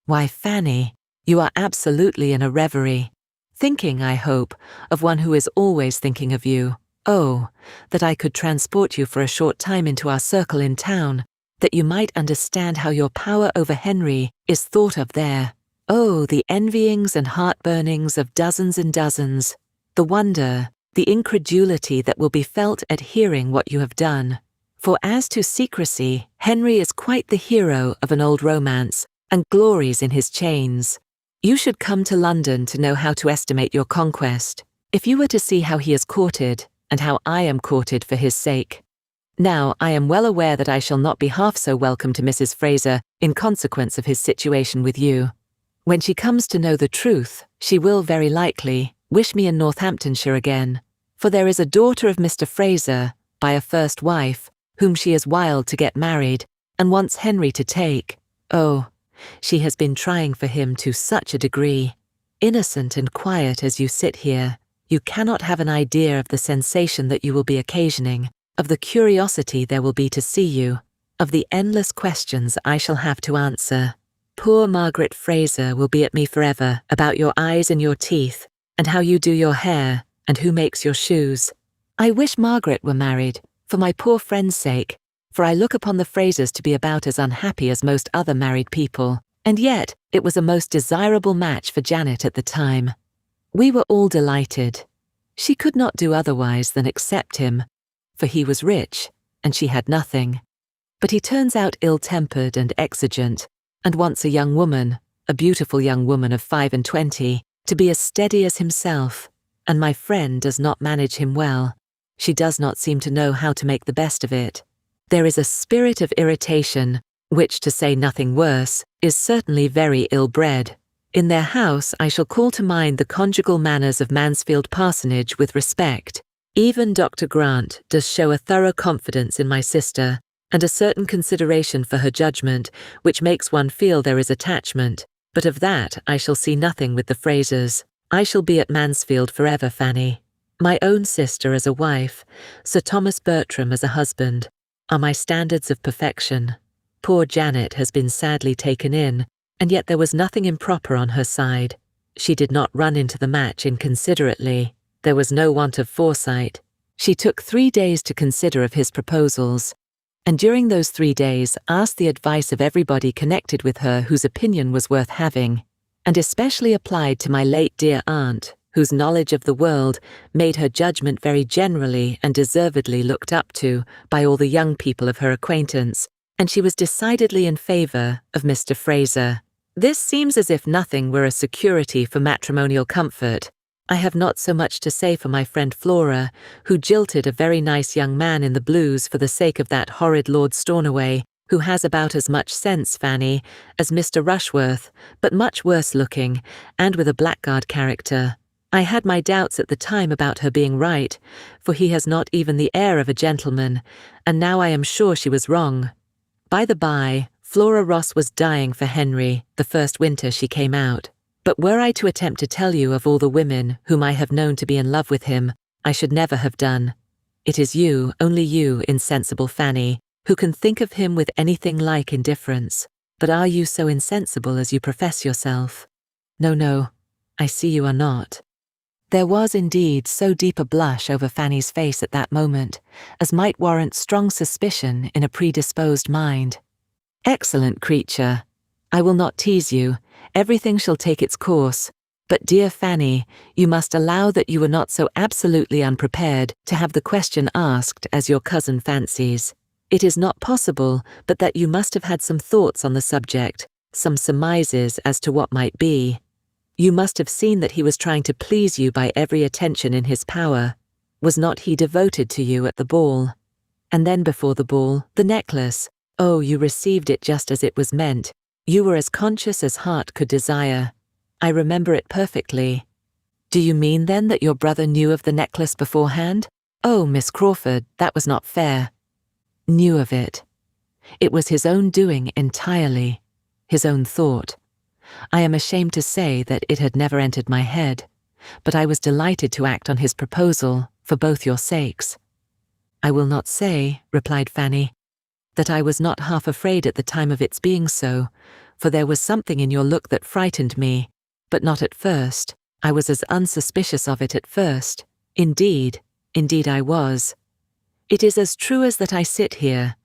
Why, Fanny, you are absolutely in a reverie. Thinking, I hope, of one who is always thinking of you. Oh, that I could transport you for a short time into our circle in town, that you might understand how your power over Henry is thought of there. Oh, the envyings and heartburnings of dozens and dozens, the wonder, the incredulity that will be felt at hearing what you have done. For as to secrecy, Henry is quite the hero of an old romance, and glories in his chains. You should come to London to know how to estimate your conquest, if you were to see how he is courted, and how I am courted for his sake. Now, I am well aware that I shall not be half so welcome to Mrs. Fraser in consequence of his situation with you. When she comes to know the truth, she will very likely wish me in Northamptonshire again, for there is a daughter of Mr. Fraser, by a first wife, whom she is wild to get married, and wants Henry to take. Oh, she has been trying for him to such a degree. Innocent and quiet as you sit here, you cannot have an idea of the sensation that you will be occasioning, of the curiosity there will be to see you, of the endless questions I shall have to answer. Poor Margaret Fraser will be at me forever about your eyes and your teeth, and how you do your hair, and who makes your shoes. I wish Margaret were married, for my poor friend's sake, for I look upon the Frasers to be about as unhappy as most other married people, and yet it was a most desirable match for Janet at the time. We were all delighted. She could not do otherwise than accept him, for he was rich, and she had nothing. But he turns out ill-tempered and exigent, and wants a young woman, a beautiful young woman of 25, to be as steady as himself, and my friend does not manage him well. She does not seem to know how to make the best of it. There is a spirit of irritation, which, to say nothing worse, is certainly very ill-bred. In their house I shall call to mind the conjugal manners of Mansfield parsonage with respect. Even Dr. Grant does show a thorough confidence in my sister, and a certain consideration for her judgment, which makes one feel there is attachment, but of that I shall see nothing with the Frasers. I shall be at Mansfield forever, Fanny. My own sister as a wife, Sir Thomas Bertram as a husband, are my standards of perfection. Poor Janet has been sadly taken in, and yet there was nothing improper on her side. She did not run into the match inconsiderately. There was no want of foresight. She took 3 days to consider of his proposals, and during those 3 days asked the advice of everybody connected with her whose opinion was worth having, and especially applied to my late dear aunt, whose knowledge of the world made her judgment very generally and deservedly looked up to by all the young people of her acquaintance, and she was decidedly in favour of Mr. Fraser. This seems as if nothing were a security for matrimonial comfort. I have not so much to say for my friend Flora, who jilted a very nice young man in the Blues for the sake of that horrid Lord Stornoway, who has about as much sense, Fanny, as Mr. Rushworth, but much worse looking, and with a blackguard character. I had my doubts at the time about her being right, for he has not even the air of a gentleman, and now I am sure she was wrong. By the by, Flora Ross was dying for Henry the first winter she came out. But were I to attempt to tell you of all the women whom I have known to be in love with him, I should never have done. It is you, only you, insensible Fanny, who can think of him with anything like indifference. But are you so insensible as you profess yourself? No, I see you are not. There was indeed so deep a blush over Fanny's face at that moment, as might warrant strong suspicion in a predisposed mind. Excellent creature! I will not tease you. Everything shall take its course. But dear Fanny, you must allow that you were not so absolutely unprepared to have the question asked as your cousin fancies. It is not possible but that you must have had some thoughts on the subject, some surmises as to what might be. You must have seen that he was trying to please you by every attention in his power. Was not he devoted to you at the ball? And then before the ball, the necklace. Oh, you received it just as it was meant. You were as conscious as heart could desire. I remember it perfectly. Do you mean then that your brother knew of the necklace beforehand? Oh, Miss Crawford, that was not fair. Knew of it. It was his own doing entirely, his own thought. I am ashamed to say that it had never entered my head, but I was delighted to act on his proposal for both your sakes. I will not say, replied Fanny, that I was not half afraid at the time of its being so, for there was something in your look that frightened me, but not at first. I was as unsuspicious of it at first. Indeed I was. It is as true as that I sit here,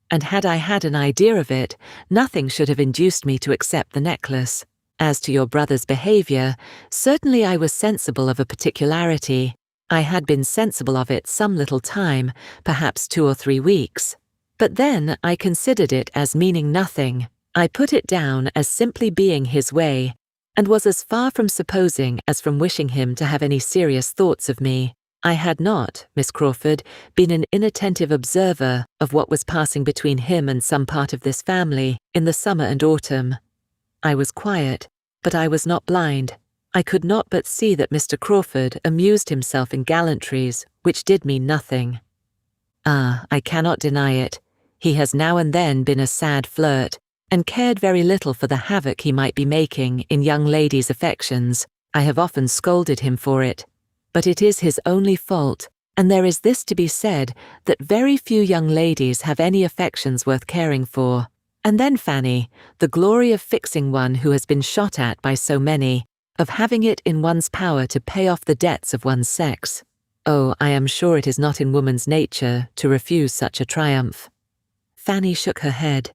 and had I had an idea of it, nothing should have induced me to accept the necklace. As to your brother's behaviour, certainly I was sensible of a particularity. I had been sensible of it some little time, perhaps 2 or 3 weeks. But then I considered it as meaning nothing. I put it down as simply being his way, and was as far from supposing as from wishing him to have any serious thoughts of me. I had not, Miss Crawford, been an inattentive observer of what was passing between him and some part of this family in the summer and autumn. I was quiet, but I was not blind. I could not but see that Mr. Crawford amused himself in gallantries which did me nothing. I cannot deny it. He has now and then been a sad flirt, and cared very little for the havoc he might be making in young ladies' affections. I have often scolded him for it. But it is his only fault, and there is this to be said, that very few young ladies have any affections worth caring for. And then, Fanny, the glory of fixing one who has been shot at by so many, of having it in one's power to pay off the debts of one's sex. Oh, I am sure it is not in woman's nature to refuse such a triumph. Fanny shook her head.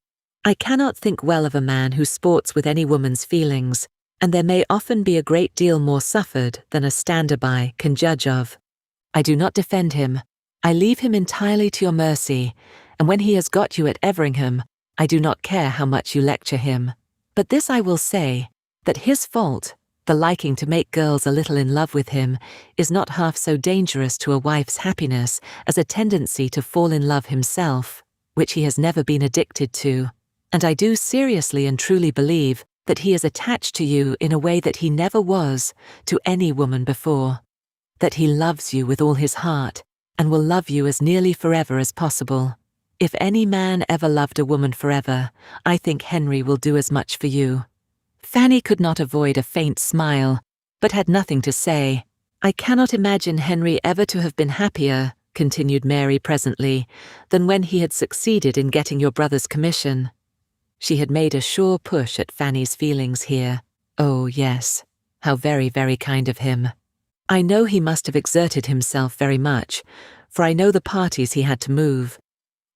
I cannot think well of a man who sports with any woman's feelings, and there may often be a great deal more suffered than a stander-by can judge of. I do not defend him. I leave him entirely to your mercy, and when he has got you at Everingham, I do not care how much you lecture him. But this I will say, that his fault, the liking to make girls a little in love with him, is not half so dangerous to a wife's happiness as a tendency to fall in love himself, which he has never been addicted to. And I do seriously and truly believe that he is attached to you in a way that he never was to any woman before. That he loves you with all his heart, and will love you as nearly forever as possible. If any man ever loved a woman forever, I think Henry will do as much for you. Fanny could not avoid a faint smile, but had nothing to say. I cannot imagine Henry ever to have been happier, continued Mary presently, than when he had succeeded in getting your brother's commission. She had made a sure push at Fanny's feelings here. Oh, yes, how very, very kind of him. I know he must have exerted himself very much, for I know the parties he had to move.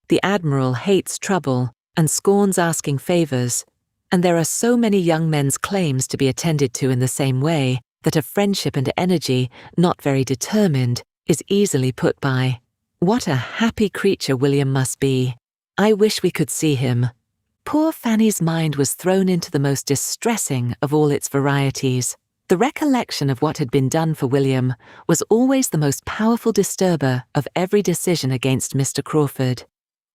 The Admiral hates trouble and scorns asking favours, and there are so many young men's claims to be attended to in the same way that a friendship and energy not very determined is easily put by. What a happy creature William must be. I wish we could see him. Poor Fanny's mind was thrown into the most distressing of all its varieties. The recollection of what had been done for William was always the most powerful disturber of every decision against Mr. Crawford,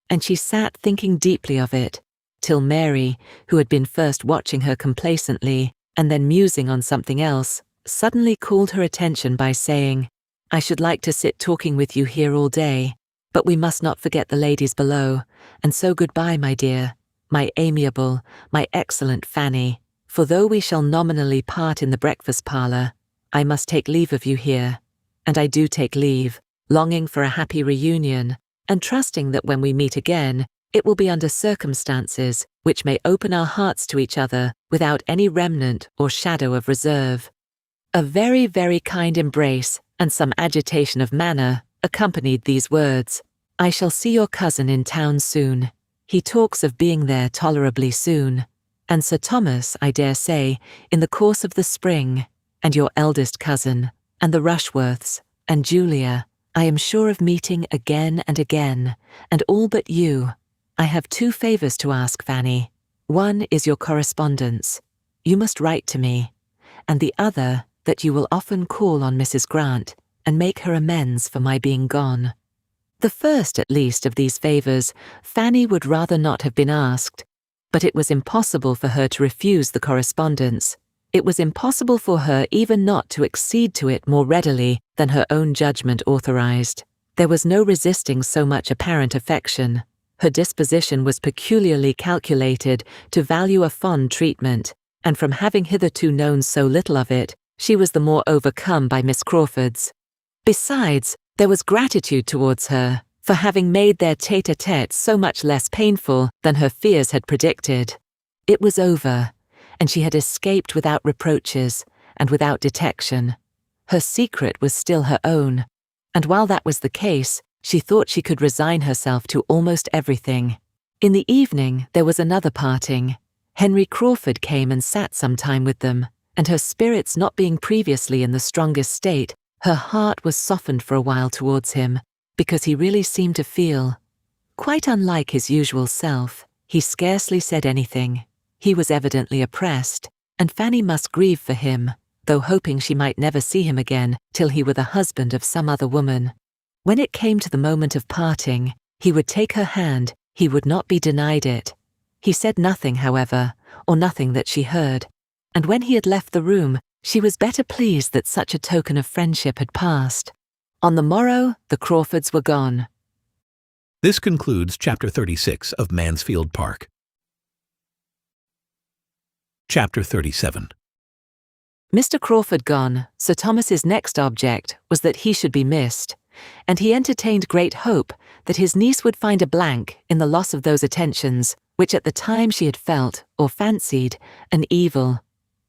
and she sat thinking deeply of it, till Mary, who had been first watching her complacently and then musing on something else, suddenly called her attention by saying, "I should like to sit talking with you here all day, but we must not forget the ladies below, and so goodbye, my dear, my amiable, my excellent Fanny. For though we shall nominally part in the breakfast parlour, I must take leave of you here, and I do take leave, longing for a happy reunion, and trusting that when we meet again, it will be under circumstances which may open our hearts to each other without any remnant or shadow of reserve." A very, very kind embrace and some agitation of manner accompanied these words. "I shall see your cousin in town soon. He talks of being there tolerably soon. And Sir Thomas, I dare say, in the course of the spring, and your eldest cousin, and the Rushworths, and Julia, I am sure of meeting again and again, and all but you. I have 2 favours to ask, Fanny. One is your correspondence. You must write to me, and the other that you will often call on Mrs. Grant and make her amends for my being gone." The first, at least, of these favours Fanny would rather not have been asked, but it was impossible for her to refuse the correspondence. It was impossible for her even not to accede to it more readily than her own judgment authorized. There was no resisting so much apparent affection. Her disposition was peculiarly calculated to value a fond treatment, and from having hitherto known so little of it, she was the more overcome by Miss Crawford's. Besides, there was gratitude towards her for having made their tête-à-tête so much less painful than her fears had predicted. It was over, and she had escaped without reproaches and without detection. Her secret was still her own, and while that was the case, she thought she could resign herself to almost everything. In the evening there was another parting. Henry Crawford came and sat some time with them, and her spirits not being previously in the strongest state, her heart was softened for a while towards him, because he really seemed to feel. Quite unlike his usual self, he scarcely said anything. He was evidently oppressed, and Fanny must grieve for him, though hoping she might never see him again till he were the husband of some other woman. When it came to the moment of parting, he would take her hand, he would not be denied it. He said nothing, however, or nothing that she heard, and when he had left the room, she was better pleased that such a token of friendship had passed. On the morrow, the Crawfords were gone. This concludes Chapter 36 of Mansfield Park. Chapter 37. Mr. Crawford gone, Sir Thomas's next object was that he should be missed, and he entertained great hope that his niece would find a blank in the loss of those attentions which at the time she had felt, or fancied, an evil.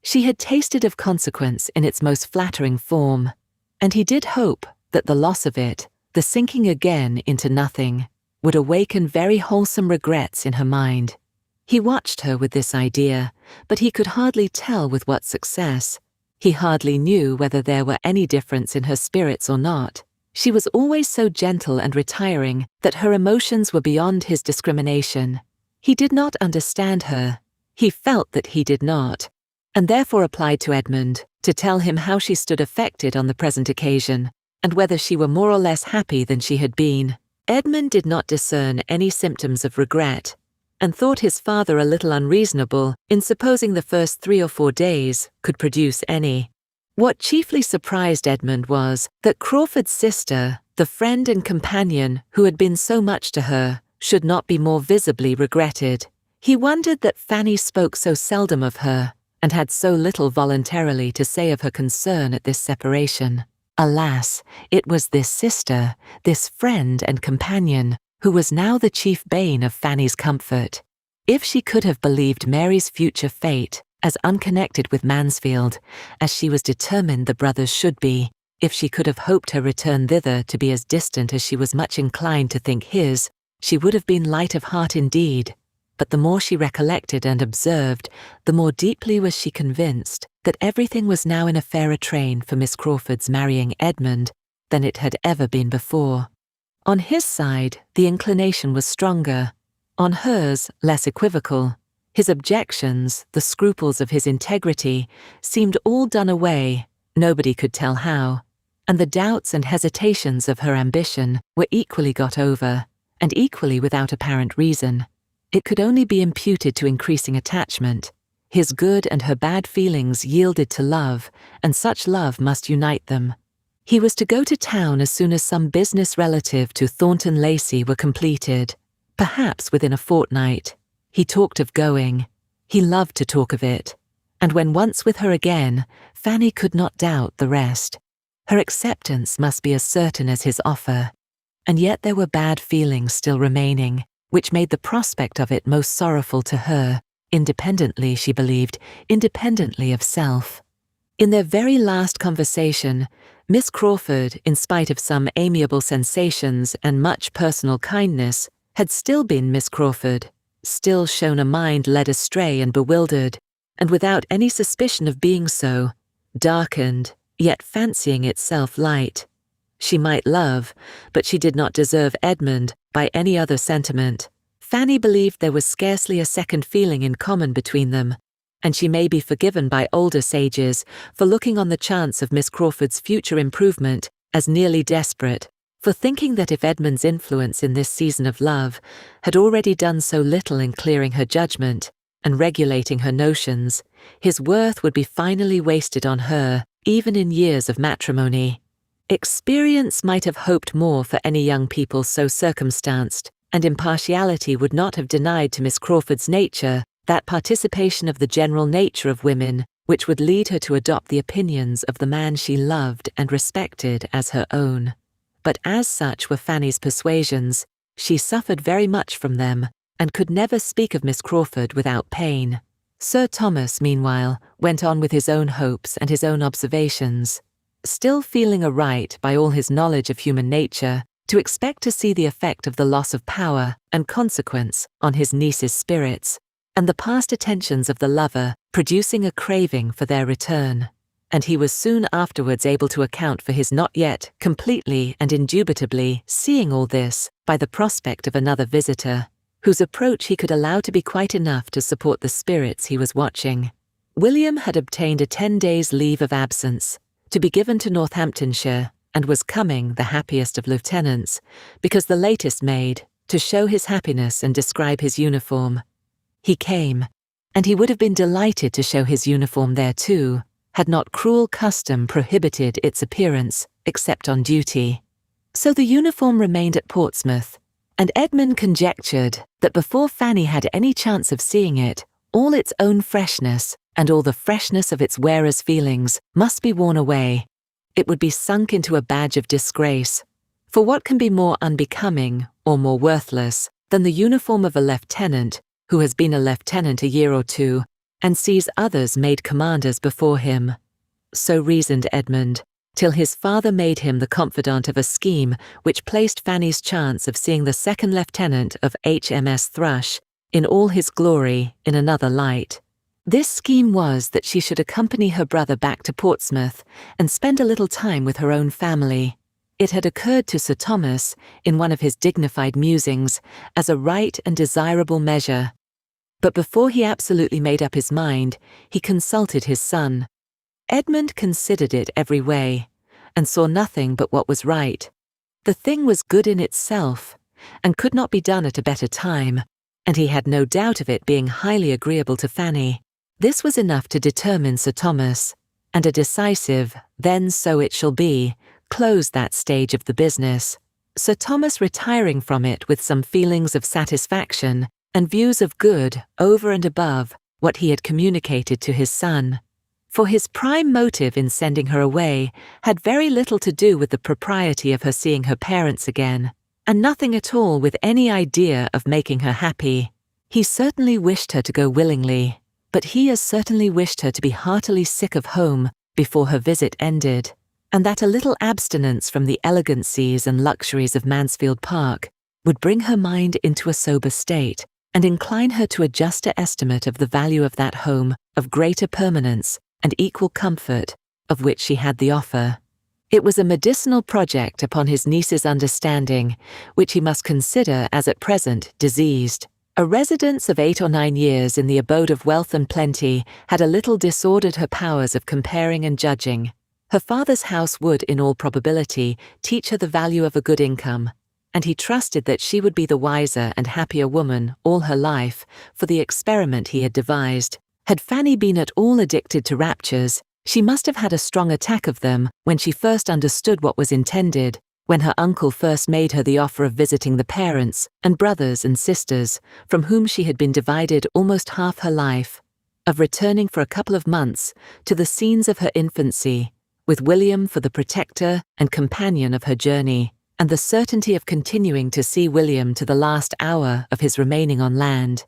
She had tasted of consequence in its most flattering form, and he did hope that the loss of it, the sinking again into nothing, would awaken very wholesome regrets in her mind. He watched her with this idea, but he could hardly tell with what success. He hardly knew whether there were any difference in her spirits or not. She was always so gentle and retiring that her emotions were beyond his discrimination. He did not understand her. He felt that he did not, and therefore applied to Edmund to tell him how she stood affected on the present occasion, and whether she were more or less happy than she had been. Edmund did not discern any symptoms of regret, and thought his father a little unreasonable in supposing the first 3 or 4 days could produce any. What chiefly surprised Edmund was that Crawford's sister, the friend and companion who had been so much to her, should not be more visibly regretted. He wondered that Fanny spoke so seldom of her, and had so little voluntarily to say of her concern at this separation. Alas, it was this sister, this friend and companion, who was now the chief bane of Fanny's comfort. If she could have believed Mary's future fate as unconnected with Mansfield, as she was determined the brothers should be, if she could have hoped her return thither to be as distant as she was much inclined to think his, she would have been light of heart indeed. But the more she recollected and observed, the more deeply was she convinced that everything was now in a fairer train for Miss Crawford's marrying Edmund than it had ever been before. On his side, the inclination was stronger; on hers, less equivocal. His objections, the scruples of his integrity, seemed all done away, nobody could tell how, and the doubts and hesitations of her ambition were equally got over, and equally without apparent reason. It could only be imputed to increasing attachment. His good and her bad feelings yielded to love, and such love must unite them. He was to go to town as soon as some business relative to Thornton Lacey were completed, perhaps within a fortnight. He talked of going. He loved to talk of it. And when once with her again, Fanny could not doubt the rest. Her acceptance must be as certain as his offer. And yet there were bad feelings still remaining, which made the prospect of it most sorrowful to her, independently, she believed, independently of self. In their very last conversation, Miss Crawford, in spite of some amiable sensations and much personal kindness, had still been Miss Crawford, still shown a mind led astray and bewildered, and without any suspicion of being so, darkened, yet fancying itself light. She might love, but she did not deserve Edmund by any other sentiment. Fanny believed there was scarcely a second feeling in common between them, and she may be forgiven by older sages for looking on the chance of Miss Crawford's future improvement as nearly desperate, for thinking that if Edmund's influence in this season of love had already done so little in clearing her judgment and regulating her notions, his worth would be finally wasted on her, even in years of matrimony. Experience might have hoped more for any young people so circumstanced, and impartiality would not have denied to Miss Crawford's nature that participation of the general nature of women which would lead her to adopt the opinions of the man she loved and respected as her own. But as such were Fanny's persuasions, she suffered very much from them, and could never speak of Miss Crawford without pain. Sir Thomas, meanwhile, went on with his own hopes and his own observations, still feeling a right, by all his knowledge of human nature, to expect to see the effect of the loss of power and consequence on his niece's spirits, and the past attentions of the lover producing a craving for their return. And he was soon afterwards able to account for his not yet completely and indubitably seeing all this by the prospect of another visitor, whose approach he could allow to be quite enough to support the spirits he was watching. William had obtained a 10 days' leave of absence, to be given to Northamptonshire, and was coming, the happiest of lieutenants, because the latest made, to show his happiness and describe his uniform. He came, and he would have been delighted to show his uniform there too, had not cruel custom prohibited its appearance, except on duty. So the uniform remained at Portsmouth, and Edmund conjectured that before Fanny had any chance of seeing it, all its own freshness, and all the freshness of its wearer's feelings, must be worn away. It would be sunk into a badge of disgrace. For what can be more unbecoming, or more worthless, than the uniform of a lieutenant, who has been a lieutenant a year or two, and sees others made commanders before him? So reasoned Edmund, till his father made him the confidant of a scheme which placed Fanny's chance of seeing the second lieutenant of HMS Thrush in all his glory, in another light. This scheme was that she should accompany her brother back to Portsmouth and spend a little time with her own family. It had occurred to Sir Thomas, in one of his dignified musings, as a right and desirable measure. But before he absolutely made up his mind, he consulted his son. Edmund considered it every way, and saw nothing but what was right. The thing was good in itself, and could not be done at a better time, and he had no doubt of it being highly agreeable to Fanny. This was enough to determine Sir Thomas, and a decisive, "Then so it shall be," closed that stage of the business, Sir Thomas retiring from it with some feelings of satisfaction and views of good over and above what he had communicated to his son. For his prime motive in sending her away had very little to do with the propriety of her seeing her parents again, and nothing at all with any idea of making her happy. He certainly wished her to go willingly, but he as certainly wished her to be heartily sick of home before her visit ended, and that a little abstinence from the elegancies and luxuries of Mansfield Park would bring her mind into a sober state and incline her to a juster estimate of the value of that home of greater permanence and equal comfort of which she had the offer. It was a medicinal project upon his niece's understanding, which he must consider as at present diseased. A residence of 8 or 9 years in the abode of wealth and plenty had a little disordered her powers of comparing and judging. Her father's house would, in all probability, teach her the value of a good income, and he trusted that she would be the wiser and happier woman all her life for the experiment he had devised. Had Fanny been at all addicted to raptures, she must have had a strong attack of them when she first understood what was intended, when her uncle first made her the offer of visiting the parents and brothers and sisters from whom she had been divided almost half her life, of returning for a couple of months to the scenes of her infancy, with William for the protector and companion of her journey, and the certainty of continuing to see William to the last hour of his remaining on land.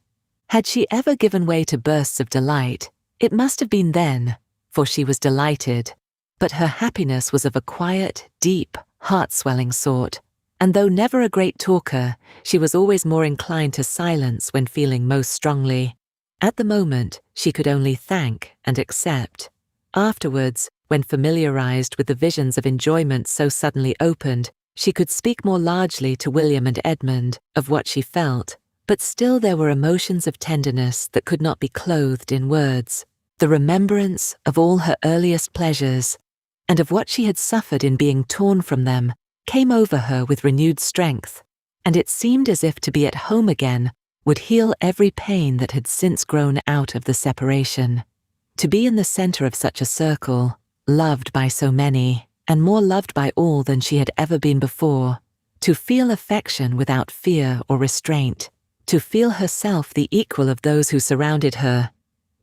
Had she ever given way to bursts of delight, it must have been then, for she was delighted, but her happiness was of a quiet, deep, heart-swelling sort, and though never a great talker, she was always more inclined to silence when feeling most strongly. At the moment, she could only thank and accept. Afterwards, when familiarized with the visions of enjoyment so suddenly opened, she could speak more largely to William and Edmund of what she felt, but still there were emotions of tenderness that could not be clothed in words. The remembrance of all her earliest pleasures, and of what she had suffered in being torn from them, came over her with renewed strength, and it seemed as if to be at home again would heal every pain that had since grown out of the separation. To be in the centre of such a circle, loved by so many, and more loved by all than she had ever been before, to feel affection without fear or restraint, to feel herself the equal of those who surrounded her,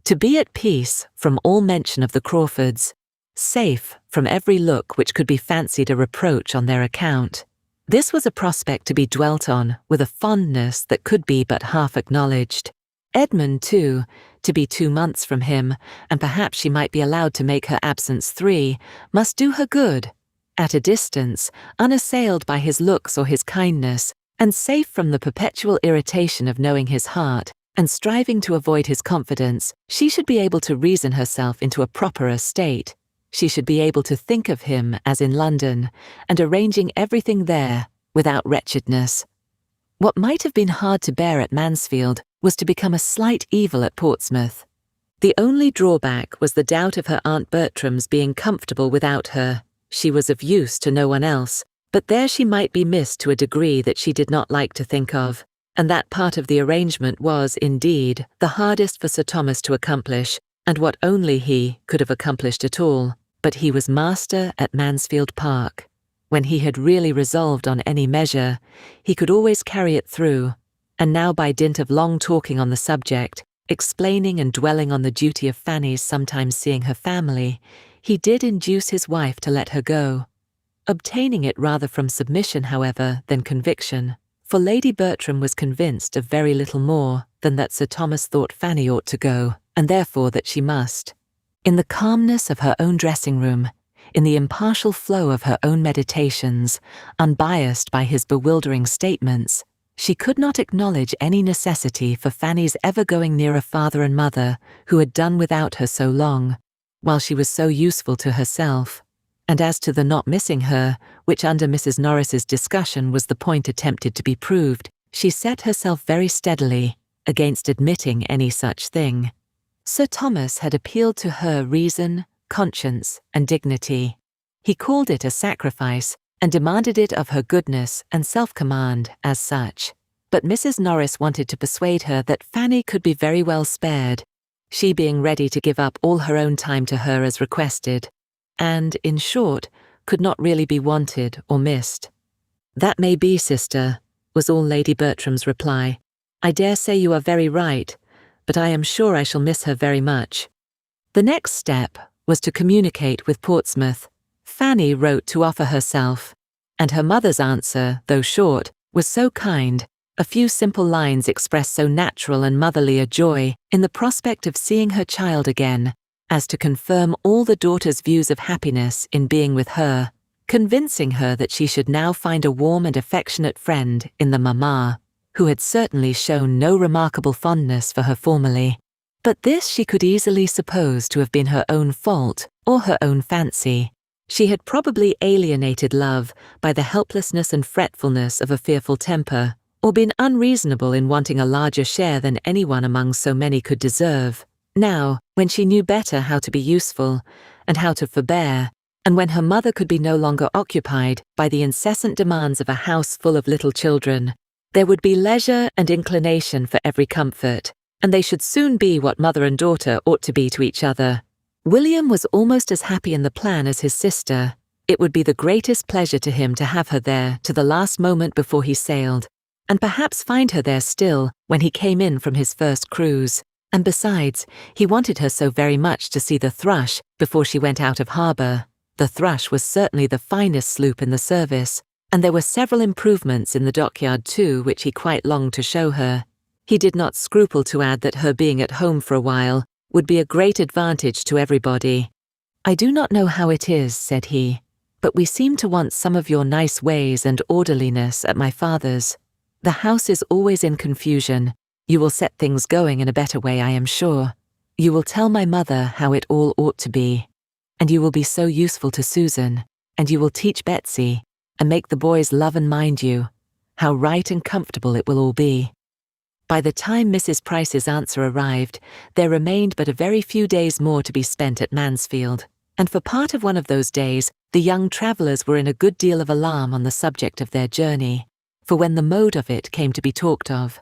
to be at peace from all mention of the Crawfords, safe from every look which could be fancied a reproach on their account. This was a prospect to be dwelt on with a fondness that could be but half acknowledged. Edmund, too, to be 2 months from him, and perhaps she might be allowed to make her absence 3, must do her good. At a distance, unassailed by his looks or his kindness, and safe from the perpetual irritation of knowing his heart, and striving to avoid his confidence, she should be able to reason herself into a properer state. She should be able to think of him as in London, and arranging everything there, without wretchedness. What might have been hard to bear at Mansfield was to become a slight evil at Portsmouth. The only drawback was the doubt of her Aunt Bertram's being comfortable without her. She was of use to no one else, but there she might be missed to a degree that she did not like to think of, and that part of the arrangement was, indeed, the hardest for Sir Thomas to accomplish, and what only he could have accomplished at all. But he was master at Mansfield Park. When he had really resolved on any measure, he could always carry it through, and now by dint of long talking on the subject, explaining and dwelling on the duty of Fanny's sometimes seeing her family, he did induce his wife to let her go, obtaining it rather from submission, however, than conviction, for Lady Bertram was convinced of very little more than that Sir Thomas thought Fanny ought to go, and therefore that she must. In the calmness of her own dressing-room, in the impartial flow of her own meditations, unbiased by his bewildering statements, She could not acknowledge any necessity for Fanny's ever going near a father and mother who had done without her so long, while she was so useful to herself. And as to the not missing her, which under Mrs. Norris's discussion was the point attempted to be proved, she set herself very steadily against admitting any such thing. Sir Thomas had appealed to her reason, conscience, and dignity. He called it a sacrifice and demanded it of her goodness and self-command as such. But Mrs. Norris wanted to persuade her that Fanny could be very well spared, she being ready to give up all her own time to her as requested, and, in short, could not really be wanted or missed. "That may be, sister," was all Lady Bertram's reply. "I dare say you are very right, but I am sure I shall miss her very much." The next step was to communicate with Portsmouth. Fanny wrote to offer herself, and her mother's answer, though short, was so kind. A few simple lines expressed so natural and motherly a joy in the prospect of seeing her child again, as to confirm all the daughter's views of happiness in being with her, convincing her that she should now find a warm and affectionate friend in the mamma, who had certainly shown no remarkable fondness for her formerly. But this she could easily suppose to have been her own fault or her own fancy. She had probably alienated love by the helplessness and fretfulness of a fearful temper, or been unreasonable in wanting a larger share than anyone among so many could deserve. Now, when she knew better how to be useful, and how to forbear, and when her mother could be no longer occupied by the incessant demands of a house full of little children, there would be leisure and inclination for every comfort, and they should soon be what mother and daughter ought to be to each other. William was almost as happy in the plan as his sister. It would be the greatest pleasure to him to have her there to the last moment before he sailed, and perhaps find her there still when he came in from his first cruise. And besides, he wanted her so very much to see the Thrush before she went out of harbour. The Thrush was certainly the finest sloop in the service, and there were several improvements in the dockyard too which he quite longed to show her. He did not scruple to add that her being at home for a while would be a great advantage to everybody. "I do not know how it is," said he, "but we seem to want some of your nice ways and orderliness at my father's. The house is always in confusion. You will set things going in a better way, I am sure. You will tell my mother how it all ought to be. And you will be so useful to Susan, and you will teach Betsy, and make the boys love and mind you. How right and comfortable it will all be." By the time Mrs. Price's answer arrived, there remained but a very few days more to be spent at Mansfield, and for part of one of those days the young travellers were in a good deal of alarm on the subject of their journey, for when the mode of it came to be talked of,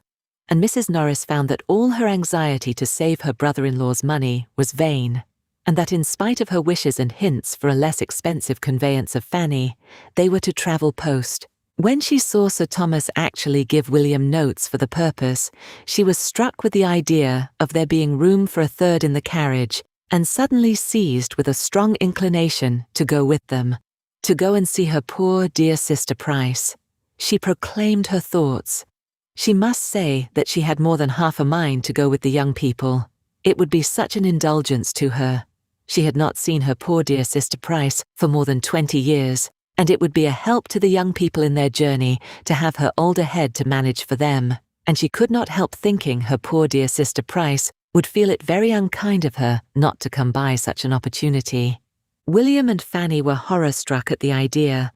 and Mrs. Norris found that all her anxiety to save her brother-in-law's money was vain, and that in spite of her wishes and hints for a less expensive conveyance of Fanny, they were to travel post. When she saw Sir Thomas actually give William notes for the purpose, she was struck with the idea of there being room for a third in the carriage, and suddenly seized with a strong inclination to go with them, to go and see her poor dear sister Price. She proclaimed her thoughts. She must say that she had more than half a mind to go with the young people. It would be such an indulgence to her. She had not seen her poor dear sister Price for more than 20 years, and it would be a help to the young people in their journey to have her older head to manage for them, and she could not help thinking her poor dear sister Price would feel it very unkind of her not to come by such an opportunity. William and Fanny were horror-struck at the idea.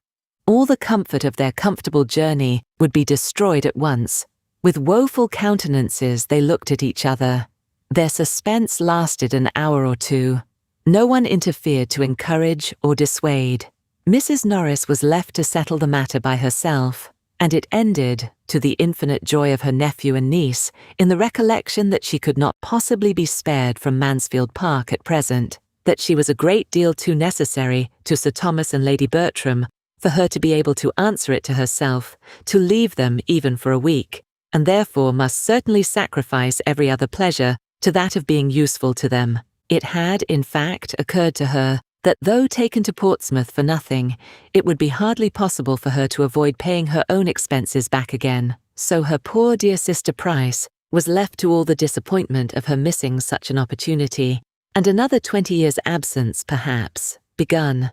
All the comfort of their comfortable journey would be destroyed at once. With woeful countenances they looked at each other. Their suspense lasted an hour or two. No one interfered to encourage or dissuade. Mrs. Norris was left to settle the matter by herself, and it ended, to the infinite joy of her nephew and niece, in the recollection that she could not possibly be spared from Mansfield Park at present, that she was a great deal too necessary to Sir Thomas and Lady Bertram for her to be able to answer it to herself, to leave them even for a week, and therefore must certainly sacrifice every other pleasure to that of being useful to them. It had, in fact, occurred to her that though taken to Portsmouth for nothing, it would be hardly possible for her to avoid paying her own expenses back again, so her poor dear sister Price was left to all the disappointment of her missing such an opportunity, and another 20 years' absence, perhaps, begun.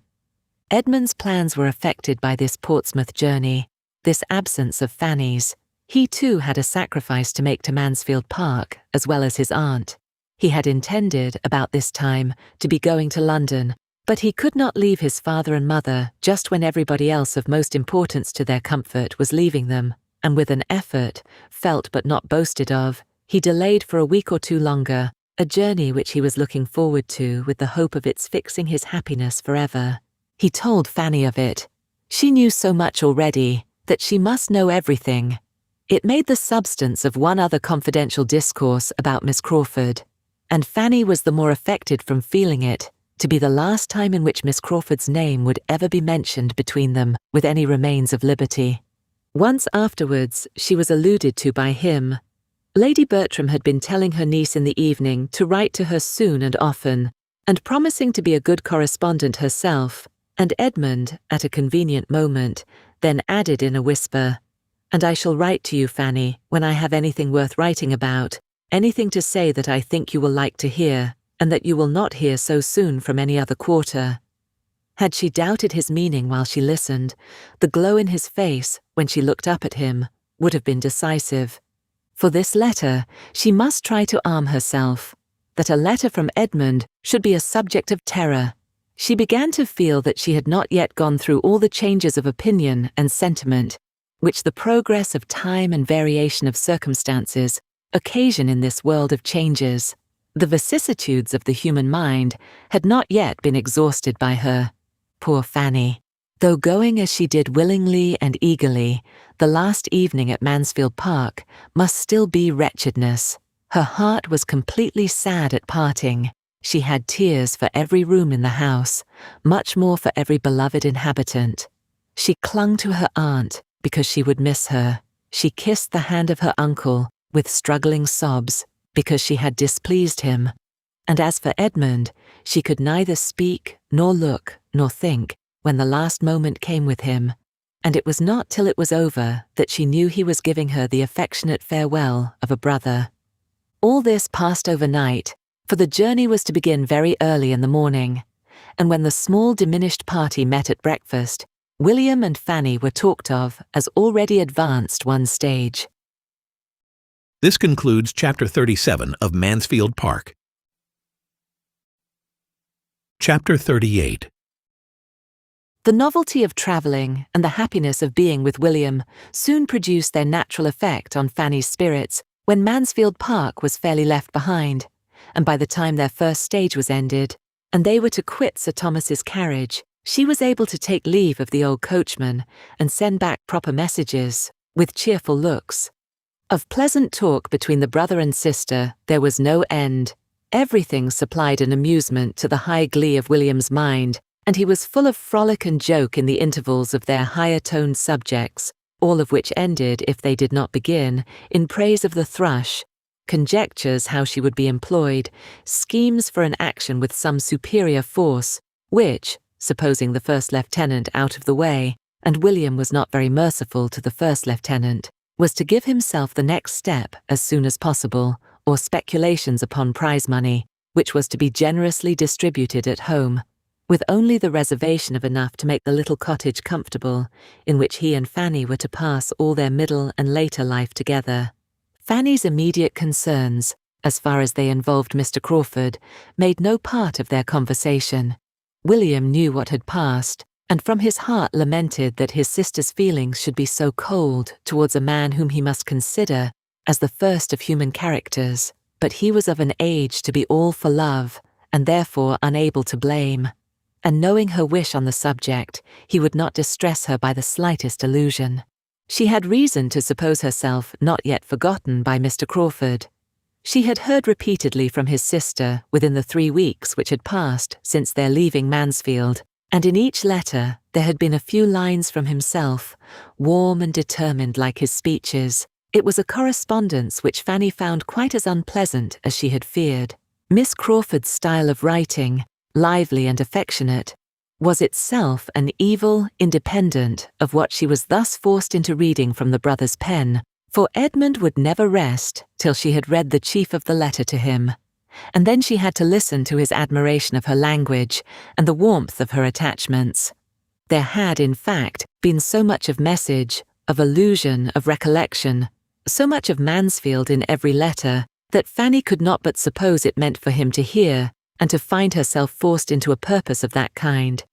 Edmund's plans were affected by this Portsmouth journey, this absence of Fanny's. He too had a sacrifice to make to Mansfield Park, as well as his aunt. He had intended, about this time, to be going to London, but he could not leave his father and mother just when everybody else of most importance to their comfort was leaving them, and with an effort, felt but not boasted of, he delayed for a week or two longer, a journey which he was looking forward to with the hope of its fixing his happiness forever. He told Fanny of it. She knew so much already that she must know everything. It made the substance of one other confidential discourse about Miss Crawford, and Fanny was the more affected from feeling it to be the last time in which Miss Crawford's name would ever be mentioned between them with any remains of liberty. Once afterwards she was alluded to by him. Lady Bertram had been telling her niece in the evening to write to her soon and often, and promising to be a good correspondent herself, and Edmund, at a convenient moment, then added in a whisper, "And I shall write to you, Fanny, when I have anything worth writing about, anything to say that I think you will like to hear, and that you will not hear so soon from any other quarter." Had she doubted his meaning while she listened, the glow in his face, when she looked up at him, would have been decisive. For this letter, she must try to arm herself. That a letter from Edmund should be a subject of terror. She began to feel that she had not yet gone through all the changes of opinion and sentiment which the progress of time and variation of circumstances occasion in this world of changes. The vicissitudes of the human mind had not yet been exhausted by her. Poor Fanny! Though going as she did willingly and eagerly, the last evening at Mansfield Park must still be wretchedness. Her heart was completely sad at parting. She had tears for every room in the house, much more for every beloved inhabitant. She clung to her aunt because she would miss her. She kissed the hand of her uncle with struggling sobs because she had displeased him. And as for Edmund, she could neither speak, nor look, nor think when the last moment came with him, and it was not till it was over that she knew he was giving her the affectionate farewell of a brother. All this passed overnight, for the journey was to begin very early in the morning, and when the small diminished party met at breakfast, William and Fanny were talked of as already advanced one stage. This concludes Chapter 37 of Mansfield Park. Chapter 38. The novelty of travelling and the happiness of being with William soon produced their natural effect on Fanny's spirits when Mansfield Park was fairly left behind, and by the time their first stage was ended, and they were to quit Sir Thomas's carriage, she was able to take leave of the old coachman and send back proper messages, with cheerful looks. Of pleasant talk between the brother and sister there was no end. Everything supplied an amusement to the high glee of William's mind, and he was full of frolic and joke in the intervals of their higher-toned subjects, all of which ended, if they did not begin, in praise of the thrush, conjectures how she would be employed, schemes for an action with some superior force, which, supposing the first lieutenant out of the way, and William was not very merciful to the first lieutenant, was to give himself the next step as soon as possible, or speculations upon prize money, which was to be generously distributed at home, with only the reservation of enough to make the little cottage comfortable, in which he and Fanny were to pass all their middle and later life together. Fanny's immediate concerns, as far as they involved Mr. Crawford, made no part of their conversation. William knew what had passed, and from his heart lamented that his sister's feelings should be so cold towards a man whom he must consider as the first of human characters, but he was of an age to be all for love, and therefore unable to blame. And knowing her wish on the subject, he would not distress her by the slightest allusion. She had reason to suppose herself not yet forgotten by Mr. Crawford. She had heard repeatedly from his sister within the 3 weeks which had passed since their leaving Mansfield, and in each letter there had been a few lines from himself, warm and determined like his speeches. It was a correspondence which Fanny found quite as unpleasant as she had feared. Miss Crawford's style of writing, lively and affectionate, was itself an evil independent of what she was thus forced into reading from the brother's pen, for Edmund would never rest till she had read the chief of the letter to him, and then she had to listen to his admiration of her language and the warmth of her attachments. There had, in fact, been so much of message, of allusion, of recollection, so much of Mansfield in every letter that Fanny could not but suppose it meant for him to hear and to find herself forced into a purpose of that kind,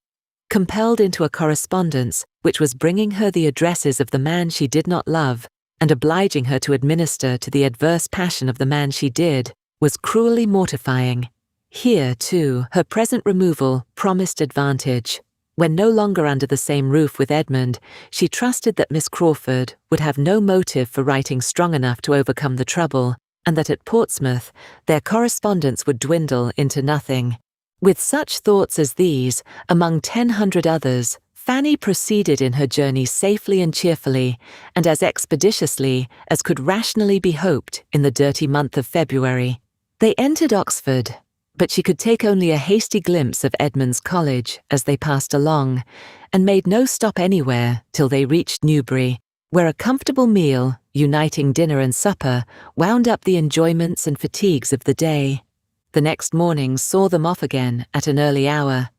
compelled into a correspondence which was bringing her the addresses of the man she did not love and obliging her to administer to the adverse passion of the man she did, was cruelly mortifying. Here, too, her present removal promised advantage. When no longer under the same roof with Edmund, she trusted that Miss Crawford would have no motive for writing strong enough to overcome the trouble, and that at Portsmouth their correspondence would dwindle into nothing. With such thoughts as these, among 100 others, Fanny proceeded in her journey safely and cheerfully, and as expeditiously as could rationally be hoped in the dirty month of February. They entered Oxford, but she could take only a hasty glimpse of Edmund's College as they passed along, and made no stop anywhere till they reached Newbury, where a comfortable meal, uniting dinner and supper, wound up the enjoyments and fatigues of the day. The next morning saw them off again at an early hour,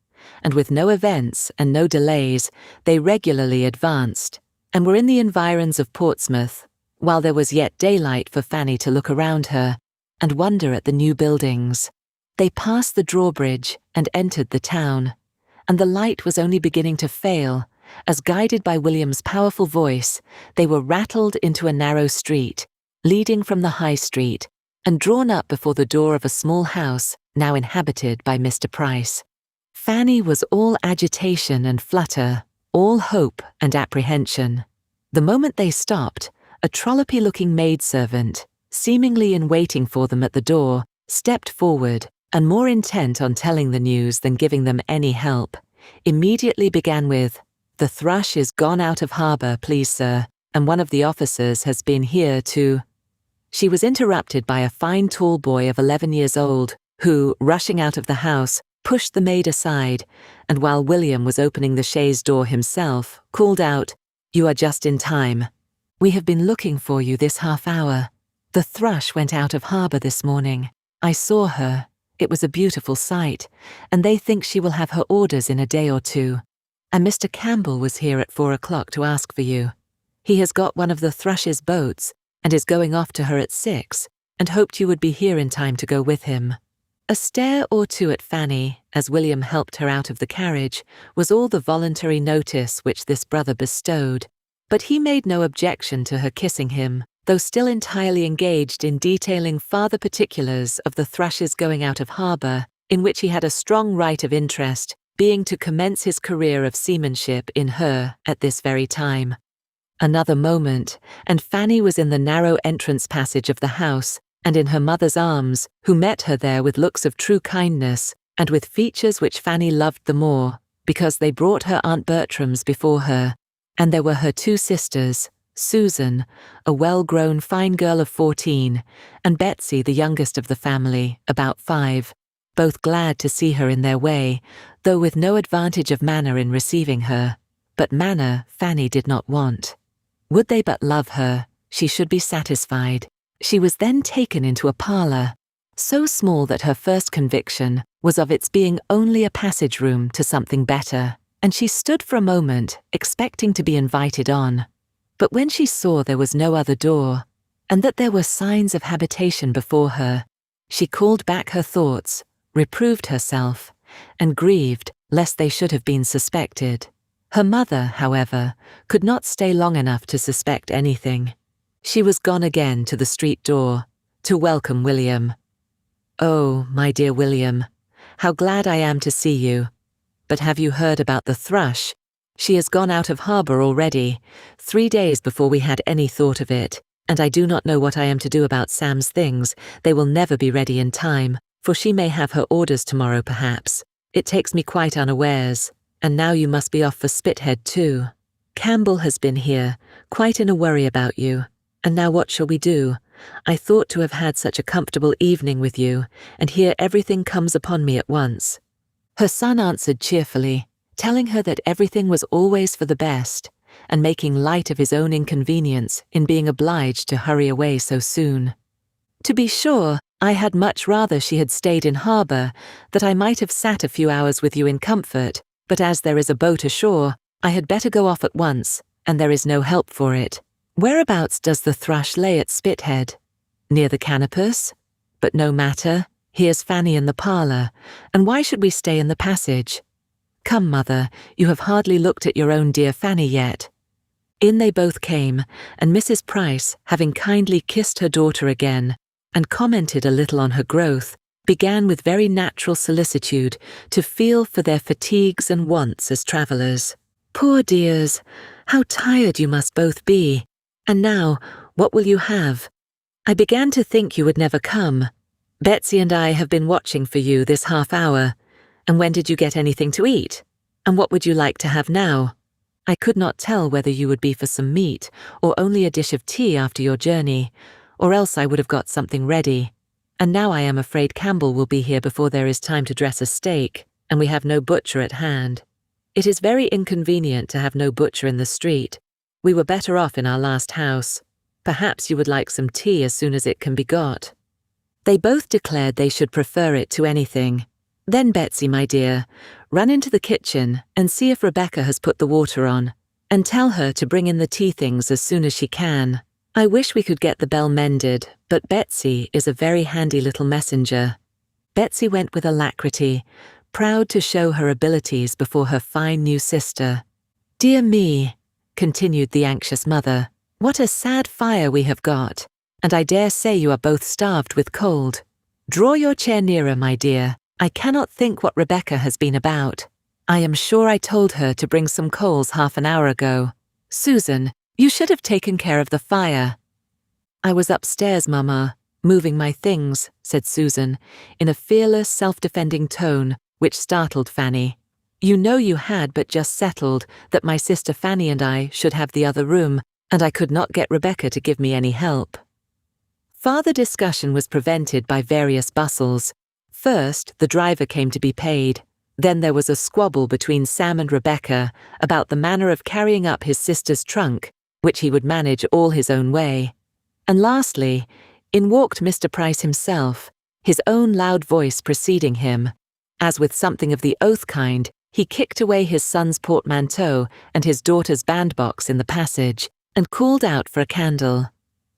and with no events and no delays, they regularly advanced, and were in the environs of Portsmouth, while there was yet daylight for Fanny to look around her and wonder at the new buildings. They passed the drawbridge and entered the town, and the light was only beginning to fail, as guided by William's powerful voice, they were rattled into a narrow street, leading from the High Street, and drawn up before the door of a small house now inhabited by Mr. Price. Fanny was all agitation and flutter, all hope and apprehension. The moment they stopped, a trollopy-looking maidservant, seemingly in waiting for them at the door, stepped forward, and more intent on telling the news than giving them any help, immediately began with, "The Thrush is gone out of harbour, please, sir, and one of the officers has been here to—" She was interrupted by a fine tall boy of 11 years old, who, rushing out of the house, pushed the maid aside, and while William was opening the chaise door himself, called out, "You are just in time. We have been looking for you this half-hour. The Thrush went out of harbour this morning. I saw her. It was a beautiful sight, and they think she will have her orders in a day or two. And Mr. Campbell was here at 4 o'clock to ask for you. He has got one of the Thrush's boats, and is going off to her at 6, and hoped you would be here in time to go with him." A stare or two at Fanny, as William helped her out of the carriage, was all the voluntary notice which this brother bestowed, but he made no objection to her kissing him, though still entirely engaged in detailing farther particulars of the Thrush's going out of harbour, in which he had a strong right of interest, being to commence his career of seamanship in her at this very time. Another moment, and Fanny was in the narrow entrance passage of the house, and in her mother's arms, who met her there with looks of true kindness, and with features which Fanny loved the more, because they brought her Aunt Bertram's before her, and there were her 2 sisters, Susan, a well-grown fine girl of 14, and Betsy, the youngest of the family, about 5, both glad to see her in their way, though with no advantage of manner in receiving her. But manner Fanny did not want. Would they but love her, she should be satisfied. She was then taken into a parlour, so small that her first conviction was of its being only a passage-room to something better, and she stood for a moment, expecting to be invited on. But when she saw there was no other door, and that there were signs of habitation before her, she called back her thoughts, reproved herself, and grieved lest they should have been suspected. Her mother, however, could not stay long enough to suspect anything. She was gone again to the street door, to welcome William. "Oh, my dear William, how glad I am to see you. But have you heard about the Thrush? She has gone out of harbour already, 3 days before we had any thought of it, and I do not know what I am to do about Sam's things. They will never be ready in time, for she may have her orders tomorrow perhaps. It takes me quite unawares, and now you must be off for Spithead too. Campbell has been here, quite in a worry about you. And now what shall we do? I thought to have had such a comfortable evening with you, and here everything comes upon me at once." Her son answered cheerfully, telling her that everything was always for the best, and making light of his own inconvenience in being obliged to hurry away so soon. "To be sure, I had much rather she had stayed in harbour, that I might have sat a few hours with you in comfort, but as there is a boat ashore, I had better go off at once, and there is no help for it. Whereabouts does the thrush lay at Spithead? Near the canopus? But no matter, here's Fanny in the parlour, and why should we stay in the passage? Come, mother, you have hardly looked at your own dear Fanny yet. In they both came, and Mrs. Price, having kindly kissed her daughter again, and commented a little on her growth, began with very natural solicitude to feel for their fatigues and wants as travellers. Poor dears, how tired you must both be. And now, what will you have? I began to think you would never come. Betsy and I have been watching for you this half hour. And when did you get anything to eat? And what would you like to have now? I could not tell whether you would be for some meat, or only a dish of tea after your journey, or else I would have got something ready. And now I am afraid Campbell will be here before there is time to dress a steak, and we have no butcher at hand. It is very inconvenient to have no butcher in the street. We were better off in our last house. Perhaps you would like some tea as soon as it can be got. They both declared they should prefer it to anything. Then, Betsy, my dear, run into the kitchen and see if Rebecca has put the water on, and tell her to bring in the tea things as soon as she can. I wish we could get the bell mended, but Betsy is a very handy little messenger. Betsy went with alacrity, proud to show her abilities before her fine new sister. Dear me, continued the anxious mother, what a sad fire we have got, and I dare say you are both starved with cold. Draw your chair nearer, my dear. I cannot think what Rebecca has been about. I am sure I told her to bring some coals half an hour ago. Susan, you should have taken care of the fire. I was upstairs, Mamma, moving my things, said Susan, in a fearless, self-defending tone, which startled Fanny. You know you had but just settled that my sister Fanny and I should have the other room, and I could not get Rebecca to give me any help. Farther discussion was prevented by various bustles. First, the driver came to be paid. Then there was a squabble between Sam and Rebecca about the manner of carrying up his sister's trunk, which he would manage all his own way. And lastly, in walked Mr. Price himself, his own loud voice preceding him. As with something of the oath kind, he kicked away his son's portmanteau and his daughter's bandbox in the passage, and called out for a candle.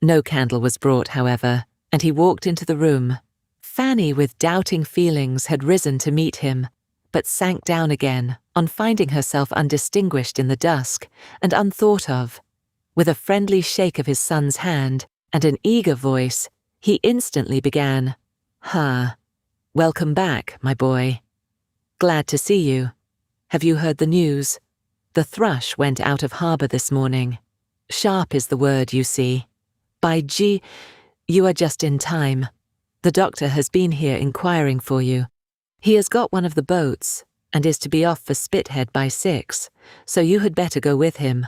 No candle was brought, however, and he walked into the room. Fanny, with doubting feelings, had risen to meet him, but sank down again on finding herself undistinguished in the dusk and unthought of. With a friendly shake of his son's hand and an eager voice, he instantly began, Welcome back, my boy. Glad to see you. Have you heard the news? The thrush went out of harbour this morning. Sharp is the word, you see. By G, you are just in time. The doctor has been here inquiring for you. He has got one of the boats, and is to be off for Spithead by 6, so you had better go with him.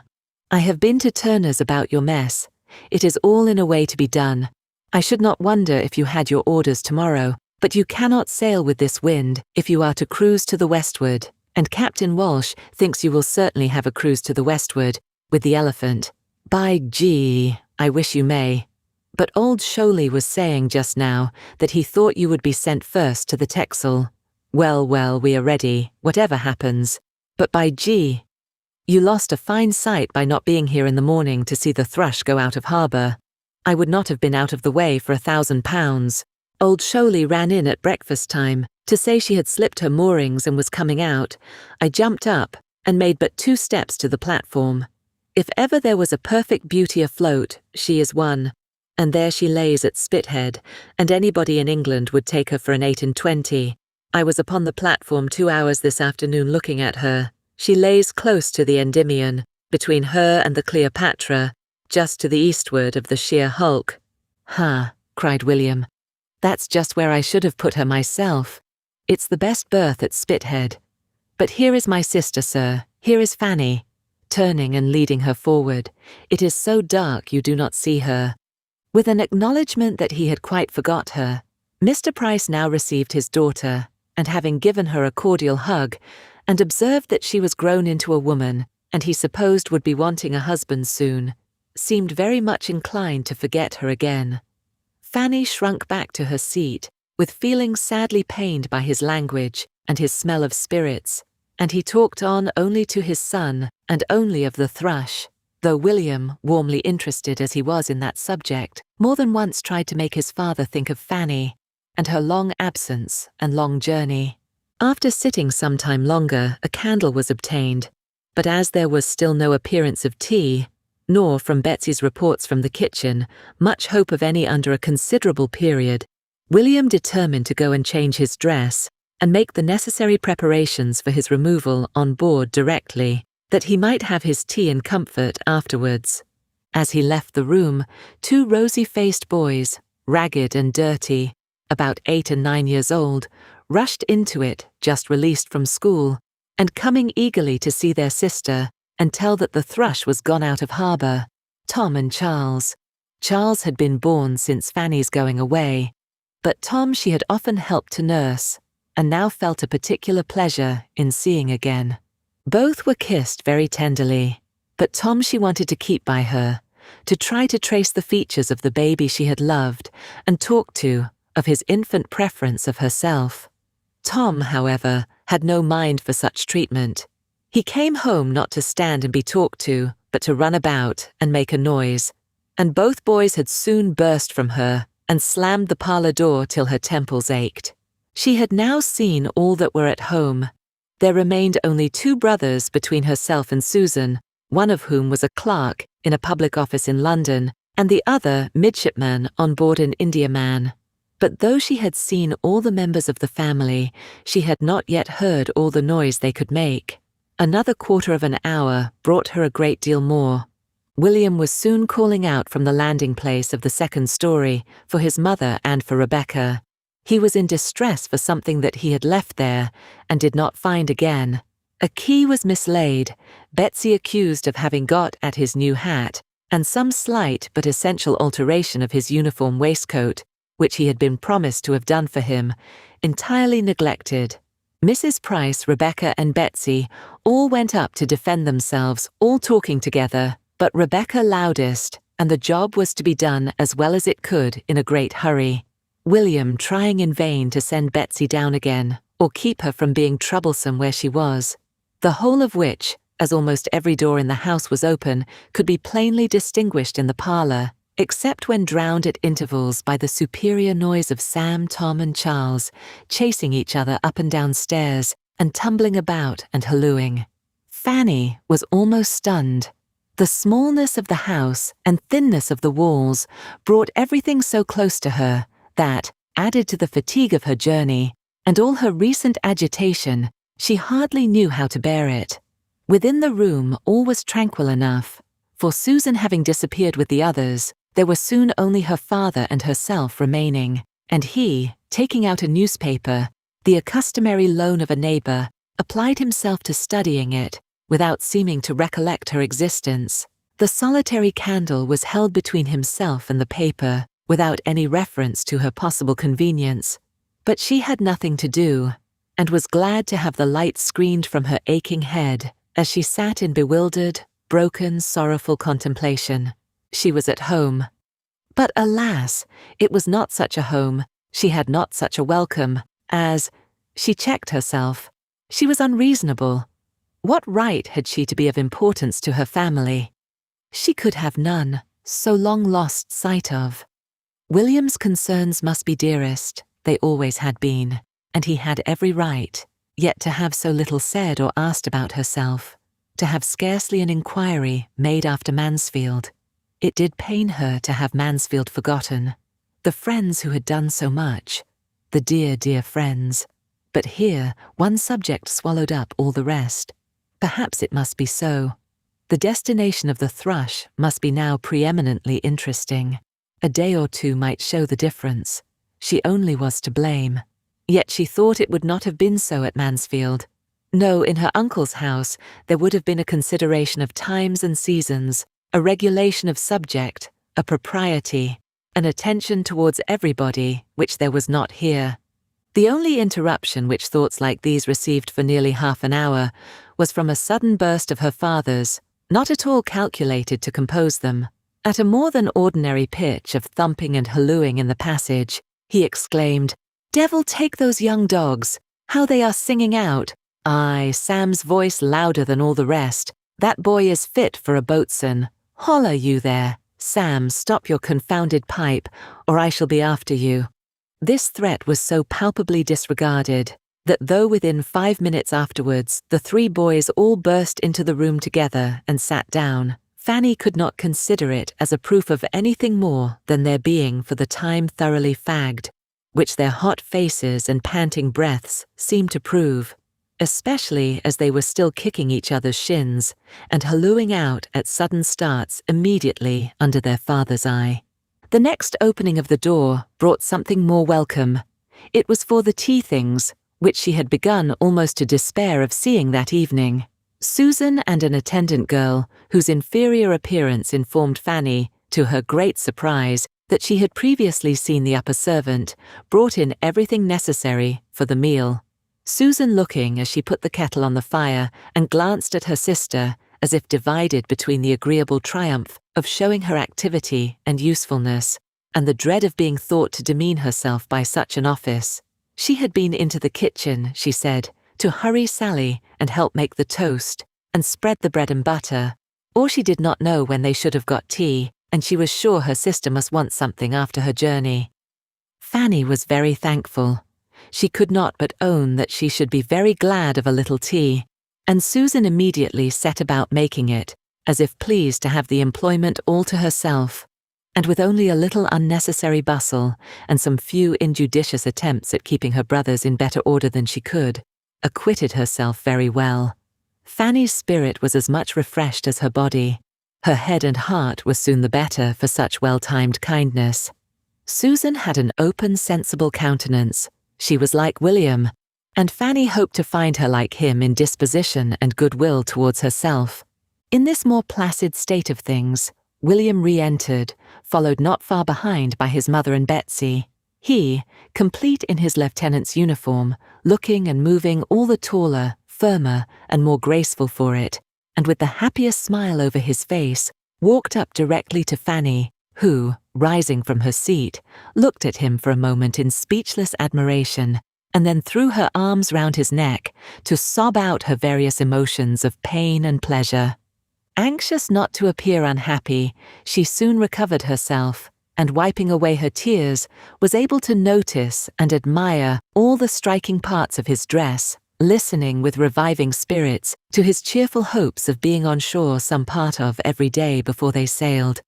I have been to Turner's about your mess. It is all in a way to be done. I should not wonder if you had your orders tomorrow, but you cannot sail with this wind if you are to cruise to the westward, and Captain Walsh thinks you will certainly have a cruise to the westward, with the Elephant. By G, I wish you may. But old Sholey was saying just now that he thought you would be sent first to the Texel. Well, we are ready, whatever happens. But by G, you lost a fine sight by not being here in the morning to see the thrush go out of harbour. I would not have been out of the way for £1,000. Old Sholey ran in at breakfast time to say she had slipped her moorings and was coming out. I jumped up and made but 2 steps to the platform. If ever there was a perfect beauty afloat, she is one. And there she lays at Spithead, and anybody in England would take her for an 8 and 20. I was upon the platform 2 hours this afternoon looking at her. She lays close to the Endymion, between her and the Cleopatra, just to the eastward of the sheer hulk. Cried William. That's just where I should have put her myself. It's the best berth at Spithead. But here is my sister, sir. Here is Fanny. Turning and leading her forward. It is so dark you do not see her. With an acknowledgement that he had quite forgot her, Mr. Price now received his daughter, and having given her a cordial hug, and observed that she was grown into a woman, and he supposed would be wanting a husband soon, seemed very much inclined to forget her again. Fanny shrunk back to her seat, with feelings sadly pained by his language and his smell of spirits, and he talked on only to his son, and only of the thrush. though William, warmly interested as he was in that subject, more than once tried to make his father think of Fanny, and her long absence and long journey. After sitting some time longer, a candle was obtained, but as there was still no appearance of tea, nor, from Betsy's reports from the kitchen, much hope of any under a considerable period, William determined to go and change his dress and make the necessary preparations for his removal on board directly, that he might have his tea in comfort afterwards. As he left the room, 2 rosy-faced boys, ragged and dirty, about 8 and 9 years old, rushed into it, just released from school, and coming eagerly to see their sister and tell that the thrush was gone out of harbour, Tom and Charles. Charles had been born since Fanny's going away, but Tom she had often helped to nurse, and now felt a particular pleasure in seeing again. Both were kissed very tenderly, but Tom she wanted to keep by her, to try to trace the features of the baby she had loved and talk to of his infant preference of herself. Tom, however, had no mind for such treatment. He came home not to stand and be talked to, but to run about and make a noise, and both boys had soon burst from her and slammed the parlour door till her temples ached. She had now seen all that were at home. There remained only 2 brothers between herself and Susan, one of whom was a clerk in a public office in London, and the other midshipman on board an Indiaman. But though she had seen all the members of the family, she had not yet heard all the noise they could make. Another quarter of an hour brought her a great deal more. William was soon calling out from the landing place of the 2nd story for his mother and for Rebecca. He was in distress for something that he had left there and did not find again. A key was mislaid, Betsy accused of having got at his new hat, and some slight but essential alteration of his uniform waistcoat, which he had been promised to have done for him, entirely neglected. Mrs. Price, Rebecca and Betsy all went up to defend themselves, all talking together, but Rebecca loudest, and the job was to be done as well as it could in a great hurry. William trying in vain to send Betsy down again, or keep her from being troublesome where she was, the whole of which, as almost every door in the house was open, could be plainly distinguished in the parlour, except when drowned at intervals by the superior noise of Sam, Tom and Charles, chasing each other up and down stairs, and tumbling about and hallooing. Fanny was almost stunned. The smallness of the house and thinness of the walls brought everything so close to her that, added to the fatigue of her journey, and all her recent agitation, she hardly knew how to bear it. Within the room all was tranquil enough, for Susan having disappeared with the others, there were soon only her father and herself remaining, and he, taking out a newspaper, the customary loan of a neighbour, applied himself to studying it, without seeming to recollect her existence. The solitary candle was held between himself and the paper, without any reference to her possible convenience, but she had nothing to do, and was glad to have the light screened from her aching head, as she sat in bewildered, broken, sorrowful contemplation. She was at home. But alas, it was not such a home, she had not such a welcome, as, she checked herself, she was unreasonable. What right had she to be of importance to her family? She could have none, so long lost sight of. William's concerns must be dearest, they always had been, and he had every right, yet to have so little said or asked about herself, to have scarcely an inquiry made after Mansfield. It did pain her to have Mansfield forgotten, the friends who had done so much, the dear, dear friends. But here one subject swallowed up all the rest. Perhaps it must be so. The destination of the thrush must be now preeminently interesting. A day or 2 might show the difference. She only was to blame. Yet she thought it would not have been so at Mansfield. No, in her uncle's house there would have been a consideration of times and seasons, a regulation of subject, a propriety, an attention towards everybody, which there was not here. The only interruption which thoughts like these received for nearly half an hour was from a sudden burst of her father's, not at all calculated to compose them. At a more than ordinary pitch of thumping and hallooing in the passage, he exclaimed, "Devil take those young dogs! How they are singing out! Aye, Sam's voice louder than all the rest, "That boy is fit for a boatswain. Holla, you there. Sam, stop your confounded pipe, or I shall be after you." This threat was so palpably disregarded that though within 5 minutes afterwards the 3 boys all burst into the room together and sat down, Fanny could not consider it as a proof of anything more than their being for the time thoroughly fagged, which their hot faces and panting breaths seemed to prove, especially as they were still kicking each other's shins and hallooing out at sudden starts immediately under their father's eye. The next opening of the door brought something more welcome. It was for the tea things, which she had begun almost to despair of seeing that evening. Susan and an attendant girl, whose inferior appearance informed Fanny, to her great surprise, that she had previously seen the upper servant, brought in everything necessary for the meal. Susan looking as she put the kettle on the fire and glanced at her sister as if divided between the agreeable triumph of showing her activity and usefulness, and the dread of being thought to demean herself by such an office. She had been into the kitchen, she said, to hurry Sally and help make the toast and spread the bread and butter, or she did not know when they should have got tea, and she was sure her sister must want something after her journey. Fanny was very thankful. She could not but own that she should be very glad of a little tea, and Susan immediately set about making it, as if pleased to have the employment all to herself, and with only a little unnecessary bustle and some few injudicious attempts at keeping her brothers in better order than she could, acquitted herself very well. Fanny's spirit was as much refreshed as her body. Her head and heart were soon the better for such well-timed kindness. Susan had an open, sensible countenance. She was like William, and Fanny hoped to find her like him in disposition and goodwill towards herself. In this more placid state of things, William re-entered, followed not far behind by his mother and Betsy. He, complete in his lieutenant's uniform, looking and moving all the taller, firmer, and more graceful for it, and with the happiest smile over his face, walked up directly to Fanny, who, rising from her seat, looked at him for a moment in speechless admiration, and then threw her arms round his neck to sob out her various emotions of pain and pleasure. Anxious not to appear unhappy, she soon recovered herself, and wiping away her tears, was able to notice and admire all the striking parts of his dress, listening with reviving spirits to his cheerful hopes of being on shore some part of every day before they sailed,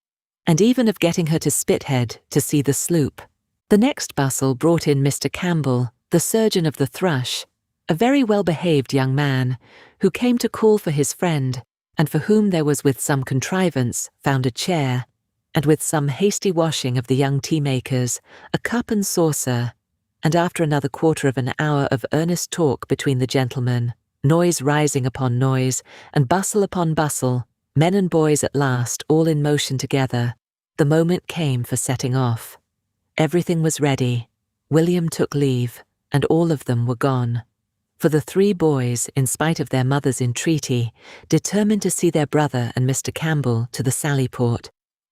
and even of getting her to Spithead to see the sloop. The next bustle brought in Mr. Campbell, the surgeon of the Thrush, a very well-behaved young man, who came to call for his friend, and for whom there was with some contrivance found a chair, and with some hasty washing of the young tea-makers, a cup and saucer, and after another quarter of an hour of earnest talk between the gentlemen, noise rising upon noise, and bustle upon bustle, men and boys at last all in motion together, the moment came for setting off. Everything was ready. William took leave, and all of them were gone. For the 3 boys, in spite of their mother's entreaty, determined to see their brother and Mr. Campbell to the Sallyport,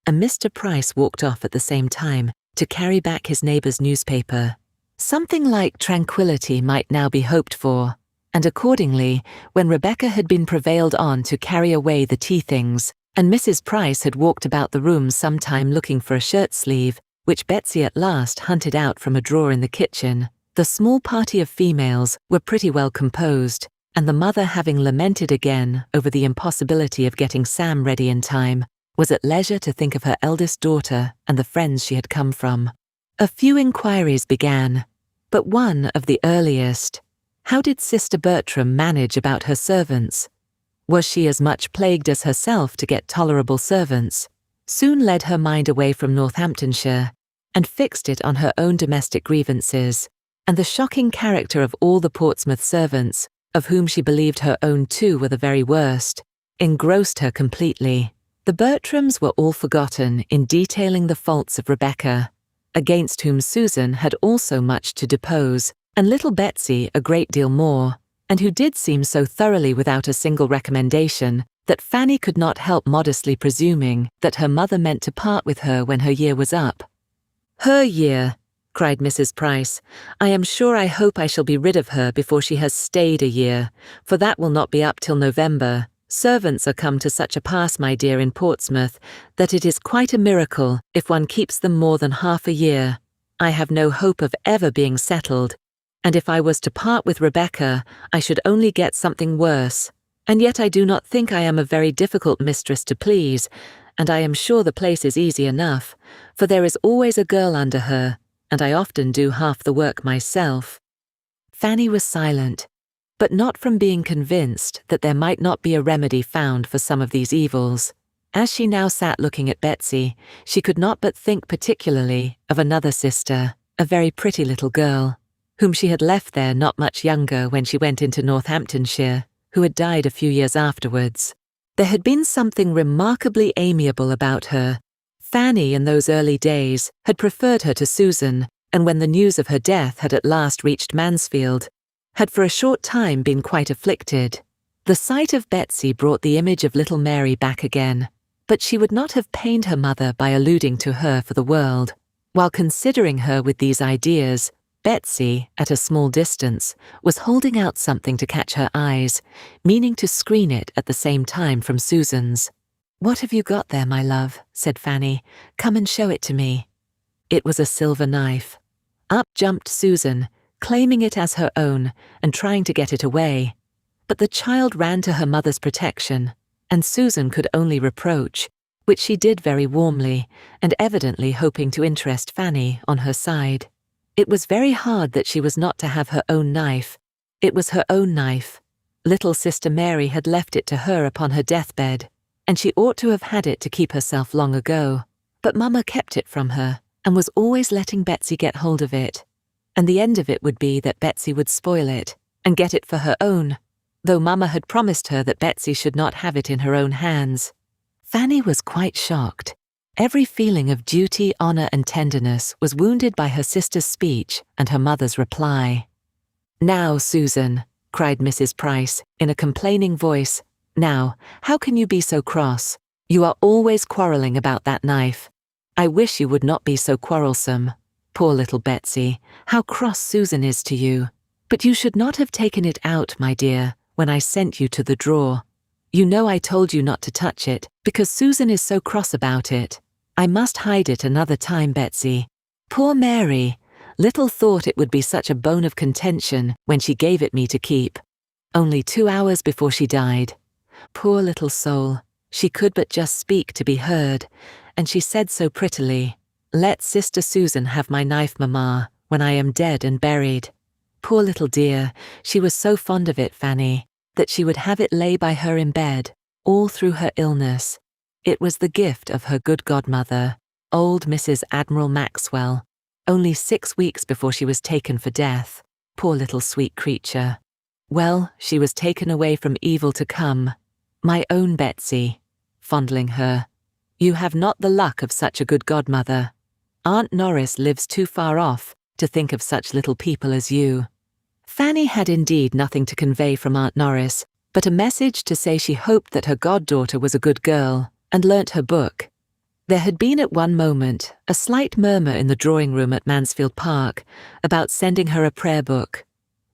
and Mr. Price walked off at the same time to carry back his neighbour's newspaper. Something like tranquillity might now be hoped for, and accordingly, when Rebecca had been prevailed on to carry away the tea things, and Mrs. Price had walked about the room some time looking for a shirt-sleeve, which Betsy at last hunted out from a drawer in the kitchen, the small party of females were pretty well composed, and the mother, having lamented again over the impossibility of getting Sam ready in time, was at leisure to think of her eldest daughter and the friends she had come from. A few inquiries began, but one of the earliest. How did Sister Bertram manage about her servants? Was she as much plagued as herself to get tolerable servants? Soon led her mind away from Northamptonshire, and fixed it on her own domestic grievances, and the shocking character of all the Portsmouth servants, of whom she believed her own 2 were the very worst, engrossed her completely. The Bertrams were all forgotten in detailing the faults of Rebecca, against whom Susan had also much to depose, and little Betsy a great deal more, and who did seem so thoroughly without a single recommendation that Fanny could not help modestly presuming that her mother meant to part with her when her year was up. "Her year!" cried Mrs. Price. I hope I shall be rid of her before she has stayed a year, for that will not be up till November, Servants are come to such a pass, my dear, in Portsmouth, that it is quite a miracle if one keeps them more than half a year. I have no hope of ever being settled, and if I was to part with Rebecca, I should only get something worse. And yet I do not think I am a very difficult mistress to please, and I am sure the place is easy enough, for there is always a girl under her, and I often do half the work myself." Fanny was silent, but not from being convinced that there might not be a remedy found for some of these evils. As she now sat looking at Betsy, she could not but think particularly of another sister, a very pretty little girl, whom she had left there not much younger when she went into Northamptonshire, who had died a few years afterwards. There had been something remarkably amiable about her. Fanny, in those early days, had preferred her to Susan, and when the news of her death had at last reached Mansfield, had for a short time been quite afflicted. The sight of Betsy brought the image of little Mary back again, but she would not have pained her mother by alluding to her for the world. While considering her with these ideas, Betsy, at a small distance, was holding out something to catch her eyes, meaning to screen it at the same time from Susan's. "What have you got there, my love?" said Fanny. "Come and show it to me." It was a silver knife. Up jumped Susan, claiming it as her own and trying to get it away. But the child ran to her mother's protection, and Susan could only reproach, which she did very warmly, and evidently hoping to interest Fanny on her side. It was very hard that she was not to have her own knife. It was her own knife. Little sister Mary had left it to her upon her deathbed, and she ought to have had it to keep herself long ago. But Mamma kept it from her, and was always letting Betsy get hold of it. And the end of it would be that Betsy would spoil it, and get it for her own, though Mamma had promised her that Betsy should not have it in her own hands. Fanny was quite shocked. Every feeling of duty, honour and tenderness was wounded by her sister's speech and her mother's reply. "Now, Susan," cried Mrs. Price, in a complaining voice, "now, how can you be so cross? You are always quarrelling about that knife. I wish you would not be so quarrelsome. Poor little Betsy, how cross Susan is to you. But you should not have taken it out, my dear, when I sent you to the drawer. You know I told you not to touch it, because Susan is so cross about it. I must hide it another time, Betsy. Poor Mary, little thought it would be such a bone of contention when she gave it me to keep. Only 2 hours before she died. Poor little soul, she could but just speak to be heard, and she said so prettily, 'Let Sister Susan have my knife, Mamma, when I am dead and buried.' Poor little dear, she was so fond of it, Fanny, that she would have it lay by her in bed, all through her illness. It was the gift of her good godmother, old Mrs. Admiral Maxwell, only 6 weeks before she was taken for death. Poor little sweet creature. Well, she was taken away from evil to come. My own Betsy," fondling her, "you have not the luck of such a good godmother. Aunt Norris lives too far off to think of such little people as you." Fanny had indeed nothing to convey from Aunt Norris, but a message to say she hoped that her goddaughter was a good girl, and learnt her book. There had been at one moment a slight murmur in the drawing-room at Mansfield Park about sending her a prayer book,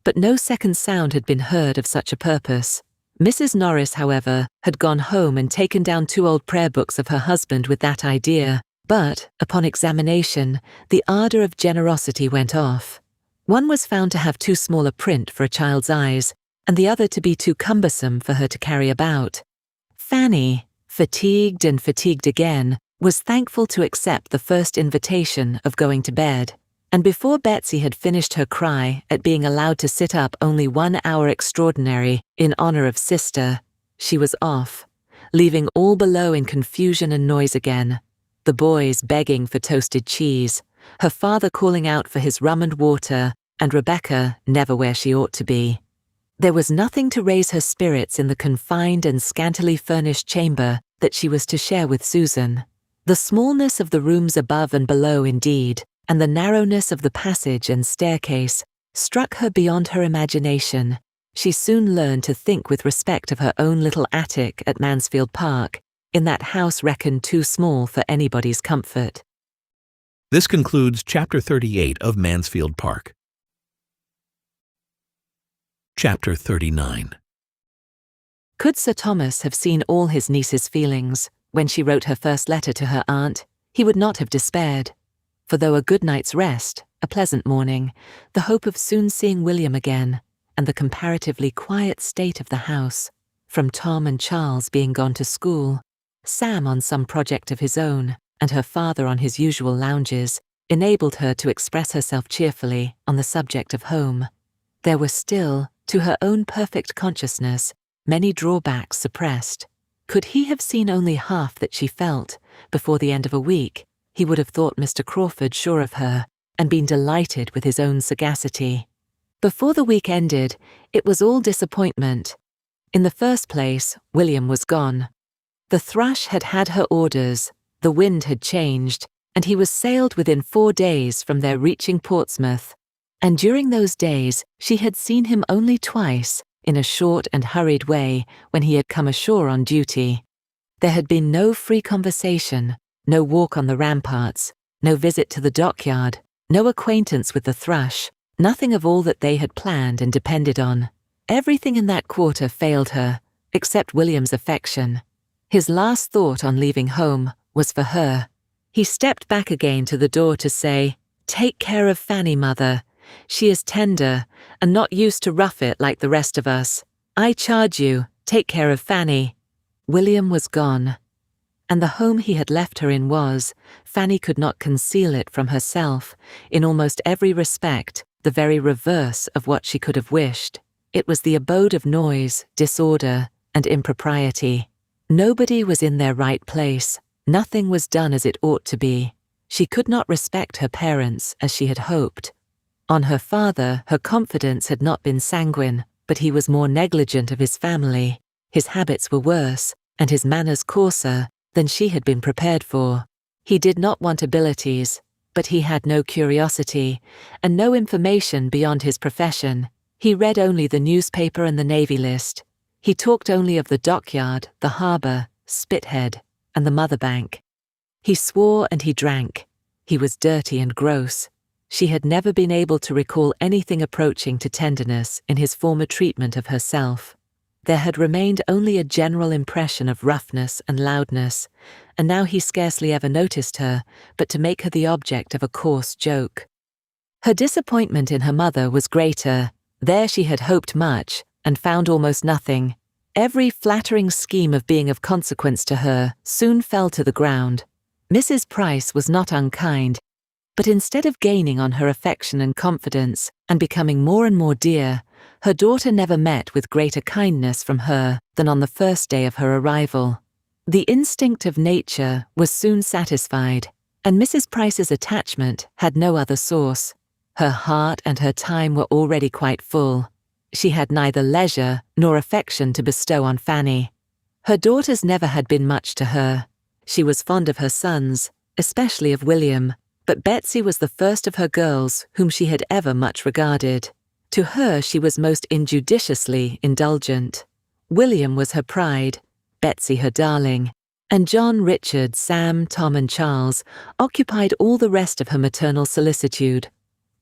but no second sound had been heard of such a purpose. Mrs. Norris, however, had gone home and taken down 2 old prayer books of her husband with that idea, but, upon examination, the ardour of generosity went off. One was found to have too small a print for a child's eyes, and the other to be too cumbersome for her to carry about. Fanny, fatigued and fatigued again, was thankful to accept the first invitation of going to bed, and before Betsy had finished her cry at being allowed to sit up only 1 hour extraordinary in honour of sister, she was off, leaving all below in confusion and noise again, the boys begging for toasted cheese, her father calling out for his rum and water, and Rebecca never where she ought to be. There was nothing to raise her spirits in the confined and scantily furnished chamber that she was to share with Susan. The smallness of the rooms above and below, indeed, and the narrowness of the passage and staircase struck her beyond her imagination. She soon learned to think with respect of her own little attic at Mansfield Park, in that house reckoned too small for anybody's comfort. This concludes Chapter 38 of Mansfield Park. Chapter 39. Could Sir Thomas have seen all his niece's feelings when she wrote her first letter to her aunt, he would not have despaired. For though a good night's rest, a pleasant morning, the hope of soon seeing William again, and the comparatively quiet state of the house, from Tom and Charles being gone to school, Sam on some project of his own, and her father on his usual lounges, enabled her to express herself cheerfully on the subject of home. There were still, to her own perfect consciousness, many drawbacks suppressed. Could he have seen only half that she felt, before the end of a week, he would have thought Mr. Crawford sure of her, and been delighted with his own sagacity. Before the week ended, it was all disappointment. In the first place, William was gone. The Thrush had had her orders, the wind had changed, and he was sailed within 4 days from their reaching Portsmouth. And during those days she had seen him only twice, in a short and hurried way, when he had come ashore on duty. There had been no free conversation, no walk on the ramparts, no visit to the dockyard, no acquaintance with the Thrush, nothing of all that they had planned and depended on. Everything in that quarter failed her, except William's affection. His last thought on leaving home was for her. He stepped back again to the door to say, "Take care of Fanny, mother. She is tender, and not used to rough it like the rest of us. I charge you, take care of Fanny." William was gone. And the home he had left her in was, Fanny could not conceal it from herself, in almost every respect, the very reverse of what she could have wished. It was the abode of noise, disorder, and impropriety. Nobody was in their right place. Nothing was done as it ought to be. She could not respect her parents as she had hoped. On her father, her confidence had not been sanguine, but he was more negligent of his family. His habits were worse, and his manners coarser, than she had been prepared for. He did not want abilities, but he had no curiosity, and no information beyond his profession. He read only the newspaper and the Navy List. He talked only of the dockyard, the harbour, Spithead, and the Mother Bank. He swore and he drank. He was dirty and gross. She had never been able to recall anything approaching to tenderness in his former treatment of herself. There had remained only a general impression of roughness and loudness, and now he scarcely ever noticed her, but to make her the object of a coarse joke. Her disappointment in her mother was greater. There she had hoped much, and found almost nothing. Every flattering scheme of being of consequence to her soon fell to the ground. Mrs. Price was not unkind, but instead of gaining on her affection and confidence, and becoming more and more dear, her daughter never met with greater kindness from her than on the first day of her arrival. The instinct of nature was soon satisfied, and Mrs. Price's attachment had no other source. Her heart and her time were already quite full. She had neither leisure nor affection to bestow on Fanny. Her daughters never had been much to her. She was fond of her sons, especially of William, but Betsy was the first of her girls whom she had ever much regarded. To her she was most injudiciously indulgent. William was her pride, Betsy her darling, and John, Richard, Sam, Tom and Charles occupied all the rest of her maternal solicitude.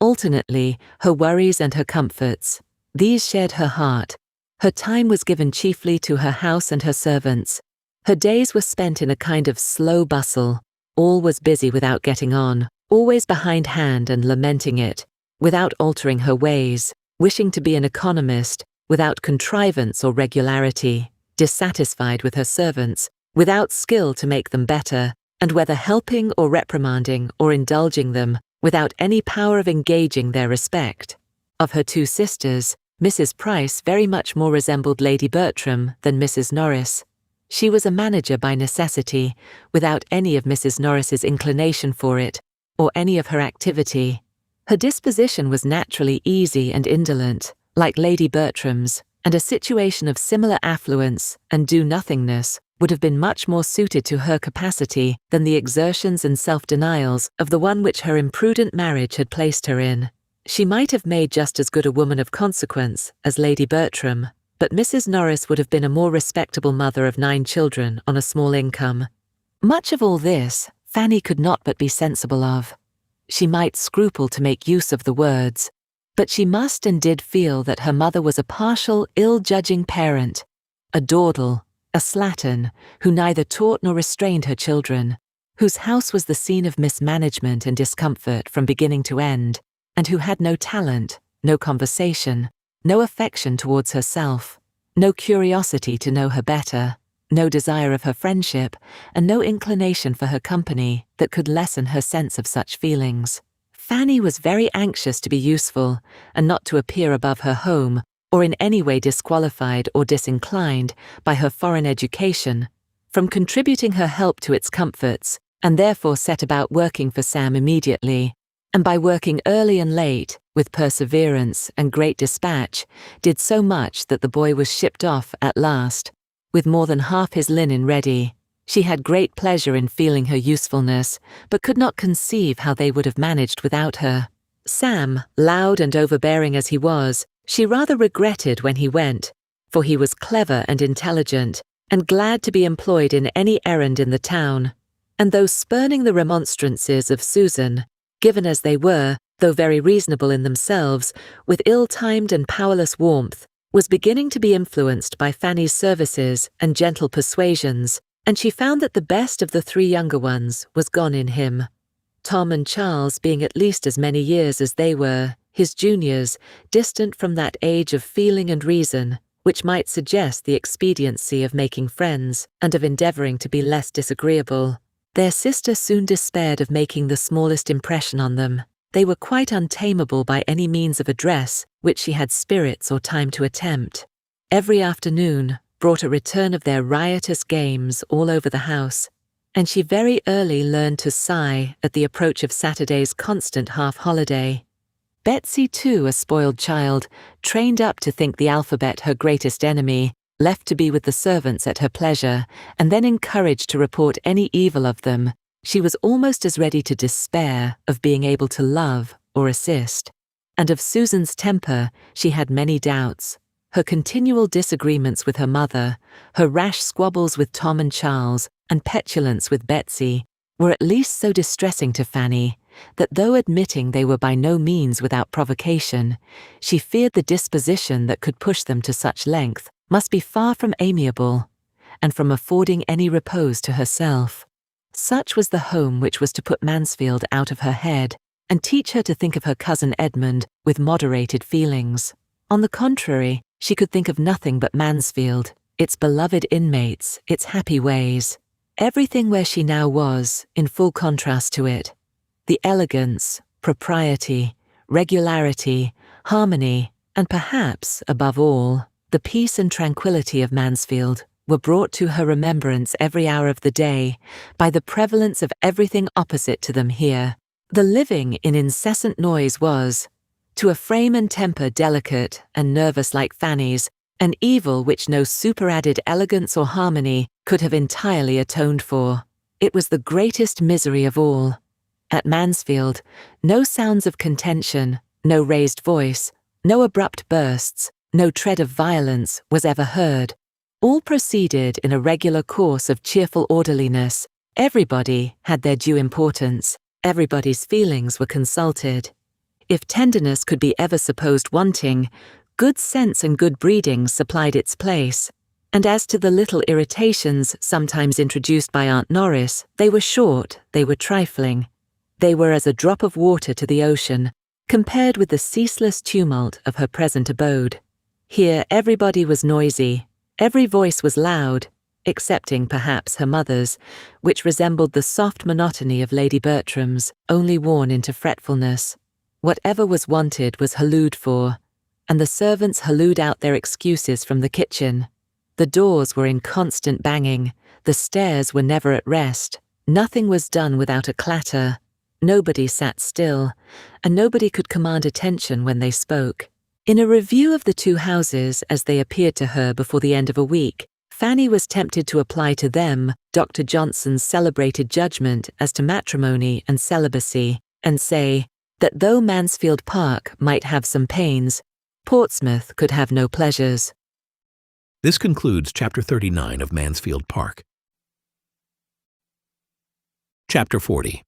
Alternately, her worries and her comforts. These shared her heart. Her time was given chiefly to her house and her servants. Her days were spent in a kind of slow bustle. All was busy without getting on, always behindhand and lamenting it, without altering her ways, wishing to be an economist, without contrivance or regularity, dissatisfied with her servants, without skill to make them better, and whether helping or reprimanding or indulging them, without any power of engaging their respect. Of her 2 sisters, Mrs. Price very much more resembled Lady Bertram than Mrs. Norris. She was a manager by necessity, without any of Mrs. Norris's inclination for it, or any of her activity. Her disposition was naturally easy and indolent, like Lady Bertram's, and a situation of similar affluence and do-nothingness would have been much more suited to her capacity than the exertions and self-denials of the one which her imprudent marriage had placed her in. She might have made just as good a woman of consequence as Lady Bertram, but Mrs. Norris would have been a more respectable mother of 9 children on a small income. Much of all this Fanny could not but be sensible of. She might scruple to make use of the words, but she must and did feel that her mother was a partial, ill-judging parent, a dawdle, a slattern, who neither taught nor restrained her children, whose house was the scene of mismanagement and discomfort from beginning to end, and who had no talent, no conversation, no affection towards herself, no curiosity to know her better, no desire of her friendship, and no inclination for her company that could lessen her sense of such feelings. Fanny was very anxious to be useful, and not to appear above her home, or in any way disqualified or disinclined by her foreign education from contributing her help to its comforts, and therefore set about working for Sam immediately, and by working early and late, with perseverance and great dispatch, did so much that the boy was shipped off at last, with more than half his linen ready. She had great pleasure in feeling her usefulness, but could not conceive how they would have managed without her. Sam, loud and overbearing as he was, she rather regretted when he went, for he was clever and intelligent, and glad to be employed in any errand in the town. And though spurning the remonstrances of Susan, given as they were, though very reasonable in themselves, with ill-timed and powerless warmth, was beginning to be influenced by Fanny's services and gentle persuasions, and she found that the best of the three younger ones was gone in him. Tom and Charles being at least as many years as they were, his juniors, distant from that age of feeling and reason, which might suggest the expediency of making friends and of endeavouring to be less disagreeable. Their sister soon despaired of making the smallest impression on them. They were quite untamable by any means of address which she had spirits or time to attempt. Every afternoon brought a return of their riotous games all over the house, and she very early learned to sigh at the approach of Saturday's constant half-holiday. Betsy, too, a spoiled child, trained up to think the alphabet her greatest enemy, left to be with the servants at her pleasure, and then encouraged to report any evil of them, she was almost as ready to despair of being able to love or assist. And of Susan's temper she had many doubts. Her continual disagreements with her mother, her rash squabbles with Tom and Charles, and petulance with Betsy, were at least so distressing to Fanny, that though admitting they were by no means without provocation, she feared the disposition that could push them to such length must be far from amiable, and from affording any repose to herself. Such was the home which was to put Mansfield out of her head, and teach her to think of her cousin Edmund with moderated feelings. On the contrary, she could think of nothing but Mansfield, its beloved inmates, its happy ways. Everything where she now was, in full contrast to it. The elegance, propriety, regularity, harmony, and perhaps, above all, the peace and tranquillity of Mansfield were brought to her remembrance every hour of the day by the prevalence of everything opposite to them here. The living in incessant noise was, to a frame and temper delicate and nervous like Fanny's, an evil which no superadded elegance or harmony could have entirely atoned for. It was the greatest misery of all. At Mansfield, no sounds of contention, no raised voice, no abrupt bursts, no tread of violence was ever heard. All proceeded in a regular course of cheerful orderliness. Everybody had their due importance. Everybody's feelings were consulted. If tenderness could be ever supposed wanting, good sense and good breeding supplied its place. And as to the little irritations sometimes introduced by Aunt Norris, they were short, they were trifling. They were as a drop of water to the ocean, compared with the ceaseless tumult of her present abode. Here everybody was noisy, every voice was loud, excepting perhaps her mother's, which resembled the soft monotony of Lady Bertram's, only worn into fretfulness. Whatever was wanted was hallooed for, and the servants hallooed out their excuses from the kitchen. The doors were in constant banging, the stairs were never at rest, nothing was done without a clatter, nobody sat still, and nobody could command attention when they spoke. In a review of the two houses as they appeared to her before the end of a week, Fanny was tempted to apply to them Dr. Johnson's celebrated judgment as to matrimony and celibacy, and say that though Mansfield Park might have some pains, Portsmouth could have no pleasures. This concludes Chapter 39 of Mansfield Park. Chapter 40.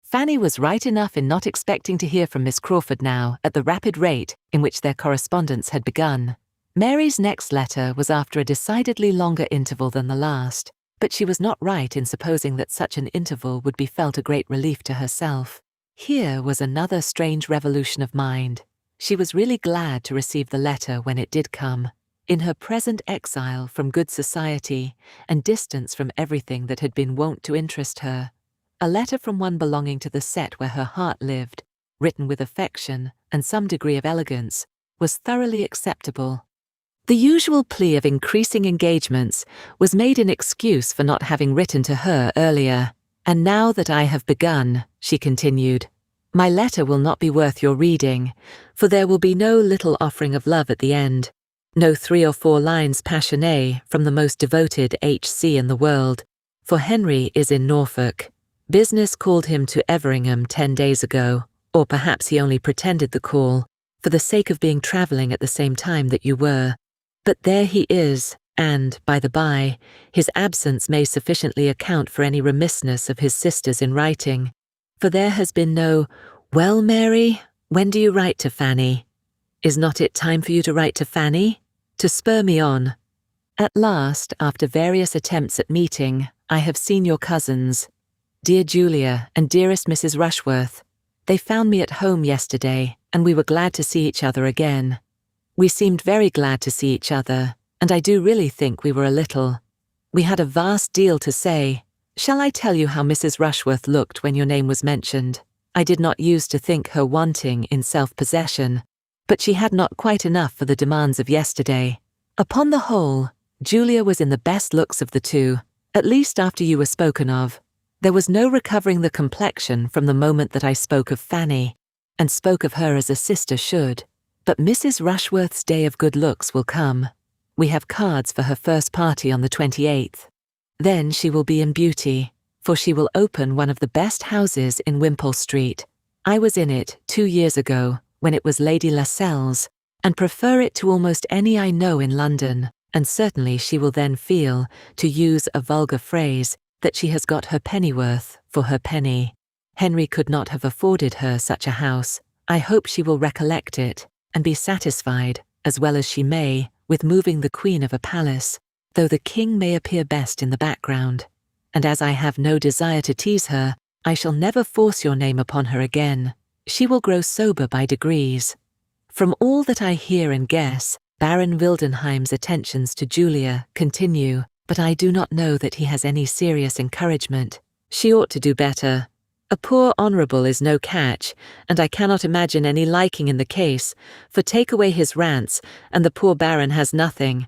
Fanny was right enough in not expecting to hear from Miss Crawford now at the rapid rate in which their correspondence had begun. Mary's next letter was after a decidedly longer interval than the last, but she was not right in supposing that such an interval would be felt a great relief to herself. Here was another strange revolution of mind. She was really glad to receive the letter when it did come. In her present exile from good society and distance from everything that had been wont to interest her, a letter from one belonging to the set where her heart lived, written with affection and some degree of elegance, was thoroughly acceptable. The usual plea of increasing engagements was made in excuse for not having written to her earlier. "And now that I have begun," she continued, "my letter will not be worth your reading, for there will be no little offering of love at the end, no 3 or 4 lines passionné from the most devoted H.C. in the world, for Henry is in Norfolk. Business called him to Everingham 10 days ago, or perhaps he only pretended the call, for the sake of being travelling at the same time that you were. But there he is, and, by the by, his absence may sufficiently account for any remissness of his sisters in writing, for there has been no, 'Well, Mary, when do you write to Fanny? Is not it time for you to write to Fanny?' to spur me on. At last, after various attempts at meeting, I have seen your cousins, dear Julia and dearest Mrs. Rushworth. They found me at home yesterday, and we were glad to see each other again. We seemed very glad to see each other, and I do really think we were a little. We had a vast deal to say. Shall I tell you how Mrs. Rushworth looked when your name was mentioned? I did not use to think her wanting in self-possession, but she had not quite enough for the demands of yesterday. Upon the whole, Julia was in the best looks of the two, at least after you were spoken of. There was no recovering the complexion from the moment that I spoke of Fanny, and spoke of her as a sister should. But Mrs. Rushworth's day of good looks will come. We have cards for her first party on the 28th. Then she will be in beauty, for she will open one of the best houses in Wimpole Street. I was in it 2 years ago, when it was Lady Lascelles, and prefer it to almost any I know in London, and certainly she will then feel, to use a vulgar phrase, that she has got her pennyworth for her penny. Henry could not have afforded her such a house. I hope she will recollect it, and be satisfied, as well as she may, with moving the queen of a palace, though the king may appear best in the background. And as I have no desire to tease her, I shall never force your name upon her again. She will grow sober by degrees. From all that I hear and guess, Baron Wildenheim's attentions to Julia continue, but I do not know that he has any serious encouragement. She ought to do better. A poor honourable is no catch, and I cannot imagine any liking in the case, for take away his rents, and the poor baron has nothing.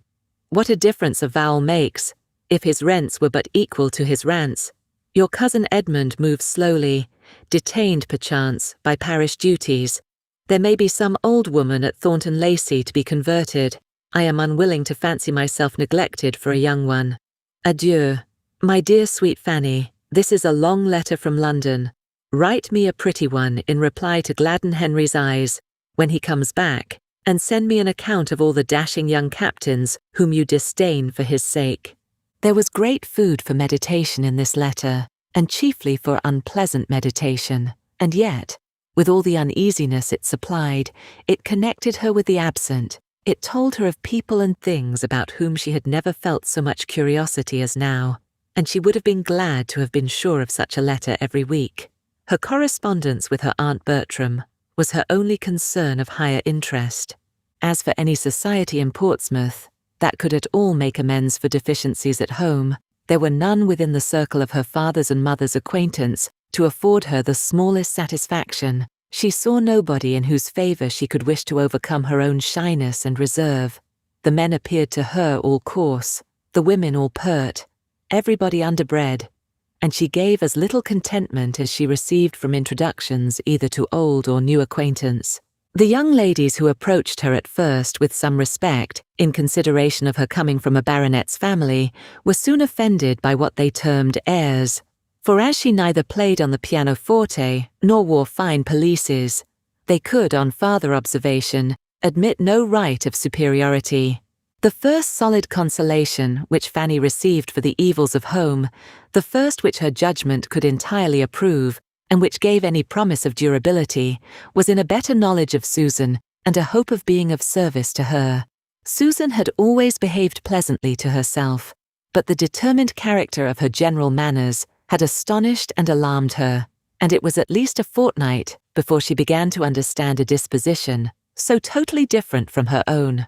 What a difference a vowel makes, if his rents were but equal to his rants. Your cousin Edmund moves slowly, detained perchance by parish duties. There may be some old woman at Thornton Lacey to be converted. I am unwilling to fancy myself neglected for a young one. Adieu. My dear sweet Fanny, this is a long letter from London. Write me a pretty one in reply to gladden Henry's eyes when he comes back, and send me an account of all the dashing young captains whom you disdain for his sake. There was great food for meditation in this letter, and chiefly for unpleasant meditation, and yet, with all the uneasiness it supplied, it connected her with the absent. It told her of people and things about whom she had never felt so much curiosity as now, and she would have been glad to have been sure of such a letter every week. Her correspondence with her Aunt Bertram was her only concern of higher interest. As for any society in Portsmouth that could at all make amends for deficiencies at home, there were none within the circle of her father's and mother's acquaintance to afford her the smallest satisfaction. She saw nobody in whose favour she could wish to overcome her own shyness and reserve. The men appeared to her all coarse, the women all pert, everybody underbred, and she gave as little contentment as she received from introductions either to old or new acquaintance. The young ladies who approached her at first with some respect, in consideration of her coming from a baronet's family, were soon offended by what they termed airs, for as she neither played on the pianoforte nor wore fine pelisses, they could, on farther observation, admit no right of superiority. The first solid consolation which Fanny received for the evils of home, the first which her judgment could entirely approve, and which gave any promise of durability, was in a better knowledge of Susan and a hope of being of service to her. Susan had always behaved pleasantly to herself, but the determined character of her general manners had astonished and alarmed her, and it was at least a fortnight before she began to understand a disposition so totally different from her own.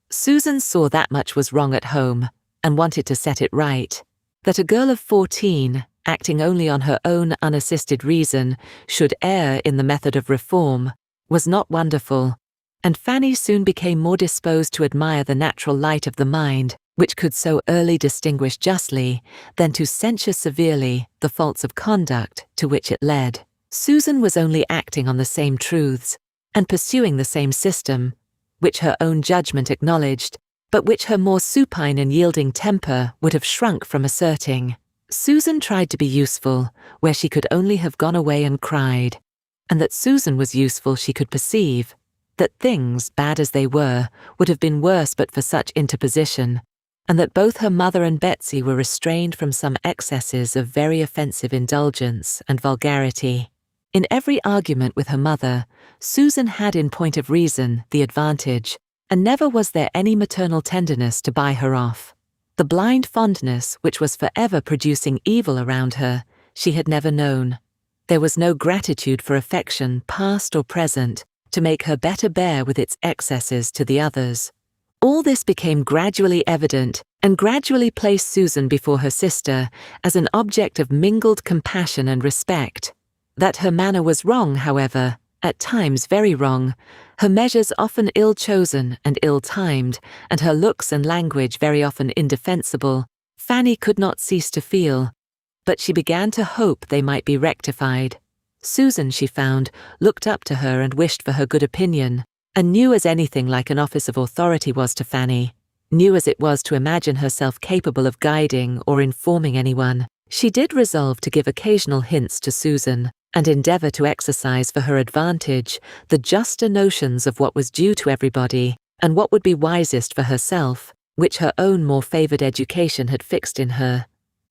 Susan saw that much was wrong at home and wanted to set it right. That a girl of 14, acting only on her own unassisted reason, should err in the method of reform was not wonderful, and Fanny soon became more disposed to admire the natural light of the mind, which could so early distinguish justly, than to censure severely the faults of conduct to which it led. Susan was only acting on the same truths, and pursuing the same system, which her own judgment acknowledged, but which her more supine and yielding temper would have shrunk from asserting. Susan tried to be useful where she could only have gone away and cried, and that Susan was useful she could perceive, that things, bad as they were, would have been worse but for such interposition, and that both her mother and Betsy were restrained from some excesses of very offensive indulgence and vulgarity. In every argument with her mother, Susan had in point of reason the advantage, and never was there any maternal tenderness to buy her off. The blind fondness which was forever producing evil around her, she had never known. There was no gratitude for affection, past or present, to make her better bear with its excesses to the others. All this became gradually evident, and gradually placed Susan before her sister as an object of mingled compassion and respect. That her manner was wrong, however, at times very wrong, her measures often ill-chosen and ill-timed, and her looks and language very often indefensible, Fanny could not cease to feel, but she began to hope they might be rectified. Susan, she found, looked up to her and wished for her good opinion, and knew as anything like an office of authority was to Fanny, knew as it was to imagine herself capable of guiding or informing anyone. She did resolve to give occasional hints to Susan, and endeavour to exercise for her advantage the juster notions of what was due to everybody, and what would be wisest for herself, which her own more favoured education had fixed in her.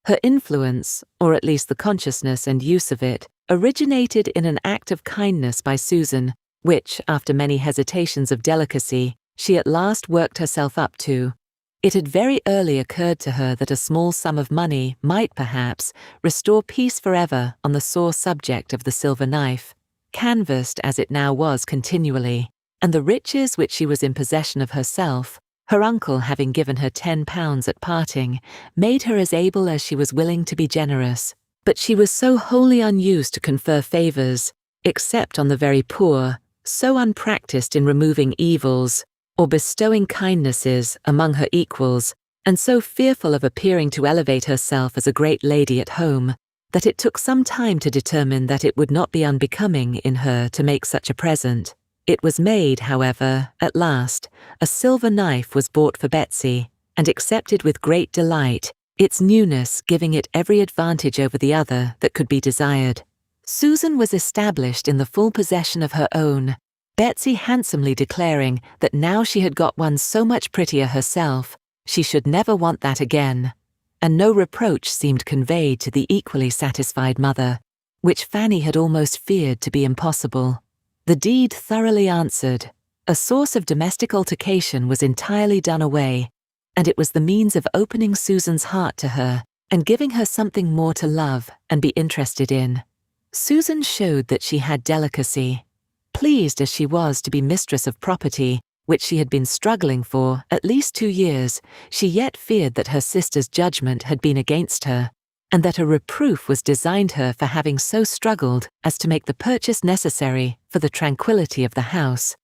Her influence, or at least the consciousness and use of it, originated in an act of kindness by Susan, which, after many hesitations of delicacy, she at last worked herself up to. It had very early occurred to her that a small sum of money might, perhaps, restore peace forever on the sore subject of the silver knife, canvassed as it now was continually, and the riches which she was in possession of herself, her uncle having given her £10 at parting, made her as able as she was willing to be generous. But she was so wholly unused to confer favours, except on the very poor, so unpractised in removing evils, or bestowing kindnesses among her equals, and so fearful of appearing to elevate herself as a great lady at home, that it took some time to determine that it would not be unbecoming in her to make such a present. It was made, however, at last. A silver knife was bought for Betsy, and accepted with great delight, its newness giving it every advantage over the other that could be desired. Susan was established in the full possession of her own, Betsy handsomely declaring that now she had got one so much prettier herself, she should never want that again, and no reproach seemed conveyed to the equally satisfied mother, which Fanny had almost feared to be impossible. The deed thoroughly answered. A source of domestic altercation was entirely done away, and it was the means of opening Susan's heart to her and giving her something more to love and be interested in. Susan showed that she had delicacy. Pleased as she was to be mistress of property, which she had been struggling for at least 2 years, she yet feared that her sister's judgment had been against her, and that a reproof was designed her for having so struggled as to make the purchase necessary for the tranquillity of the house.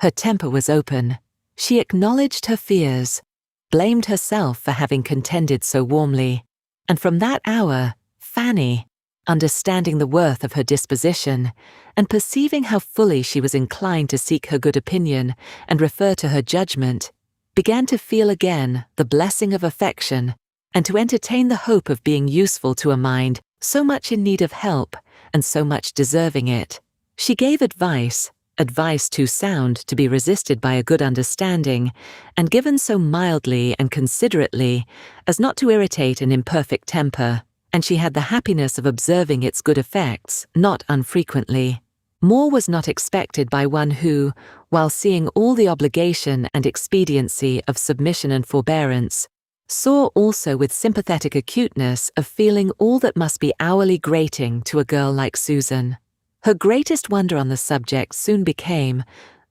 Her temper was open. She acknowledged her fears, blamed herself for having contended so warmly, and from that hour, Fanny, understanding the worth of her disposition, and perceiving how fully she was inclined to seek her good opinion and refer to her judgment, began to feel again the blessing of affection, and to entertain the hope of being useful to a mind so much in need of help, and so much deserving it. She gave advice too sound to be resisted by a good understanding, and given so mildly and considerately as not to irritate an imperfect temper, and she had the happiness of observing its good effects not unfrequently. More was not expected by one who, while seeing all the obligation and expediency of submission and forbearance, saw also with sympathetic acuteness of feeling all that must be hourly grating to a girl like Susan. Her greatest wonder on the subject soon became,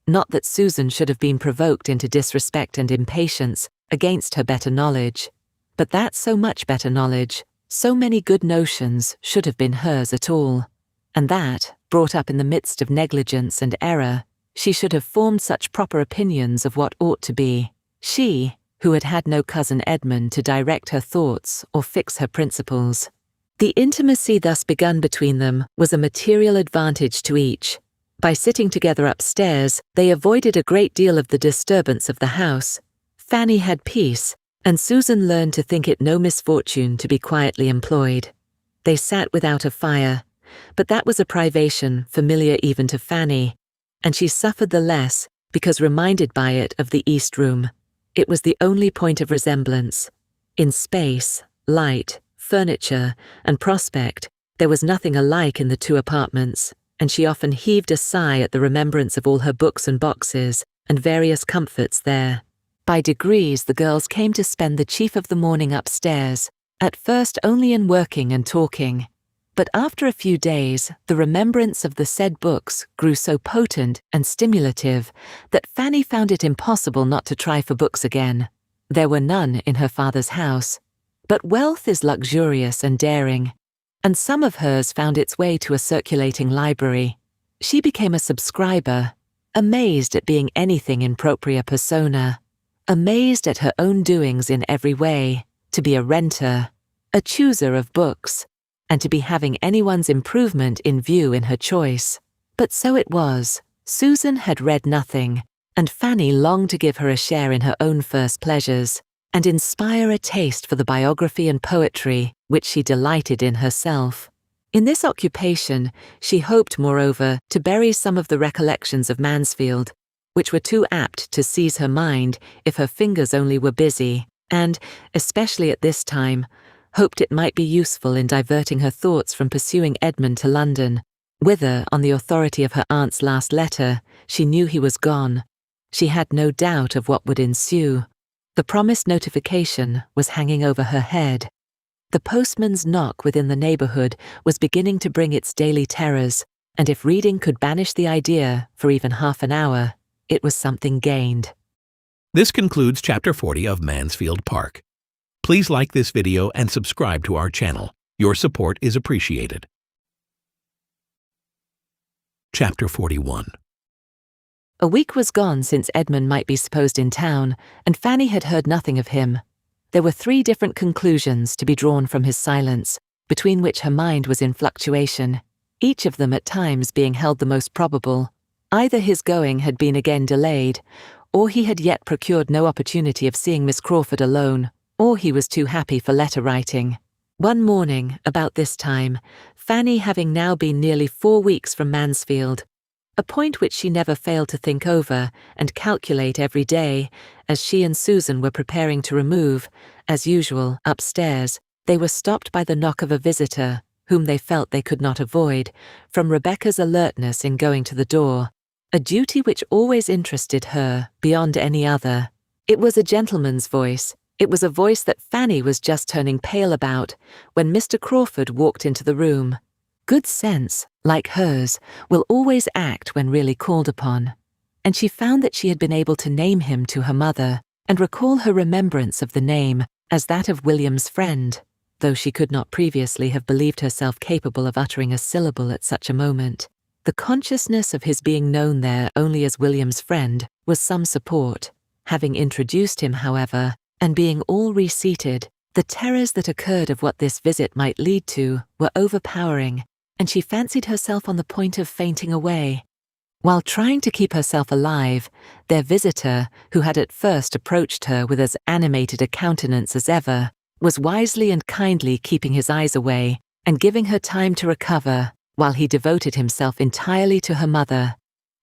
not that Susan should have been provoked into disrespect and impatience against her better knowledge, but that so much better knowledge, so many good notions should have been hers at all, and that, brought up in the midst of negligence and error, she should have formed such proper opinions of what ought to be, she, who had had no cousin Edmund to direct her thoughts or fix her principles. The intimacy thus begun between them was a material advantage to each. By sitting together upstairs, they avoided a great deal of the disturbance of the house. Fanny had peace, and Susan learned to think it no misfortune to be quietly employed. They sat without a fire, but that was a privation familiar even to Fanny, and she suffered the less because reminded by it of the East Room. It was the only point of resemblance. In space, light, furniture, and prospect, there was nothing alike in the two apartments, and she often heaved a sigh at the remembrance of all her books and boxes and various comforts there. By degrees the girls came to spend the chief of the morning upstairs, at first only in working and talking. But after a few days, the remembrance of the said books grew so potent and stimulative that Fanny found it impossible not to try for books again. There were none in her father's house. But wealth is luxurious and daring, and some of hers found its way to a circulating library. She became a subscriber, amazed at being anything in propria persona, amazed at her own doings in every way, to be a renter, a chooser of books, and to be having anyone's improvement in view in her choice. But so it was. Susan had read nothing, and Fanny longed to give her a share in her own first pleasures, and inspire a taste for the biography and poetry which she delighted in herself. In this occupation, she hoped, moreover, to bury some of the recollections of Mansfield, which were too apt to seize her mind if her fingers only were busy, and, especially at this time, hoped it might be useful in diverting her thoughts from pursuing Edmund to London, whither, on the authority of her aunt's last letter, she knew he was gone. She had no doubt of what would ensue. The promised notification was hanging over her head. The postman's knock within the neighbourhood was beginning to bring its daily terrors, and if reading could banish the idea for even half an hour, it was something gained. This concludes Chapter 40 of Mansfield Park. Please like this video and subscribe to our channel. Your support is appreciated. Chapter 41. A week was gone since Edmund might be supposed in town, and Fanny had heard nothing of him. There were 3 different conclusions to be drawn from his silence, between which her mind was in fluctuation, each of them at times being held the most probable. Either his going had been again delayed, or he had yet procured no opportunity of seeing Miss Crawford alone, or he was too happy for letter writing. One morning, about this time, Fanny having now been nearly 4 weeks from Mansfield, a point which she never failed to think over and calculate every day, as she and Susan were preparing to remove, as usual, upstairs, they were stopped by the knock of a visitor, whom they felt they could not avoid, from Rebecca's alertness in going to the door, a duty which always interested her beyond any other. It was a gentleman's voice. It was a voice that Fanny was just turning pale about when Mr. Crawford walked into the room. Good sense, like hers, will always act when really called upon, and she found that she had been able to name him to her mother and recall her remembrance of the name as that of William's friend, though she could not previously have believed herself capable of uttering a syllable at such a moment. The consciousness of his being known there only as William's friend was some support. Having introduced him, however, and being all reseated, the terrors that occurred of what this visit might lead to were overpowering, and she fancied herself on the point of fainting away. While trying to keep herself alive, their visitor, who had at first approached her with as animated a countenance as ever, was wisely and kindly keeping his eyes away and giving her time to recover, while he devoted himself entirely to her mother,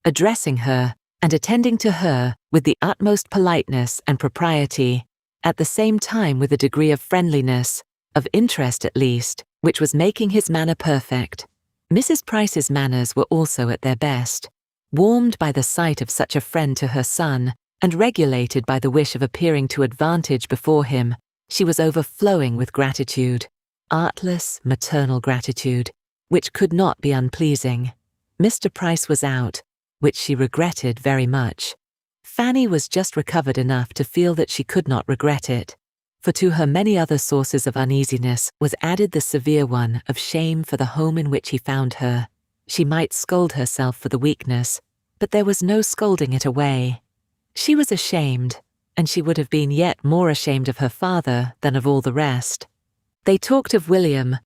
addressing her and attending to her with the utmost politeness and propriety, at the same time with a degree of friendliness, of interest at least, which was making his manner perfect. Mrs. Price's manners were also at their best. Warmed by the sight of such a friend to her son, and regulated by the wish of appearing to advantage before him, she was overflowing with gratitude, artless, maternal gratitude, which could not be unpleasing. Mr. Price was out, which she regretted very much. Fanny was just recovered enough to feel that she could not regret it, for to her many other sources of uneasiness was added the severe one of shame for the home in which he found her. She might scold herself for the weakness, but there was no scolding it away. She was ashamed, and she would have been yet more ashamed of her father than of all the rest. They talked of William,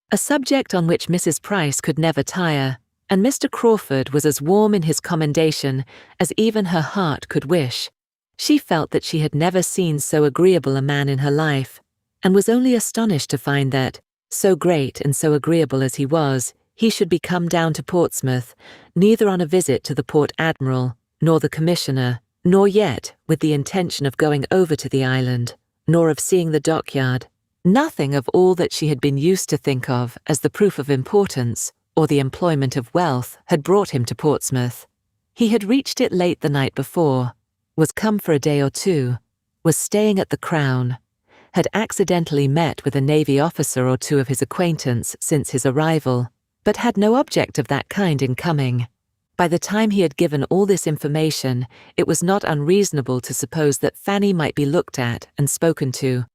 a subject on which Mrs. Price could never tire, and Mr. Crawford was as warm in his commendation as even her heart could wish. She felt that she had never seen so agreeable a man in her life, and was only astonished to find that, so great and so agreeable as he was, he should be come down to Portsmouth, neither on a visit to the Port Admiral, nor the Commissioner, nor yet with the intention of going over to the island, nor of seeing the dockyard. Nothing of all that she had been used to think of as the proof of importance or the employment of wealth had brought him to Portsmouth. He had reached it late the night before, was come for a day or two, was staying at the Crown, had accidentally met with a Navy officer or two of his acquaintance since his arrival, but had no object of that kind in coming. By the time he had given all this information, it was not unreasonable to suppose that Fanny might be looked at and spoken to,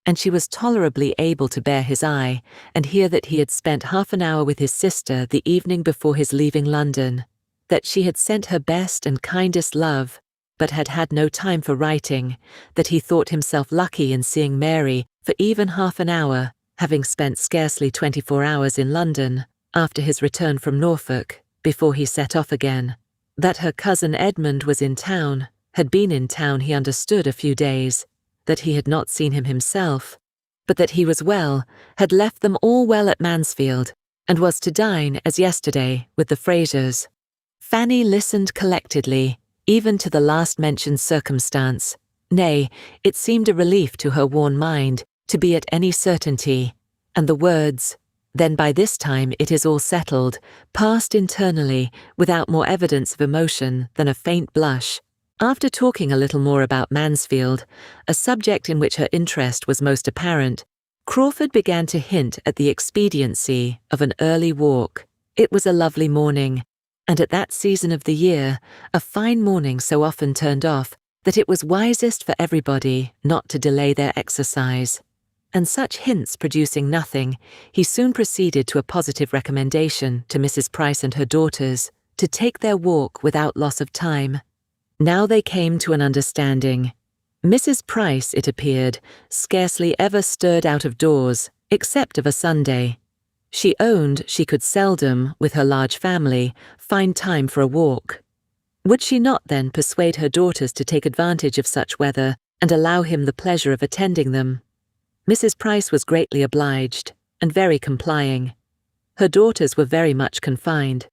and she was tolerably able to bear his eye and hear that he had spent half an hour with his sister the evening before his leaving London, that she had sent her best and kindest love, but had had no time for writing, that he thought himself lucky in seeing Mary for even half an hour, having spent scarcely 24 hours in London, after his return from Norfolk, before he set off again, that her cousin Edmund was in town, had been in town he understood a few days, that he had not seen him himself, but that he was well, had left them all well at Mansfield, and was to dine, as yesterday, with the Frasers. Fanny listened collectedly, even to the last-mentioned circumstance. Nay, it seemed a relief to her worn mind to be at any certainty, and the words, "Then by this time it is all settled," passed internally without more evidence of emotion than a faint blush. After talking a little more about Mansfield, a subject in which her interest was most apparent, Crawford began to hint at the expediency of an early walk. It was a lovely morning, and at that season of the year, a fine morning so often turned off that it was wisest for everybody not to delay their exercise. And such hints producing nothing, he soon proceeded to a positive recommendation to Mrs. Price and her daughters to take their walk without loss of time. Now they came to an understanding. Mrs. Price, it appeared, scarcely ever stirred out of doors, except of a Sunday. She owned she could seldom, with her large family, find time for a walk. Would she not then persuade her daughters to take advantage of such weather and allow him the pleasure of attending them? Mrs. Price was greatly obliged, and very complying. Her daughters were very much confined.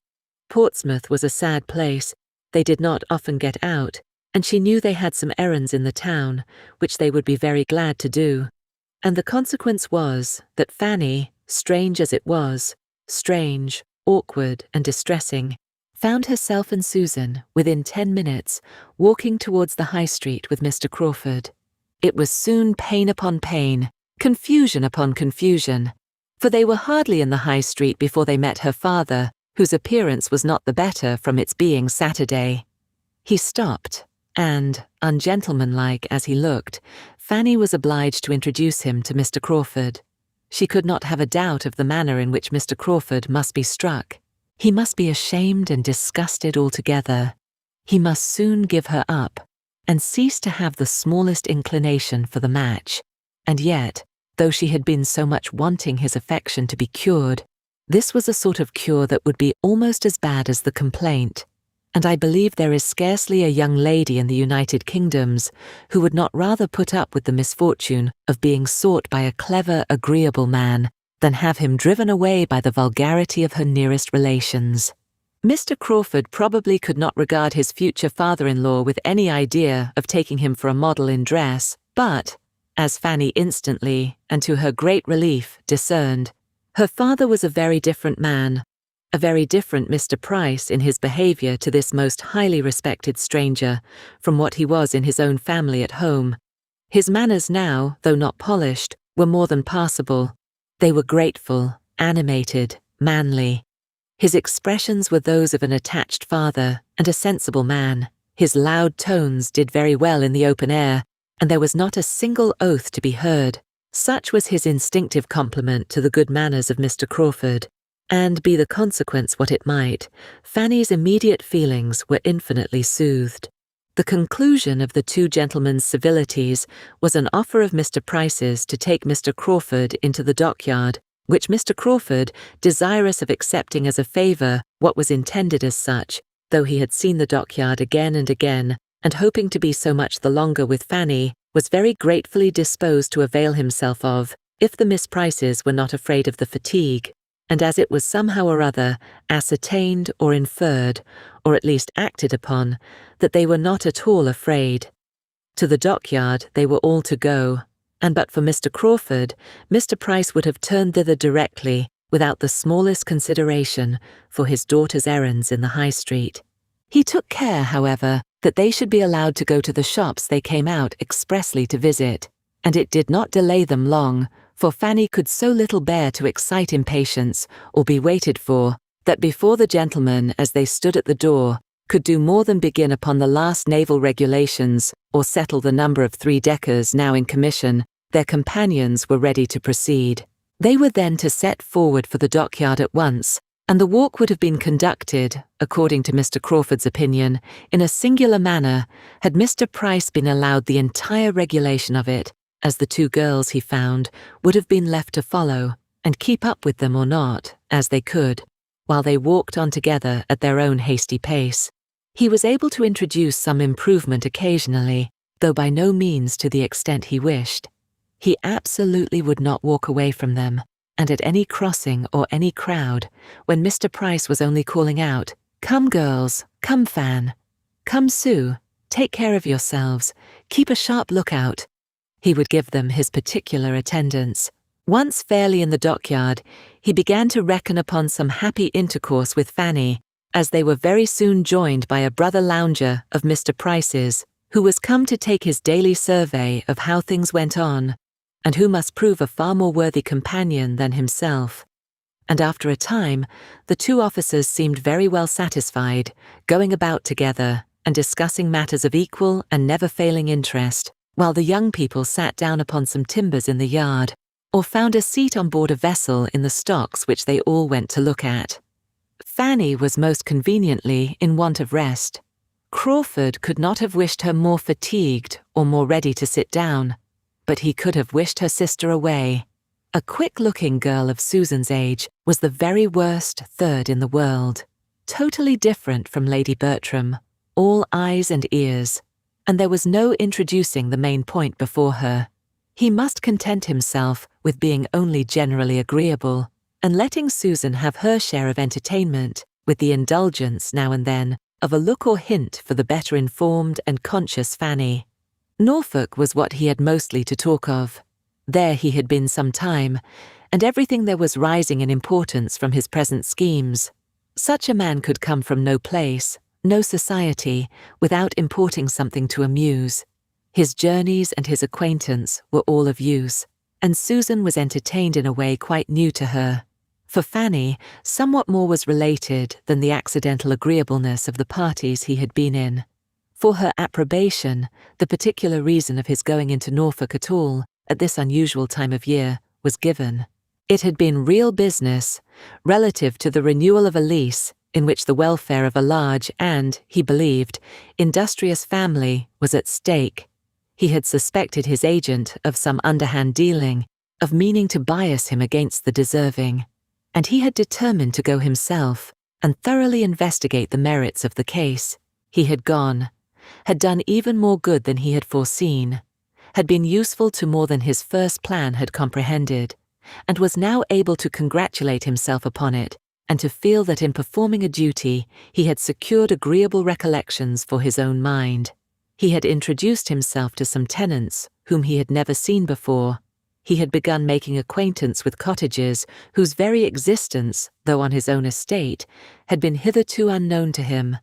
Portsmouth was a sad place. They did not often get out, and she knew they had some errands in the town, which they would be very glad to do. And the consequence was that Fanny, strange as it was, strange, awkward, and distressing, found herself and Susan, within 10 minutes, walking towards the High Street with Mr. Crawford. It was soon pain upon pain, confusion upon confusion, for they were hardly in the High Street before they met her father, whose appearance was not the better from its being Saturday. He stopped, and, ungentlemanlike as he looked, Fanny was obliged to introduce him to Mr. Crawford. She could not have a doubt of the manner in which Mr. Crawford must be struck. He must be ashamed and disgusted altogether. He must soon give her up, and cease to have the smallest inclination for the match. And yet, though she had been so much wanting his affection to be cured, this was a sort of cure that would be almost as bad as the complaint, and I believe there is scarcely a young lady in the United Kingdoms who would not rather put up with the misfortune of being sought by a clever, agreeable man than have him driven away by the vulgarity of her nearest relations. Mr. Crawford probably could not regard his future father-in-law with any idea of taking him for a model in dress, but, as Fanny instantly, and to her great relief, discerned, her father was a very different man, a very different Mr. Price in his behaviour to this most highly respected stranger from what he was in his own family at home. His manners now, though not polished, were more than passable. They were grateful, animated, manly. His expressions were those of an attached father and a sensible man. His loud tones did very well in the open air, and there was not a single oath to be heard. Such was his instinctive compliment to the good manners of Mr. Crawford, and be the consequence what it might, Fanny's immediate feelings were infinitely soothed. The conclusion of the two gentlemen's civilities was an offer of Mr. Price's to take Mr. Crawford into the dockyard, which Mr. Crawford, desirous of accepting as a favour what was intended as such, though he had seen the dockyard again and again, and hoping to be so much the longer with Fanny, was very gratefully disposed to avail himself of, if the Miss Prices were not afraid of the fatigue, and as it was somehow or other ascertained or inferred, or at least acted upon, that they were not at all afraid. To the dockyard they were all to go, and but for Mr. Crawford, Mr. Price would have turned thither directly, without the smallest consideration for his daughter's errands in the High Street. He took care, however, that they should be allowed to go to the shops they came out expressly to visit, and it did not delay them long, for Fanny could so little bear to excite impatience or be waited for, that before the gentlemen, as they stood at the door, could do more than begin upon the last naval regulations or settle the number of 3-deckers now in commission, their companions were ready to proceed. They were then to set forward for the dockyard at once, and the walk would have been conducted, according to Mr. Crawford's opinion, in a singular manner, had Mr. Price been allowed the entire regulation of it, as the two girls, he found, would have been left to follow, and keep up with them or not, as they could, while they walked on together at their own hasty pace. He was able to introduce some improvement occasionally, though by no means to the extent he wished. He absolutely would not walk away from them, and at any crossing or any crowd, when Mr. Price was only calling out, "Come, girls, come, Fan, come, Sue, take care of yourselves, keep a sharp lookout," he would give them his particular attendance. Once fairly in the dockyard, he began to reckon upon some happy intercourse with Fanny, as they were very soon joined by a brother lounger of Mr. Price's, who was come to take his daily survey of how things went on, and who must prove a far more worthy companion than himself. And after a time, the two officers seemed very well satisfied, going about together and discussing matters of equal and never-failing interest, while the young people sat down upon some timbers in the yard, or found a seat on board a vessel in the stocks which they all went to look at. Fanny was most conveniently in want of rest. Crawford could not have wished her more fatigued or more ready to sit down, but he could have wished her sister away. A quick-looking girl of Susan's age was the very worst third in the world, totally different from Lady Bertram, all eyes and ears, and there was no introducing the main point before her. He must content himself with being only generally agreeable, and letting Susan have her share of entertainment, with the indulgence, now and then, of a look or hint for the better informed and conscious Fanny. Norfolk was what he had mostly to talk of. There he had been some time, and everything there was rising in importance from his present schemes. Such a man could come from no place, no society, without importing something to amuse. His journeys and his acquaintance were all of use, and Susan was entertained in a way quite new to her. For Fanny, somewhat more was related than the accidental agreeableness of the parties he had been in. For her approbation, the particular reason of his going into Norfolk at all, at this unusual time of year, was given. It had been real business, relative to the renewal of a lease, in which the welfare of a large and, he believed, industrious family was at stake. He had suspected his agent of some underhand dealing, of meaning to bias him against the deserving, and he had determined to go himself and thoroughly investigate the merits of the case. He had gone, had done even more good than he had foreseen, had been useful to more than his first plan had comprehended, and was now able to congratulate himself upon it, and to feel that in performing a duty he had secured agreeable recollections for his own mind. He had introduced himself to some tenants whom he had never seen before. he had begun making acquaintance with cottages whose very existence, though on his own estate, had been hitherto unknown to him.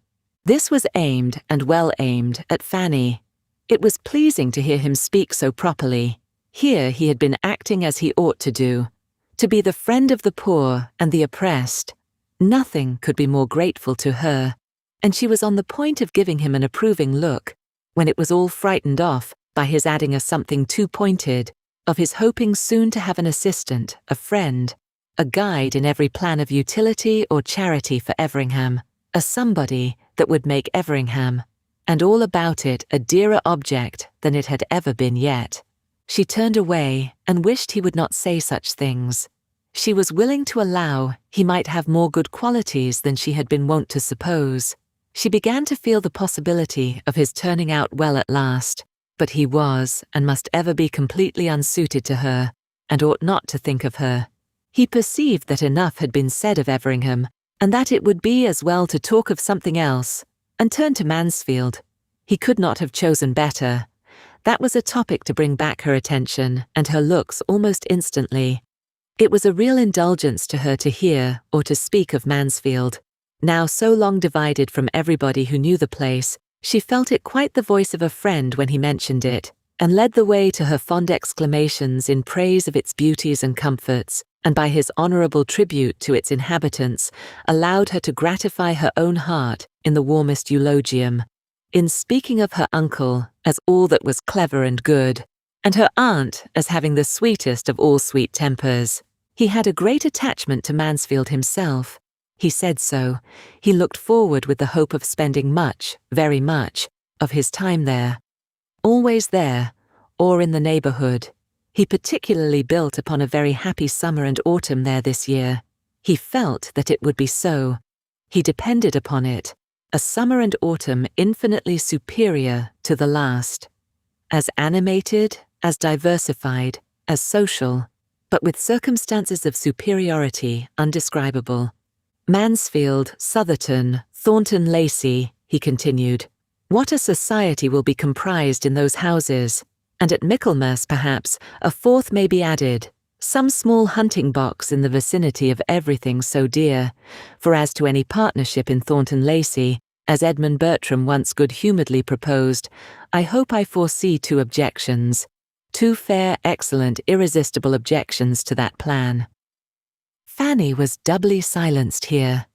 This was aimed, and well aimed, at Fanny. It was pleasing to hear him speak so properly. Here he had been acting as he ought to do, to be the friend of the poor and the oppressed. Nothing could be more grateful to her, and she was on the point of giving him an approving look, when it was all frightened off by his adding a something too pointed, of his hoping soon to have an assistant, a friend, a guide in every plan of utility or charity for Everingham, a somebody that would make Everingham, and all about it, a dearer object than it had ever been yet. She turned away and wished he would not say such things. She was willing to allow he might have more good qualities than she had been wont to suppose. She began to feel the possibility of his turning out well at last, but he was and must ever be completely unsuited to her, and ought not to think of her. He perceived that enough had been said of Everingham, and that it would be as well to talk of something else, and turn to Mansfield. He could not have chosen better. That was a topic to bring back her attention and her looks almost instantly. It was a real indulgence to her to hear or to speak of Mansfield. Now so long divided from everybody who knew the place, she felt it quite the voice of a friend when he mentioned it, and led the way to her fond exclamations in praise of its beauties and comforts, and by his honourable tribute to its inhabitants, allowed her to gratify her own heart in the warmest eulogium, in speaking of her uncle as all that was clever and good, and her aunt as having the sweetest of all sweet tempers. He had a great attachment to Mansfield himself. He said so. He looked forward with the hope of spending much, very much, of his time there. Always there, or in the neighbourhood. He particularly built upon a very happy summer and autumn there this year. He felt that it would be so. He depended upon it. A summer and autumn infinitely superior to the last. As animated, as diversified, as social, but with circumstances of superiority undescribable. Mansfield, Southerton, Thornton Lacey, he continued. What a society will be comprised in those houses, and at Michaelmas, perhaps, a fourth may be added, some small hunting box in the vicinity of everything so dear, for as to any partnership in Thornton Lacey, as Edmund Bertram once good-humouredly proposed, I hope I foresee two objections, two fair, excellent, irresistible objections to that plan. Fanny was doubly silenced here,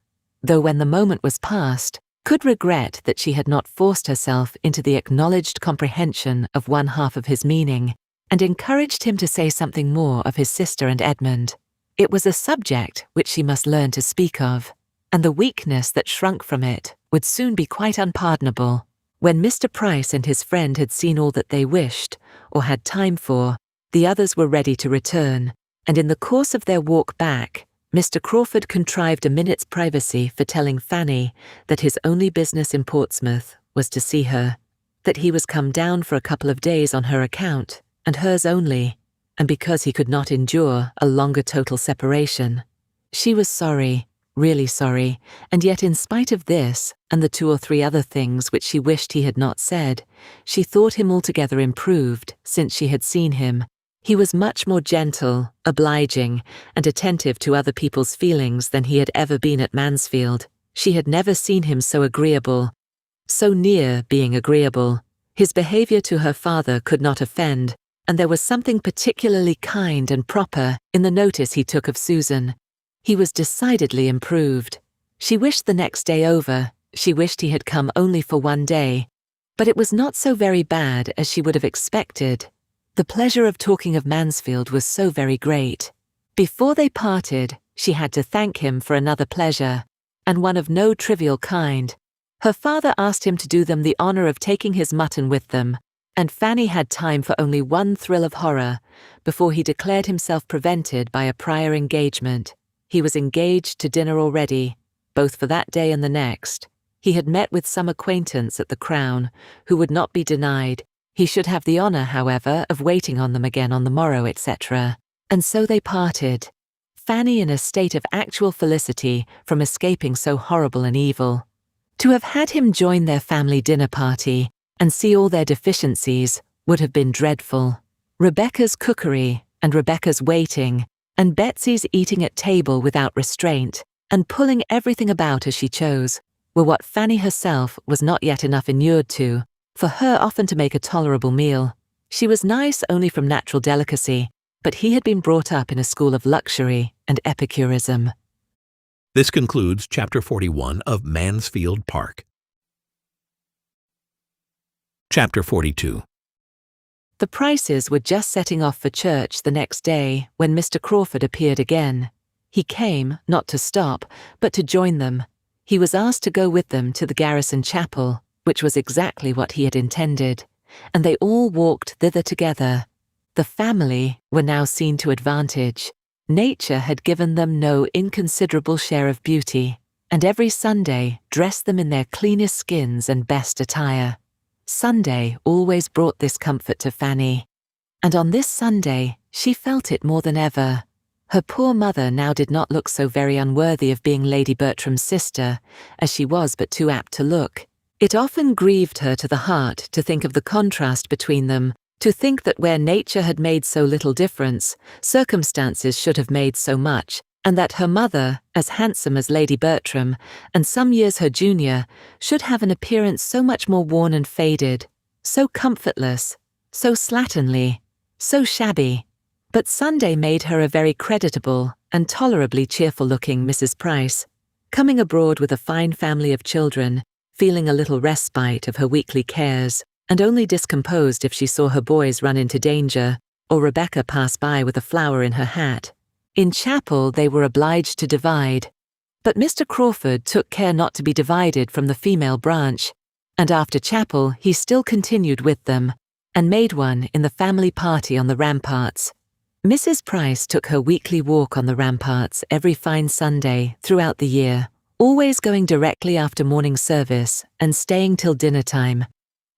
though when the moment was past, could regret that she had not forced herself into the acknowledged comprehension of one half of his meaning, and encouraged him to say something more of his sister and Edmund. It was a subject which she must learn to speak of, and the weakness that shrunk from it would soon be quite unpardonable. When Mr. Price and his friend had seen all that they wished, or had time for, the others were ready to return, and in the course of their walk back, Mr. Crawford contrived a minute's privacy for telling Fanny that his only business in Portsmouth was to see her, that he was come down for a couple of days on her account, and hers only, and because he could not endure a longer total separation. She was sorry, really sorry, and yet in spite of this, and the 2 or 3 other things which she wished he had not said, she thought him altogether improved since she had seen him. He was much more gentle, obliging, and attentive to other people's feelings than he had ever been at Mansfield. She had never seen him so agreeable, so near being agreeable. His behaviour to her father could not offend, and there was something particularly kind and proper in the notice he took of Susan. He was decidedly improved. She wished the next day over. She wished he had come only for one day. But it was not so very bad as she would have expected. The pleasure of talking of Mansfield was so very great. Before they parted, she had to thank him for another pleasure, and one of no trivial kind. Her father asked him to do them the honour of taking his mutton with them, and Fanny had time for only one thrill of horror before he declared himself prevented by a prior engagement. He was engaged to dinner already, both for that day and the next. He had met with some acquaintance at the Crown, who would not be denied. He should have the honour, however, of waiting on them again on the morrow, etc. And so they parted, Fanny in a state of actual felicity from escaping so horrible an evil. To have had him join their family dinner party and see all their deficiencies would have been dreadful. Rebecca's cookery, and Rebecca's waiting, and Betsy's eating at table without restraint, and pulling everything about as she chose, were what Fanny herself was not yet enough inured to, for her often to make a tolerable meal. She was nice only from natural delicacy, but he had been brought up in a school of luxury and epicurism. This concludes Chapter 41 of Mansfield Park. Chapter 42. The Prices were just setting off for church the next day when Mr. Crawford appeared again. He came, not to stop, but to join them. He was asked to go with them to the garrison chapel, which was exactly what he had intended, and they all walked thither together. The family were now seen to advantage. Nature had given them no inconsiderable share of beauty, and every Sunday dressed them in their cleanest skins and best attire. Sunday always brought this comfort to Fanny, and on this Sunday she felt it more than ever. Her poor mother now did not look so very unworthy of being Lady Bertram's sister, as she was but too apt to look. It often grieved her to the heart to think of the contrast between them, to think that where nature had made so little difference, circumstances should have made so much, and that her mother, as handsome as Lady Bertram, and some years her junior, should have an appearance so much more worn and faded, so comfortless, so slatternly, so shabby. But Sunday made her a very creditable and tolerably cheerful-looking Mrs. Price, coming abroad with a fine family of children, feeling a little respite of her weekly cares, and only discomposed if she saw her boys run into danger, or Rebecca pass by with a flower in her hat. In chapel they were obliged to divide, but Mr. Crawford took care not to be divided from the female branch, and after chapel he still continued with them, and made one in the family party on the ramparts. Mrs. Price took her weekly walk on the ramparts every fine Sunday throughout the year, always going directly after morning service and staying till dinner time.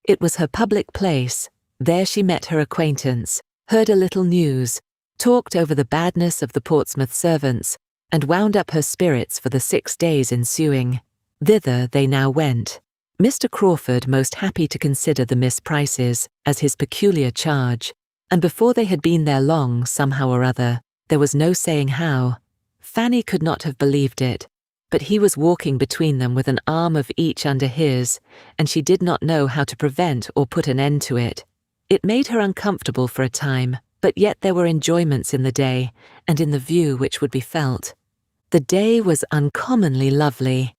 It was her public place. There she met her acquaintance, heard a little news, talked over the badness of the Portsmouth servants, and wound up her spirits for the 6 days ensuing. Thither they now went, Mr. Crawford most happy to consider the Miss Prices as his peculiar charge, and before they had been there long, somehow or other, there was no saying how. Fanny could not have believed it, but he was walking between them with an arm of each under his, and she did not know how to prevent or put an end to it. It made her uncomfortable for a time, but yet there were enjoyments in the day, and in the view which would be felt. The day was uncommonly lovely.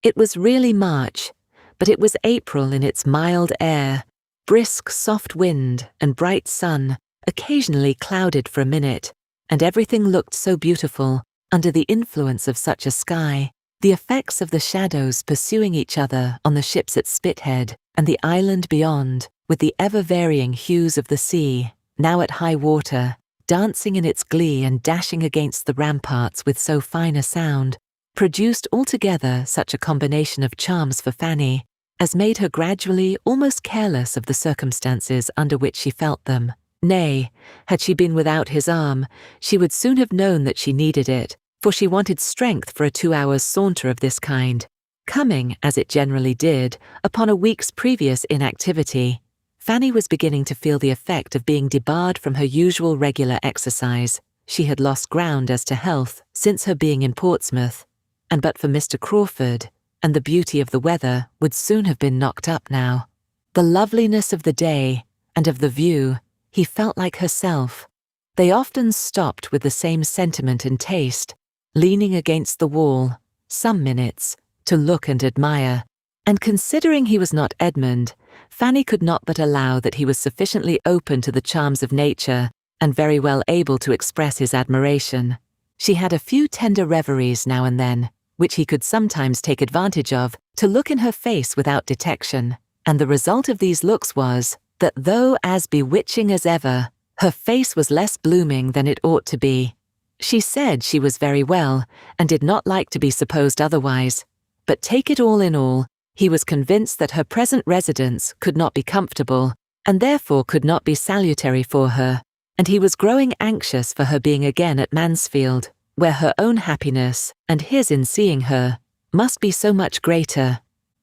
It was really March, but it was April in its mild air, brisk soft wind and bright sun, occasionally clouded for a minute, and everything looked so beautiful under the influence of such a sky, the effects of the shadows pursuing each other on the ships at Spithead and the island beyond, with the ever-varying hues of the sea, now at high water, dancing in its glee and dashing against the ramparts with so fine a sound, produced altogether such a combination of charms for Fanny as made her gradually almost careless of the circumstances under which she felt them. Nay, had she been without his arm, she would soon have known that she needed it, for she wanted strength for a 2 hours' saunter of this kind, coming, as it generally did, upon a week's previous inactivity. Fanny was beginning to feel the effect of being debarred from her usual regular exercise. She had lost ground as to health since her being in Portsmouth, and but for Mr. Crawford, and the beauty of the weather would soon have been knocked up now. The loveliness of the day, and of the view, he felt like herself. They often stopped with the same sentiment and taste, leaning against the wall, some minutes, to look and admire, and considering he was not Edmund, Fanny could not but allow that he was sufficiently open to the charms of nature, and very well able to express his admiration. She had a few tender reveries now and then, which he could sometimes take advantage of to look in her face without detection, and the result of these looks was that though as bewitching as ever, her face was less blooming than it ought to be. She said she was very well, and did not like to be supposed otherwise, but take it all in all, he was convinced that her present residence could not be comfortable, and therefore could not be salutary for her, and he was growing anxious for her being again at Mansfield, where her own happiness, and his in seeing her, must be so much greater.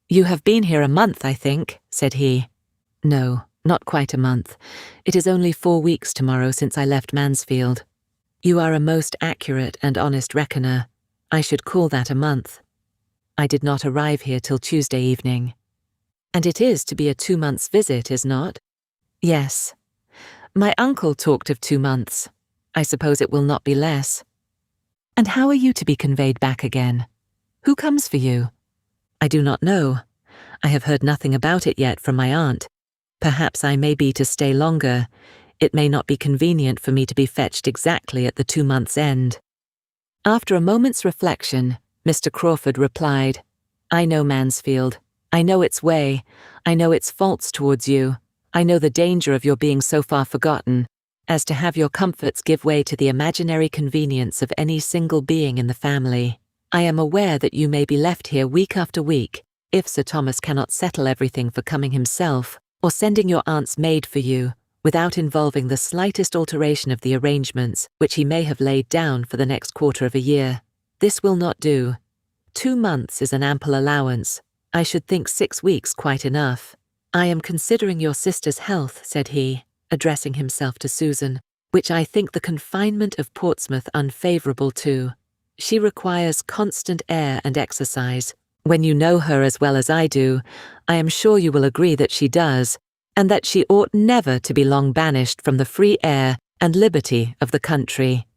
"You have been here a month, I think," said he. "No, Not quite a month. It is only 4 weeks tomorrow since I left Mansfield. You are a most accurate and honest reckoner. I should call that a month. I did not arrive here till Tuesday evening. And it is to be a 2 months' visit, is not? Yes. My uncle talked of 2 months. I suppose it will not be less. And how are you to be conveyed back again? Who comes for you? I do not know. I have heard nothing about it yet from my aunt. Perhaps I may be to stay longer. It may not be convenient for me to be fetched exactly at the 2 months' end. After a moment's reflection, Mr. Crawford replied, I know Mansfield. I know its way. I know its faults towards you. I know the danger of your being so far forgotten as to have your comforts give way to the imaginary convenience of any single being in the family. I am aware that you may be left here week after week, if Sir Thomas cannot settle everything for coming himself, or sending your aunt's maid for you, without involving the slightest alteration of the arrangements which he may have laid down for the next quarter of a year. This will not do. 2 months is an ample allowance. I should think 6 weeks quite enough. I am considering your sister's health, said he, addressing himself to Susan, which I think the confinement of Portsmouth unfavourable to. She requires constant air and exercise. When you know her as well as I do, I am sure you will agree that she does, and that she ought never to be long banished from the free air and liberty of the country.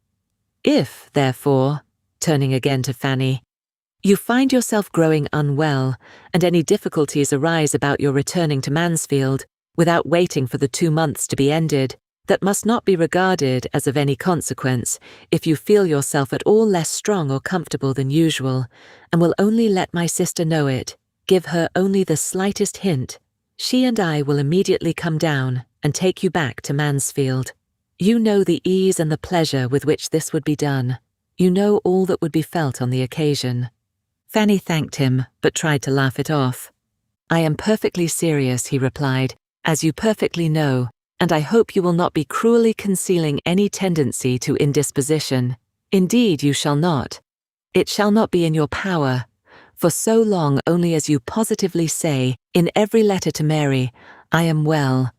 If, therefore, turning again to Fanny, you find yourself growing unwell, and any difficulties arise about your returning to Mansfield, without waiting for the 2 months to be ended, that must not be regarded as of any consequence if you feel yourself at all less strong or comfortable than usual, and will only let my sister know it. Give her only the slightest hint. She and I will immediately come down and take you back to Mansfield. You know the ease and the pleasure with which this would be done. You know all that would be felt on the occasion. Fanny thanked him, but tried to laugh it off. I am perfectly serious, he replied, as you perfectly know, and I hope you will not be cruelly concealing any tendency to indisposition. Indeed, you shall not. It shall not be in your power, for so long only as you positively say, in every letter to Mary, I am well,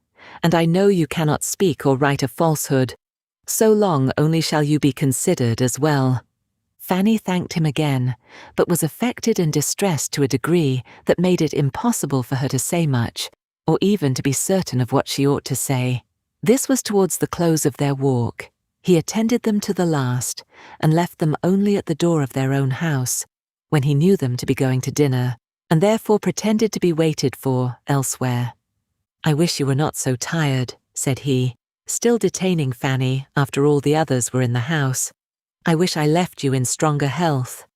and I know you cannot speak or write a falsehood, so long only shall you be considered as well. Fanny thanked him again, but was affected and distressed to a degree that made it impossible for her to say much, or even to be certain of what she ought to say. This was towards the close of their walk. He attended them to the last, and left them only at the door of their own house, when he knew them to be going to dinner, and therefore pretended to be waited for elsewhere. I wish you were not so tired, said he, still detaining Fanny after all the others were in the house. I wish I left you in stronger health.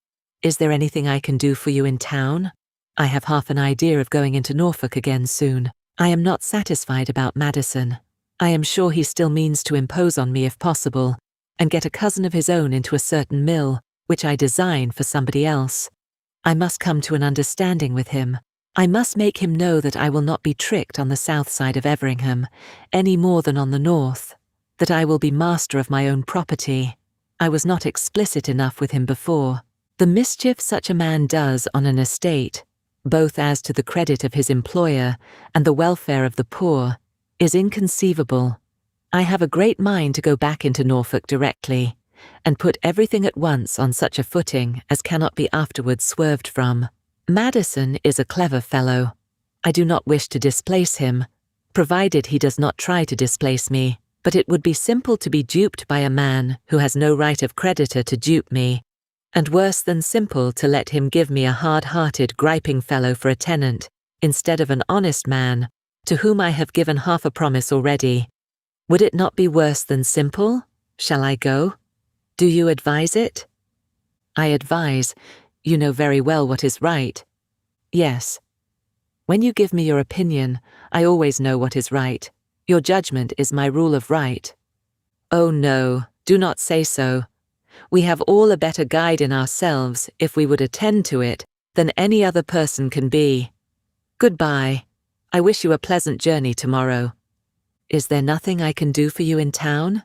Is there anything I can do for you in town? I have half an idea of going into Norfolk again soon. I am not satisfied about Madison. I am sure he still means to impose on me if possible, and get a cousin of his own into a certain mill, which I design for somebody else. I must come to an understanding with him. I must make him know that I will not be tricked on the south side of Everingham, any more than on the north, that I will be master of my own property. I was not explicit enough with him before. The mischief such a man does on an estate, both as to the credit of his employer and the welfare of the poor, is inconceivable. I have a great mind to go back into Norfolk directly, and put everything at once on such a footing as cannot be afterwards swerved from. Madison is a clever fellow. I do not wish to displace him, provided he does not try to displace me, but it would be simple to be duped by a man who has no right of creditor to dupe me, and worse than simple to let him give me a hard-hearted, griping fellow for a tenant, instead of an honest man, to whom I have given half a promise already. Would it not be worse than simple? Shall I go? Do you advise it? I advise. You know very well what is right. Yes. When you give me your opinion, I always know what is right. Your judgment is my rule of right. Oh no, do not say so. We have all a better guide in ourselves, if we would attend to it, than any other person can be. Goodbye. I wish you a pleasant journey tomorrow. Is there nothing I can do for you in town?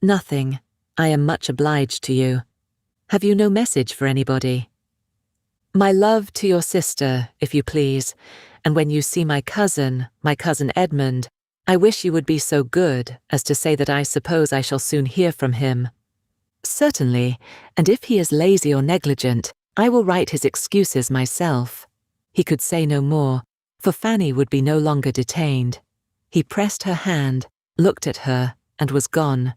Nothing. I am much obliged to you. Have you no message for anybody? My love to your sister, if you please, and when you see my cousin Edmund, I wish you would be so good as to say that I suppose I shall soon hear from him. Certainly, and if he is lazy or negligent, I will write his excuses myself. He could say no more, for Fanny would be no longer detained. He pressed her hand, looked at her, and was gone.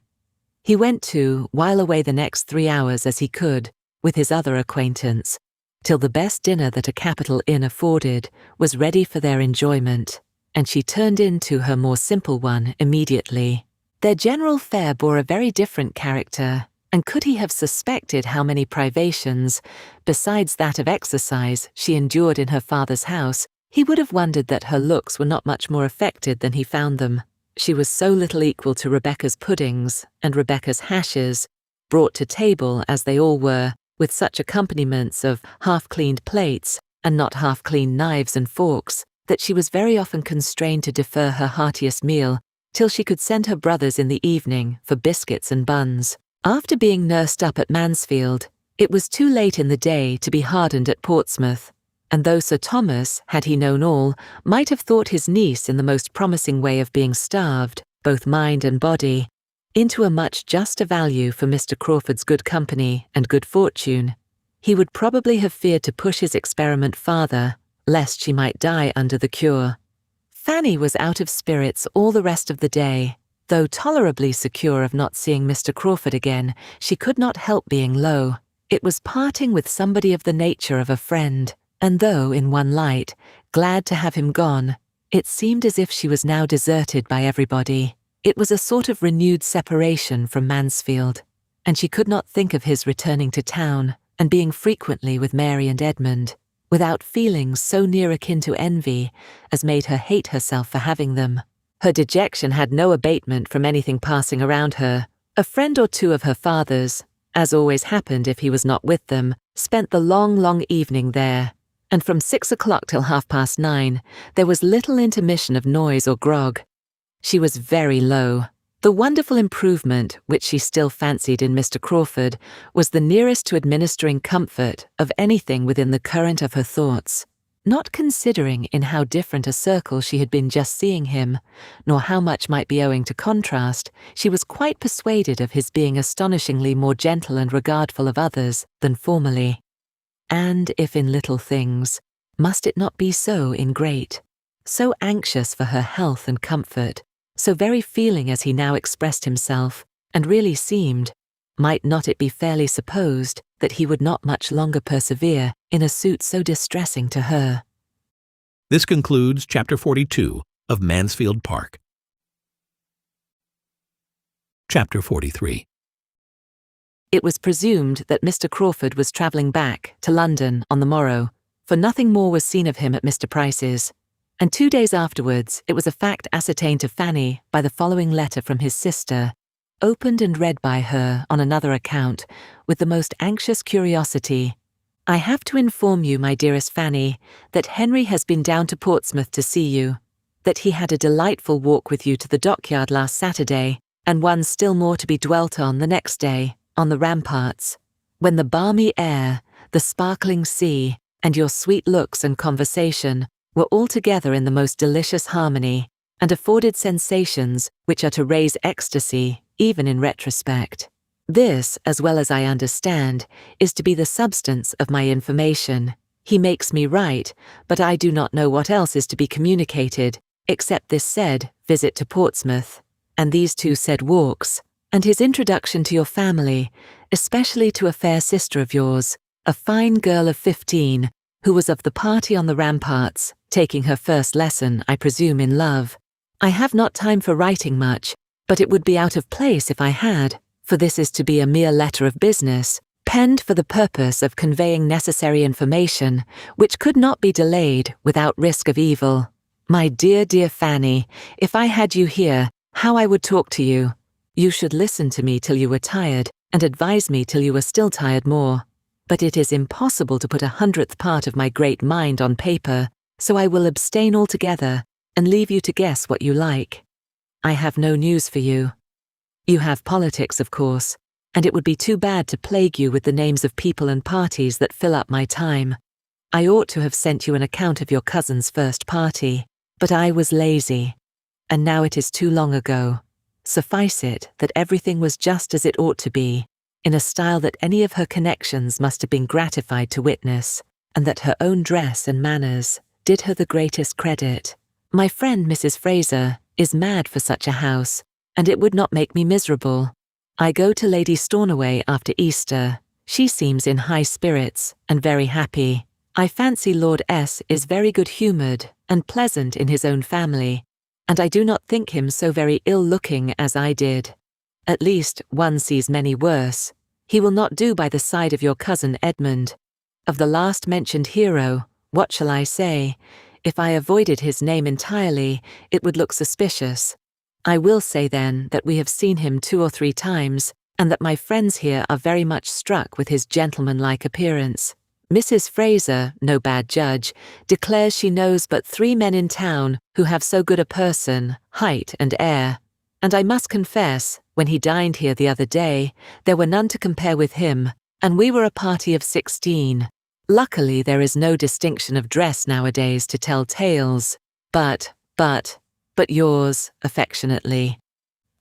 He went to while away the next 3 hours as he could, with his other acquaintance, till the best dinner that a capital inn afforded was ready for their enjoyment, and she turned into her more simple one immediately. Their general fare bore a very different character, and could he have suspected how many privations, besides that of exercise, she endured in her father's house, he would have wondered that her looks were not much more affected than he found them. She was so little equal to Rebecca's puddings and Rebecca's hashes, brought to table as they all were, with such accompaniments of half-cleaned plates and not half-cleaned knives and forks, that she was very often constrained to defer her heartiest meal till she could send her brothers in the evening for biscuits and buns. After being nursed up at Mansfield, it was too late in the day to be hardened at Portsmouth, and though Sir Thomas, had he known all, might have thought his niece in the most promising way of being starved, both mind and body, into a much juster value for Mr. Crawford's good company and good fortune, he would probably have feared to push his experiment farther, lest she might die under the cure. Fanny was out of spirits all the rest of the day. Though tolerably secure of not seeing Mr. Crawford again, she could not help being low. It was parting with somebody of the nature of a friend, and though, in one light, glad to have him gone, it seemed as if she was now deserted by everybody. It was a sort of renewed separation from Mansfield, and she could not think of his returning to town and being frequently with Mary and Edmund, without feelings so near akin to envy as made her hate herself for having them. Her dejection had no abatement from anything passing around her. A friend or two of her father's, as always happened if he was not with them, spent the long evening there, and from 6 o'clock till 9:30 there was little intermission of noise or grog. She was very low. The wonderful improvement which she still fancied in Mr. Crawford was the nearest to administering comfort of anything within the current of her thoughts. Not considering in how different a circle she had been just seeing him, nor how much might be owing to contrast, she was quite persuaded of his being astonishingly more gentle and regardful of others than formerly. And if in little things, must it not be so in great? So anxious for her health and comfort, so very feeling as he now expressed himself, and really seemed, might not it be fairly supposed that he would not much longer persevere in a suit so distressing to her? This concludes Chapter 42 of Mansfield Park. Chapter 43. It was presumed that Mr. Crawford was travelling back to London on the morrow, for nothing more was seen of him at Mr. Price's, and 2 days afterwards it was a fact ascertained to Fanny by the following letter from his sister, opened and read by her on another account with the most anxious curiosity. I have to inform you, my dearest Fanny, that Henry has been down to Portsmouth to see you, that he had a delightful walk with you to the dockyard last Saturday, and one still more to be dwelt on the next day, on the ramparts, when the balmy air, the sparkling sea, and your sweet looks and conversation were altogether in the most delicious harmony, and afforded sensations which are to raise ecstasy, even in retrospect. This, as well as I understand, is to be the substance of my information. He makes me write, but I do not know what else is to be communicated, except this said visit to Portsmouth, and these 2 said walks, and his introduction to your family, especially to a fair sister of yours, a fine girl of 15, who was of the party on the ramparts, taking her first lesson, I presume, in love. I have not time for writing much, but it would be out of place if I had, for this is to be a mere letter of business, penned for the purpose of conveying necessary information, which could not be delayed without risk of evil. My dear Fanny, if I had you here, how I would talk to you. You should listen to me till you were tired, and advise me till you were still tired more. But it is impossible to put 100th part of my great mind on paper, so I will abstain altogether, and leave you to guess what you like. I have no news for you. You have politics, of course, and it would be too bad to plague you with the names of people and parties that fill up my time. I ought to have sent you an account of your cousin's first party, but I was lazy. and now it is too long ago. Suffice it that everything was just as it ought to be, in a style that any of her connections must have been gratified to witness, and that her own dress and manners did her the greatest credit. My friend Mrs. Fraser is mad for such a house, and it would not make me miserable. I go to Lady Stornoway after Easter. She seems in high spirits and very happy. I fancy Lord S. is very good-humoured and pleasant in his own family, and I do not think him so very ill-looking as I did. At least one sees many worse. He will not do by the side of your cousin Edmund. Of the last-mentioned hero, what shall I say? If I avoided his name entirely, it would look suspicious. I will say then that we have seen him 2 or 3 times, and that my friends here are very much struck with his gentlemanlike appearance. Mrs. Fraser, no bad judge, declares she knows but 3 men in town who have so good a person, height and air. And I must confess, when he dined here the other day, there were none to compare with him, and we were a party of 16. Luckily there is no distinction of dress nowadays to tell tales, but yours, affectionately.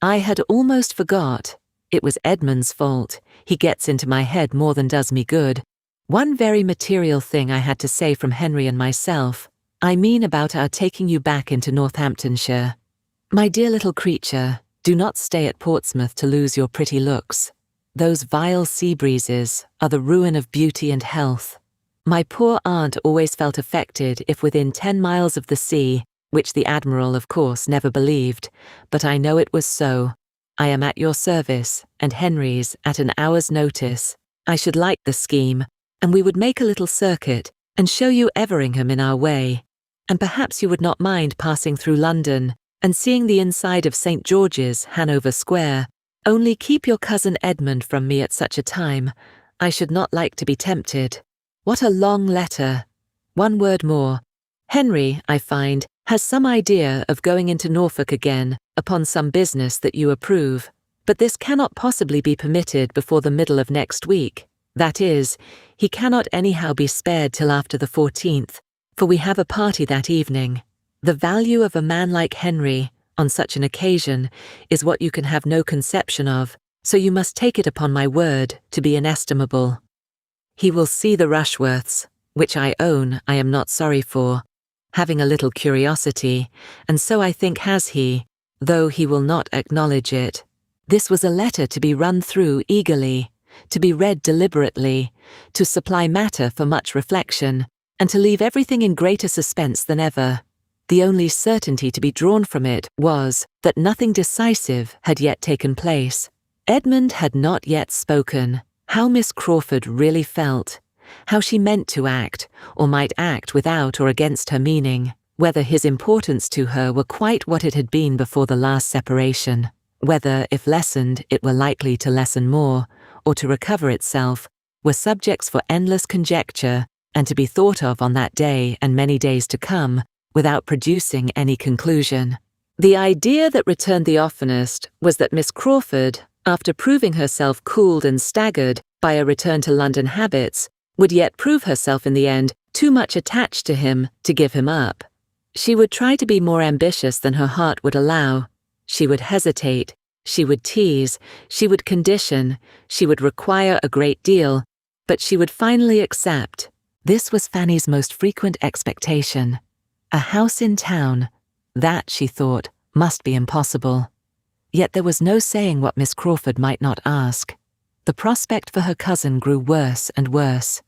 I had almost forgot. It was Edmund's fault. He gets into my head more than does me good. One very material thing I had to say from Henry and myself. I mean about our taking you back into Northamptonshire. My dear little creature, do not stay at Portsmouth to lose your pretty looks. Those vile sea breezes are the ruin of beauty and health. My poor aunt always felt affected if within 10 miles of the sea, which the Admiral, of course, never believed, but I know it was so. I am at your service, and Henry's at an hour's notice. I should like the scheme, and we would make a little circuit and show you Everingham in our way. And perhaps you would not mind passing through London and seeing the inside of St. George's, Hanover Square. Only keep your cousin Edmund from me at such a time. I should not like to be tempted. What a long letter. One word more. Henry, I find, has some idea of going into Norfolk again upon some business that you approve, but this cannot possibly be permitted before the middle of next week. That is, he cannot anyhow be spared till after the 14th, for we have a party that evening. The value of a man like Henry, on such an occasion, is what you can have no conception of, so you must take it upon my word to be inestimable. He will see the Rushworths, which I own I am not sorry for, having a little curiosity, and so I think has he, though he will not acknowledge it. This was a letter to be run through eagerly, to be read deliberately, to supply matter for much reflection, and to leave everything in greater suspense than ever. The only certainty to be drawn from it was that nothing decisive had yet taken place. Edmund had not yet spoken. How Miss Crawford really felt, how she meant to act, or might act without or against her meaning, whether his importance to her were quite what it had been before the last separation, whether, if lessened, it were likely to lessen more, or to recover itself, were subjects for endless conjecture, and to be thought of on that day and many days to come, without producing any conclusion. The idea that returned the oftenest was that Miss Crawford, after proving herself cooled and staggered by a return to London habits, would yet prove herself in the end too much attached to him to give him up. She would try to be more ambitious than her heart would allow. She would hesitate, she would tease, she would condition, she would require a great deal, but she would finally accept. This was Fanny's most frequent expectation. A house in town, that, she thought, must be impossible. Yet there was no saying what Miss Crawford might not ask. The prospect for her cousin grew worse and worse.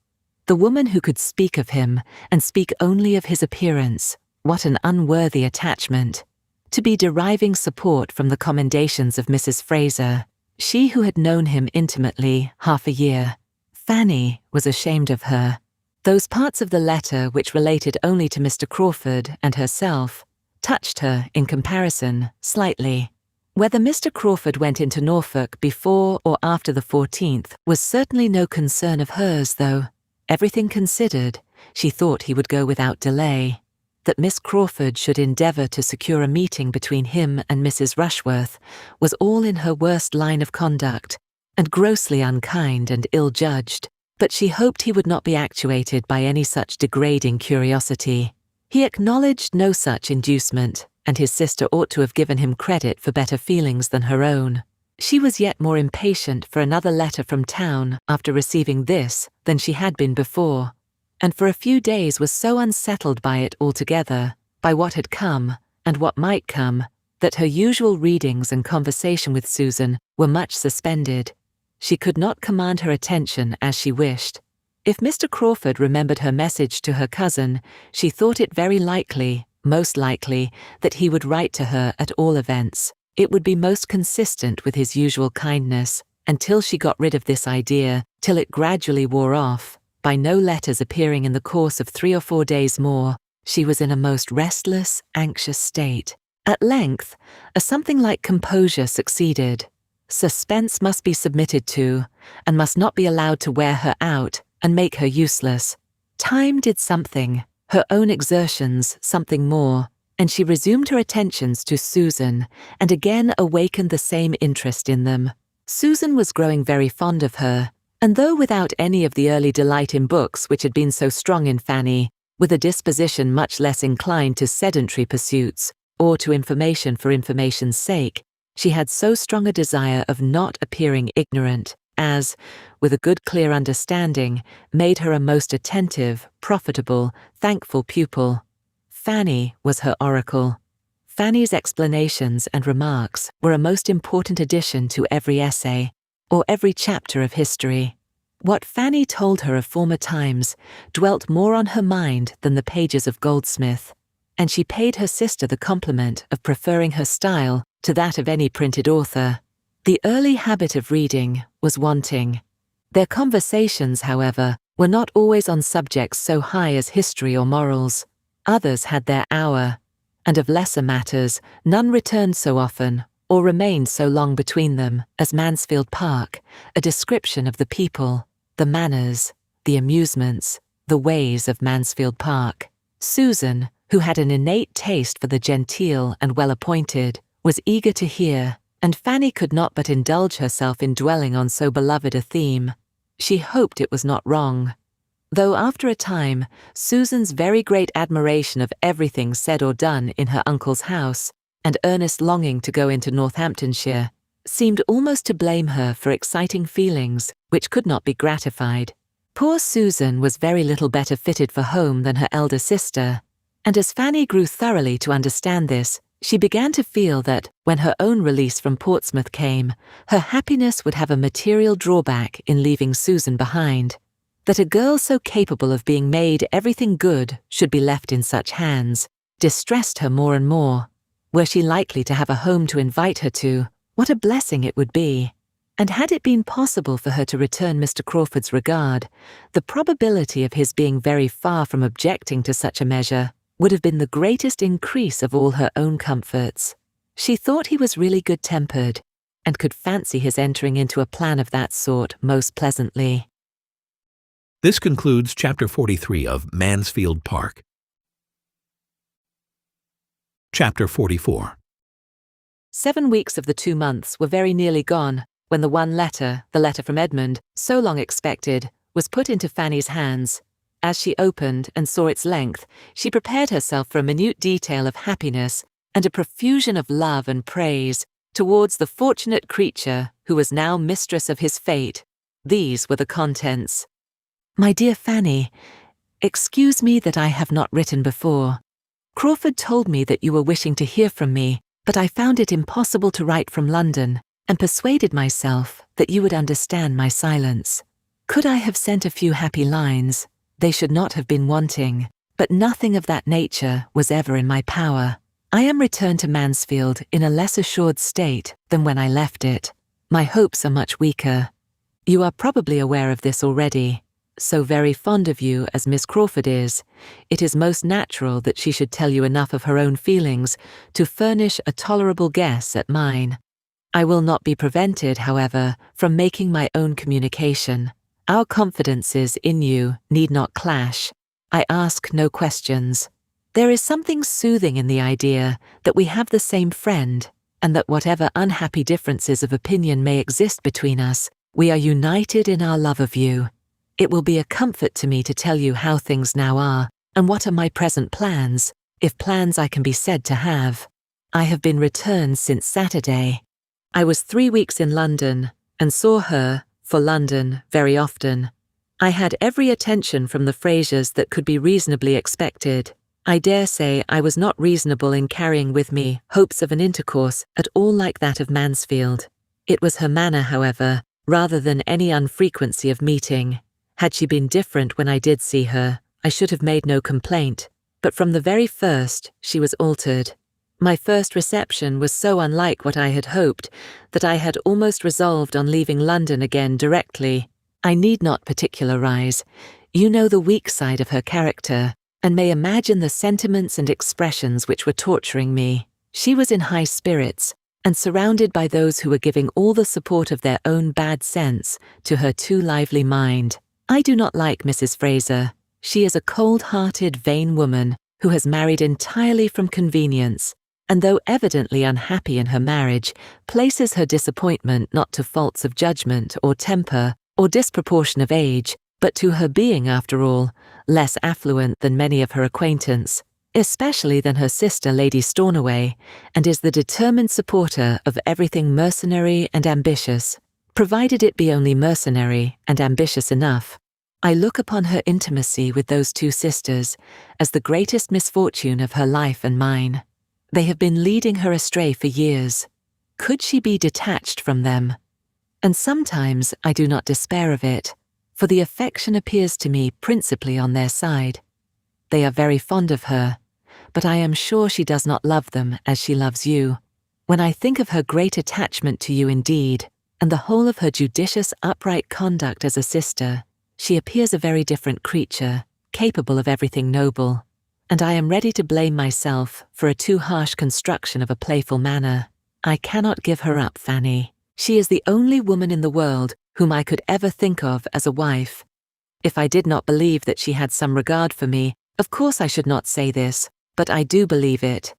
The woman who could speak of him, and speak only of his appearance, what an unworthy attachment. To be deriving support from the commendations of Mrs. Fraser, she who had known him intimately half a year. Fanny was ashamed of her. Those parts of the letter which related only to Mr. Crawford and herself touched her, in comparison, slightly. Whether Mr. Crawford went into Norfolk before or after the 14th was certainly no concern of hers, though, everything considered, she thought he would go without delay. That Miss Crawford should endeavour to secure a meeting between him and Mrs. Rushworth was all in her worst line of conduct, and grossly unkind and ill-judged, but she hoped he would not be actuated by any such degrading curiosity. He acknowledged no such inducement, and his sister ought to have given him credit for better feelings than her own. She was yet more impatient for another letter from town after receiving this than she had been before, and for a few days was so unsettled by it altogether, by what had come and what might come, that her usual readings and conversation with Susan were much suspended. She could not command her attention as she wished. If Mr. Crawford remembered her message to her cousin, she thought it very likely, most likely, that he would write to her at all events. It would be most consistent with his usual kindness, until she got rid of this idea, till it gradually wore off. By no letters appearing in the course of 3 or 4 days more, she was in a most restless, anxious state. At length, a something like composure succeeded. Suspense must be submitted to, and must not be allowed to wear her out and make her useless. Time did something, her own exertions something more, and she resumed her attentions to Susan, and again awakened the same interest in them. Susan was growing very fond of her, and though without any of the early delight in books which had been so strong in Fanny, with a disposition much less inclined to sedentary pursuits, or to information for information's sake, she had so strong a desire of not appearing ignorant, as, with a good clear understanding, made her a most attentive, profitable, thankful pupil. Fanny was her oracle. Fanny's explanations and remarks were a most important addition to every essay, or every chapter of history. What Fanny told her of former times dwelt more on her mind than the pages of Goldsmith, and she paid her sister the compliment of preferring her style to that of any printed author. The early habit of reading was wanting. Their conversations, however, were not always on subjects so high as history or morals. Others had their hour, and of lesser matters none returned so often or remained so long between them as Mansfield Park, a description of the people, the manners, the amusements, the ways of Mansfield Park. Susan, who had an innate taste for the genteel and well-appointed, was eager to hear, and Fanny could not but indulge herself in dwelling on so beloved a theme. She hoped it was not wrong, though after a time Susan's very great admiration of everything said or done in her uncle's house, and earnest longing to go into Northamptonshire, seemed almost to blame her for exciting feelings which could not be gratified. Poor Susan was very little better fitted for home than her elder sister, and as Fanny grew thoroughly to understand this, she began to feel that, when her own release from Portsmouth came, her happiness would have a material drawback in leaving Susan behind. That a girl so capable of being made everything good should be left in such hands distressed her more and more. Were she likely to have a home to invite her to, what a blessing it would be! And had it been possible for her to return Mr. Crawford's regard, the probability of his being very far from objecting to such a measure would have been the greatest increase of all her own comforts. She thought he was really good-tempered, and could fancy his entering into a plan of that sort most pleasantly. This concludes Chapter 43 of Mansfield Park. Chapter 44. 7 weeks of the 2 months were very nearly gone when the one letter, the letter from Edmund, so long expected, was put into Fanny's hands. As she opened and saw its length, she prepared herself for a minute detail of happiness and a profusion of love and praise towards the fortunate creature who was now mistress of his fate. These were the contents. My dear Fanny, excuse me that I have not written before. Crawford told me that you were wishing to hear from me, but I found it impossible to write from London, and persuaded myself that you would understand my silence. Could I have sent a few happy lines, they should not have been wanting, but nothing of that nature was ever in my power. I am returned to Mansfield in a less assured state than when I left it. My hopes are much weaker. You are probably aware of this already. So very fond of you as Miss Crawford is, it is most natural that she should tell you enough of her own feelings to furnish a tolerable guess at mine. I will not be prevented, however, from making my own communication. Our confidences in you need not clash. I ask no questions. There is something soothing in the idea that we have the same friend, and that whatever unhappy differences of opinion may exist between us, we are united in our love of you. It will be a comfort to me to tell you how things now are, and what are my present plans, if plans I can be said to have. I have been returned since Saturday. I was 3 weeks in London, and saw her, for London, very often. I had every attention from the Frasers that could be reasonably expected. I dare say I was not reasonable in carrying with me hopes of an intercourse at all like that of Mansfield. It was her manner, however, rather than any unfrequency of meeting. Had she been different when I did see her, I should have made no complaint, but from the very first she was altered. My first reception was so unlike what I had hoped that I had almost resolved on leaving London again directly. I need not particularize. You know the weak side of her character, and may imagine the sentiments and expressions which were torturing me. She was in high spirits, and surrounded by those who were giving all the support of their own bad sense to her too lively mind. I do not like Mrs. Fraser. She is a cold-hearted, vain woman who has married entirely from convenience, and though evidently unhappy in her marriage, places her disappointment not to faults of judgment or temper or disproportion of age, but to her being, after all, less affluent than many of her acquaintance, especially than her sister Lady Stornoway, and is the determined supporter of everything mercenary and ambitious, provided it be only mercenary and ambitious enough. I look upon her intimacy with those two sisters as the greatest misfortune of her life and mine. They have been leading her astray for years. Could she be detached from them? And sometimes I do not despair of it, for the affection appears to me principally on their side. They are very fond of her, but I am sure she does not love them as she loves you. When I think of her great attachment to you indeed, and the whole of her judicious, upright conduct as a sister, she appears a very different creature, capable of everything noble, and I am ready to blame myself for a too harsh construction of a playful manner. I cannot give her up, Fanny. She is the only woman in the world whom I could ever think of as a wife. If I did not believe that she had some regard for me, of course I should not say this, but I do believe it.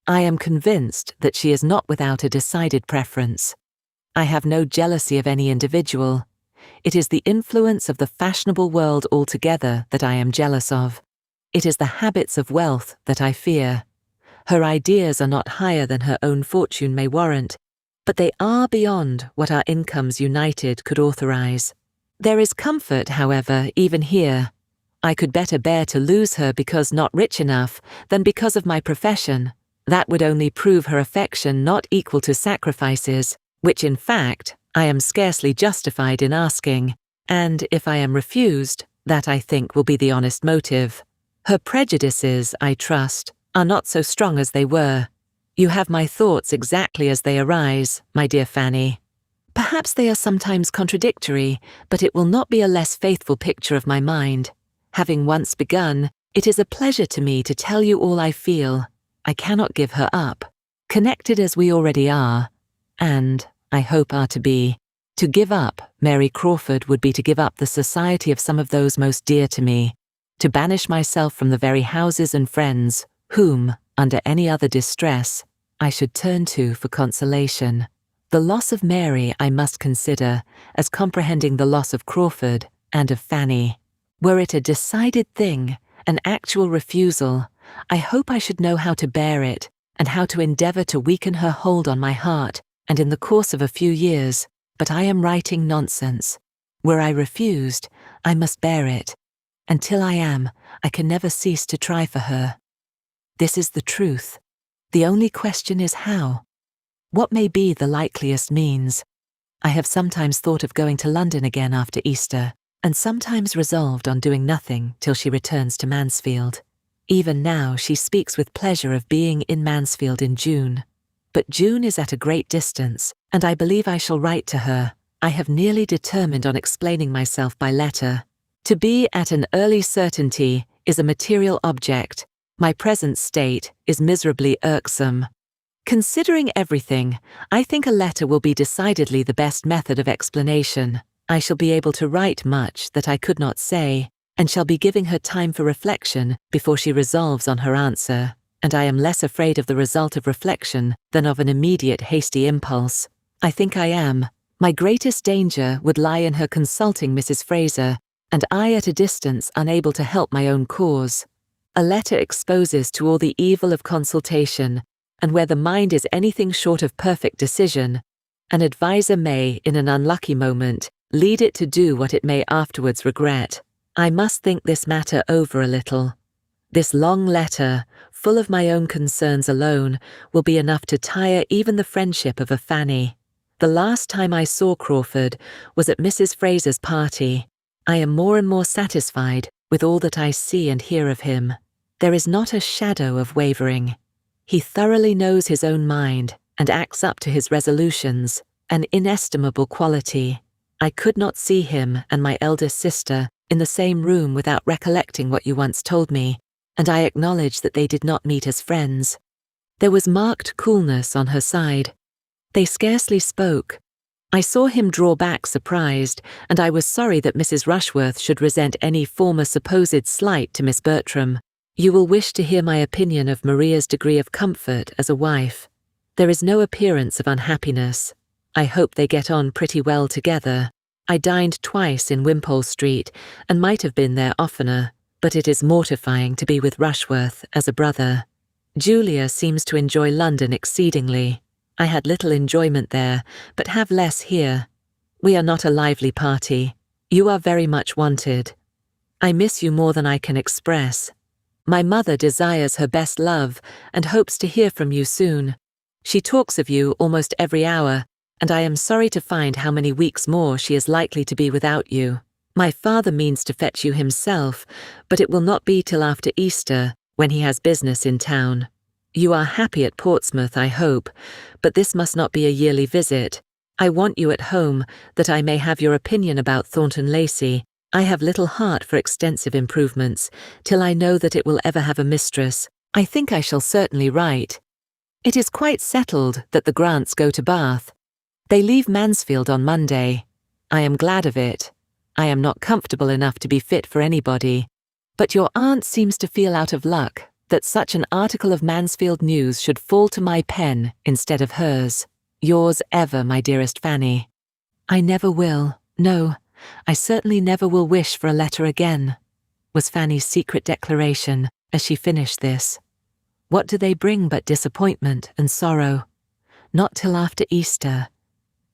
I am convinced that she is not without a decided preference. I have no jealousy of any individual. It is the influence of the fashionable world altogether that I am jealous of. It is the habits of wealth that I fear. Her ideas are not higher than her own fortune may warrant, but they are beyond what our incomes united could authorize. There is comfort, however, even here. I could better bear to lose her because not rich enough than because of my profession. That would only prove her affection not equal to sacrifices, which in fact I am scarcely justified in asking, and if I am refused, that I think will be the honest motive. Her prejudices, I trust, are not so strong as they were. You have my thoughts exactly as they arise, my dear Fanny. Perhaps they are sometimes contradictory, but it will not be a less faithful picture of my mind. Having once begun, it is a pleasure to me to tell you all I feel. I cannot give her up, connected as we already are, and, I hope, are to be. To give up Mary Crawford would be to give up the society of some of those most dear to me, to banish myself from the very houses and friends whom, under any other distress, I should turn to for consolation. The loss of Mary I must consider as comprehending the loss of Crawford and of Fanny. Were it a decided thing, an actual refusal, I hope I should know how to bear it, and how to endeavour to weaken her hold on my heart, and in the course of a few years, but I am writing nonsense. Were I refused, I must bear it. Until I am, I can never cease to try for her. This is the truth. The only question is how. What may be the likeliest means? I have sometimes thought of going to London again after Easter, and sometimes resolved on doing nothing till she returns to Mansfield. Even now she speaks with pleasure of being in Mansfield in June. But June is at a great distance, and I believe I shall write to her. I have nearly determined on explaining myself by letter. To be at an early certainty is a material object. My present state is miserably irksome. Considering everything, I think a letter will be decidedly the best method of explanation. I shall be able to write much that I could not say, and shall be giving her time for reflection before she resolves on her answer, and I am less afraid of the result of reflection than of an immediate hasty impulse. I think I am. My greatest danger would lie in her consulting Mrs. Fraser, and I at a distance unable to help my own cause. A letter exposes to all the evil of consultation, and where the mind is anything short of perfect decision, an advisor may, in an unlucky moment, lead it to do what it may afterwards regret. I must think this matter over a little. This long letter, full of my own concerns alone, will be enough to tire even the friendship of a Fanny. The last time I saw Crawford was at Mrs. Fraser's party. I am more and more satisfied with all that I see and hear of him. There is not a shadow of wavering. He thoroughly knows his own mind and acts up to his resolutions, an inestimable quality. I could not see him and my eldest sister in the same room without recollecting what you once told me, and I acknowledge that they did not meet as friends. There was marked coolness on her side. They scarcely spoke. I saw him draw back surprised, and I was sorry that Mrs. Rushworth should resent any former supposed slight to Miss Bertram. You will wish to hear my opinion of Maria's degree of comfort as a wife. There is no appearance of unhappiness. I hope they get on pretty well together. I dined twice in Wimpole Street, and might have been there oftener, but it is mortifying to be with Rushworth as a brother. Julia seems to enjoy London exceedingly. I had little enjoyment there, but have less here. We are not a lively party. You are very much wanted. I miss you more than I can express. My mother desires her best love, and hopes to hear from you soon. She talks of you almost every hour, and I am sorry to find how many weeks more she is likely to be without you. My father means to fetch you himself, but it will not be till after Easter, when he has business in town. You are happy at Portsmouth, I hope, but this must not be a yearly visit. I want you at home, that I may have your opinion about Thornton Lacey. I have little heart for extensive improvements, till I know that it will ever have a mistress. I think I shall certainly write. It is quite settled that the Grants go to Bath. They leave Mansfield on Monday. I am glad of it. I am not comfortable enough to be fit for anybody. But your aunt seems to feel out of luck that such an article of Mansfield news should fall to my pen instead of hers. Yours ever, my dearest Fanny. I never will, no, I certainly never will wish for a letter again, was Fanny's secret declaration as she finished this. What do they bring but disappointment and sorrow? Not till after Easter.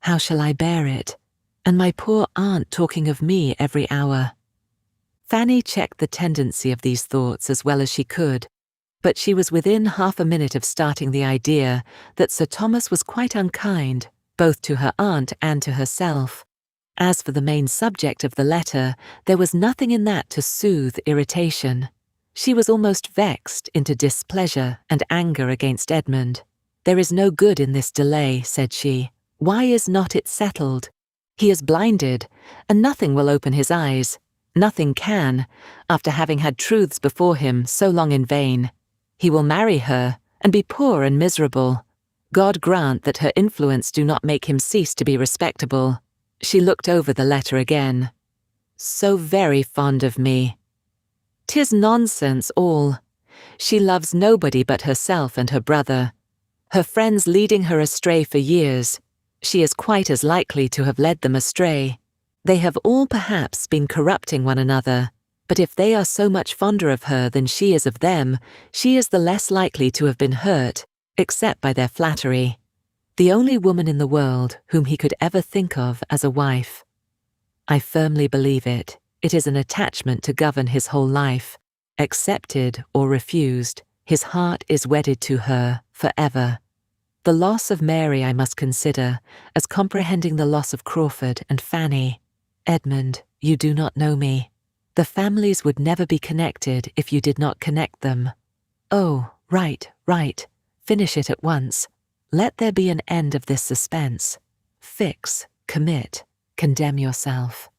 How shall I bear it? And my poor aunt talking of me every hour. Fanny checked the tendency of these thoughts as well as she could, but she was within half a minute of starting the idea that Sir Thomas was quite unkind, both to her aunt and to herself. As for the main subject of the letter, there was nothing in that to soothe irritation. She was almost vexed into displeasure and anger against Edmund. There is no good in this delay, said she. Why is not it settled? He is blinded, and nothing will open his eyes. Nothing can, after having had truths before him so long in vain. He will marry her, and be poor and miserable. God grant that her influence do not make him cease to be respectable. She looked over the letter again. So very fond of me. 'Tis nonsense all. She loves nobody but herself and her brother. Her friends leading her astray for years. She is quite as likely to have led them astray. They have all perhaps been corrupting one another, but if they are so much fonder of her than she is of them, she is the less likely to have been hurt, except by their flattery. The only woman in the world whom he could ever think of as a wife. I firmly believe it. It is an attachment to govern his whole life. Accepted or refused, his heart is wedded to her forever. The loss of Mary I must consider as comprehending the loss of Crawford and Fanny. Edmund, you do not know me. The families would never be connected if you did not connect them. Oh, right. Finish it at once. Let there be an end of this suspense. Fix, commit, condemn yourself.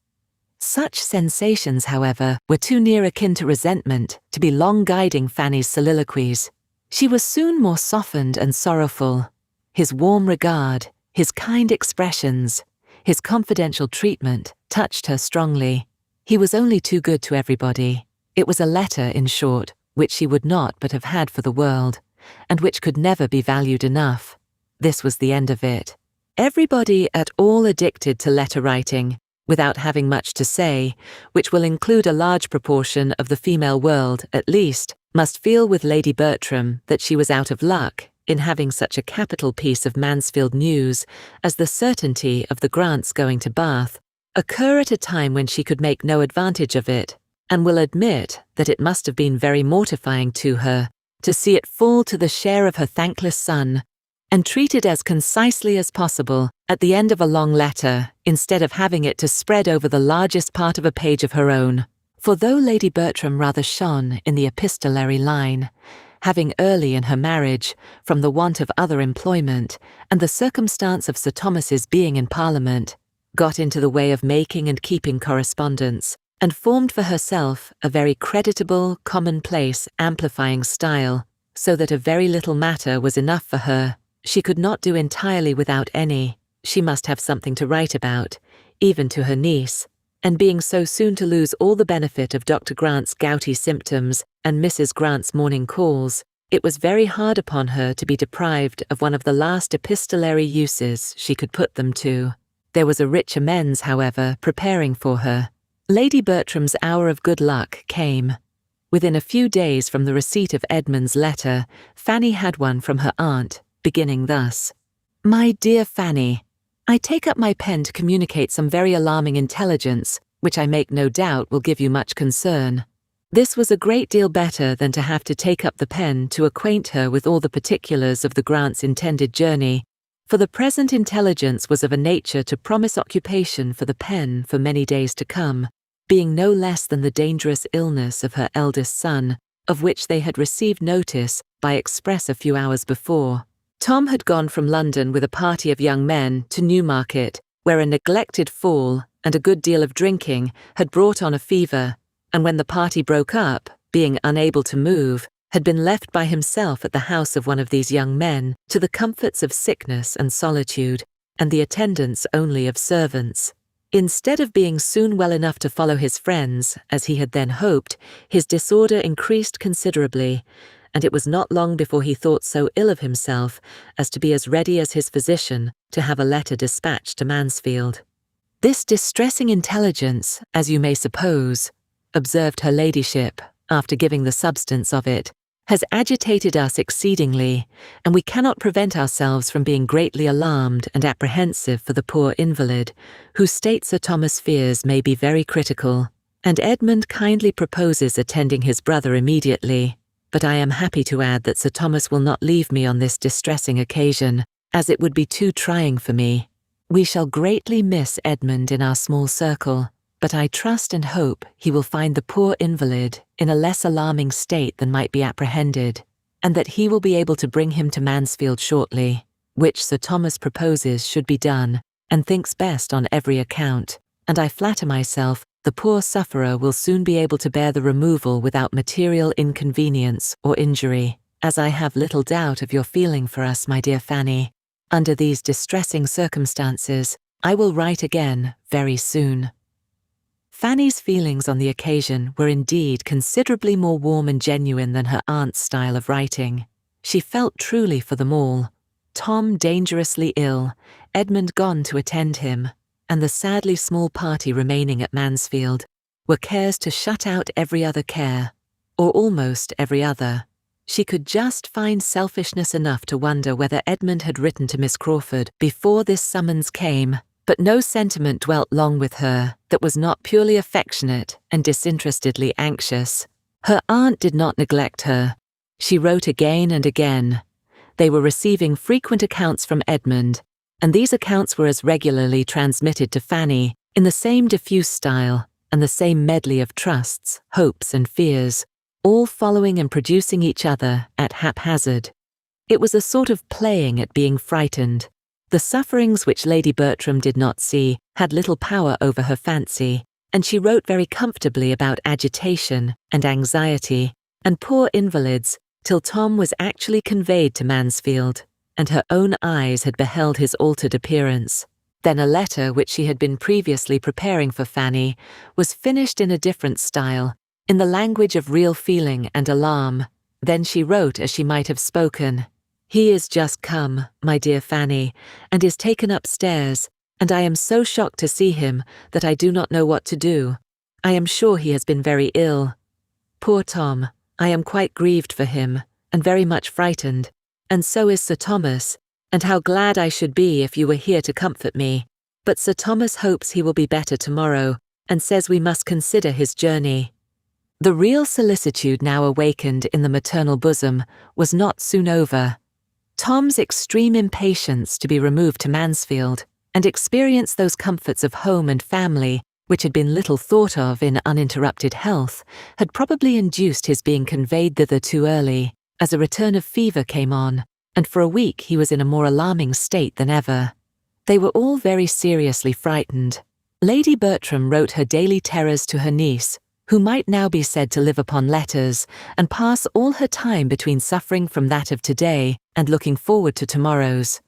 Such sensations, however, were too near akin to resentment to be long guiding Fanny's soliloquies. She was soon more softened and sorrowful. His warm regard, his kind expressions, his confidential treatment touched her strongly. He was only too good to everybody. It was a letter, in short, which she would not but have had for the world, and which could never be valued enough. This was the end of it. Everybody at all addicted to letter writing, without having much to say, which will include a large proportion of the female world at least, must feel with Lady Bertram that she was out of luck in having such a capital piece of Mansfield news as the certainty of the Grants going to Bath occur at a time when she could make no advantage of it, and will admit that it must have been very mortifying to her to see it fall to the share of her thankless son, and treat it as concisely as possible at the end of a long letter, instead of having it to spread over the largest part of a page of her own. For though Lady Bertram rather shone in the epistolary line, having early in her marriage, from the want of other employment, and the circumstance of Sir Thomas's being in Parliament, got into the way of making and keeping correspondence, and formed for herself a very creditable, commonplace, amplifying style, so that a very little matter was enough for her. She could not do entirely without any. She must have something to write about, even to her niece, and being so soon to lose all the benefit of Dr. Grant's gouty symptoms and Mrs. Grant's morning calls, it was very hard upon her to be deprived of one of the last epistolary uses she could put them to. There was a rich amends, however, preparing for her. Lady Bertram's hour of good luck came. Within a few days from the receipt of Edmund's letter, Fanny had one from her aunt, beginning thus: "My dear Fanny, I take up my pen to communicate some very alarming intelligence, which I make no doubt will give you much concern." This was a great deal better than to have to take up the pen to acquaint her with all the particulars of the Grants' intended journey, for the present intelligence was of a nature to promise occupation for the pen for many days to come, being no less than the dangerous illness of her eldest son, of which they had received notice by express a few hours before. Tom had gone from London with a party of young men to Newmarket, where a neglected fall and a good deal of drinking had brought on a fever, and when the party broke up, being unable to move, had been left by himself at the house of one of these young men, to the comforts of sickness and solitude, and the attendance only of servants. Instead of being soon well enough to follow his friends, as he had then hoped, his disorder increased considerably, and it was not long before he thought so ill of himself as to be as ready as his physician to have a letter dispatched to Mansfield. "This distressing intelligence, as you may suppose," observed her ladyship, after giving the substance of it, "has agitated us exceedingly, and we cannot prevent ourselves from being greatly alarmed and apprehensive for the poor invalid, whose state Sir Thomas fears may be very critical, and Edmund kindly proposes attending his brother immediately. But I am happy to add that Sir Thomas will not leave me on this distressing occasion, as it would be too trying for me. We shall greatly miss Edmund in our small circle, but I trust and hope he will find the poor invalid in a less alarming state than might be apprehended, and that he will be able to bring him to Mansfield shortly, which Sir Thomas proposes should be done, and thinks best on every account, and I flatter myself the poor sufferer will soon be able to bear the removal without material inconvenience or injury, as I have little doubt of your feeling for us, my dear Fanny. Under these distressing circumstances, I will write again very soon." Fanny's feelings on the occasion were indeed considerably more warm and genuine than her aunt's style of writing. She felt truly for them all. Tom dangerously ill, Edmund gone to attend him, and the sadly small party remaining at Mansfield, were cares to shut out every other care, or almost every other. She could just find selfishness enough to wonder whether Edmund had written to Miss Crawford before this summons came, but no sentiment dwelt long with her that was not purely affectionate and disinterestedly anxious. Her aunt did not neglect her. She wrote again and again. They were receiving frequent accounts from Edmund, and these accounts were as regularly transmitted to Fanny in the same diffuse style and the same medley of trusts, hopes and fears, all following and producing each other at haphazard. It was a sort of playing at being frightened. The sufferings which Lady Bertram did not see had little power over her fancy, and she wrote very comfortably about agitation and anxiety and poor invalids till Tom was actually conveyed to Mansfield, and her own eyes had beheld his altered appearance. Then a letter which she had been previously preparing for Fanny was finished in a different style, in the language of real feeling and alarm. Then she wrote as she might have spoken. "He is just come, my dear Fanny, and is taken upstairs, and I am so shocked to see him that I do not know what to do. I am sure he has been very ill. Poor Tom, I am quite grieved for him, and very much frightened, and so is Sir Thomas, and how glad I should be if you were here to comfort me. But Sir Thomas hopes he will be better tomorrow, and says we must consider his journey." The real solicitude now awakened in the maternal bosom was not soon over. Tom's extreme impatience to be removed to Mansfield and experience those comforts of home and family which had been little thought of in uninterrupted health had probably induced his being conveyed thither too early, as a return of fever came on, and for a week he was in a more alarming state than ever. They were all very seriously frightened. Lady Bertram wrote her daily terrors to her niece, who might now be said to live upon letters and pass all her time between suffering from that of today and looking forward to tomorrow's.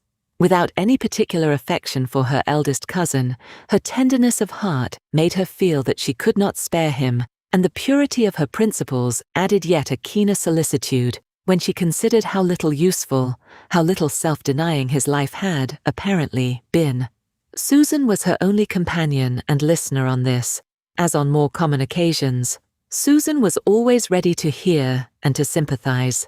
Without any particular affection for her eldest cousin, her tenderness of heart made her feel that she could not spare him, and the purity of her principles added yet a keener solicitude when she considered how little useful, how little self-denying his life had, apparently, been. Susan was her only companion and listener on this, as on more common occasions. Susan was always ready to hear and to sympathize.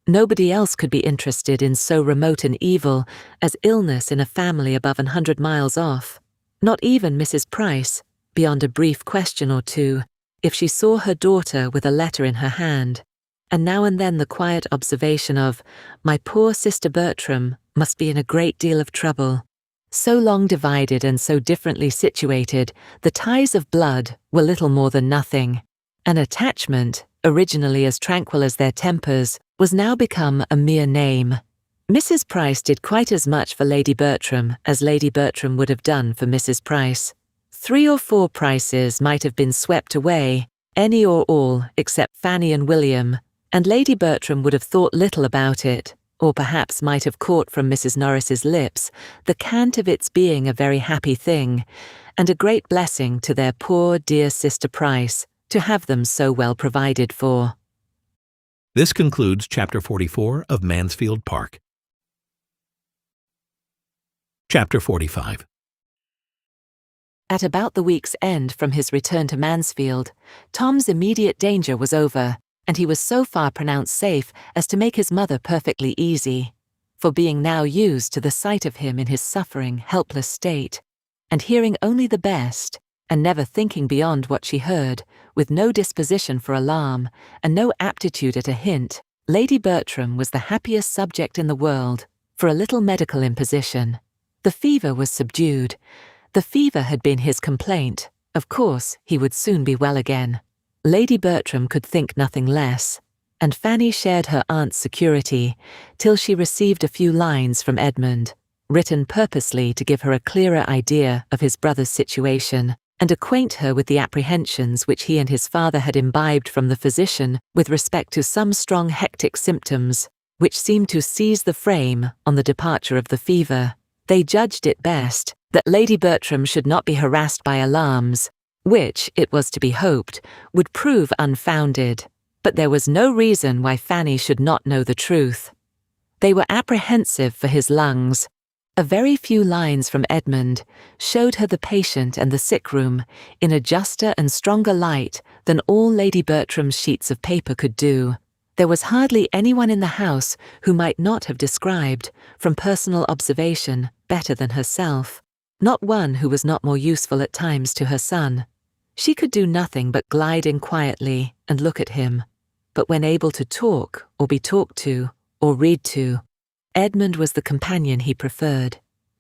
Nobody else could be interested in so remote an evil as illness in a family above 100 miles off. Not even Mrs. Price, beyond a brief question or two, if she saw her daughter with a letter in her hand, and now and then the quiet observation of, "My poor sister Bertram must be in a great deal of trouble." So long divided and so differently situated, the ties of blood were little more than nothing. An attachment, originally as tranquil as their tempers, was now become a mere name. Mrs. Price did quite as much for Lady Bertram as Lady Bertram would have done for Mrs. Price. 3 or 4 Prices might have been swept away, any or all except Fanny and William, and Lady Bertram would have thought little about it, or perhaps might have caught from Mrs. Norris's lips the cant of its being a very happy thing, and a great blessing to their poor dear sister Price to have them so well provided for. This concludes Chapter 44 of Mansfield Park. Chapter 45. At about the week's end from his return to Mansfield, Tom's immediate danger was over, and he was so far pronounced safe as to make his mother perfectly easy. For being now used to the sight of him in his suffering, helpless state, and hearing only the best, and never thinking beyond what she heard, with no disposition for alarm, and no aptitude at a hint, Lady Bertram was the happiest subject in the world for a little medical imposition. The fever was subdued. The fever had been his complaint. Of course, he would soon be well again. Lady Bertram could think nothing less, and Fanny shared her aunt's security till she received a few lines from Edmund, written purposely to give her a clearer idea of his brother's situation, and acquaint her with the apprehensions which he and his father had imbibed from the physician with respect to some strong hectic symptoms, which seemed to seize the frame on the departure of the fever. They judged it best that Lady Bertram should not be harassed by alarms, which, it was to be hoped, would prove unfounded, but there was no reason why Fanny should not know the truth. They were apprehensive for his lungs. A very few lines from Edmund showed her the patient and the sick room in a juster and stronger light than all Lady Bertram's sheets of paper could do. There was hardly anyone in the house who might not have described, from personal observation, better than herself, not one who was not more useful at times to her son. She could do nothing but glide in quietly and look at him, but when able to talk or be talked to or read to, Edmund was the companion he preferred.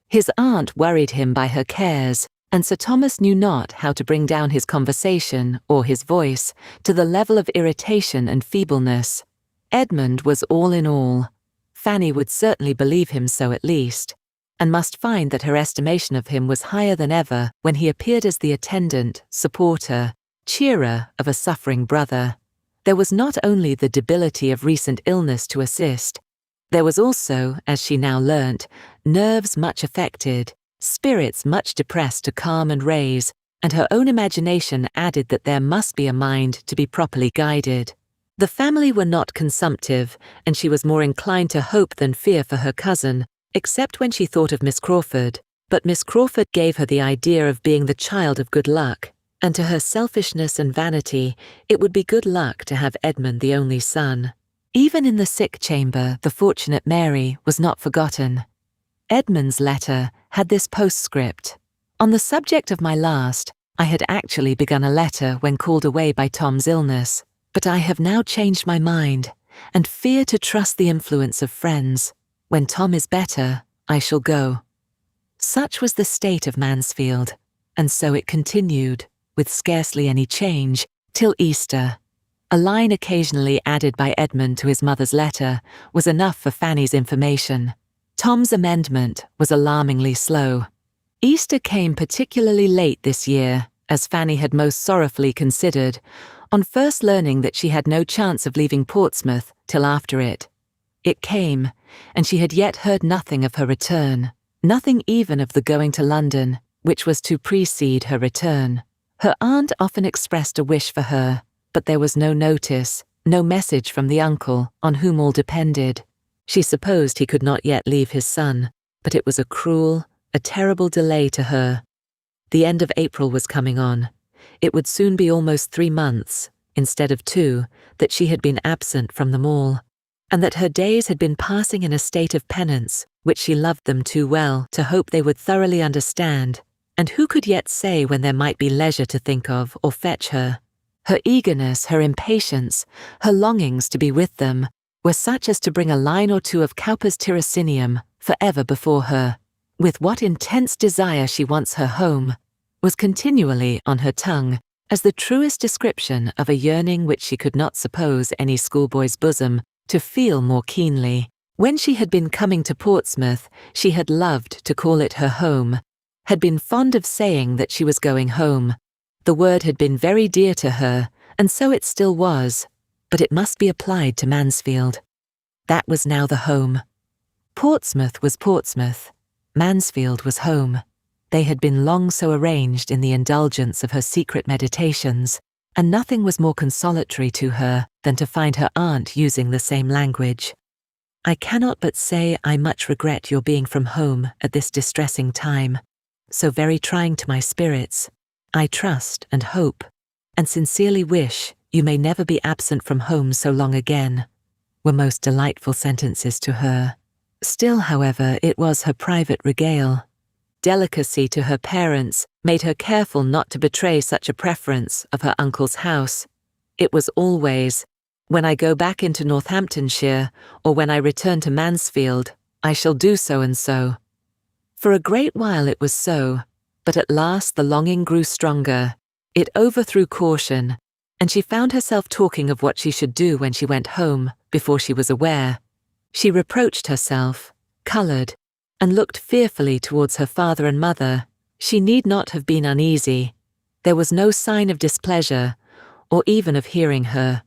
His aunt worried him by her cares, and Sir Thomas knew not how to bring down his conversation or his voice to the level of irritation and feebleness. Edmund was all in all. Fanny would certainly believe him so at least, and must find that her estimation of him was higher than ever when he appeared as the attendant, supporter, cheerer of a suffering brother. There was not only the debility of recent illness to assist, there was also, as she now learnt, nerves much affected, spirits much depressed to calm and raise, and her own imagination added that there must be a mind to be properly guided. The family were not consumptive, and she was more inclined to hope than fear for her cousin, except when she thought of Miss Crawford. But Miss Crawford gave her the idea of being the child of good luck, and to her selfishness and vanity it would be good luck to have Edmund the only son. Even in the sick chamber, the fortunate Mary was not forgotten. Edmund's letter had this postscript. On the subject of my last, I had actually begun a letter when called away by Tom's illness, but I have now changed my mind and fear to trust the influence of friends. When Tom is better, I shall go. Such was the state of Mansfield, and so it continued, with scarcely any change, till Easter. A line occasionally added by Edmund to his mother's letter was enough for Fanny's information. Tom's amendment was alarmingly slow. Easter came particularly late this year, as Fanny had most sorrowfully considered, on first learning that she had no chance of leaving Portsmouth till after it. It came, and she had yet heard nothing of her return, nothing even of the going to London, which was to precede her return. Her aunt often expressed a wish for her, but there was no notice, no message from the uncle, on whom all depended. She supposed he could not yet leave his son, but it was a cruel, a terrible delay to her. The end of April was coming on. It would soon be almost 3 months, instead of 2, that she had been absent from them all, and that her days had been passing in a state of penance, which she loved them too well to hope they would thoroughly understand, and who could yet say when there might be leisure to think of or fetch her? Her eagerness, her impatience, her longings to be with them, were such as to bring a line or two of Cowper's Tirocinium for ever before her. With what intense desire she wants her home, was continually on her tongue, as the truest description of a yearning which she could not suppose any schoolboy's bosom to feel more keenly. When she had been coming to Portsmouth, she had loved to call it her home, had been fond of saying that she was going home. The word had been very dear to her, and so it still was, but it must be applied to Mansfield. That was now the home. Portsmouth was Portsmouth. Mansfield was home. They had been long so arranged in the indulgence of her secret meditations, and nothing was more consolatory to her than to find her aunt using the same language. I cannot but say I much regret your being from home at this distressing time, so very trying to my spirits. I trust and hope, and sincerely wish you may never be absent from home so long again, were most delightful sentences to her. Still, however, it was her private regale. Delicacy to her parents made her careful not to betray such a preference of her uncle's house. It was always, when I go back into Northamptonshire, or when I return to Mansfield, I shall do so and so. For a great while it was so, but at last the longing grew stronger. It overthrew caution, and she found herself talking of what she should do when she went home, before she was aware. She reproached herself, coloured, and looked fearfully towards her father and mother. She need not have been uneasy. There was no sign of displeasure, or even of hearing her.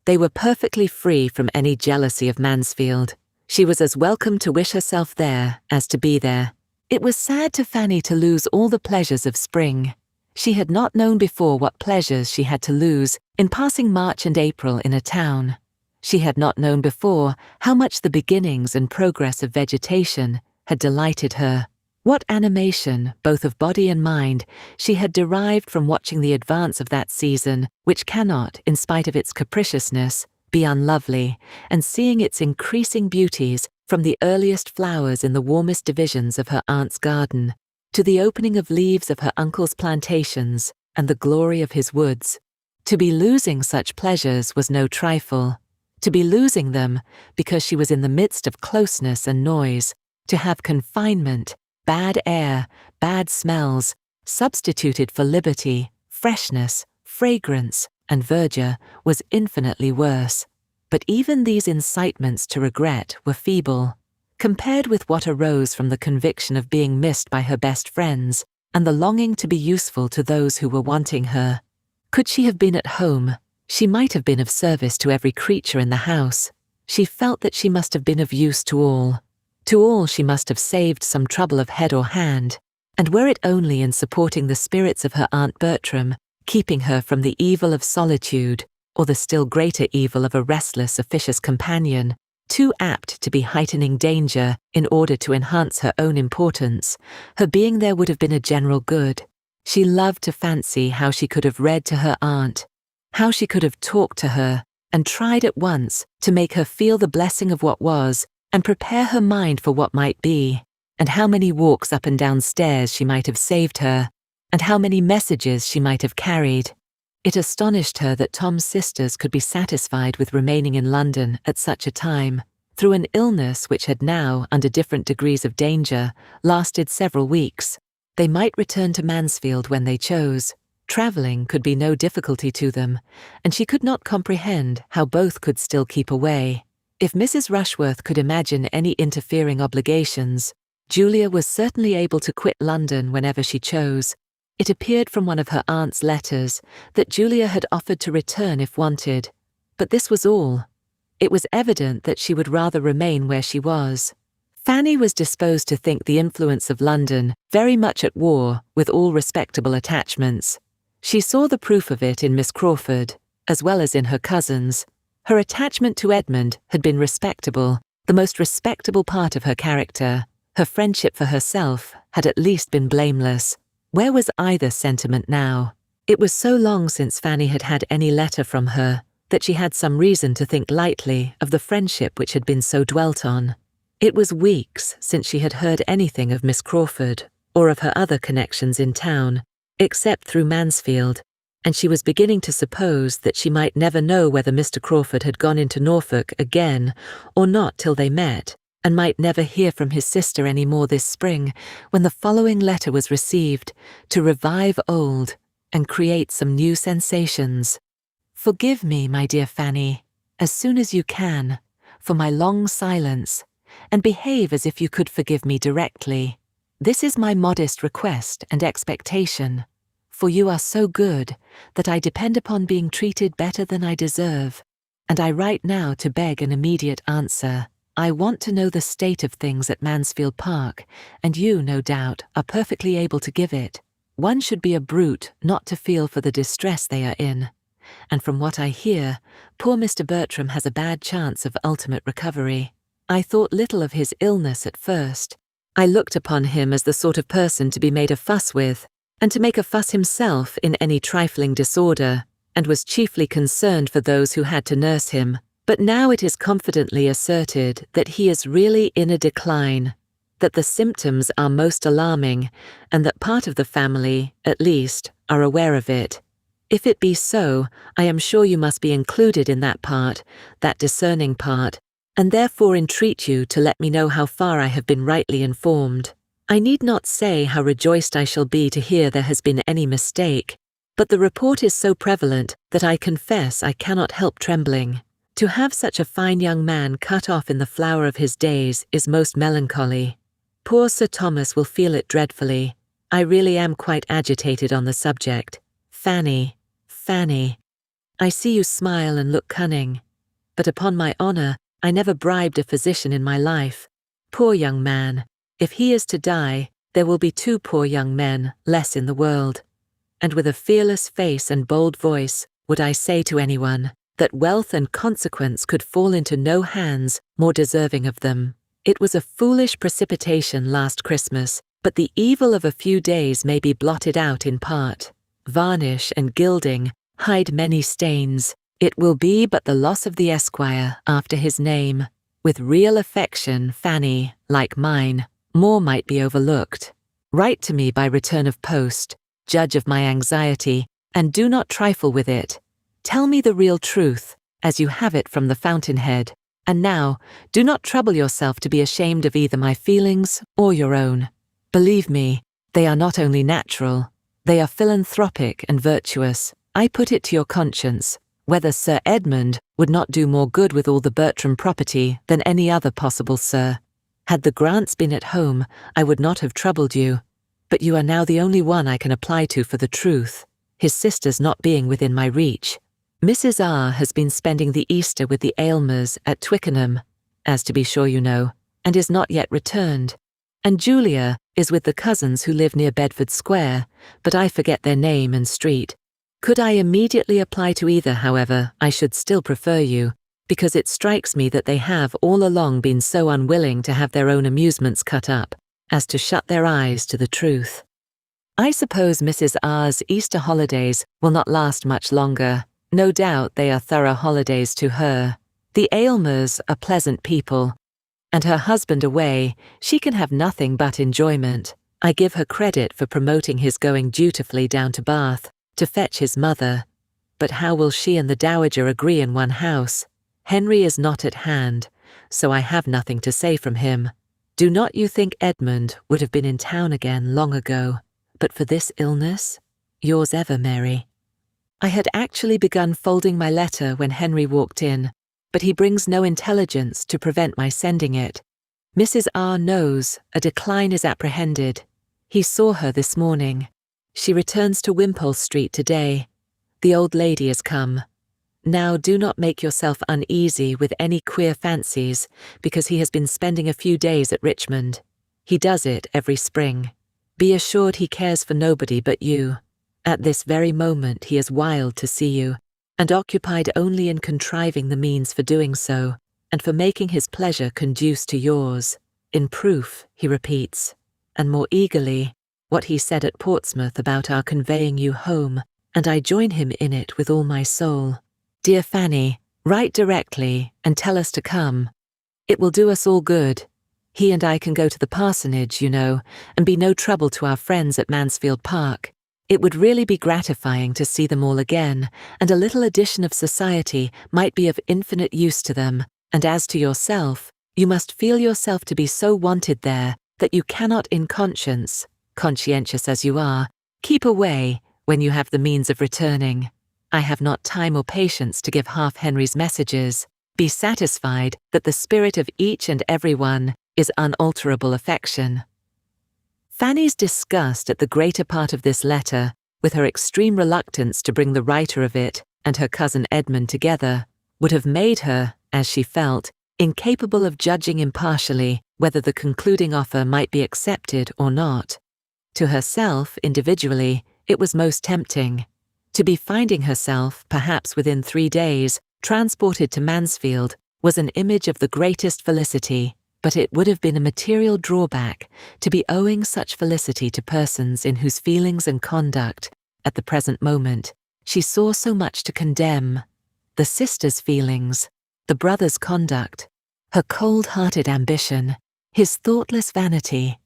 They were perfectly free from any jealousy of Mansfield. She was as welcome to wish herself there as to be there. It was sad to Fanny to lose all the pleasures of spring. She had not known before what pleasures she had to lose in passing March and April in a town. She had not known before how much the beginnings and progress of vegetation had delighted her. What animation, both of body and mind, she had derived from watching the advance of that season, which cannot, in spite of its capriciousness, be unlovely, and seeing its increasing beauties from the earliest flowers in the warmest divisions of her aunt's garden, to the opening of leaves of her uncle's plantations and the glory of his woods. To be losing such pleasures was no trifle. To be losing them because she was in the midst of closeness and noise, to have confinement, bad air, bad smells, substituted for liberty, freshness, fragrance, and verdure, was infinitely worse. But even these incitements to regret were feeble, compared with what arose from the conviction of being missed by her best friends, and the longing to be useful to those who were wanting her. Could she have been at home, she might have been of service to every creature in the house. She felt that she must have been of use to all. To all she must have saved some trouble of head or hand, and were it only in supporting the spirits of her Aunt Bertram, keeping her from the evil of solitude, or the still greater evil of a restless, officious companion, too apt to be heightening danger in order to enhance her own importance, her being there would have been a general good. She loved to fancy how she could have read to her aunt, how she could have talked to her, and tried at once to make her feel the blessing of what was and prepare her mind for what might be, and how many walks up and down stairs she might have saved her, and how many messages she might have carried. It astonished her that Tom's sisters could be satisfied with remaining in London at such a time, through an illness which had now, under different degrees of danger, lasted several weeks. They might return to Mansfield when they chose. Travelling could be no difficulty to them, and she could not comprehend how both could still keep away. If Mrs. Rushworth could imagine any interfering obligations, Julia was certainly able to quit London whenever she chose. It appeared from one of her aunt's letters that Julia had offered to return if wanted, but this was all. It was evident that she would rather remain where she was. Fanny was disposed to think the influence of London very much at war with all respectable attachments. She saw the proof of it in Miss Crawford, as well as in her cousins. Her attachment to Edmund had been respectable, the most respectable part of her character. Her friendship for herself had at least been blameless. Where was either sentiment now? It was so long since Fanny had had any letter from her that she had some reason to think lightly of the friendship which had been so dwelt on. It was weeks since she had heard anything of Miss Crawford or of her other connections in town, except through Mansfield, and she was beginning to suppose that she might never know whether Mr. Crawford had gone into Norfolk again or not till they met, and might never hear from his sister any more this spring, when the following letter was received to revive old and create some new sensations. Forgive me, my dear Fanny, as soon as you can, for my long silence, and behave as if you could forgive me directly. This is my modest request and expectation, for you are so good that I depend upon being treated better than I deserve, and I write now to beg an immediate answer. I want to know the state of things at Mansfield Park, and you, no doubt, are perfectly able to give it. One should be a brute not to feel for the distress they are in, and from what I hear, poor Mr. Bertram has a bad chance of ultimate recovery. I thought little of his illness at first. I looked upon him as the sort of person to be made a fuss with, and to make a fuss himself in any trifling disorder, and was chiefly concerned for those who had to nurse him. But now it is confidently asserted that he is really in a decline, that the symptoms are most alarming, and that part of the family, at least, are aware of it. If it be so, I am sure you must be included in that part, that discerning part, and therefore entreat you to let me know how far I have been rightly informed. I need not say how rejoiced I shall be to hear there has been any mistake, but the report is so prevalent that I confess I cannot help trembling. To have such a fine young man cut off in the flower of his days is most melancholy. Poor Sir Thomas will feel it dreadfully. I really am quite agitated on the subject. Fanny, Fanny, I see you smile and look cunning, but upon my honour, I never bribed a physician in my life. Poor young man, if he is to die, there will be 2 poor young men less in the world. And with a fearless face and bold voice would I say to anyone that wealth and consequence could fall into no hands more deserving of them. It was a foolish precipitation last Christmas, but the evil of a few days may be blotted out in part. Varnish and gilding hide many stains. It will be but the loss of the Esquire after his name. With real affection, Fanny, like mine, more might be overlooked. Write to me by return of post, judge of my anxiety, and do not trifle with it. Tell me the real truth, as you have it from the fountainhead. And now, do not trouble yourself to be ashamed of either my feelings or your own. Believe me, they are not only natural, they are philanthropic and virtuous. I put it to your conscience, whether Sir Edmund would not do more good with all the Bertram property than any other possible sir. Had the Grants been at home, I would not have troubled you, but you are now the only one I can apply to for the truth, his sisters not being within my reach. Mrs. R. has been spending the Easter with the Aylmers at Twickenham, as to be sure you know, and is not yet returned, and Julia is with the cousins who live near Bedford Square, but I forget their name and street. Could I immediately apply to either, however, I should still prefer you, because it strikes me that they have all along been so unwilling to have their own amusements cut up, as to shut their eyes to the truth. I suppose Mrs. R.'s Easter holidays will not last much longer. No doubt they are thorough holidays to her. The Aylmers are pleasant people, and her husband away, she can have nothing but enjoyment. I give her credit for promoting his going dutifully down to Bath, to fetch his mother. But how will she and the Dowager agree in one house? Henry is not at hand, so I have nothing to say from him. Do not you think Edmund would have been in town again long ago, but for this illness? Yours ever, Mary. I had actually begun folding my letter when Henry walked in, but he brings no intelligence to prevent my sending it. Mrs. R. knows a decline is apprehended. He saw her this morning. She returns to Wimpole Street today. The old lady is come. Now do not make yourself uneasy with any queer fancies, because he has been spending a few days at Richmond. He does it every spring. Be assured he cares for nobody but you. At this very moment he is wild to see you, and occupied only in contriving the means for doing so, and for making his pleasure conduce to yours. In proof, he repeats, and more eagerly, what he said at Portsmouth about our conveying you home, and I join him in it with all my soul. Dear Fanny, write directly and tell us to come. It will do us all good. He and I can go to the parsonage, you know, and be no trouble to our friends at Mansfield Park. It would really be gratifying to see them all again, and a little addition of society might be of infinite use to them. And as to yourself, you must feel yourself to be so wanted there that you cannot in conscience, conscientious as you are, keep away when you have the means of returning. I have not time or patience to give half Henry's messages. Be satisfied that the spirit of each and every one is unalterable affection. Fanny's disgust at the greater part of this letter, with her extreme reluctance to bring the writer of it and her cousin Edmund together, would have made her, as she felt, incapable of judging impartially whether the concluding offer might be accepted or not. To herself, individually, it was most tempting. To be finding herself, perhaps within 3 days, transported to Mansfield was an image of the greatest felicity, but it would have been a material drawback to be owing such felicity to persons in whose feelings and conduct, at the present moment, she saw so much to condemn. The sister's feelings, the brother's conduct, her cold-hearted ambition, his thoughtless vanity.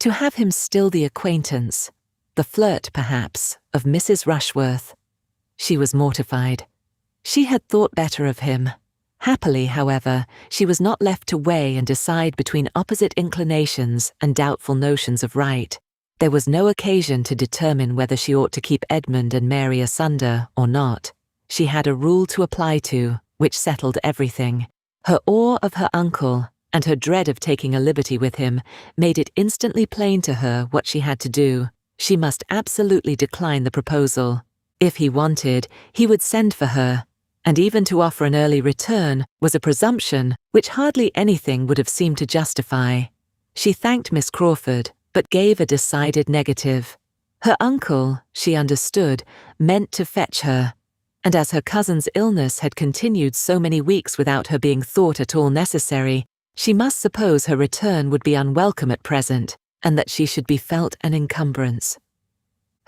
To have him still the acquaintance, the flirt, perhaps, of Mrs. Rushworth. She was mortified. She had thought better of him. Happily, however, she was not left to weigh and decide between opposite inclinations and doubtful notions of right. There was no occasion to determine whether she ought to keep Edmund and Mary asunder or not. She had a rule to apply to, which settled everything. Her awe of her uncle, and her dread of taking a liberty with him, made it instantly plain to her what she had to do. She must absolutely decline the proposal. If he wanted, he would send for her, and even to offer an early return was a presumption which hardly anything would have seemed to justify. She thanked Miss Crawford, but gave a decided negative. Her uncle, she understood, meant to fetch her, and as her cousin's illness had continued so many weeks without her being thought at all necessary, she must suppose her return would be unwelcome at present, and that she should be felt an encumbrance.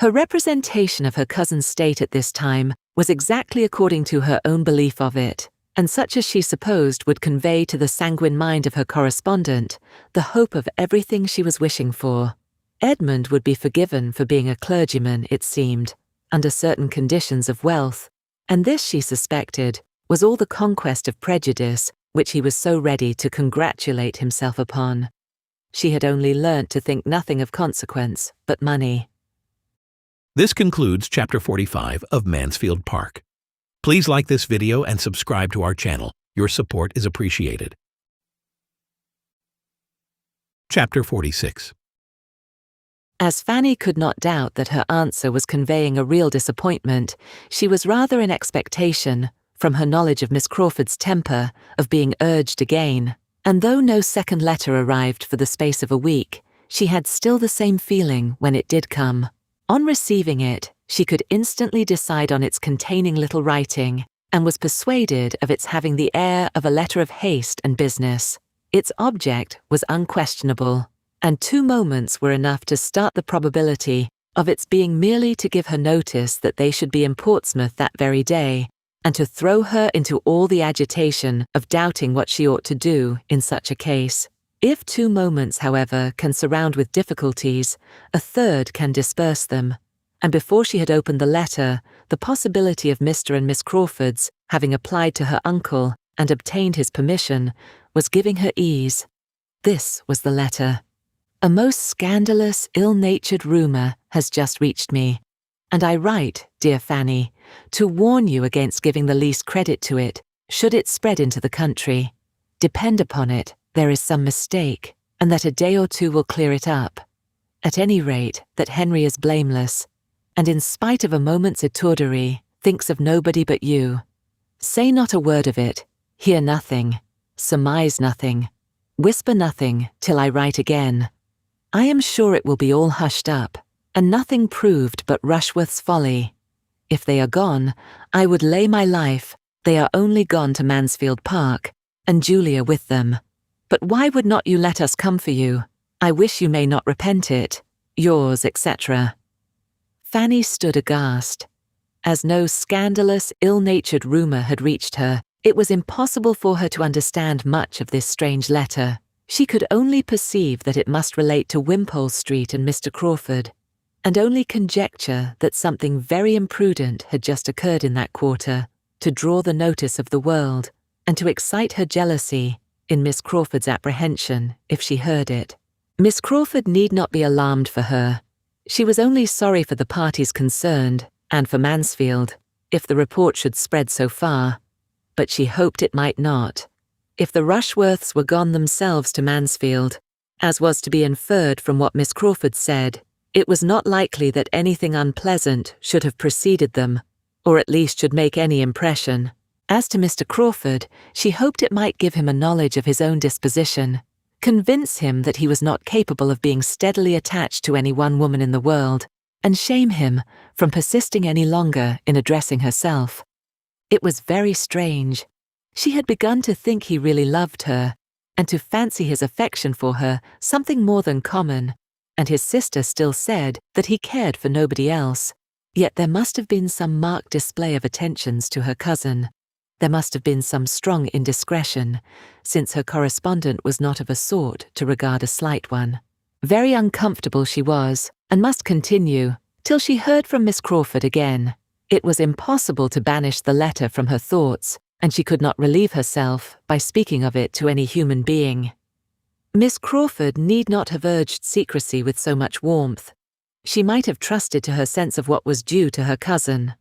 Her representation of her cousin's state at this time was exactly according to her own belief of it, and such as she supposed would convey to the sanguine mind of her correspondent the hope of everything she was wishing for. Edmund would be forgiven for being a clergyman, it seemed, under certain conditions of wealth, and this, she suspected, was all the conquest of prejudice which he was so ready to congratulate himself upon. She had only learnt to think nothing of consequence but money. This concludes Chapter 45 of Mansfield Park. Please like this video and subscribe to our channel. Your support is appreciated. Chapter 46. As Fanny could not doubt that her answer was conveying a real disappointment, she was rather in expectation, from her knowledge of Miss Crawford's temper, of being urged again, and though no second letter arrived for the space of a week, she had still the same feeling when it did come. On receiving it, she could instantly decide on its containing little writing, and was persuaded of its having the air of a letter of haste and business. Its object was unquestionable, and 2 moments were enough to start the probability of its being merely to give her notice that they should be in Portsmouth that very day, and to throw her into all the agitation of doubting what she ought to do in such a case. If 2 moments, however, can surround with difficulties, a third can disperse them, and before she had opened the letter, the possibility of Mr. and Miss Crawford's having applied to her uncle and obtained his permission was giving her ease. This was the letter. A most scandalous, ill-natured rumour has just reached me, and I write, dear Fanny, to warn you against giving the least credit to it, should it spread into the country. Depend upon it, there is some mistake, and that a day or 2 will clear it up. At any rate, that Henry is blameless, and in spite of a moment's étourderie, thinks of nobody but you. Say not a word of it, hear nothing, surmise nothing, whisper nothing till I write again. I am sure it will be all hushed up, and nothing proved but Rushworth's folly. If they are gone, I would lay my life, they are only gone to Mansfield Park, and Julia with them. But why would not you let us come for you? I wish you may not repent it. Yours, etc. Fanny stood aghast. As no scandalous, ill-natured rumour had reached her, it was impossible for her to understand much of this strange letter. She could only perceive that it must relate to Wimpole Street and Mr. Crawford, and only conjecture that something very imprudent had just occurred in that quarter, to draw the notice of the world, and to excite her jealousy in Miss Crawford's apprehension if she heard it. Miss Crawford need not be alarmed for her. She was only sorry for the parties concerned, and for Mansfield, if the report should spread so far, but she hoped it might not. If the Rushworths were gone themselves to Mansfield, as was to be inferred from what Miss Crawford said, it was not likely that anything unpleasant should have preceded them, or at least should make any impression. As to Mr. Crawford, she hoped it might give him a knowledge of his own disposition, convince him that he was not capable of being steadily attached to any one woman in the world, and shame him from persisting any longer in addressing herself. It was very strange. She had begun to think he really loved her, and to fancy his affection for her something more than common, and his sister still said that he cared for nobody else. Yet there must have been some marked display of attentions to her cousin. There must have been some strong indiscretion, since her correspondent was not of a sort to regard a slight one. Very uncomfortable she was, and must continue, till she heard from Miss Crawford again. It was impossible to banish the letter from her thoughts, and she could not relieve herself by speaking of it to any human being. Miss Crawford need not have urged secrecy with so much warmth. She might have trusted to her sense of what was due to her cousin.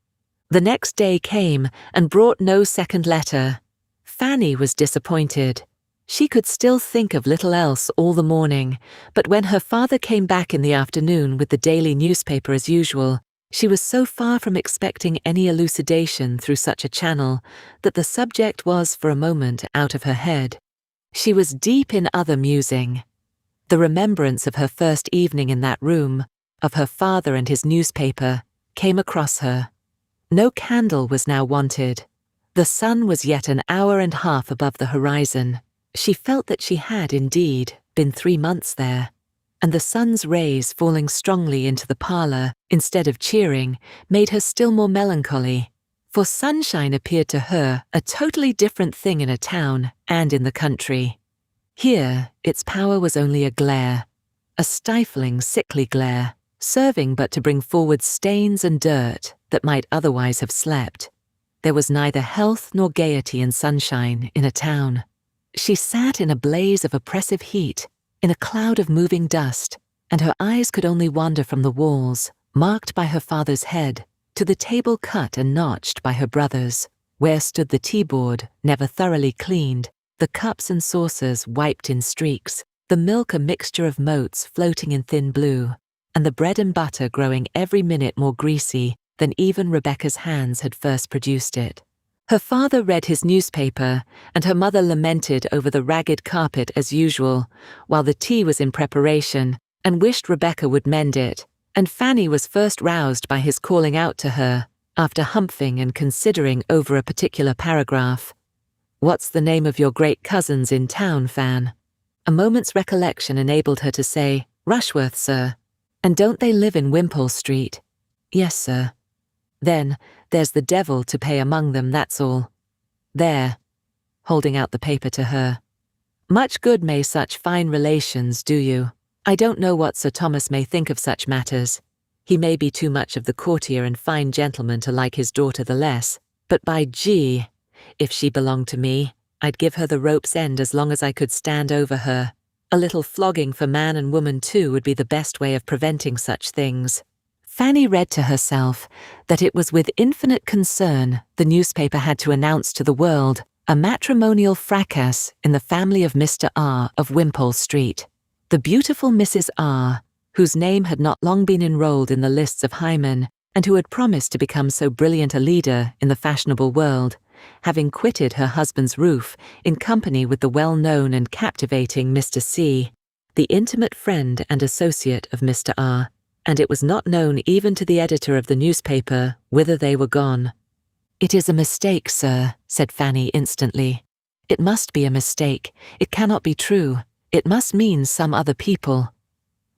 The next day came and brought no second letter. Fanny was disappointed. She could still think of little else all the morning, but when her father came back in the afternoon with the daily newspaper as usual, she was so far from expecting any elucidation through such a channel that the subject was for a moment out of her head. She was deep in other musing. The remembrance of her first evening in that room, of her father and his newspaper, came across her. No candle was now wanted. The sun was yet an hour and a half above the horizon. She felt that she had, indeed, been 3 months there, and the sun's rays falling strongly into the parlour, instead of cheering, made her still more melancholy, for sunshine appeared to her a totally different thing in a town and in the country. Here, its power was only a glare, a stifling, sickly glare, serving but to bring forward stains and dirt that might otherwise have slept. There was neither health nor gaiety in sunshine in a town. She sat in a blaze of oppressive heat, in a cloud of moving dust, and her eyes could only wander from the walls, marked by her father's head, to the table cut and notched by her brother's, where stood the tea-board, never thoroughly cleaned, the cups and saucers wiped in streaks, the milk a mixture of motes floating in thin blue, and the bread and butter growing every minute more greasy than even Rebecca's hands had first produced it. Her father read his newspaper, and her mother lamented over the ragged carpet as usual, while the tea was in preparation, and wished Rebecca would mend it, and Fanny was first roused by his calling out to her, after humphing and considering over a particular paragraph. "What's the name of your great cousins in town, Fan?" A moment's recollection enabled her to say, "Rushworth, sir." And don't they live in Wimpole Street? Yes, sir. Then, there's the devil to pay among them, that's all. There, holding out the paper to her. Much good may such fine relations do you. I don't know what Sir Thomas may think of such matters. He may be too much of the courtier and fine gentleman to like his daughter the less, but by G, if she belonged to me, I'd give her the rope's end as long as I could stand over her. A little flogging for man and woman too would be the best way of preventing such things. Fanny read to herself that it was with infinite concern the newspaper had to announce to the world a matrimonial fracas in the family of Mr. R. of Wimpole Street. The beautiful Mrs. R., whose name had not long been enrolled in the lists of Hymen, and who had promised to become so brilliant a leader in the fashionable world, having quitted her husband's roof in company with the well-known and captivating Mr. C., the intimate friend and associate of Mr. R., and it was not known even to the editor of the newspaper whither they were gone. "It is a mistake, sir," said Fanny instantly. "It must be a mistake. It cannot be true. It must mean some other people."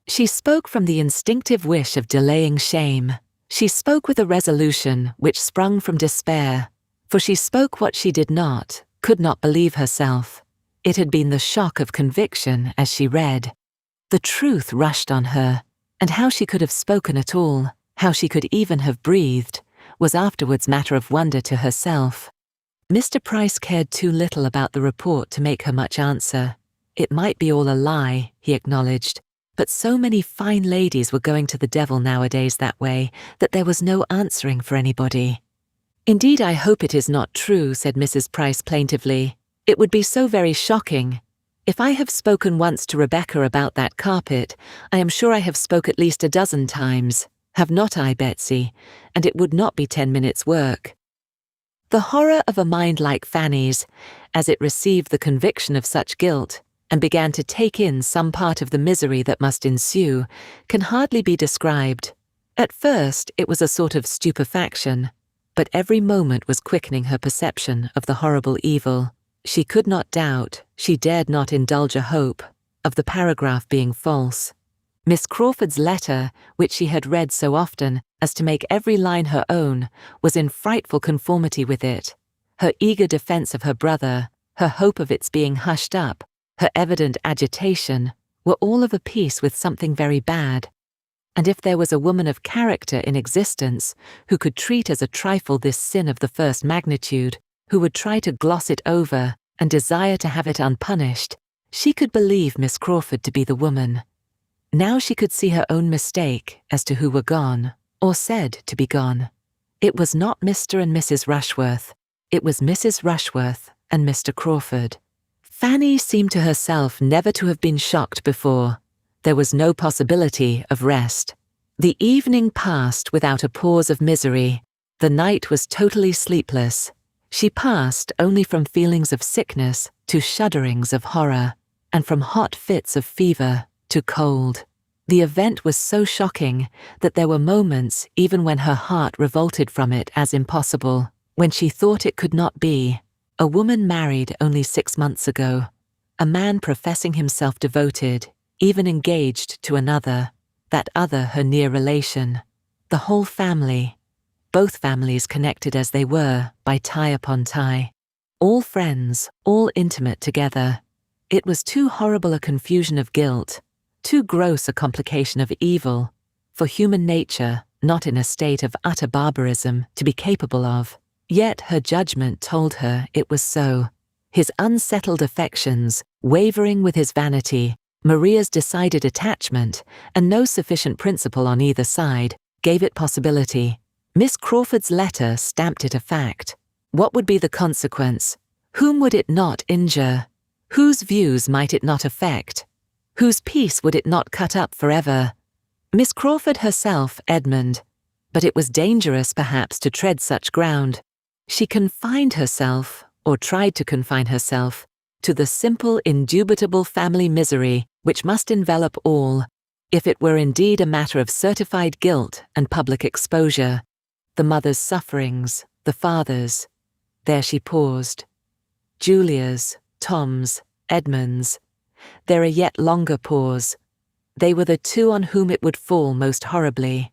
She spoke from the instinctive wish of delaying shame. She spoke with a resolution which sprung from despair, for she spoke what she did not, could not believe herself. It had been the shock of conviction as she read. The truth rushed on her, and how she could have spoken at all, how she could even have breathed, was afterwards matter of wonder to herself. Mr. Price cared too little about the report to make her much answer. It might be all a lie, he acknowledged, but so many fine ladies were going to the devil nowadays that way that there was no answering for anybody. "Indeed, I hope it is not true," said Mrs. Price plaintively. "It would be so very shocking. If I have spoken once to Rebecca about that carpet, I am sure I have spoke at least a dozen times. Have not I, Betsy? And it would not be 10 minutes' work." The horror of a mind like Fanny's, as it received the conviction of such guilt, and began to take in some part of the misery that must ensue, can hardly be described. At first it was a sort of stupefaction, but every moment was quickening her perception of the horrible evil. She could not doubt, she dared not indulge a hope, of the paragraph being false. Miss Crawford's letter, which she had read so often as to make every line her own, was in frightful conformity with it. Her eager defence of her brother, her hope of its being hushed up, her evident agitation, were all of a piece with something very bad. And if there was a woman of character in existence who could treat as a trifle this sin of the first magnitude, who would try to gloss it over and desire to have it unpunished, she could believe Miss Crawford to be the woman. Now she could see her own mistake as to who were gone, or said to be gone. It was not Mr. and Mrs. Rushworth. It was Mrs. Rushworth and Mr. Crawford. Fanny seemed to herself never to have been shocked before. There was no possibility of rest. The evening passed without a pause of misery. The night was totally sleepless. She passed only from feelings of sickness to shudderings of horror, and from hot fits of fever to cold. The event was so shocking that there were moments even when her heart revolted from it as impossible, when she thought it could not be. A woman married only 6 months ago, a man professing himself devoted, even engaged to another, that other her near relation, the whole family, both families connected as they were by tie upon tie, all friends, all intimate together. It was too horrible a confusion of guilt, too gross a complication of evil, for human nature, not in a state of utter barbarism, to be capable of. Yet her judgment told her it was so. His unsettled affections, wavering with his vanity, Maria's decided attachment, and no sufficient principle on either side, gave it possibility. Miss Crawford's letter stamped it a fact. What would be the consequence? Whom would it not injure? Whose views might it not affect? Whose peace would it not cut up forever? Miss Crawford herself, Edmund. But it was dangerous, perhaps, to tread such ground. She confined herself, or tried to confine herself, to the simple, indubitable family misery which must envelop all, if it were indeed a matter of certified guilt and public exposure. The mother's sufferings, the father's. There she paused. Julia's, Tom's, Edmund's. There a yet longer pause. They were the two on whom it would fall most horribly.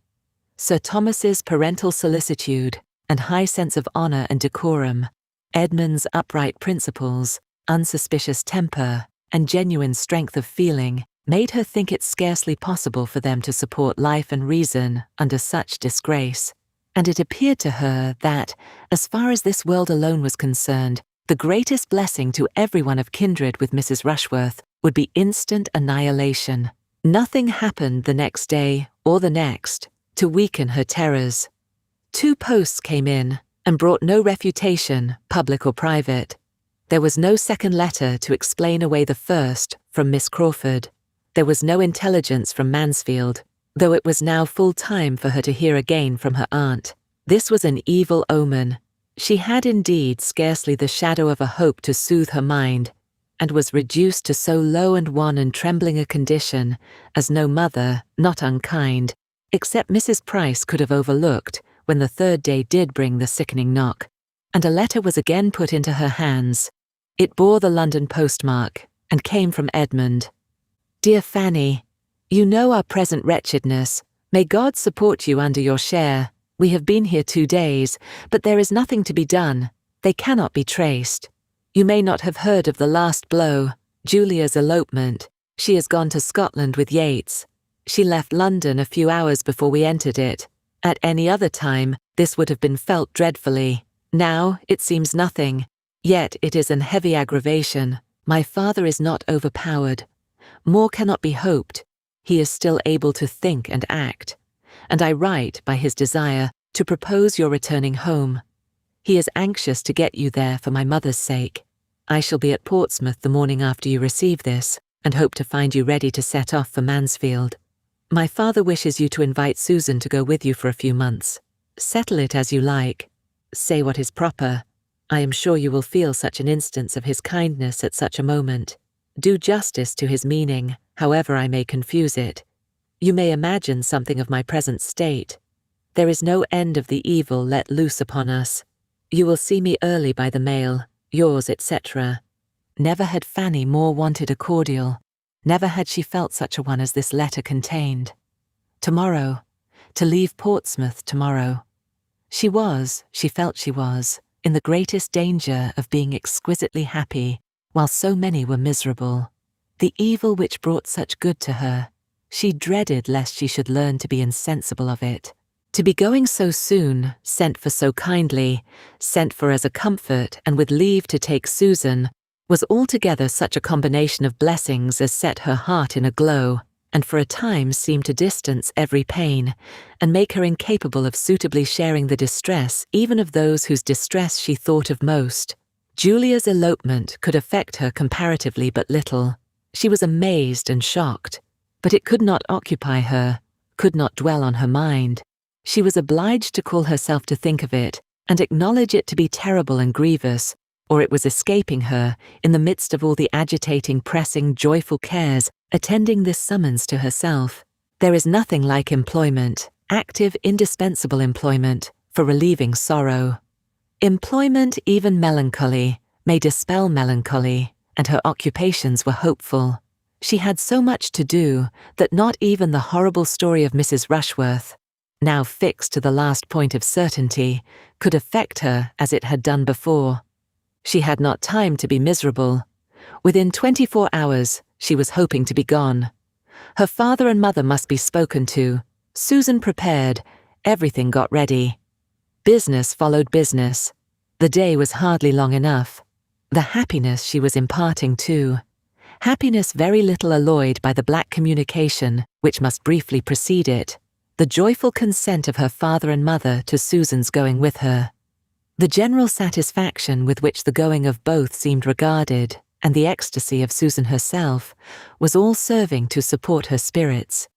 Sir Thomas's parental solicitude and high sense of honour and decorum, Edmund's upright principles, unsuspicious temper, and genuine strength of feeling made her think it scarcely possible for them to support life and reason under such disgrace, and it appeared to her that, as far as this world alone was concerned, the greatest blessing to everyone of kindred with Mrs. Rushworth would be instant annihilation. Nothing happened the next day or the next to weaken her terrors. 2 posts came in and brought no refutation, public or private. There was no second letter to explain away the first from Miss Crawford. There was no intelligence from Mansfield, though it was now full time for her to hear again from her aunt. This was an evil omen. She had indeed scarcely the shadow of a hope to soothe her mind, and was reduced to so low and wan and trembling a condition as no mother, not unkind, except Mrs. Price could have overlooked when the 3rd day did bring the sickening knock, and a letter was again put into her hands. It bore the London postmark, and came from Edmund. Dear Fanny, you know our present wretchedness. May God support you under your share. We have been here 2 days, but there is nothing to be done. They cannot be traced. You may not have heard of the last blow, Julia's elopement. She has gone to Scotland with Yates. She left London a few hours before we entered it. At any other time, this would have been felt dreadfully. Now it seems nothing. Yet it is an heavy aggravation. My father is not overpowered. More cannot be hoped. He is still able to think and act. And I write, by his desire, to propose your returning home. He is anxious to get you there for my mother's sake. I shall be at Portsmouth the morning after you receive this, and hope to find you ready to set off for Mansfield. My father wishes you to invite Susan to go with you for a few months. Settle it as you like. Say what is proper. I am sure you will feel such an instance of his kindness at such a moment. Do justice to his meaning, however I may confuse it. You may imagine something of my present state. There is no end of the evil let loose upon us. You will see me early by the mail, yours, etc. Never had Fanny more wanted a cordial. Never had she felt such a one as this letter contained. Tomorrow, to leave Portsmouth tomorrow. She felt she was, in the greatest danger of being exquisitely happy, while so many were miserable. The evil which brought such good to her, she dreaded lest she should learn to be insensible of it. To be going so soon, sent for so kindly, sent for as a comfort and with leave to take Susan, was altogether such a combination of blessings as set her heart in a glow, and for a time seemed to distance every pain, and make her incapable of suitably sharing the distress even of those whose distress she thought of most. Julia's elopement could affect her comparatively but little. She was amazed and shocked, but it could not occupy her, could not dwell on her mind. She was obliged to call herself to think of it, and acknowledge it to be terrible and grievous, or it was escaping her in the midst of all the agitating, pressing, joyful cares attending this summons to herself. There is nothing like employment, active, indispensable employment, for relieving sorrow. Employment, even melancholy, may dispel melancholy, and her occupations were hopeful. She had so much to do that not even the horrible story of Mrs. Rushworth, now fixed to the last point of certainty, could affect her as it had done before. She had not time to be miserable. Within 24 hours, she was hoping to be gone. Her father and mother must be spoken to. Susan prepared. Everything got ready. Business followed business. The day was hardly long enough. The happiness she was imparting too. Happiness very little alloyed by the black communication which must briefly precede it. The joyful consent of her father and mother to Susan's going with her. The general satisfaction with which the going of both seemed regarded, and the ecstasy of Susan herself, was all serving to support her spirits.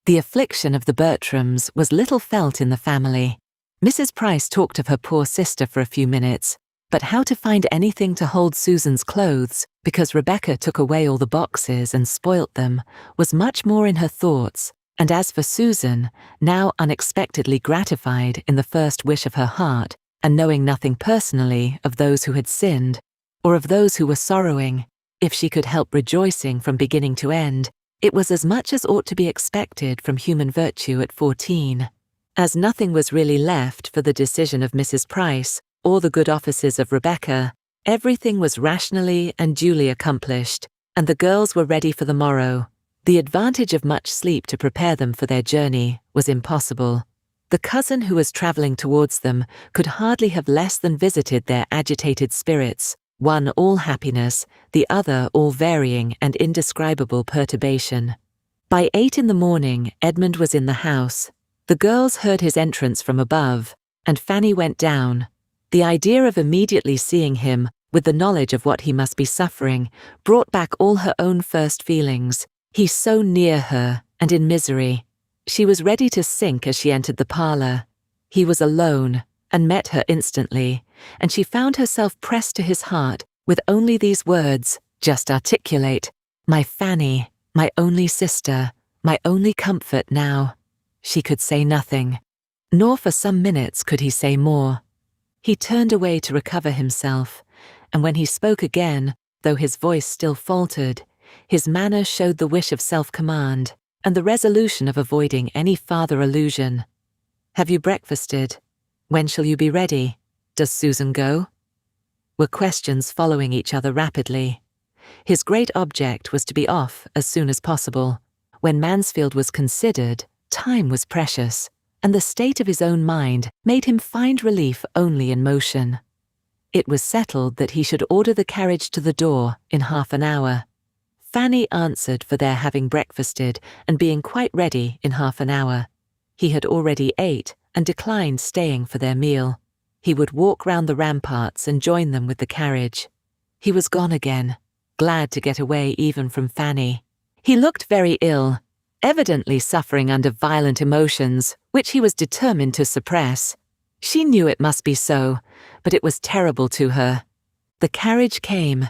The affliction of the Bertrams was little felt in the family. Mrs. Price talked of her poor sister for a few minutes, but how to find anything to hold Susan's clothes, because Rebecca took away all the boxes and spoilt them, was much more in her thoughts, and as for Susan, now unexpectedly gratified in the first wish of her heart, and knowing nothing personally of those who had sinned, or of those who were sorrowing, if she could help rejoicing from beginning to end, It was as much as ought to be expected from human virtue at 14. As nothing was really left for the decision of Mrs. Price or the good offices of Rebecca, everything was rationally and duly accomplished, and the girls were ready for the morrow. The advantage of much sleep to prepare them for their journey was impossible. The cousin who was travelling towards them could hardly have less than visited their agitated spirits, one all happiness, the other all varying and indescribable perturbation. By 8 in the morning, Edmund was in the house. The girls heard his entrance from above, and Fanny went down. The idea of immediately seeing him, with the knowledge of what he must be suffering, brought back all her own first feelings. He so near her, and in misery. She was ready to sink as she entered the parlour. He was alone, and met her instantly, and she found herself pressed to his heart with only these words, just articulate, "My Fanny, my only sister, my only comfort now." She could say nothing, nor for some minutes could he say more. He turned away to recover himself, and when he spoke again, though his voice still faltered, his manner showed the wish of self-command and the resolution of avoiding any farther allusion. "Have you breakfasted? When shall you be ready? Does Susan go?" Were questions following each other rapidly. His great object was to be off as soon as possible. When Mansfield was considered, time was precious, and the state of his own mind made him find relief only in motion. It was settled that he should order the carriage to the door in half an hour. Fanny answered for their having breakfasted and being quite ready in half an hour. He had already ate and declined staying for their meal. He would walk round the ramparts and join them with the carriage. He was gone again, glad to get away even from Fanny. He looked very ill, evidently suffering under violent emotions, which he was determined to suppress. She knew it must be so, but it was terrible to her. The carriage came,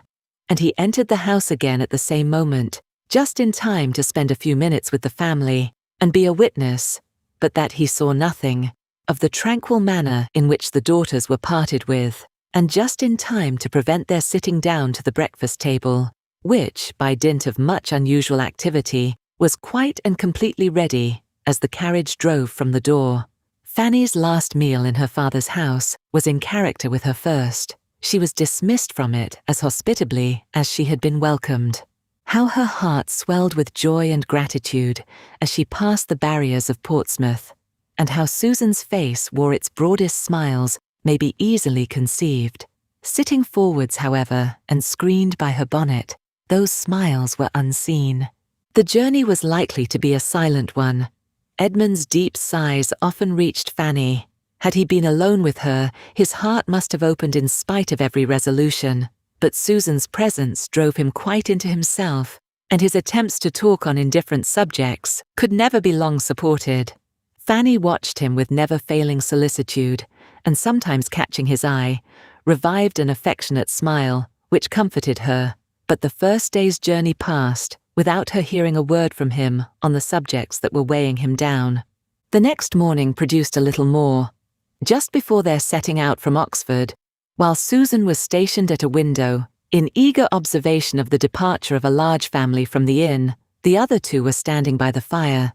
and he entered the house again at the same moment, just in time to spend a few minutes with the family, and be a witness, but that he saw nothing, of the tranquil manner in which the daughters were parted with, and just in time to prevent their sitting down to the breakfast table, which, by dint of much unusual activity, was quite and completely ready as the carriage drove from the door. Fanny's last meal in her father's house was in character with her first. She was dismissed from it as hospitably as she had been welcomed. How her heart swelled with joy and gratitude as she passed the barriers of Portsmouth, and how Susan's face wore its broadest smiles may be easily conceived. Sitting forwards, however, and screened by her bonnet, those smiles were unseen. The journey was likely to be a silent one. Edmund's deep sighs often reached Fanny. Had he been alone with her, his heart must have opened in spite of every resolution, but Susan's presence drove him quite into himself, and his attempts to talk on indifferent subjects could never be long supported. Fanny watched him with never-failing solicitude, and sometimes catching his eye, revived an affectionate smile, which comforted her, but the first day's journey passed without her hearing a word from him on the subjects that were weighing him down. The next morning produced a little more. Just before their setting out from Oxford, while Susan was stationed at a window, in eager observation of the departure of a large family from the inn, the other two were standing by the fire,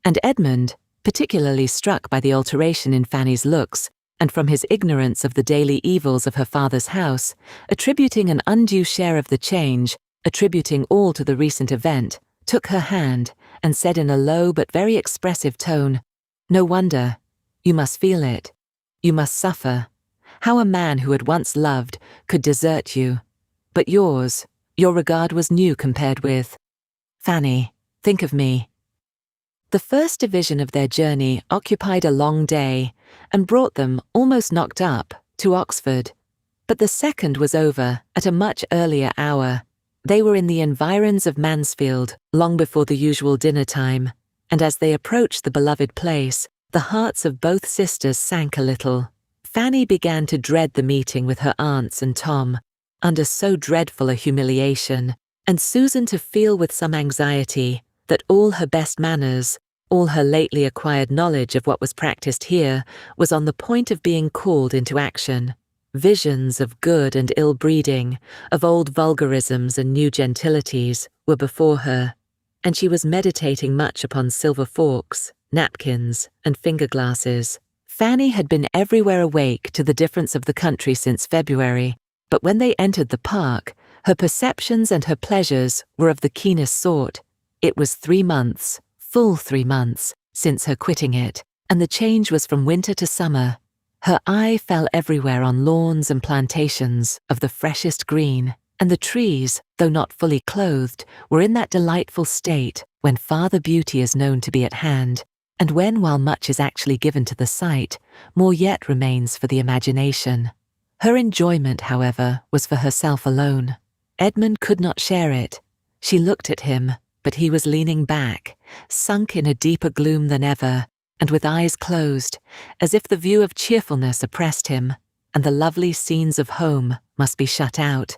and Edmund, particularly struck by the alteration in Fanny's looks, and from his ignorance of the daily evils of her father's house, attributing an undue share of the change, attributing all to the recent event, took her hand, and said in a low but very expressive tone, "No wonder. You must feel it. You must suffer. How a man who had once loved could desert you. But your regard was new compared with. Fanny, think of me." The first division of their journey occupied a long day, and brought them, almost knocked up, to Oxford. But the second was over at a much earlier hour. They were in the environs of Mansfield long before the usual dinner time, and as they approached the beloved place, the hearts of both sisters sank a little. Fanny began to dread the meeting with her aunts and Tom, under so dreadful a humiliation, and Susan to feel with some anxiety that all her best manners, all her lately acquired knowledge of what was practised here, was on the point of being called into action. Visions of good and ill breeding, of old vulgarisms and new gentilities, were before her. and she was meditating much upon silver forks, napkins, and finger glasses. Fanny had been everywhere awake to the difference of the country since February, but when they entered the park, her perceptions and her pleasures were of the keenest sort. It was 3 months, full 3 months, since her quitting it, and the change was from winter to summer. Her eye fell everywhere on lawns and plantations of the freshest green, and the trees, though not fully clothed, were in that delightful state when farther beauty is known to be at hand, and when, while much is actually given to the sight, more yet remains for the imagination. Her enjoyment, however, was for herself alone. Edmund could not share it. She looked at him, but he was leaning back, sunk in a deeper gloom than ever, and with eyes closed, as if the view of cheerfulness oppressed him, and the lovely scenes of home must be shut out.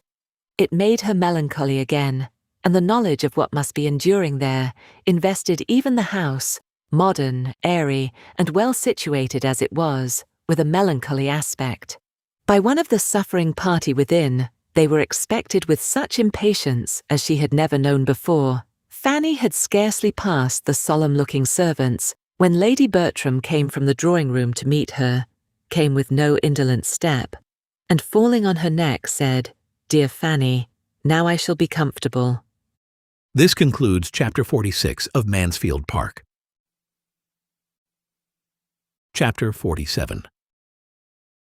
It made her melancholy again, and the knowledge of what must be enduring there invested even the house, modern, airy, and well situated as it was, with a melancholy aspect. By one of the suffering party within, they were expected with such impatience as she had never known before. Fanny had scarcely passed the solemn-looking servants when Lady Bertram came from the drawing-room to meet her, came with no indolent step, and falling on her neck said, "Dear Fanny, now I shall be comfortable." This concludes Chapter 46 of Mansfield Park. Chapter 47.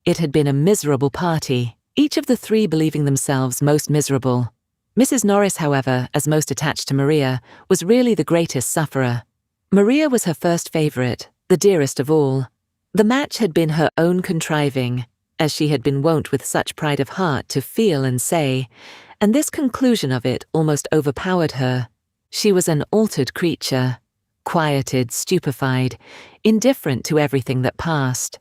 It had been a miserable party, each of the three believing themselves most miserable. Mrs. Norris, however, as most attached to Maria, was really the greatest sufferer. Maria was her first favourite, the dearest of all. The match had been her own contriving, as she had been wont with such pride of heart to feel and say, and this conclusion of it almost overpowered her. She was an altered creature, quieted, stupefied, indifferent to everything that passed.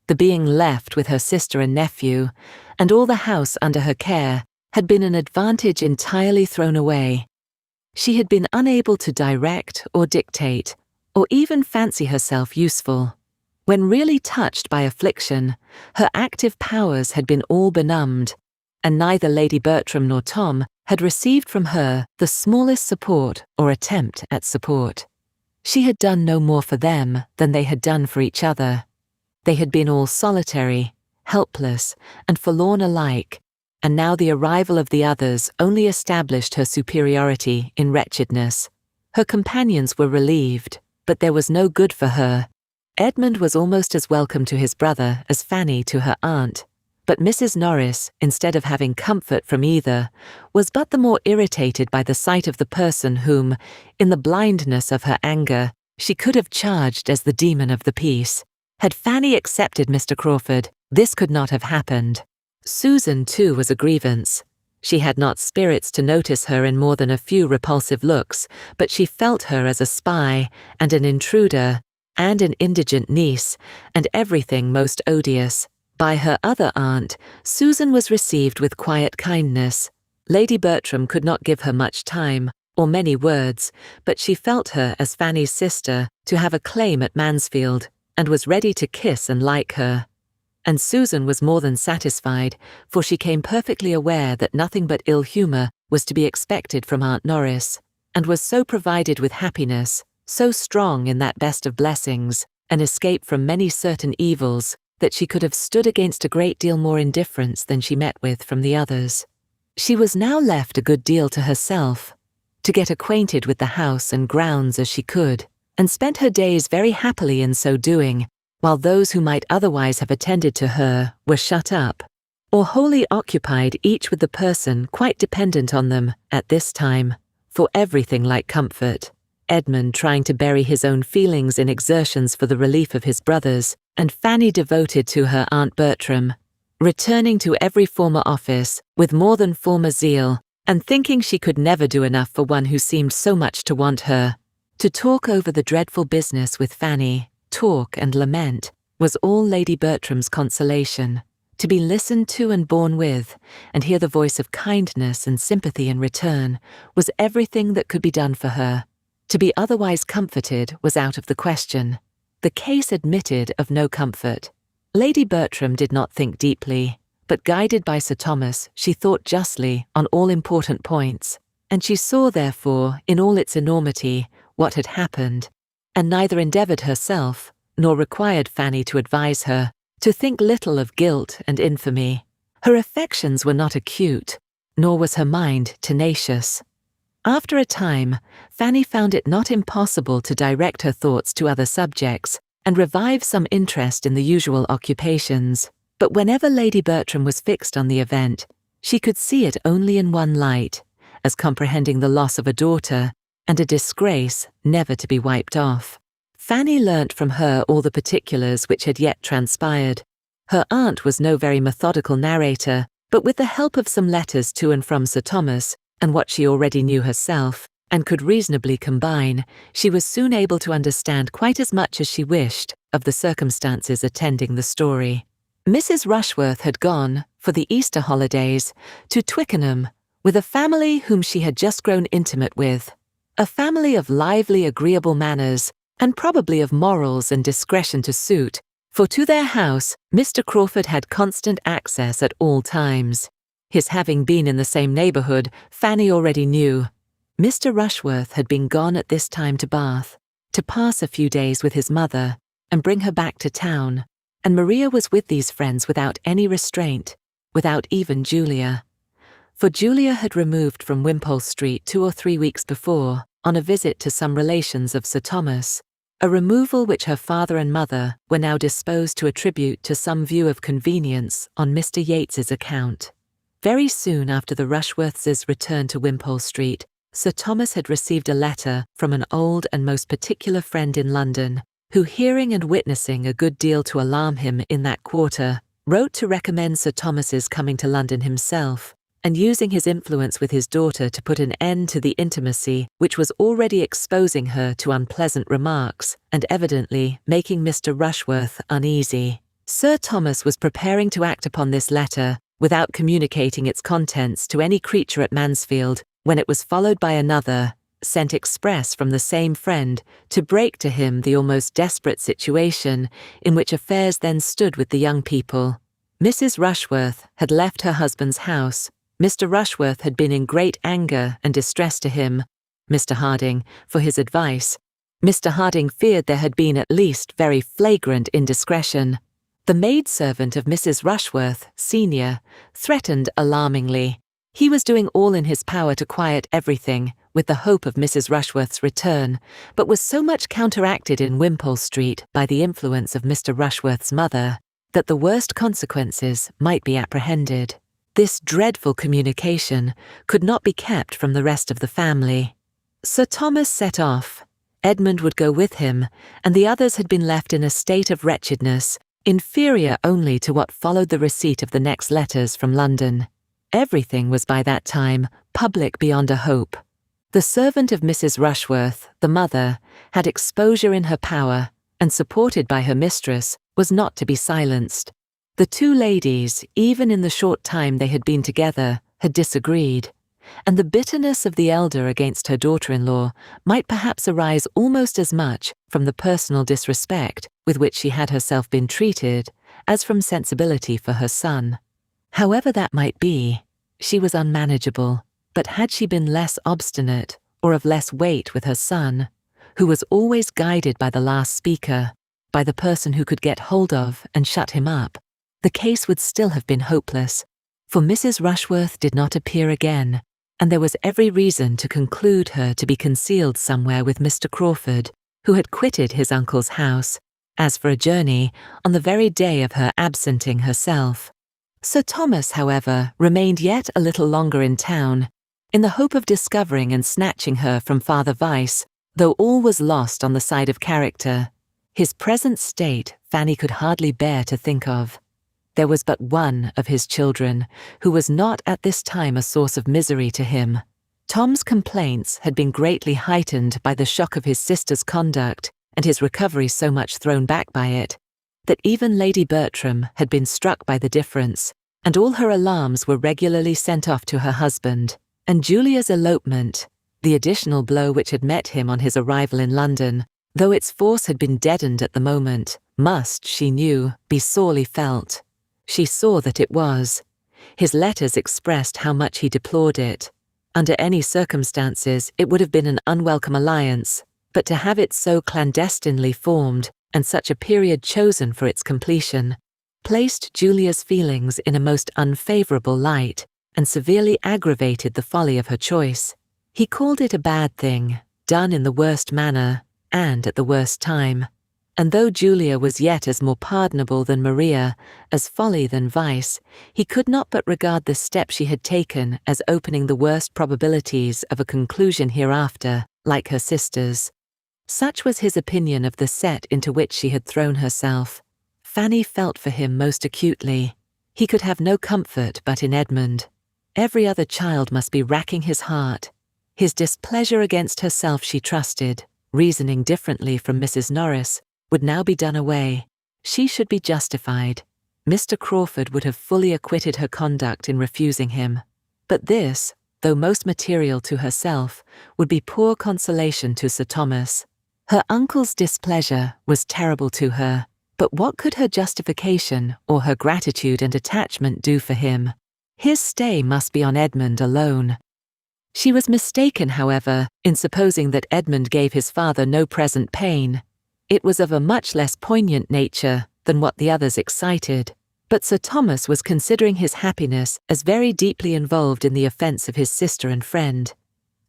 The being left with her sister and nephew, and all the house under her care, had been an advantage entirely thrown away. She had been unable to direct or dictate, or even fancy herself useful. When really touched by affliction, her active powers had been all benumbed, and neither Lady Bertram nor Tom had received from her the smallest support or attempt at support. She had done no more for them than they had done for each other. They had been all solitary, helpless, and forlorn alike, and now the arrival of the others only established her superiority in wretchedness. Her companions were relieved, but there was no good for her. Edmund was almost as welcome to his brother as Fanny to her aunt, but Mrs. Norris, instead of having comfort from either, was but the more irritated by the sight of the person whom, in the blindness of her anger, she could have charged as the demon of the piece. Had Fanny accepted Mr. Crawford, this could not have happened. Susan, too, was a grievance. She had not spirits to notice her in more than a few repulsive looks, but she felt her as a spy, and an intruder, and an indigent niece, and everything most odious. By her other aunt, Susan was received with quiet kindness. Lady Bertram could not give her much time, or many words, but she felt her as Fanny's sister to have a claim at Mansfield, and was ready to kiss and like her. And Susan was more than satisfied, for she came perfectly aware that nothing but ill humour was to be expected from Aunt Norris, and was so provided with happiness, so strong in that best of blessings, an escape from many certain evils, that she could have stood against a great deal more indifference than she met with from the others. She was now left a good deal to herself, to get acquainted with the house and grounds as she could, and spent her days very happily in so doing, while those who might otherwise have attended to her were shut up, or wholly occupied each with the person quite dependent on them at this time, for everything like comfort. Edmund trying to bury his own feelings in exertions for the relief of his brothers, and Fanny devoted to her Aunt Bertram, returning to every former office with more than former zeal, and thinking she could never do enough for one who seemed so much to want her. To talk over the dreadful business with Fanny, talk and lament, was all Lady Bertram's consolation. To be listened to and borne with, and hear the voice of kindness and sympathy in return, was everything that could be done for her. To be otherwise comforted was out of the question. The case admitted of no comfort. Lady Bertram did not think deeply, but guided by Sir Thomas, she thought justly on all important points, and she saw, therefore, in all its enormity, what had happened, and neither endeavoured herself, nor required Fanny to advise her, to think little of guilt and infamy. Her affections were not acute, nor was her mind tenacious. After a time, Fanny found it not impossible to direct her thoughts to other subjects, and revive some interest in the usual occupations, but whenever Lady Bertram was fixed on the event, she could see it only in one light, as comprehending the loss of a daughter, and a disgrace never to be wiped off. Fanny learnt from her all the particulars which had yet transpired. Her aunt was no very methodical narrator, but with the help of some letters to and from Sir Thomas, and what she already knew herself, and could reasonably combine, she was soon able to understand quite as much as she wished of the circumstances attending the story. Mrs. Rushworth had gone, for the Easter holidays, to Twickenham, with a family whom she had just grown intimate with, a family of lively, agreeable manners, and probably of morals and discretion to suit, for to their house Mr. Crawford had constant access at all times. His having been in the same neighbourhood, Fanny already knew. Mr. Rushworth had been gone at this time to Bath, to pass a few days with his mother, and bring her back to town, and Maria was with these friends without any restraint, without even Julia. For Julia had removed from Wimpole Street 2 or 3 weeks before, on a visit to some relations of Sir Thomas, a removal which her father and mother were now disposed to attribute to some view of convenience on Mr. Yates's account. Very soon after the Rushworths' return to Wimpole Street, Sir Thomas had received a letter from an old and most particular friend in London, who, hearing and witnessing a good deal to alarm him in that quarter, wrote to recommend Sir Thomas's coming to London himself, and using his influence with his daughter to put an end to the intimacy which was already exposing her to unpleasant remarks, and evidently making Mr. Rushworth uneasy. Sir Thomas was preparing to act upon this letter, without communicating its contents to any creature at Mansfield, when it was followed by another, sent express from the same friend, to break to him the almost desperate situation in which affairs then stood with the young people. Mrs. Rushworth had left her husband's house. Mr. Rushworth had been in great anger and distress to him, Mr. Harding, for his advice. Mr. Harding feared there had been at least very flagrant indiscretion. The maidservant of Mrs. Rushworth, senior, threatened alarmingly. He was doing all in his power to quiet everything, with the hope of Mrs. Rushworth's return, but was so much counteracted in Wimpole Street by the influence of Mr. Rushworth's mother, that the worst consequences might be apprehended. This dreadful communication could not be kept from the rest of the family. Sir Thomas set off. Edmund would go with him, and the others had been left in a state of wretchedness, inferior only to what followed the receipt of the next letters from London. Everything was by that time public beyond a hope. The servant of Mrs. Rushworth, the mother, had exposure in her power, and supported by her mistress, was not to be silenced. The two ladies, even in the short time they had been together, had disagreed, and the bitterness of the elder against her daughter-in-law might perhaps arise almost as much from the personal disrespect with which she had herself been treated as from sensibility for her son. However that might be, she was unmanageable, but had she been less obstinate or of less weight with her son, who was always guided by the last speaker, by the person who could get hold of and shut him up, the case would still have been hopeless, for Mrs. Rushworth did not appear again, and there was every reason to conclude her to be concealed somewhere with Mr. Crawford, who had quitted his uncle's house, as for a journey, on the very day of her absenting herself. Sir Thomas, however, remained yet a little longer in town, in the hope of discovering and snatching her from Father Vice, though all was lost on the side of character. His present state Fanny could hardly bear to think of. There was but one of his children who was not at this time a source of misery to him. Tom's complaints had been greatly heightened by the shock of his sister's conduct, and his recovery so much thrown back by it, that even Lady Bertram had been struck by the difference, and all her alarms were regularly sent off to her husband. And Julia's elopement, the additional blow which had met him on his arrival in London, though its force had been deadened at the moment, must, she knew, be sorely felt. She saw that it was. His letters expressed how much he deplored it. Under any circumstances, it would have been an unwelcome alliance, but to have it so clandestinely formed, and such a period chosen for its completion, placed Julia's feelings in a most unfavourable light, and severely aggravated the folly of her choice. He called it a bad thing, done in the worst manner, and at the worst time. And though Julia was yet as more pardonable than Maria, as folly than vice, he could not but regard the step she had taken as opening the worst probabilities of a conclusion hereafter, like her sister's. Such was his opinion of the set into which she had thrown herself. Fanny felt for him most acutely. He could have no comfort but in Edmund. Every other child must be racking his heart. His displeasure against herself, she trusted, reasoning differently from Mrs. Norris, would now be done away. She should be justified. Mr. Crawford would have fully acquitted her conduct in refusing him. But this, though most material to herself, would be poor consolation to Sir Thomas. Her uncle's displeasure was terrible to her, but what could her justification or her gratitude and attachment do for him? His stay must be on Edmund alone. She was mistaken, however, in supposing that Edmund gave his father no present pain. It was of a much less poignant nature than what the others excited, but Sir Thomas was considering his happiness as very deeply involved in the offence of his sister and friend.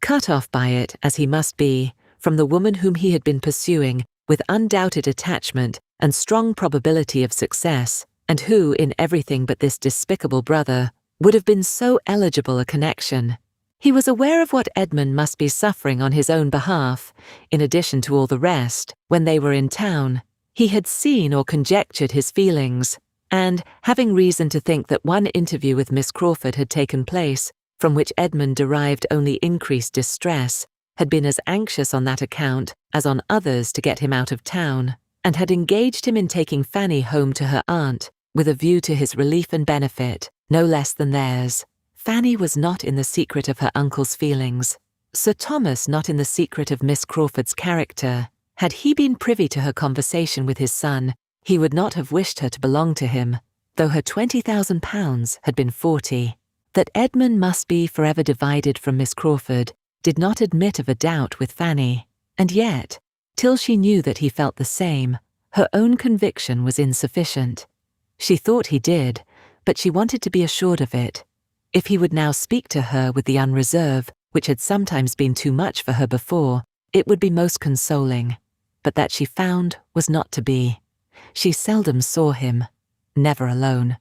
Cut off by it, as he must be, from the woman whom he had been pursuing with undoubted attachment and strong probability of success, and who, in everything but this despicable brother, would have been so eligible a connection. He was aware of what Edmund must be suffering on his own behalf, in addition to all the rest, when they were in town. He had seen or conjectured his feelings, and, having reason to think that one interview with Miss Crawford had taken place, from which Edmund derived only increased distress, had been as anxious on that account as on others to get him out of town, and had engaged him in taking Fanny home to her aunt, with a view to his relief and benefit, no less than theirs. Fanny was not in the secret of her uncle's feelings. Sir Thomas not in the secret of Miss Crawford's character. Had he been privy to her conversation with his son, he would not have wished her to belong to him, though her £20,000 had been 40. That Edmund must be forever divided from Miss Crawford did not admit of a doubt with Fanny, and yet, till she knew that he felt the same, her own conviction was insufficient. She thought he did, but she wanted to be assured of it. If he would now speak to her with the unreserve, which had sometimes been too much for her before, it would be most consoling. But that she found was not to be. She seldom saw him, never alone.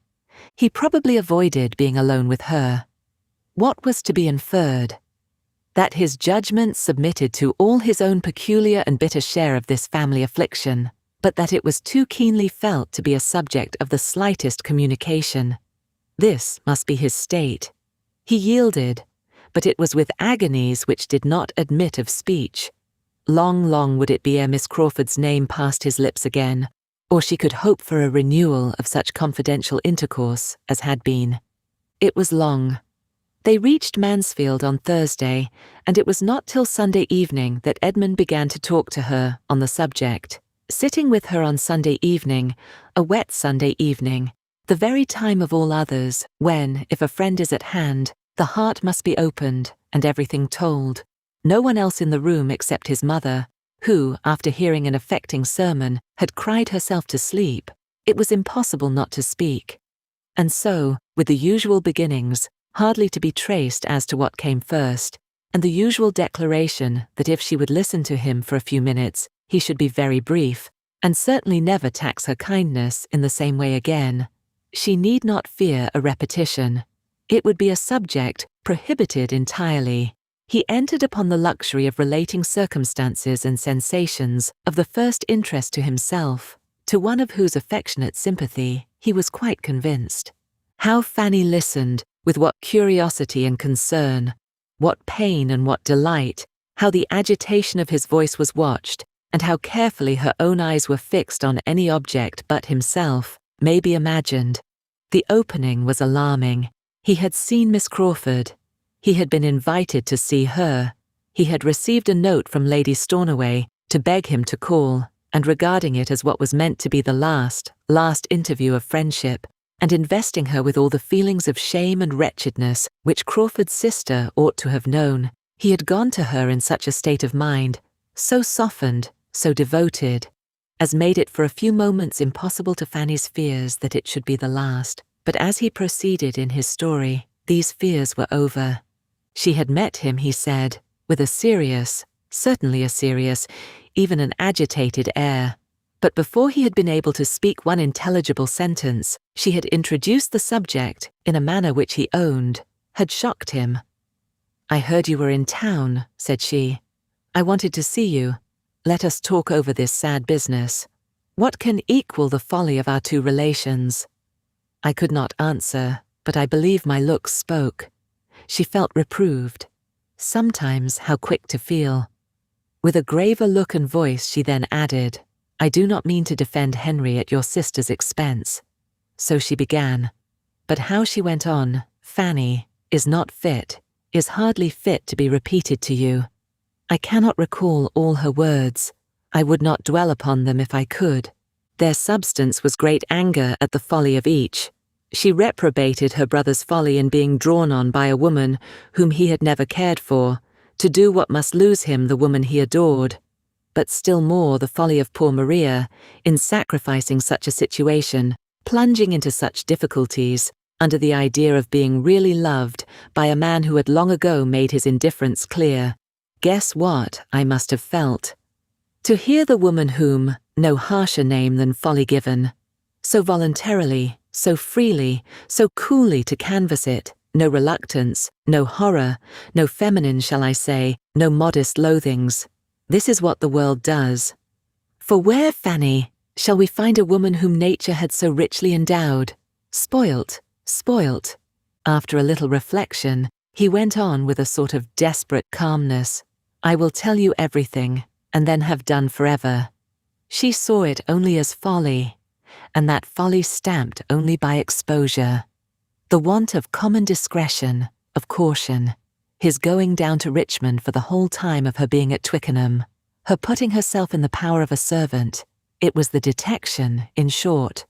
He probably avoided being alone with her. What was to be inferred? That his judgment submitted to all his own peculiar and bitter share of this family affliction, but that it was too keenly felt to be a subject of the slightest communication. This must be his state. He yielded, but it was with agonies which did not admit of speech. Long, long would it be ere Miss Crawford's name passed his lips again, or she could hope for a renewal of such confidential intercourse as had been. It was long. They reached Mansfield on Thursday, and it was not till Sunday evening that Edmund began to talk to her on the subject. Sitting with her on Sunday evening, a wet Sunday evening, the very time of all others, when, if a friend is at hand, the heart must be opened and everything told. No one else in the room except his mother, who, after hearing an affecting sermon, had cried herself to sleep. It was impossible not to speak. And so, with the usual beginnings, hardly to be traced as to what came first, and the usual declaration that if she would listen to him for a few minutes, he should be very brief, and certainly never tax her kindness in the same way again. She need not fear a repetition. It would be a subject prohibited entirely. He entered upon the luxury of relating circumstances and sensations of the first interest to himself, to one of whose affectionate sympathy he was quite convinced. How Fanny listened, with what curiosity and concern, what pain and what delight, how the agitation of his voice was watched, and how carefully her own eyes were fixed on any object but himself, may be imagined. The opening was alarming. He had seen Miss Crawford. He had been invited to see her. He had received a note from Lady Stornoway to beg him to call, and regarding it as what was meant to be the last interview of friendship, and investing her with all the feelings of shame and wretchedness which Crawford's sister ought to have known. He had gone to her in such a state of mind, so softened, so devoted, as made it for a few moments impossible to Fanny's fears that it should be the last. But as he proceeded in his story, these fears were over. She had met him, he said, with a serious, certainly a serious, even an agitated air. But before he had been able to speak one intelligible sentence, she had introduced the subject in a manner which he owned had shocked him. "I heard you were in town," said she. "I wanted to see you. Let us talk over this sad business. What can equal the folly of our two relations?" I could not answer, but I believe my looks spoke. She felt reproved. Sometimes how quick to feel. With a graver look and voice she then added, "I do not mean to defend Henry at your sister's expense." So she began. But how she went on, "Fanny, is not fit, is hardly fit to be repeated to you." I cannot recall all her words. I would not dwell upon them if I could. Their substance was great anger at the folly of each. She reprobated her brother's folly in being drawn on by a woman whom he had never cared for, to do what must lose him the woman he adored. But still more the folly of poor Maria, in sacrificing such a situation, plunging into such difficulties, under the idea of being really loved by a man who had long ago made his indifference clear. Guess what I must have felt. To hear the woman whom, no harsher name than folly given, so voluntarily, so freely, so coolly to canvass it, no reluctance, no horror, no feminine, shall I say, no modest loathings. This is what the world does. For where, Fanny, shall we find a woman whom nature had so richly endowed? Spoilt. After a little reflection, he went on with a sort of desperate calmness. "I will tell you everything, and then have done forever. She saw it only as folly, and that folly stamped only by exposure. The want of common discretion, of caution, his going down to Richmond for the whole time of her being at Twickenham, her putting herself in the power of a servant. It was the detection, in short.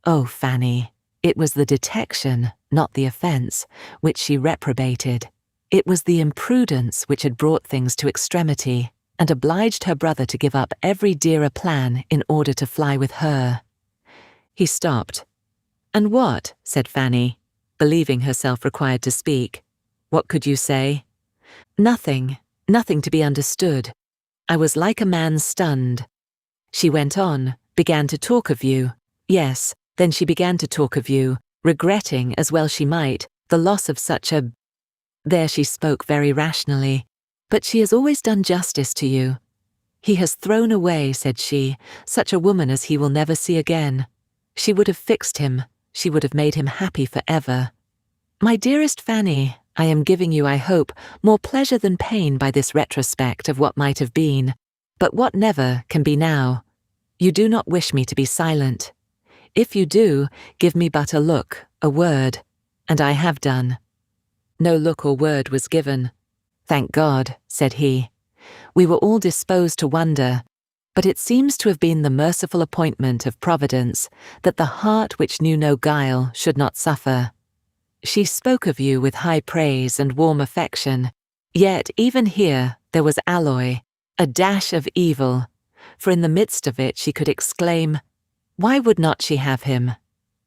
Oh, Fanny, it was the detection, not the offence, which she reprobated. It was the imprudence which had brought things to extremity, and obliged her brother to give up every dearer plan in order to fly with her." He stopped. "And what?" said Fanny, believing herself required to speak. "What could you say?" Nothing to be understood. I was like a man stunned." She went on, began to talk of you. Yes, then she began to talk of you, regretting, as well she might, the loss of such a... There she spoke very rationally. "But she has always done justice to you. He has thrown away," said she, "such a woman as he will never see again. She would have fixed him, she would have made him happy for ever. My dearest Fanny, I am giving you, I hope, more pleasure than pain by this retrospect of what might have been, but what never can be now. You do not wish me to be silent. If you do, give me but a look, a word, and I have done." No look or word was given. "Thank God," said he. "We were all disposed to wonder, but it seems to have been the merciful appointment of Providence that the heart which knew no guile should not suffer. She spoke of you with high praise and warm affection, yet even here there was alloy, a dash of evil, for in the midst of it she could exclaim, 'Why would not she have him?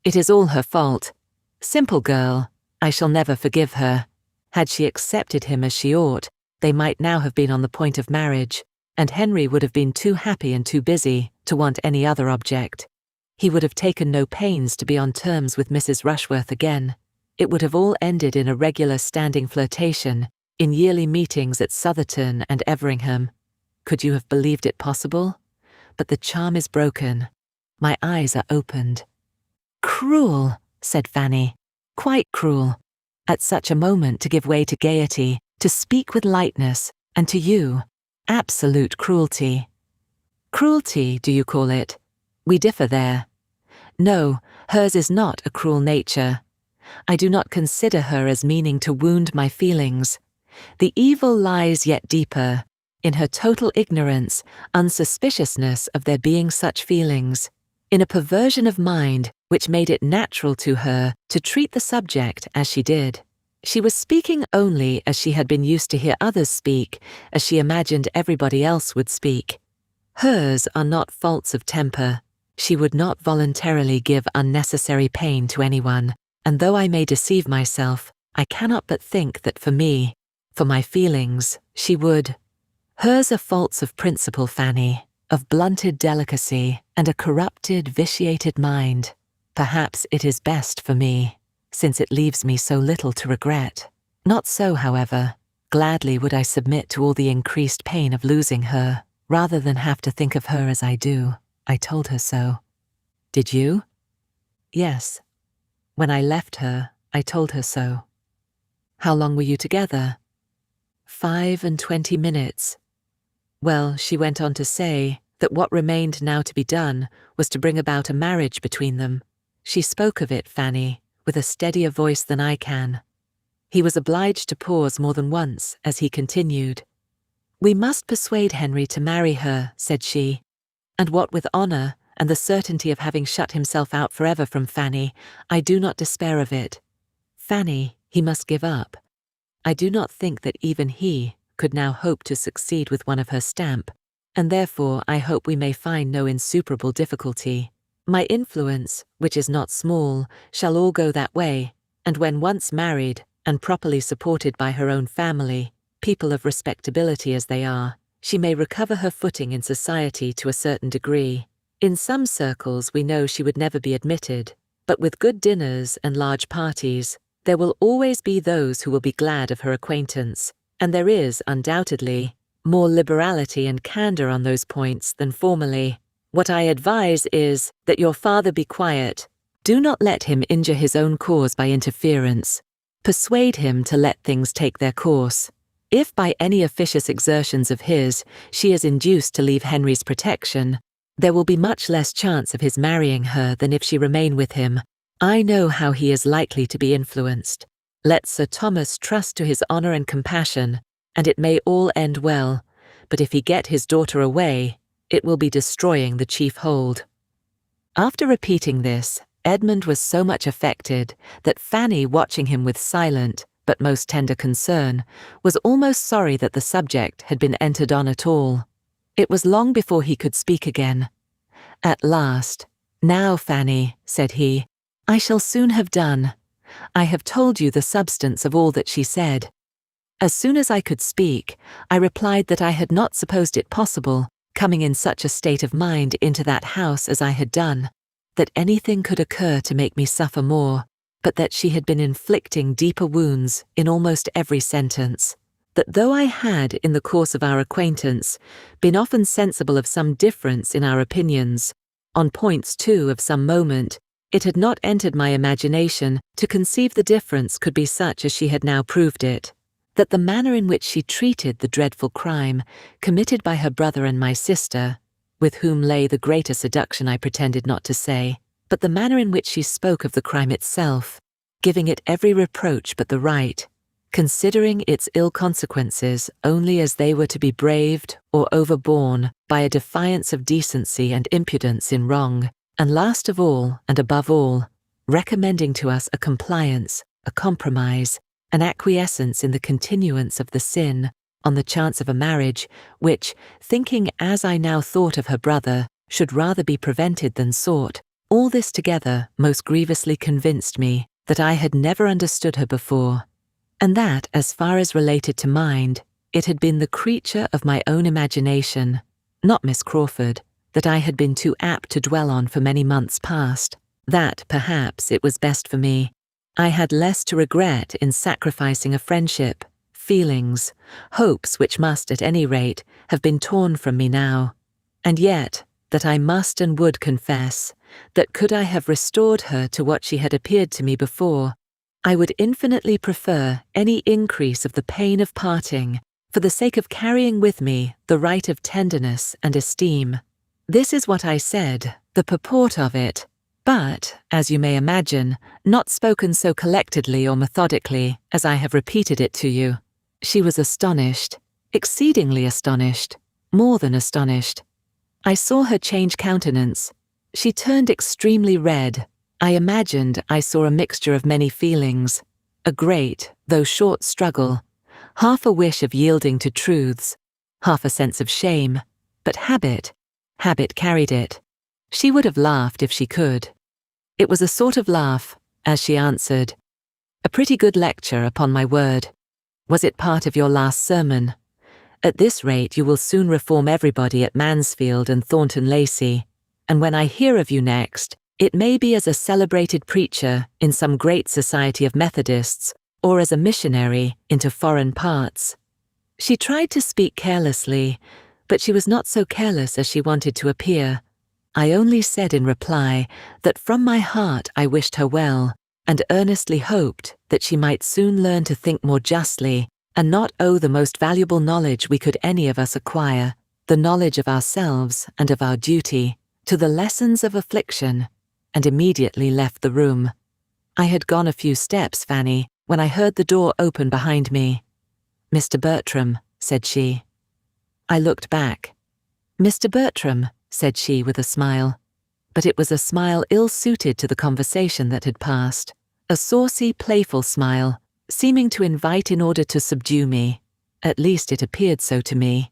It is all her fault. Simple girl, I shall never forgive her. Had she accepted him as she ought, they might now have been on the point of marriage, and Henry would have been too happy and too busy to want any other object. He would have taken no pains to be on terms with Mrs. Rushworth again. It would have all ended in a regular standing flirtation, in yearly meetings at Southerton and Everingham. Could you have believed it possible? But the charm is broken. My eyes are opened." "Cruel," said Fanny, "quite cruel. At such a moment to give way to gaiety, to speak with lightness, and to you, absolute cruelty." "Cruelty, do you call it? We differ there. No, hers is not a cruel nature. I do not consider her as meaning to wound my feelings. The evil lies yet deeper, in her total ignorance, unsuspiciousness of there being such feelings. in a perversion of mind which made it natural to her to treat the subject as she did. She was speaking only as she had been used to hear others speak, as she imagined everybody else would speak. Hers are not faults of temper. She would not voluntarily give unnecessary pain to anyone, and though I may deceive myself, I cannot but think that for me, for my feelings, she would. Hers are faults of principle, Fanny, of blunted delicacy and a corrupted, vitiated mind. Perhaps it is best for me, since it leaves me so little to regret. Not so, however. Gladly would I submit to all the increased pain of losing her, rather than have to think of her as I do. I told her so. Did you? Yes. When I left her, I told her so. How long were you together? 25 minutes. Well, she went on to say that what remained now to be done was to bring about a marriage between them. She spoke of it, Fanny, with a steadier voice than I can. He was obliged to pause more than once as he continued. We must persuade Henry to marry her, said she, and what with honour and the certainty of having shut himself out forever from Fanny, I do not despair of it. Fanny he must give up. I do not think that even he could now hope to succeed with one of her stamp, and therefore I hope we may find no insuperable difficulty. My influence, which is not small, shall all go that way, and when once married, and properly supported by her own family, people of respectability as they are, she may recover her footing in society to a certain degree. In some circles we know she would never be admitted, but with good dinners and large parties, there will always be those who will be glad of her acquaintance, and there is, undoubtedly, more liberality and candour on those points than formerly. What I advise is that your father be quiet. Do not let him injure his own cause by interference. Persuade him to let things take their course. If by any officious exertions of his she is induced to leave Henry's protection, there will be much less chance of his marrying her than if she remain with him. I know how he is likely to be influenced. Let Sir Thomas trust to his honour and compassion, and it may all end well, but if he get his daughter away, it will be destroying the chief hold. After repeating this, Edmund was so much affected that Fanny, watching him with silent but most tender concern, was almost sorry that the subject had been entered on at all. It was long before he could speak again. At last, now, Fanny, said he, I shall soon have done. I have told you the substance of all that she said. As soon as I could speak, I replied that I had not supposed it possible, coming in such a state of mind into that house as I had done, that anything could occur to make me suffer more, but that she had been inflicting deeper wounds in almost every sentence. That though I had, in the course of our acquaintance, been often sensible of some difference in our opinions, on points too of some moment, it had not entered my imagination to conceive the difference could be such as she had now proved it. That the manner in which she treated the dreadful crime committed by her brother and my sister, with whom lay the greater seduction I pretended not to say, but the manner in which she spoke of the crime itself, giving it every reproach but the right, considering its ill consequences only as they were to be braved or overborne by a defiance of decency and impudence in wrong, and last of all, and above all, recommending to us a compliance, a compromise, an acquiescence in the continuance of the sin, on the chance of a marriage, which, thinking as I now thought of her brother, should rather be prevented than sought, all this together most grievously convinced me that I had never understood her before, and that, as far as related to mind, it had been the creature of my own imagination, not Miss Crawford, that I had been too apt to dwell on for many months past, that, perhaps, it was best for me. I had less to regret in sacrificing a friendship, feelings, hopes which must, at any rate, have been torn from me now, and yet that I must and would confess that could I have restored her to what she had appeared to me before, I would infinitely prefer any increase of the pain of parting for the sake of carrying with me the right of tenderness and esteem. This is what I said, the purport of it, but, as you may imagine, not spoken so collectedly or methodically as I have repeated it to you. She was astonished, exceedingly astonished, more than astonished. I saw her change countenance. She turned extremely red. I imagined I saw a mixture of many feelings, a great, though short struggle, half a wish of yielding to truths, half a sense of shame, but habit carried it. She would have laughed if she could. It was a sort of laugh, as she answered, "A pretty good lecture, upon my word. Was it part of your last sermon? At this rate you will soon reform everybody at Mansfield and Thornton Lacey, and when I hear of you next, it may be as a celebrated preacher in some great society of Methodists, or as a missionary into foreign parts." She tried to speak carelessly, but she was not so careless as she wanted to appear. I only said in reply that from my heart I wished her well, and earnestly hoped that she might soon learn to think more justly and not owe the most valuable knowledge we could any of us acquire, the knowledge of ourselves and of our duty, to the lessons of affliction, and immediately left the room. I had gone a few steps, Fanny, when I heard the door open behind me. "Mr. Bertram," said she. I looked back. "Mr. Bertram," said she with a smile. But it was a smile ill-suited to the conversation that had passed, a saucy, playful smile, seeming to invite in order to subdue me. At least it appeared so to me.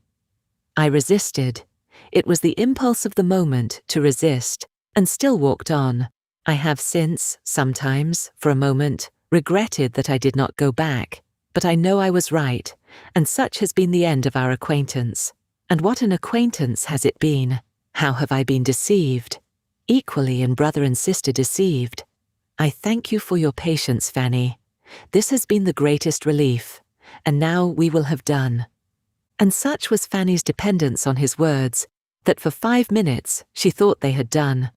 I resisted. It was the impulse of the moment to resist, and still walked on. I have since, sometimes, for a moment, regretted that I did not go back, but I know I was right, and such has been the end of our acquaintance. And what an acquaintance has it been! How have I been deceived! Equally in brother and sister deceived. I thank you for your patience, Fanny. This has been the greatest relief, and now we will have done. And such was Fanny's dependence on his words, that for 5 minutes she thought they had done.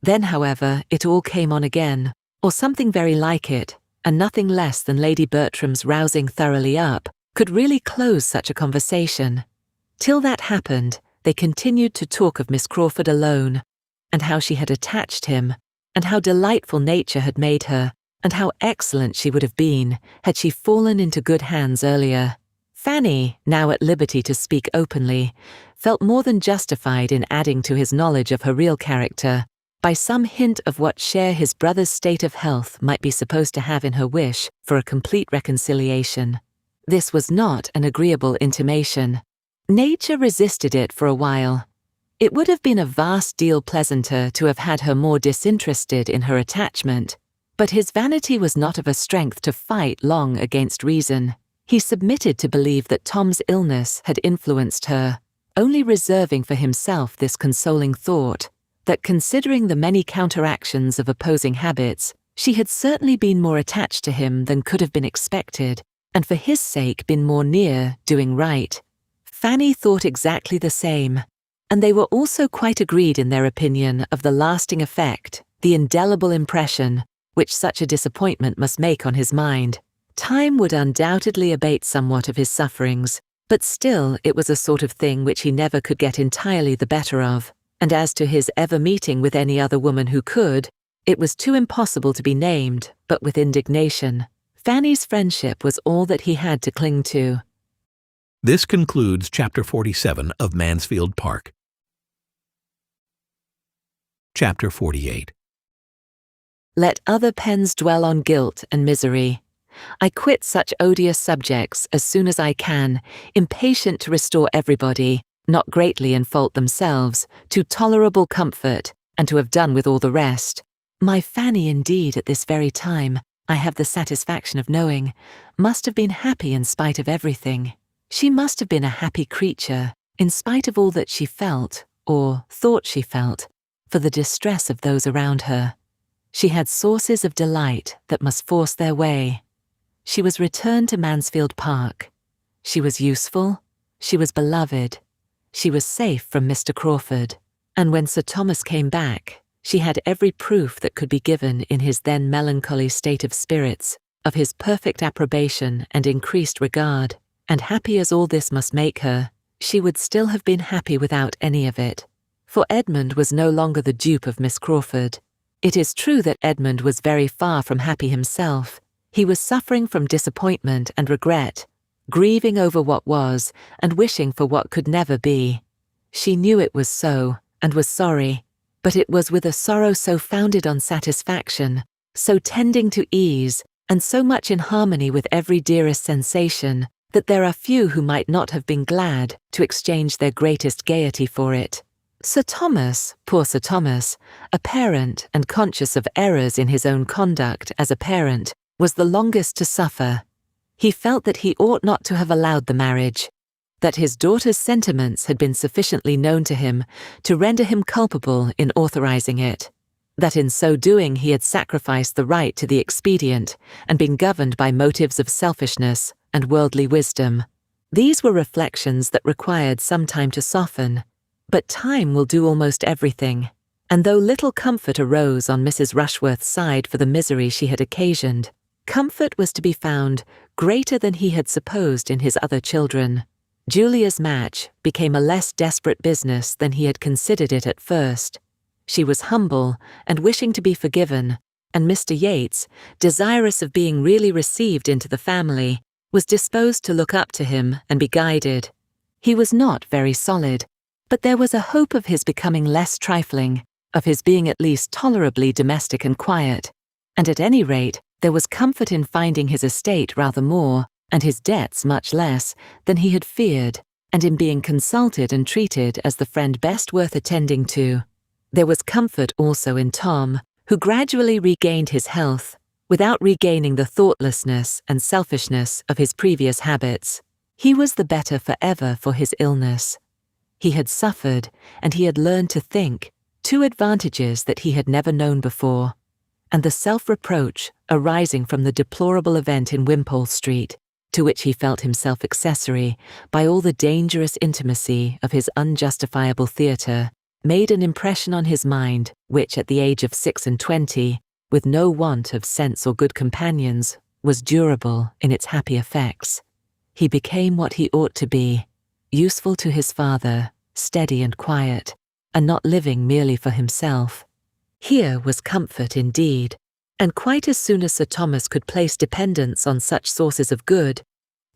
Then, however, it all came on again, or something very like it, and nothing less than Lady Bertram's rousing thoroughly up could really close such a conversation. Till that happened, they continued to talk of Miss Crawford alone, and how she had attached him, and how delightful nature had made her, and how excellent she would have been had she fallen into good hands earlier. Fanny, now at liberty to speak openly, felt more than justified in adding to his knowledge of her real character, by some hint of what share his brother's state of health might be supposed to have in her wish for a complete reconciliation. This was not an agreeable intimation. Nature resisted it for a while. It would have been a vast deal pleasanter to have had her more disinterested in her attachment, but his vanity was not of a strength to fight long against reason. He submitted to believe that Tom's illness had influenced her, only reserving for himself this consoling thought, that considering the many counteractions of opposing habits, she had certainly been more attached to him than could have been expected, and for his sake been more near doing right. Fanny thought exactly the same, and they were also quite agreed in their opinion of the lasting effect, the indelible impression, which such a disappointment must make on his mind. Time would undoubtedly abate somewhat of his sufferings, but still it was a sort of thing which he never could get entirely the better of. And as to his ever meeting with any other woman who could, it was too impossible to be named, but with indignation. Fanny's friendship was all that he had to cling to. This concludes Chapter 47 of Mansfield Park. Chapter 48. Let other pens dwell on guilt and misery. I quit such odious subjects as soon as I can, impatient to restore everybody, not greatly in fault themselves, to tolerable comfort, and to have done with all the rest. My Fanny indeed at this very time, I have the satisfaction of knowing, must have been happy in spite of everything. She must have been a happy creature, in spite of all that she felt, or thought she felt, for the distress of those around her. She had sources of delight that must force their way. She was returned to Mansfield Park. She was useful, she was beloved, she was safe from Mr. Crawford, and when Sir Thomas came back, she had every proof that could be given in his then melancholy state of spirits, of his perfect approbation and increased regard, and happy as all this must make her, she would still have been happy without any of it. For Edmund was no longer the dupe of Miss Crawford. It is true that Edmund was very far from happy himself. He was suffering from disappointment and regret, grieving over what was, and wishing for what could never be. She knew it was so, and was sorry, but it was with a sorrow so founded on satisfaction, so tending to ease, and so much in harmony with every dearest sensation, that there are few who might not have been glad to exchange their greatest gaiety for it. Sir Thomas, poor Sir Thomas, a parent and conscious of errors in his own conduct as a parent, was the longest to suffer. He felt that he ought not to have allowed the marriage, that his daughter's sentiments had been sufficiently known to him to render him culpable in authorizing it, that in so doing he had sacrificed the right to the expedient and been governed by motives of selfishness and worldly wisdom. These were reflections that required some time to soften, but time will do almost everything, and though little comfort arose on Mrs. Rushworth's side for the misery she had occasioned, comfort was to be found greater than he had supposed in his other children. Julia's match became a less desperate business than he had considered it at first. She was humble and wishing to be forgiven, and Mr. Yates, desirous of being really received into the family, was disposed to look up to him and be guided. He was not very solid, but there was a hope of his becoming less trifling, of his being at least tolerably domestic and quiet, and at any rate there was comfort in finding his estate rather more, and his debts much less, than he had feared, and in being consulted and treated as the friend best worth attending to. There was comfort also in Tom, who gradually regained his health, without regaining the thoughtlessness and selfishness of his previous habits. He was the better forever for his illness. He had suffered, and he had learned to think, two advantages that he had never known before, and the self-reproach arising from the deplorable event in Wimpole Street, to which he felt himself accessory by all the dangerous intimacy of his unjustifiable theatre, made an impression on his mind which at the age of 26, with no want of sense or good companions, was durable in its happy effects. He became what he ought to be, useful to his father, steady and quiet, and not living merely for himself. Here was comfort indeed, and quite as soon as Sir Thomas could place dependence on such sources of good,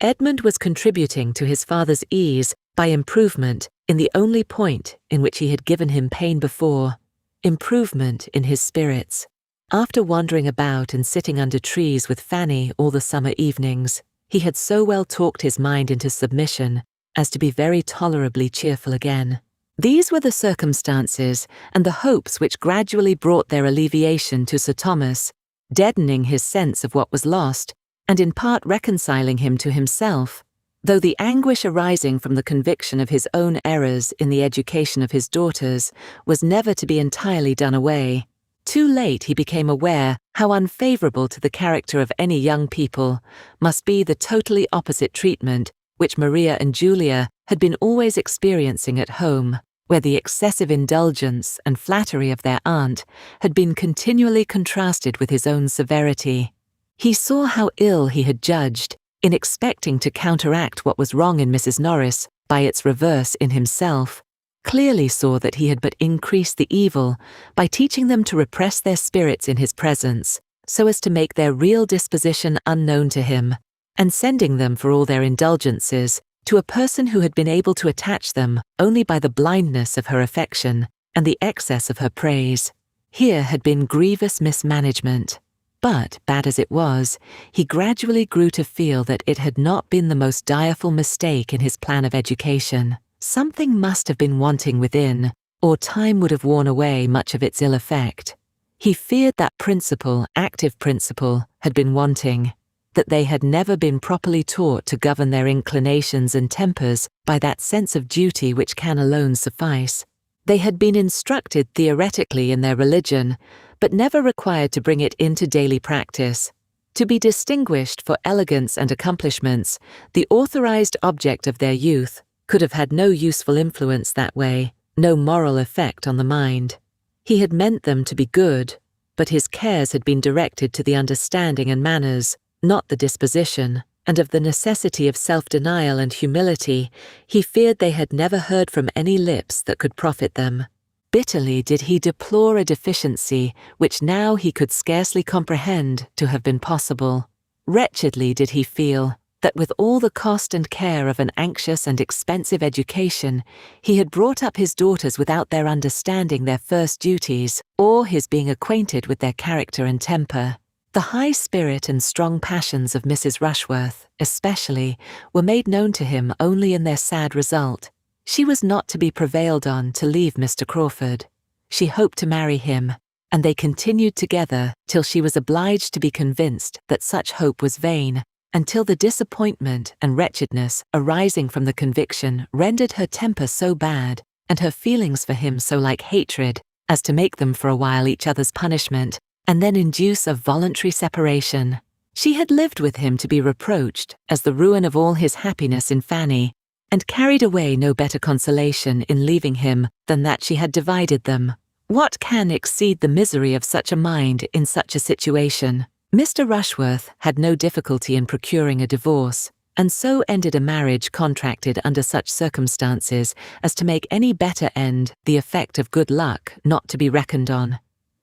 Edmund was contributing to his father's ease by improvement in the only point in which he had given him pain before, improvement in his spirits. After wandering about and sitting under trees with Fanny all the summer evenings, he had so well talked his mind into submission as to be very tolerably cheerful again. These were the circumstances and the hopes which gradually brought their alleviation to Sir Thomas, deadening his sense of what was lost, and in part reconciling him to himself, though the anguish arising from the conviction of his own errors in the education of his daughters was never to be entirely done away. Too late he became aware how unfavourable to the character of any young people must be the totally opposite treatment which Maria and Julia had been always experiencing at home, where the excessive indulgence and flattery of their aunt had been continually contrasted with his own severity. He saw how ill he had judged in expecting to counteract what was wrong in Mrs. Norris by its reverse in himself, clearly saw that he had but increased the evil by teaching them to repress their spirits in his presence, so as to make their real disposition unknown to him, and sending them for all their indulgences to a person who had been able to attach them only by the blindness of her affection and the excess of her praise. Here had been grievous mismanagement, but, bad as it was, he gradually grew to feel that it had not been the most direful mistake in his plan of education. Something must have been wanting within, or time would have worn away much of its ill effect. He feared that principle, active principle, had been wanting, that they had never been properly taught to govern their inclinations and tempers by that sense of duty which can alone suffice. They had been instructed theoretically in their religion, but never required to bring it into daily practice. To be distinguished for elegance and accomplishments, the authorized object of their youth could have had no useful influence that way, no moral effect on the mind. He had meant them to be good, but his cares had been directed to the understanding and manners, not the disposition, and of the necessity of self-denial and humility he feared they had never heard from any lips that could profit them. Bitterly did he deplore a deficiency which now he could scarcely comprehend to have been possible. Wretchedly did he feel, that with all the cost and care of an anxious and expensive education, he had brought up his daughters without their understanding their first duties, or his being acquainted with their character and temper. The high spirit and strong passions of Mrs. Rushworth, especially, were made known to him only in their sad result. She was not to be prevailed on to leave Mr. Crawford. She hoped to marry him, and they continued together till she was obliged to be convinced that such hope was vain, until the disappointment and wretchedness arising from the conviction rendered her temper so bad, and her feelings for him so like hatred, as to make them for a while each other's punishment, and then induce a voluntary separation. She had lived with him to be reproached as the ruin of all his happiness in Fanny, and carried away no better consolation in leaving him than that she had divided them. What can exceed the misery of such a mind in such a situation? Mr. Rushworth had no difficulty in procuring a divorce, and so ended a marriage contracted under such circumstances as to make any better end the effect of good luck not to be reckoned on.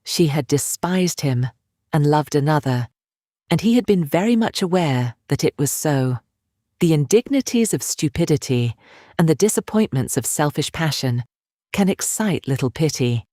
She had despised him and loved another, and he had been very much aware that it was so. The indignities of stupidity and the disappointments of selfish passion can excite little pity.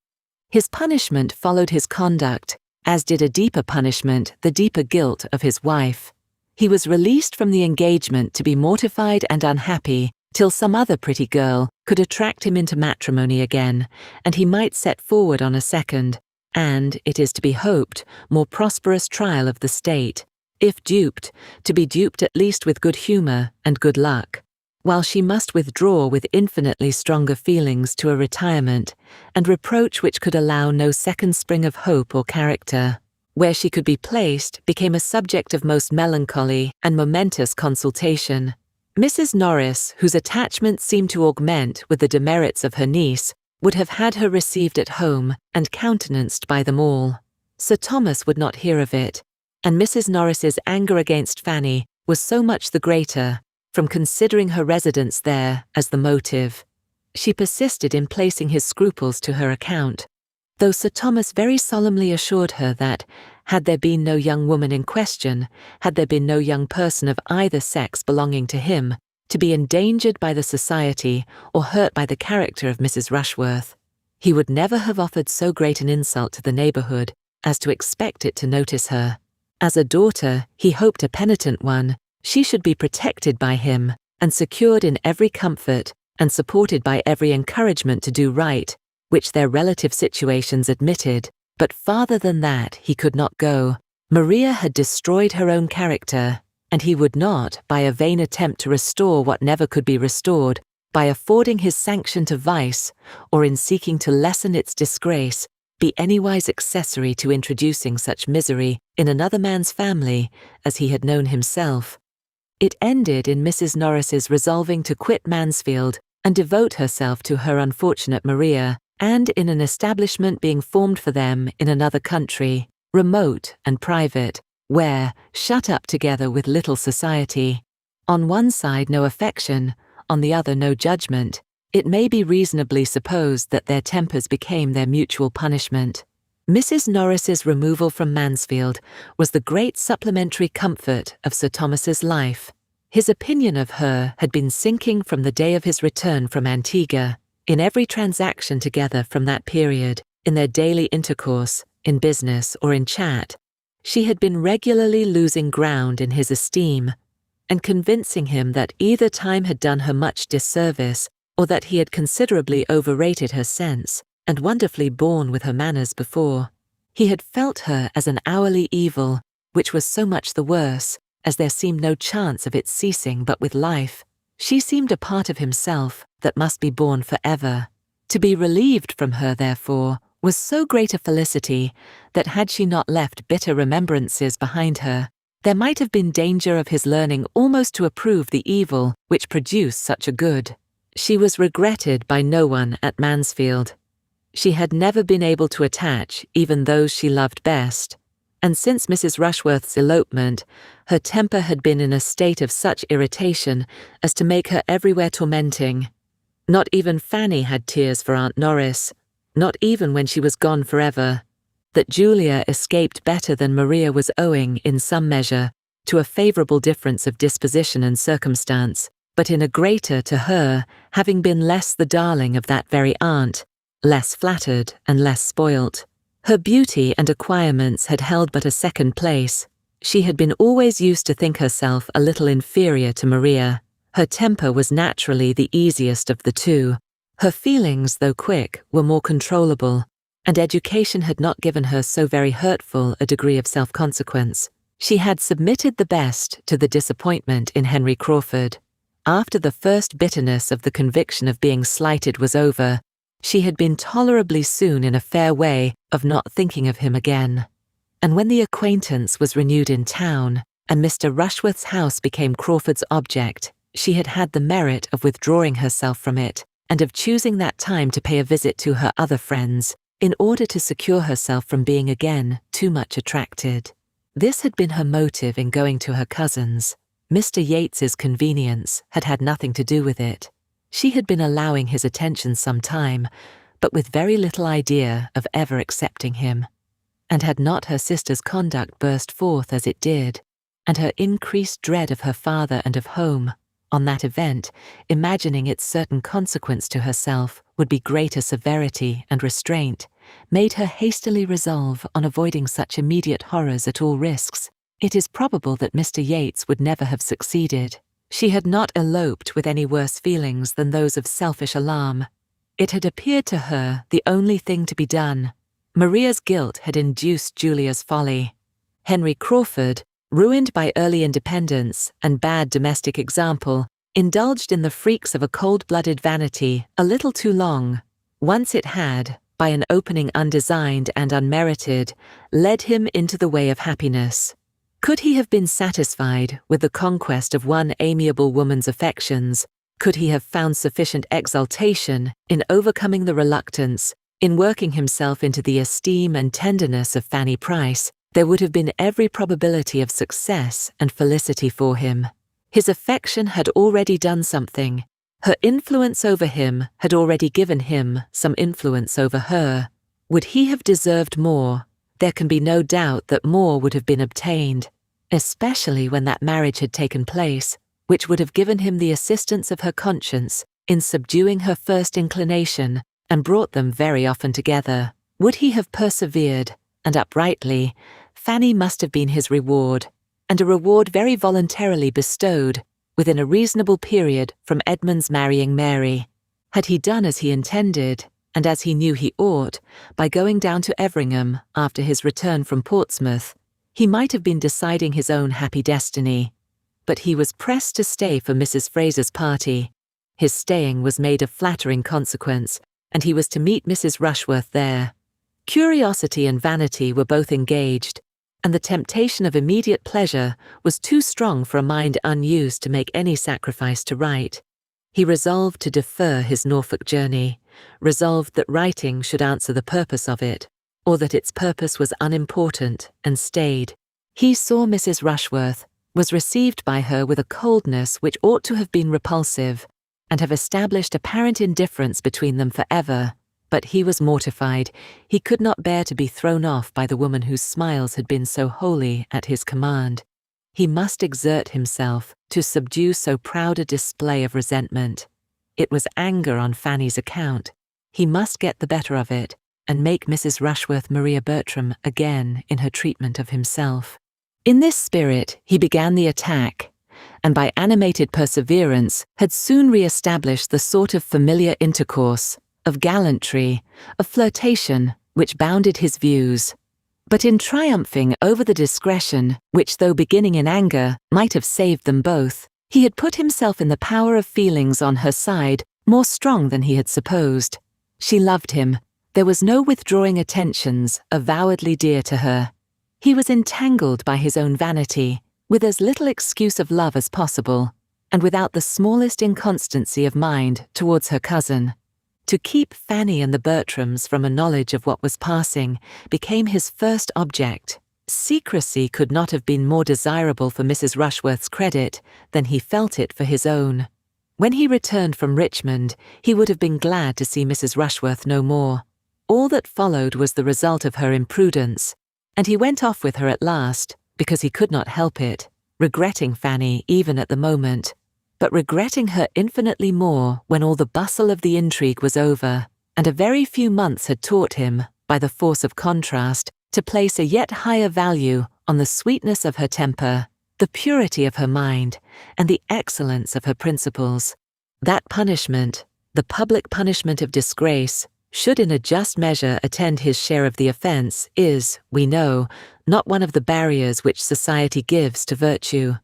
His punishment followed his conduct, as did a deeper punishment the deeper guilt of his wife. He was released from the engagement to be mortified and unhappy till some other pretty girl could attract him into matrimony again, and he might set forward on a second, and, it is to be hoped, more prosperous trial of the state, if duped, to be duped at least with good humour and good luck, while she must withdraw with infinitely stronger feelings to a retirement, and reproach which could allow no second spring of hope or character. Where she could be placed became a subject of most melancholy and momentous consultation. Mrs. Norris, whose attachment seemed to augment with the demerits of her niece, would have had her received at home and countenanced by them all. Sir Thomas would not hear of it, and Mrs. Norris's anger against Fanny was so much the greater, from considering her residence there as the motive. She persisted in placing his scruples to her account, though Sir Thomas very solemnly assured her that, had there been no young woman in question, had there been no young person of either sex belonging to him, to be endangered by the society or hurt by the character of Mrs. Rushworth, he would never have offered so great an insult to the neighbourhood as to expect it to notice her. As a daughter, he hoped a penitent one, she should be protected by him, and secured in every comfort, and supported by every encouragement to do right, which their relative situations admitted, but farther than that he could not go. Maria had destroyed her own character, and he would not, by a vain attempt to restore what never could be restored, by affording his sanction to vice, or in seeking to lessen its disgrace, be anywise accessory to introducing such misery in another man's family as he had known himself. It ended in Mrs. Norris's resolving to quit Mansfield and devote herself to her unfortunate Maria, and in an establishment being formed for them in another country, remote and private, where, shut up together with little society, on one side no affection, on the other no judgment, it may be reasonably supposed that their tempers became their mutual punishment. Mrs. Norris's removal from Mansfield was the great supplementary comfort of Sir Thomas's life. His opinion of her had been sinking from the day of his return from Antigua. In every transaction together from that period, in their daily intercourse, in business or in chat, she had been regularly losing ground in his esteem, and convincing him that either time had done her much disservice, or that he had considerably overrated her sense, and wonderfully borne with her manners before. He had felt her as an hourly evil, which was so much the worse, as there seemed no chance of its ceasing but with life. She seemed a part of himself that must be borne forever. To be relieved from her, therefore, was so great a felicity that had she not left bitter remembrances behind her, there might have been danger of his learning almost to approve the evil which produced such a good. She was regretted by no one at Mansfield. She had never been able to attach even those she loved best, and since Mrs. Rushworth's elopement, her temper had been in a state of such irritation as to make her everywhere tormenting. Not even Fanny had tears for Aunt Norris, not even when she was gone forever. That Julia escaped better than Maria was owing, in some measure, to a favourable difference of disposition and circumstance, but in a greater to her, having been less the darling of that very aunt, less flattered and less spoilt. Her beauty and acquirements had held but a second place. She had been always used to think herself a little inferior to Maria. Her temper was naturally the easiest of the two. Her feelings, though quick, were more controllable, and education had not given her so very hurtful a degree of self-consequence. She had submitted the best to the disappointment in Henry Crawford. After the first bitterness of the conviction of being slighted was over, she had been tolerably soon in a fair way of not thinking of him again. And when the acquaintance was renewed in town, and Mr. Rushworth's house became Crawford's object, she had had the merit of withdrawing herself from it, and of choosing that time to pay a visit to her other friends, in order to secure herself from being again too much attracted. This had been her motive in going to her cousin's. Mr. Yates's convenience had had nothing to do with it. She had been allowing his attention some time, but with very little idea of ever accepting him. And had not her sister's conduct burst forth as it did, and her increased dread of her father and of home, on that event, imagining its certain consequence to herself would be greater severity and restraint, made her hastily resolve on avoiding such immediate horrors at all risks, it is probable that Mr. Yates would never have succeeded. She had not eloped with any worse feelings than those of selfish alarm. It had appeared to her the only thing to be done. Maria's guilt had induced Julia's folly. Henry Crawford, ruined by early independence and bad domestic example, indulged in the freaks of a cold-blooded vanity a little too long. Once it had, by an opening undesigned and unmerited, led him into the way of happiness. Could he have been satisfied with the conquest of one amiable woman's affections, could he have found sufficient exultation in overcoming the reluctance, in working himself into the esteem and tenderness of Fanny Price, there would have been every probability of success and felicity for him. His affection had already done something. Her influence over him had already given him some influence over her. Would he have deserved more? There can be no doubt that more would have been obtained, especially when that marriage had taken place, which would have given him the assistance of her conscience in subduing her first inclination and brought them very often together. Would he have persevered, and uprightly, Fanny must have been his reward, and a reward very voluntarily bestowed, within a reasonable period from Edmund's marrying Mary. Had he done as he intended, and as he knew he ought, by going down to Everingham after his return from Portsmouth, he might have been deciding his own happy destiny. But he was pressed to stay for Mrs. Fraser's party. His staying was made of flattering consequence, and he was to meet Mrs. Rushworth there. Curiosity and vanity were both engaged, and the temptation of immediate pleasure was too strong for a mind unused to make any sacrifice to write. He resolved to defer his Norfolk journey, resolved that writing should answer the purpose of it, or that its purpose was unimportant, and stayed. He saw Mrs. Rushworth, was received by her with a coldness which ought to have been repulsive, and have established apparent indifference between them forever. But he was mortified. He could not bear to be thrown off by the woman whose smiles had been so wholly at his command. He must exert himself to subdue so proud a display of resentment. It was anger on Fanny's account. He must get the better of it, and make Mrs. Rushworth Maria Bertram again in her treatment of himself. In this spirit he began the attack, and by animated perseverance had soon re-established the sort of familiar intercourse, of gallantry, of flirtation, which bounded his views. But in triumphing over the discretion which, though beginning in anger, might have saved them both, he had put himself in the power of feelings on her side more strong than he had supposed. She loved him. There was no withdrawing attentions avowedly dear to her. He was entangled by his own vanity, with as little excuse of love as possible, and without the smallest inconstancy of mind towards her cousin. To keep Fanny and the Bertrams from a knowledge of what was passing became his first object. Secrecy could not have been more desirable for Mrs. Rushworth's credit than he felt it for his own. When he returned from Richmond, he would have been glad to see Mrs. Rushworth no more. All that followed was the result of her imprudence, and he went off with her at last, because he could not help it. regretting Fanny even at the moment, but regretting her infinitely more when all the bustle of the intrigue was over, and a very few months had taught him, by the force of contrast, to place a yet higher value on the sweetness of her temper, the purity of her mind, and the excellence of her principles. That punishment, the public punishment of disgrace, should in a just measure attend his share of the offence, is, we know, not one of the barriers which society gives to virtue.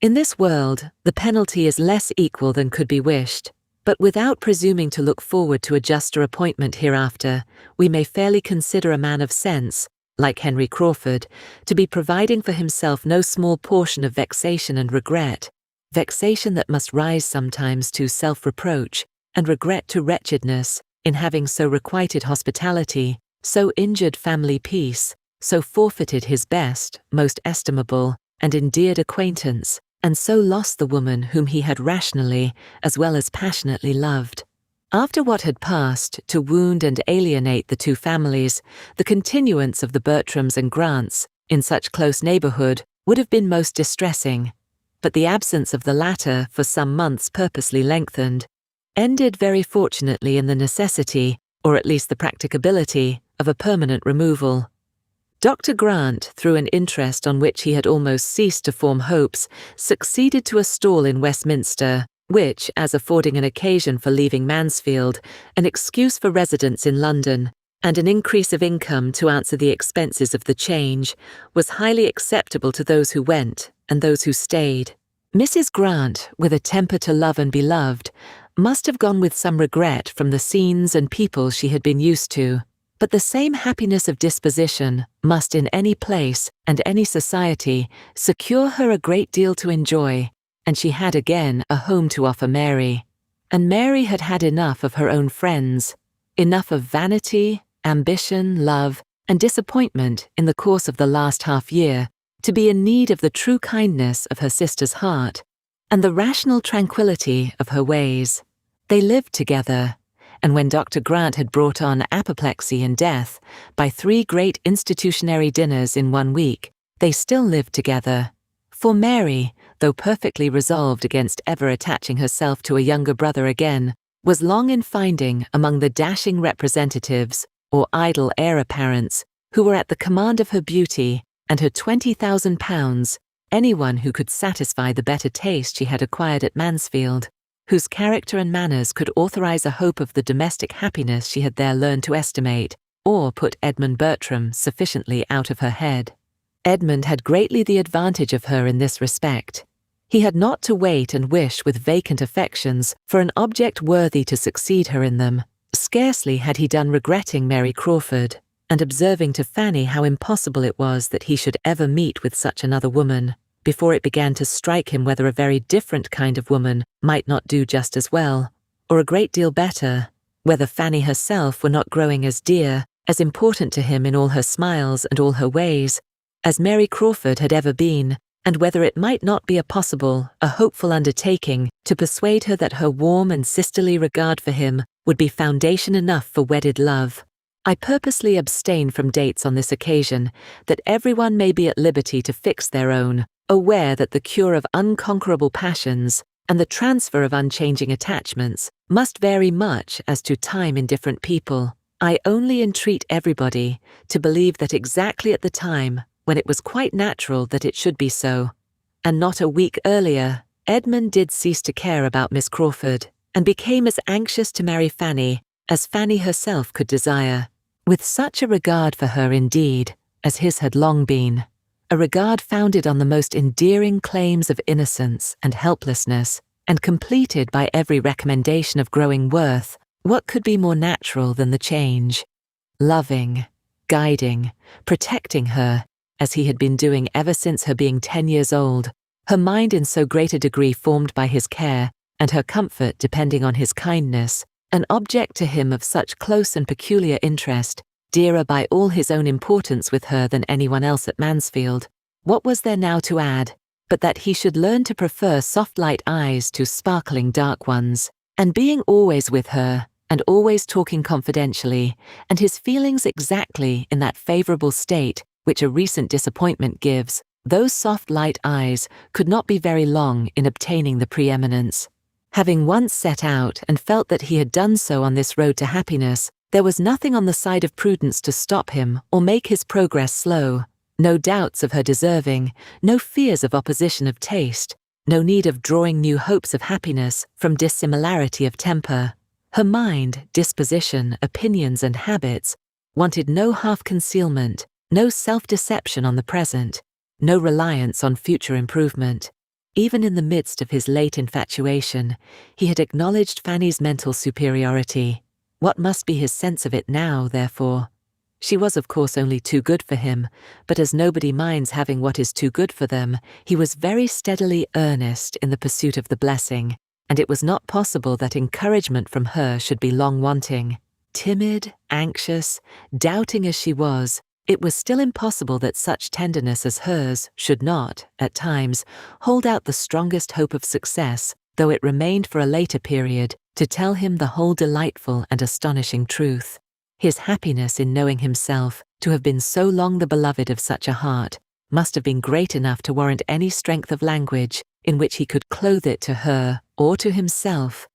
In this world, the penalty is less equal than could be wished, but without presuming to look forward to a juster appointment hereafter, we may fairly consider a man of sense, like Henry Crawford, to be providing for himself no small portion of vexation and regret, vexation that must rise sometimes to self-reproach, and regret to wretchedness, in having so requited hospitality, so injured family peace, so forfeited his best, most estimable, and endeared acquaintance, and so lost the woman whom he had rationally, as well as passionately loved. After what had passed, to wound and alienate the two families, the continuance of the Bertrams and Grants, in such close neighbourhood, would have been most distressing, but the absence of the latter, for some months purposely lengthened, ended very fortunately in the necessity, or at least the practicability, of a permanent removal. Dr. Grant, through an interest on which he had almost ceased to form hopes, succeeded to a stall in Westminster, which, as affording an occasion for leaving Mansfield, an excuse for residence in London, and an increase of income to answer the expenses of the change, was highly acceptable to those who went and those who stayed. Mrs. Grant, with a temper to love and be loved, must have gone with some regret from the scenes and people she had been used to, but the same happiness of disposition must in any place and any society secure her a great deal to enjoy, and she had again a home to offer Mary. And Mary had had enough of her own friends, enough of vanity, ambition, love, and disappointment in the course of the last half-year to be in need of the true kindness of her sister's heart, and the rational tranquillity of her ways. They lived together, and when Dr. Grant had brought on apoplexy and death by 3 great institutionary dinners in 1 week, they still lived together. For Mary, though perfectly resolved against ever attaching herself to a younger brother again, was long in finding among the dashing representatives, or idle heir-apparents, who were at the command of her beauty and her £20,000, anyone who could satisfy the better taste she had acquired at Mansfield, whose character and manners could authorize a hope of the domestic happiness she had there learned to estimate, or put Edmund Bertram sufficiently out of her head. Edmund had greatly the advantage of her in this respect. He had not to wait and wish with vacant affections for an object worthy to succeed her in them. Scarcely had he done regretting Mary Crawford, and observing to Fanny how impossible it was that he should ever meet with such another woman, before it began to strike him whether a very different kind of woman might not do just as well, or a great deal better, whether Fanny herself were not growing as dear, as important to him in all her smiles and all her ways, as Mary Crawford had ever been, and whether it might not be a hopeful undertaking to persuade her that her warm and sisterly regard for him would be foundation enough for wedded love. I purposely abstain from dates on this occasion, that everyone may be at liberty to fix their own, aware that the cure of unconquerable passions and the transfer of unchanging attachments must vary much as to time in different people. I only entreat everybody to believe that exactly at the time when it was quite natural that it should be so, and not a week earlier, Edmund did cease to care about Miss Crawford, and became as anxious to marry Fanny as Fanny herself could desire, with such a regard for her indeed as his had long been, a regard founded on the most endearing claims of innocence and helplessness, and completed by every recommendation of growing worth. What could be more natural than the change? Loving, guiding, protecting her, as he had been doing ever since her being 10 years old, her mind in so great a degree formed by his care, and her comfort depending on his kindness, an object to him of such close and peculiar interest, dearer by all his own importance with her than anyone else at Mansfield. What was there now to add, but that he should learn to prefer soft light eyes to sparkling dark ones, and being always with her, and always talking confidentially, and his feelings exactly in that favourable state which a recent disappointment gives, Those soft light eyes could not be very long in obtaining the preeminence. Having once set out and felt that he had done so on this road to happiness, there was nothing on the side of prudence to stop him or make his progress slow. No doubts of her deserving, no fears of opposition of taste, no need of drawing new hopes of happiness from dissimilarity of temper. Her mind, disposition, opinions and habits wanted no half-concealment, no self-deception on the present, no reliance on future improvement. Even in the midst of his late infatuation, he had acknowledged Fanny's mental superiority. What must be his sense of it now, therefore? She was of course only too good for him, but as nobody minds having what is too good for them, he was very steadily earnest in the pursuit of the blessing, and it was not possible that encouragement from her should be long wanting. Timid, anxious, doubting as she was, it was still impossible that such tenderness as hers should not, at times, hold out the strongest hope of success, though it remained for a later period, to tell him the whole delightful and astonishing truth. His happiness in knowing himself to have been so long the beloved of such a heart must have been great enough to warrant any strength of language in which he could clothe it to her or to himself.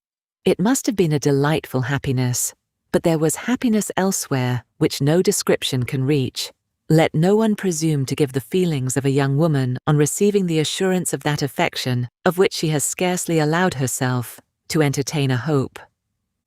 It must have been a delightful happiness, but there was happiness elsewhere which no description can reach. Let no one presume to give the feelings of a young woman on receiving the assurance of that affection of which she has scarcely allowed herself to entertain a hope.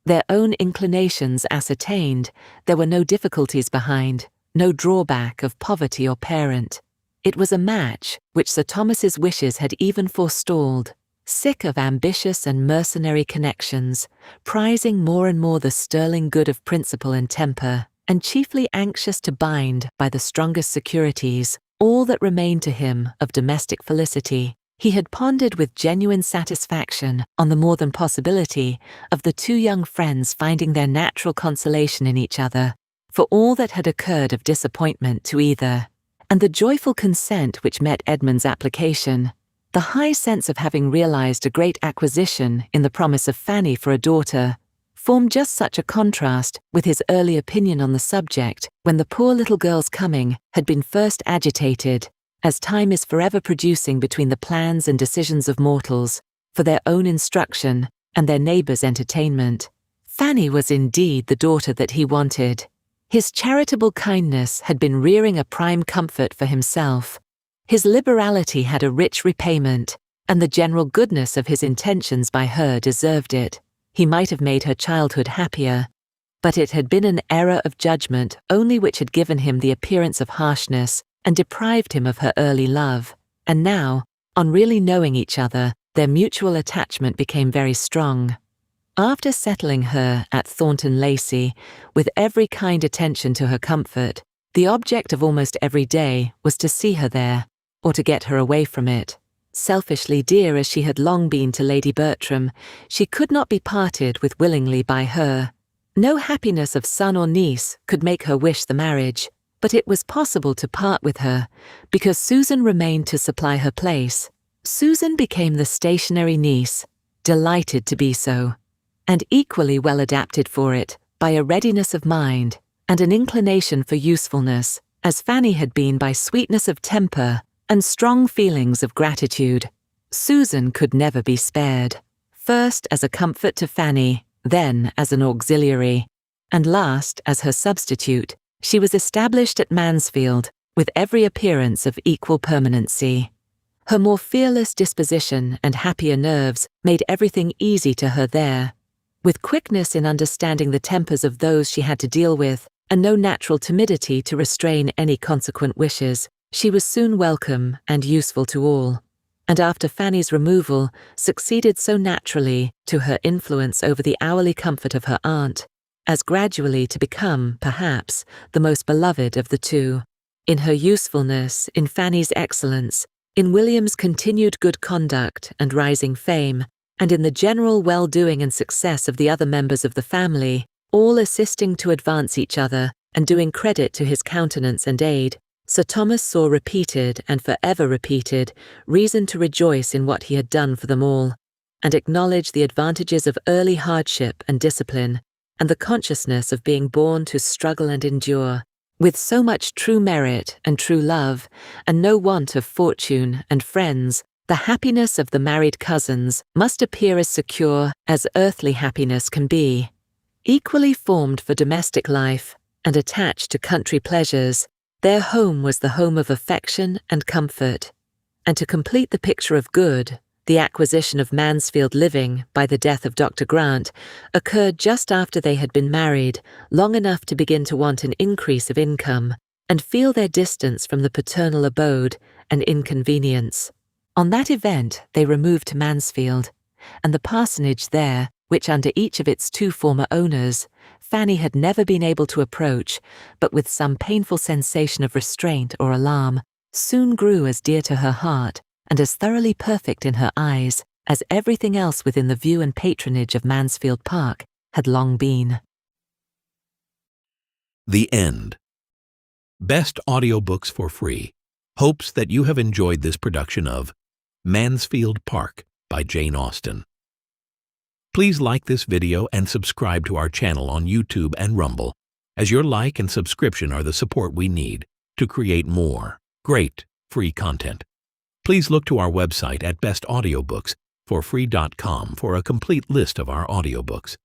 Their own inclinations ascertained, there were no difficulties behind, no drawback of poverty or parent. It was a match which Sir Thomas's wishes had even forestalled. Sick of ambitious and mercenary connections, prizing more and more the sterling good of principle and temper, and chiefly anxious to bind by the strongest securities all that remained to him of domestic felicity, he had pondered with genuine satisfaction on the more than possibility of the two young friends finding their natural consolation in each other, for all that had occurred of disappointment to either, and the joyful consent which met Edmund's application, the high sense of having realized a great acquisition in the promise of Fanny for a daughter, formed just such a contrast with his early opinion on the subject when the poor little girl's coming had been first agitated, as time is forever producing between the plans and decisions of mortals, for their own instruction and their neighbours' entertainment. Fanny was indeed the daughter that he wanted. His charitable kindness had been rearing a prime comfort for himself. His liberality had a rich repayment, and the general goodness of his intentions by her deserved it. He might have made her childhood happier, but it had been an error of judgment only which had given him the appearance of harshness and deprived him of her early love, and now, on really knowing each other, their mutual attachment became very strong. After settling her at Thornton Lacey, with every kind attention to her comfort, the object of almost every day was to see her there, or to get her away from it. Selfishly dear as she had long been to Lady Bertram, she could not be parted with willingly by her. No happiness of son or niece could make her wish the marriage, but it was possible to part with her, because Susan remained to supply her place. Susan became the stationary niece, delighted to be so, and equally well adapted for it by a readiness of mind and an inclination for usefulness, as Fanny had been by sweetness of temper and strong feelings of gratitude. Susan could never be spared, first as a comfort to Fanny, then as an auxiliary, and last as her substitute. She was established at Mansfield, with every appearance of equal permanency. Her more fearless disposition and happier nerves made everything easy to her there. With quickness in understanding the tempers of those she had to deal with, and no natural timidity to restrain any consequent wishes, she was soon welcome and useful to all, and after Fanny's removal succeeded so naturally to her influence over the hourly comfort of her aunt, as gradually to become, perhaps, the most beloved of the two. In her usefulness, in Fanny's excellence, in William's continued good conduct and rising fame, and in the general well-doing and success of the other members of the family, all assisting to advance each other and doing credit to his countenance and aid, Sir Thomas saw repeated and forever repeated reason to rejoice in what he had done for them all, and acknowledge the advantages of early hardship and discipline, and the consciousness of being born to struggle and endure, With so much true merit and true love, and no want of fortune and friends, the happiness of the married cousins must appear as secure as earthly happiness can be. Equally formed for domestic life and attached to country pleasures, their home was the home of affection and comfort. And to complete the picture of good, the acquisition of Mansfield living by the death of Dr. Grant occurred just after they had been married long enough to begin to want an increase of income and feel their distance from the paternal abode an inconvenience. On that event they removed to Mansfield, and the parsonage there, which under each of its two former owners, Fanny had never been able to approach, but with some painful sensation of restraint or alarm, soon grew as dear to her heart and as thoroughly perfect in her eyes as everything else within the view and patronage of Mansfield Park had long been. The End. Best Audiobooks for Free hopes that you have enjoyed this production of Mansfield Park by Jane Austen. Please like this video and subscribe to our channel on YouTube and Rumble, as your like and subscription are the support we need to create more great free content. Please look to our website at bestaudiobooksforfree.com for a complete list of our audiobooks.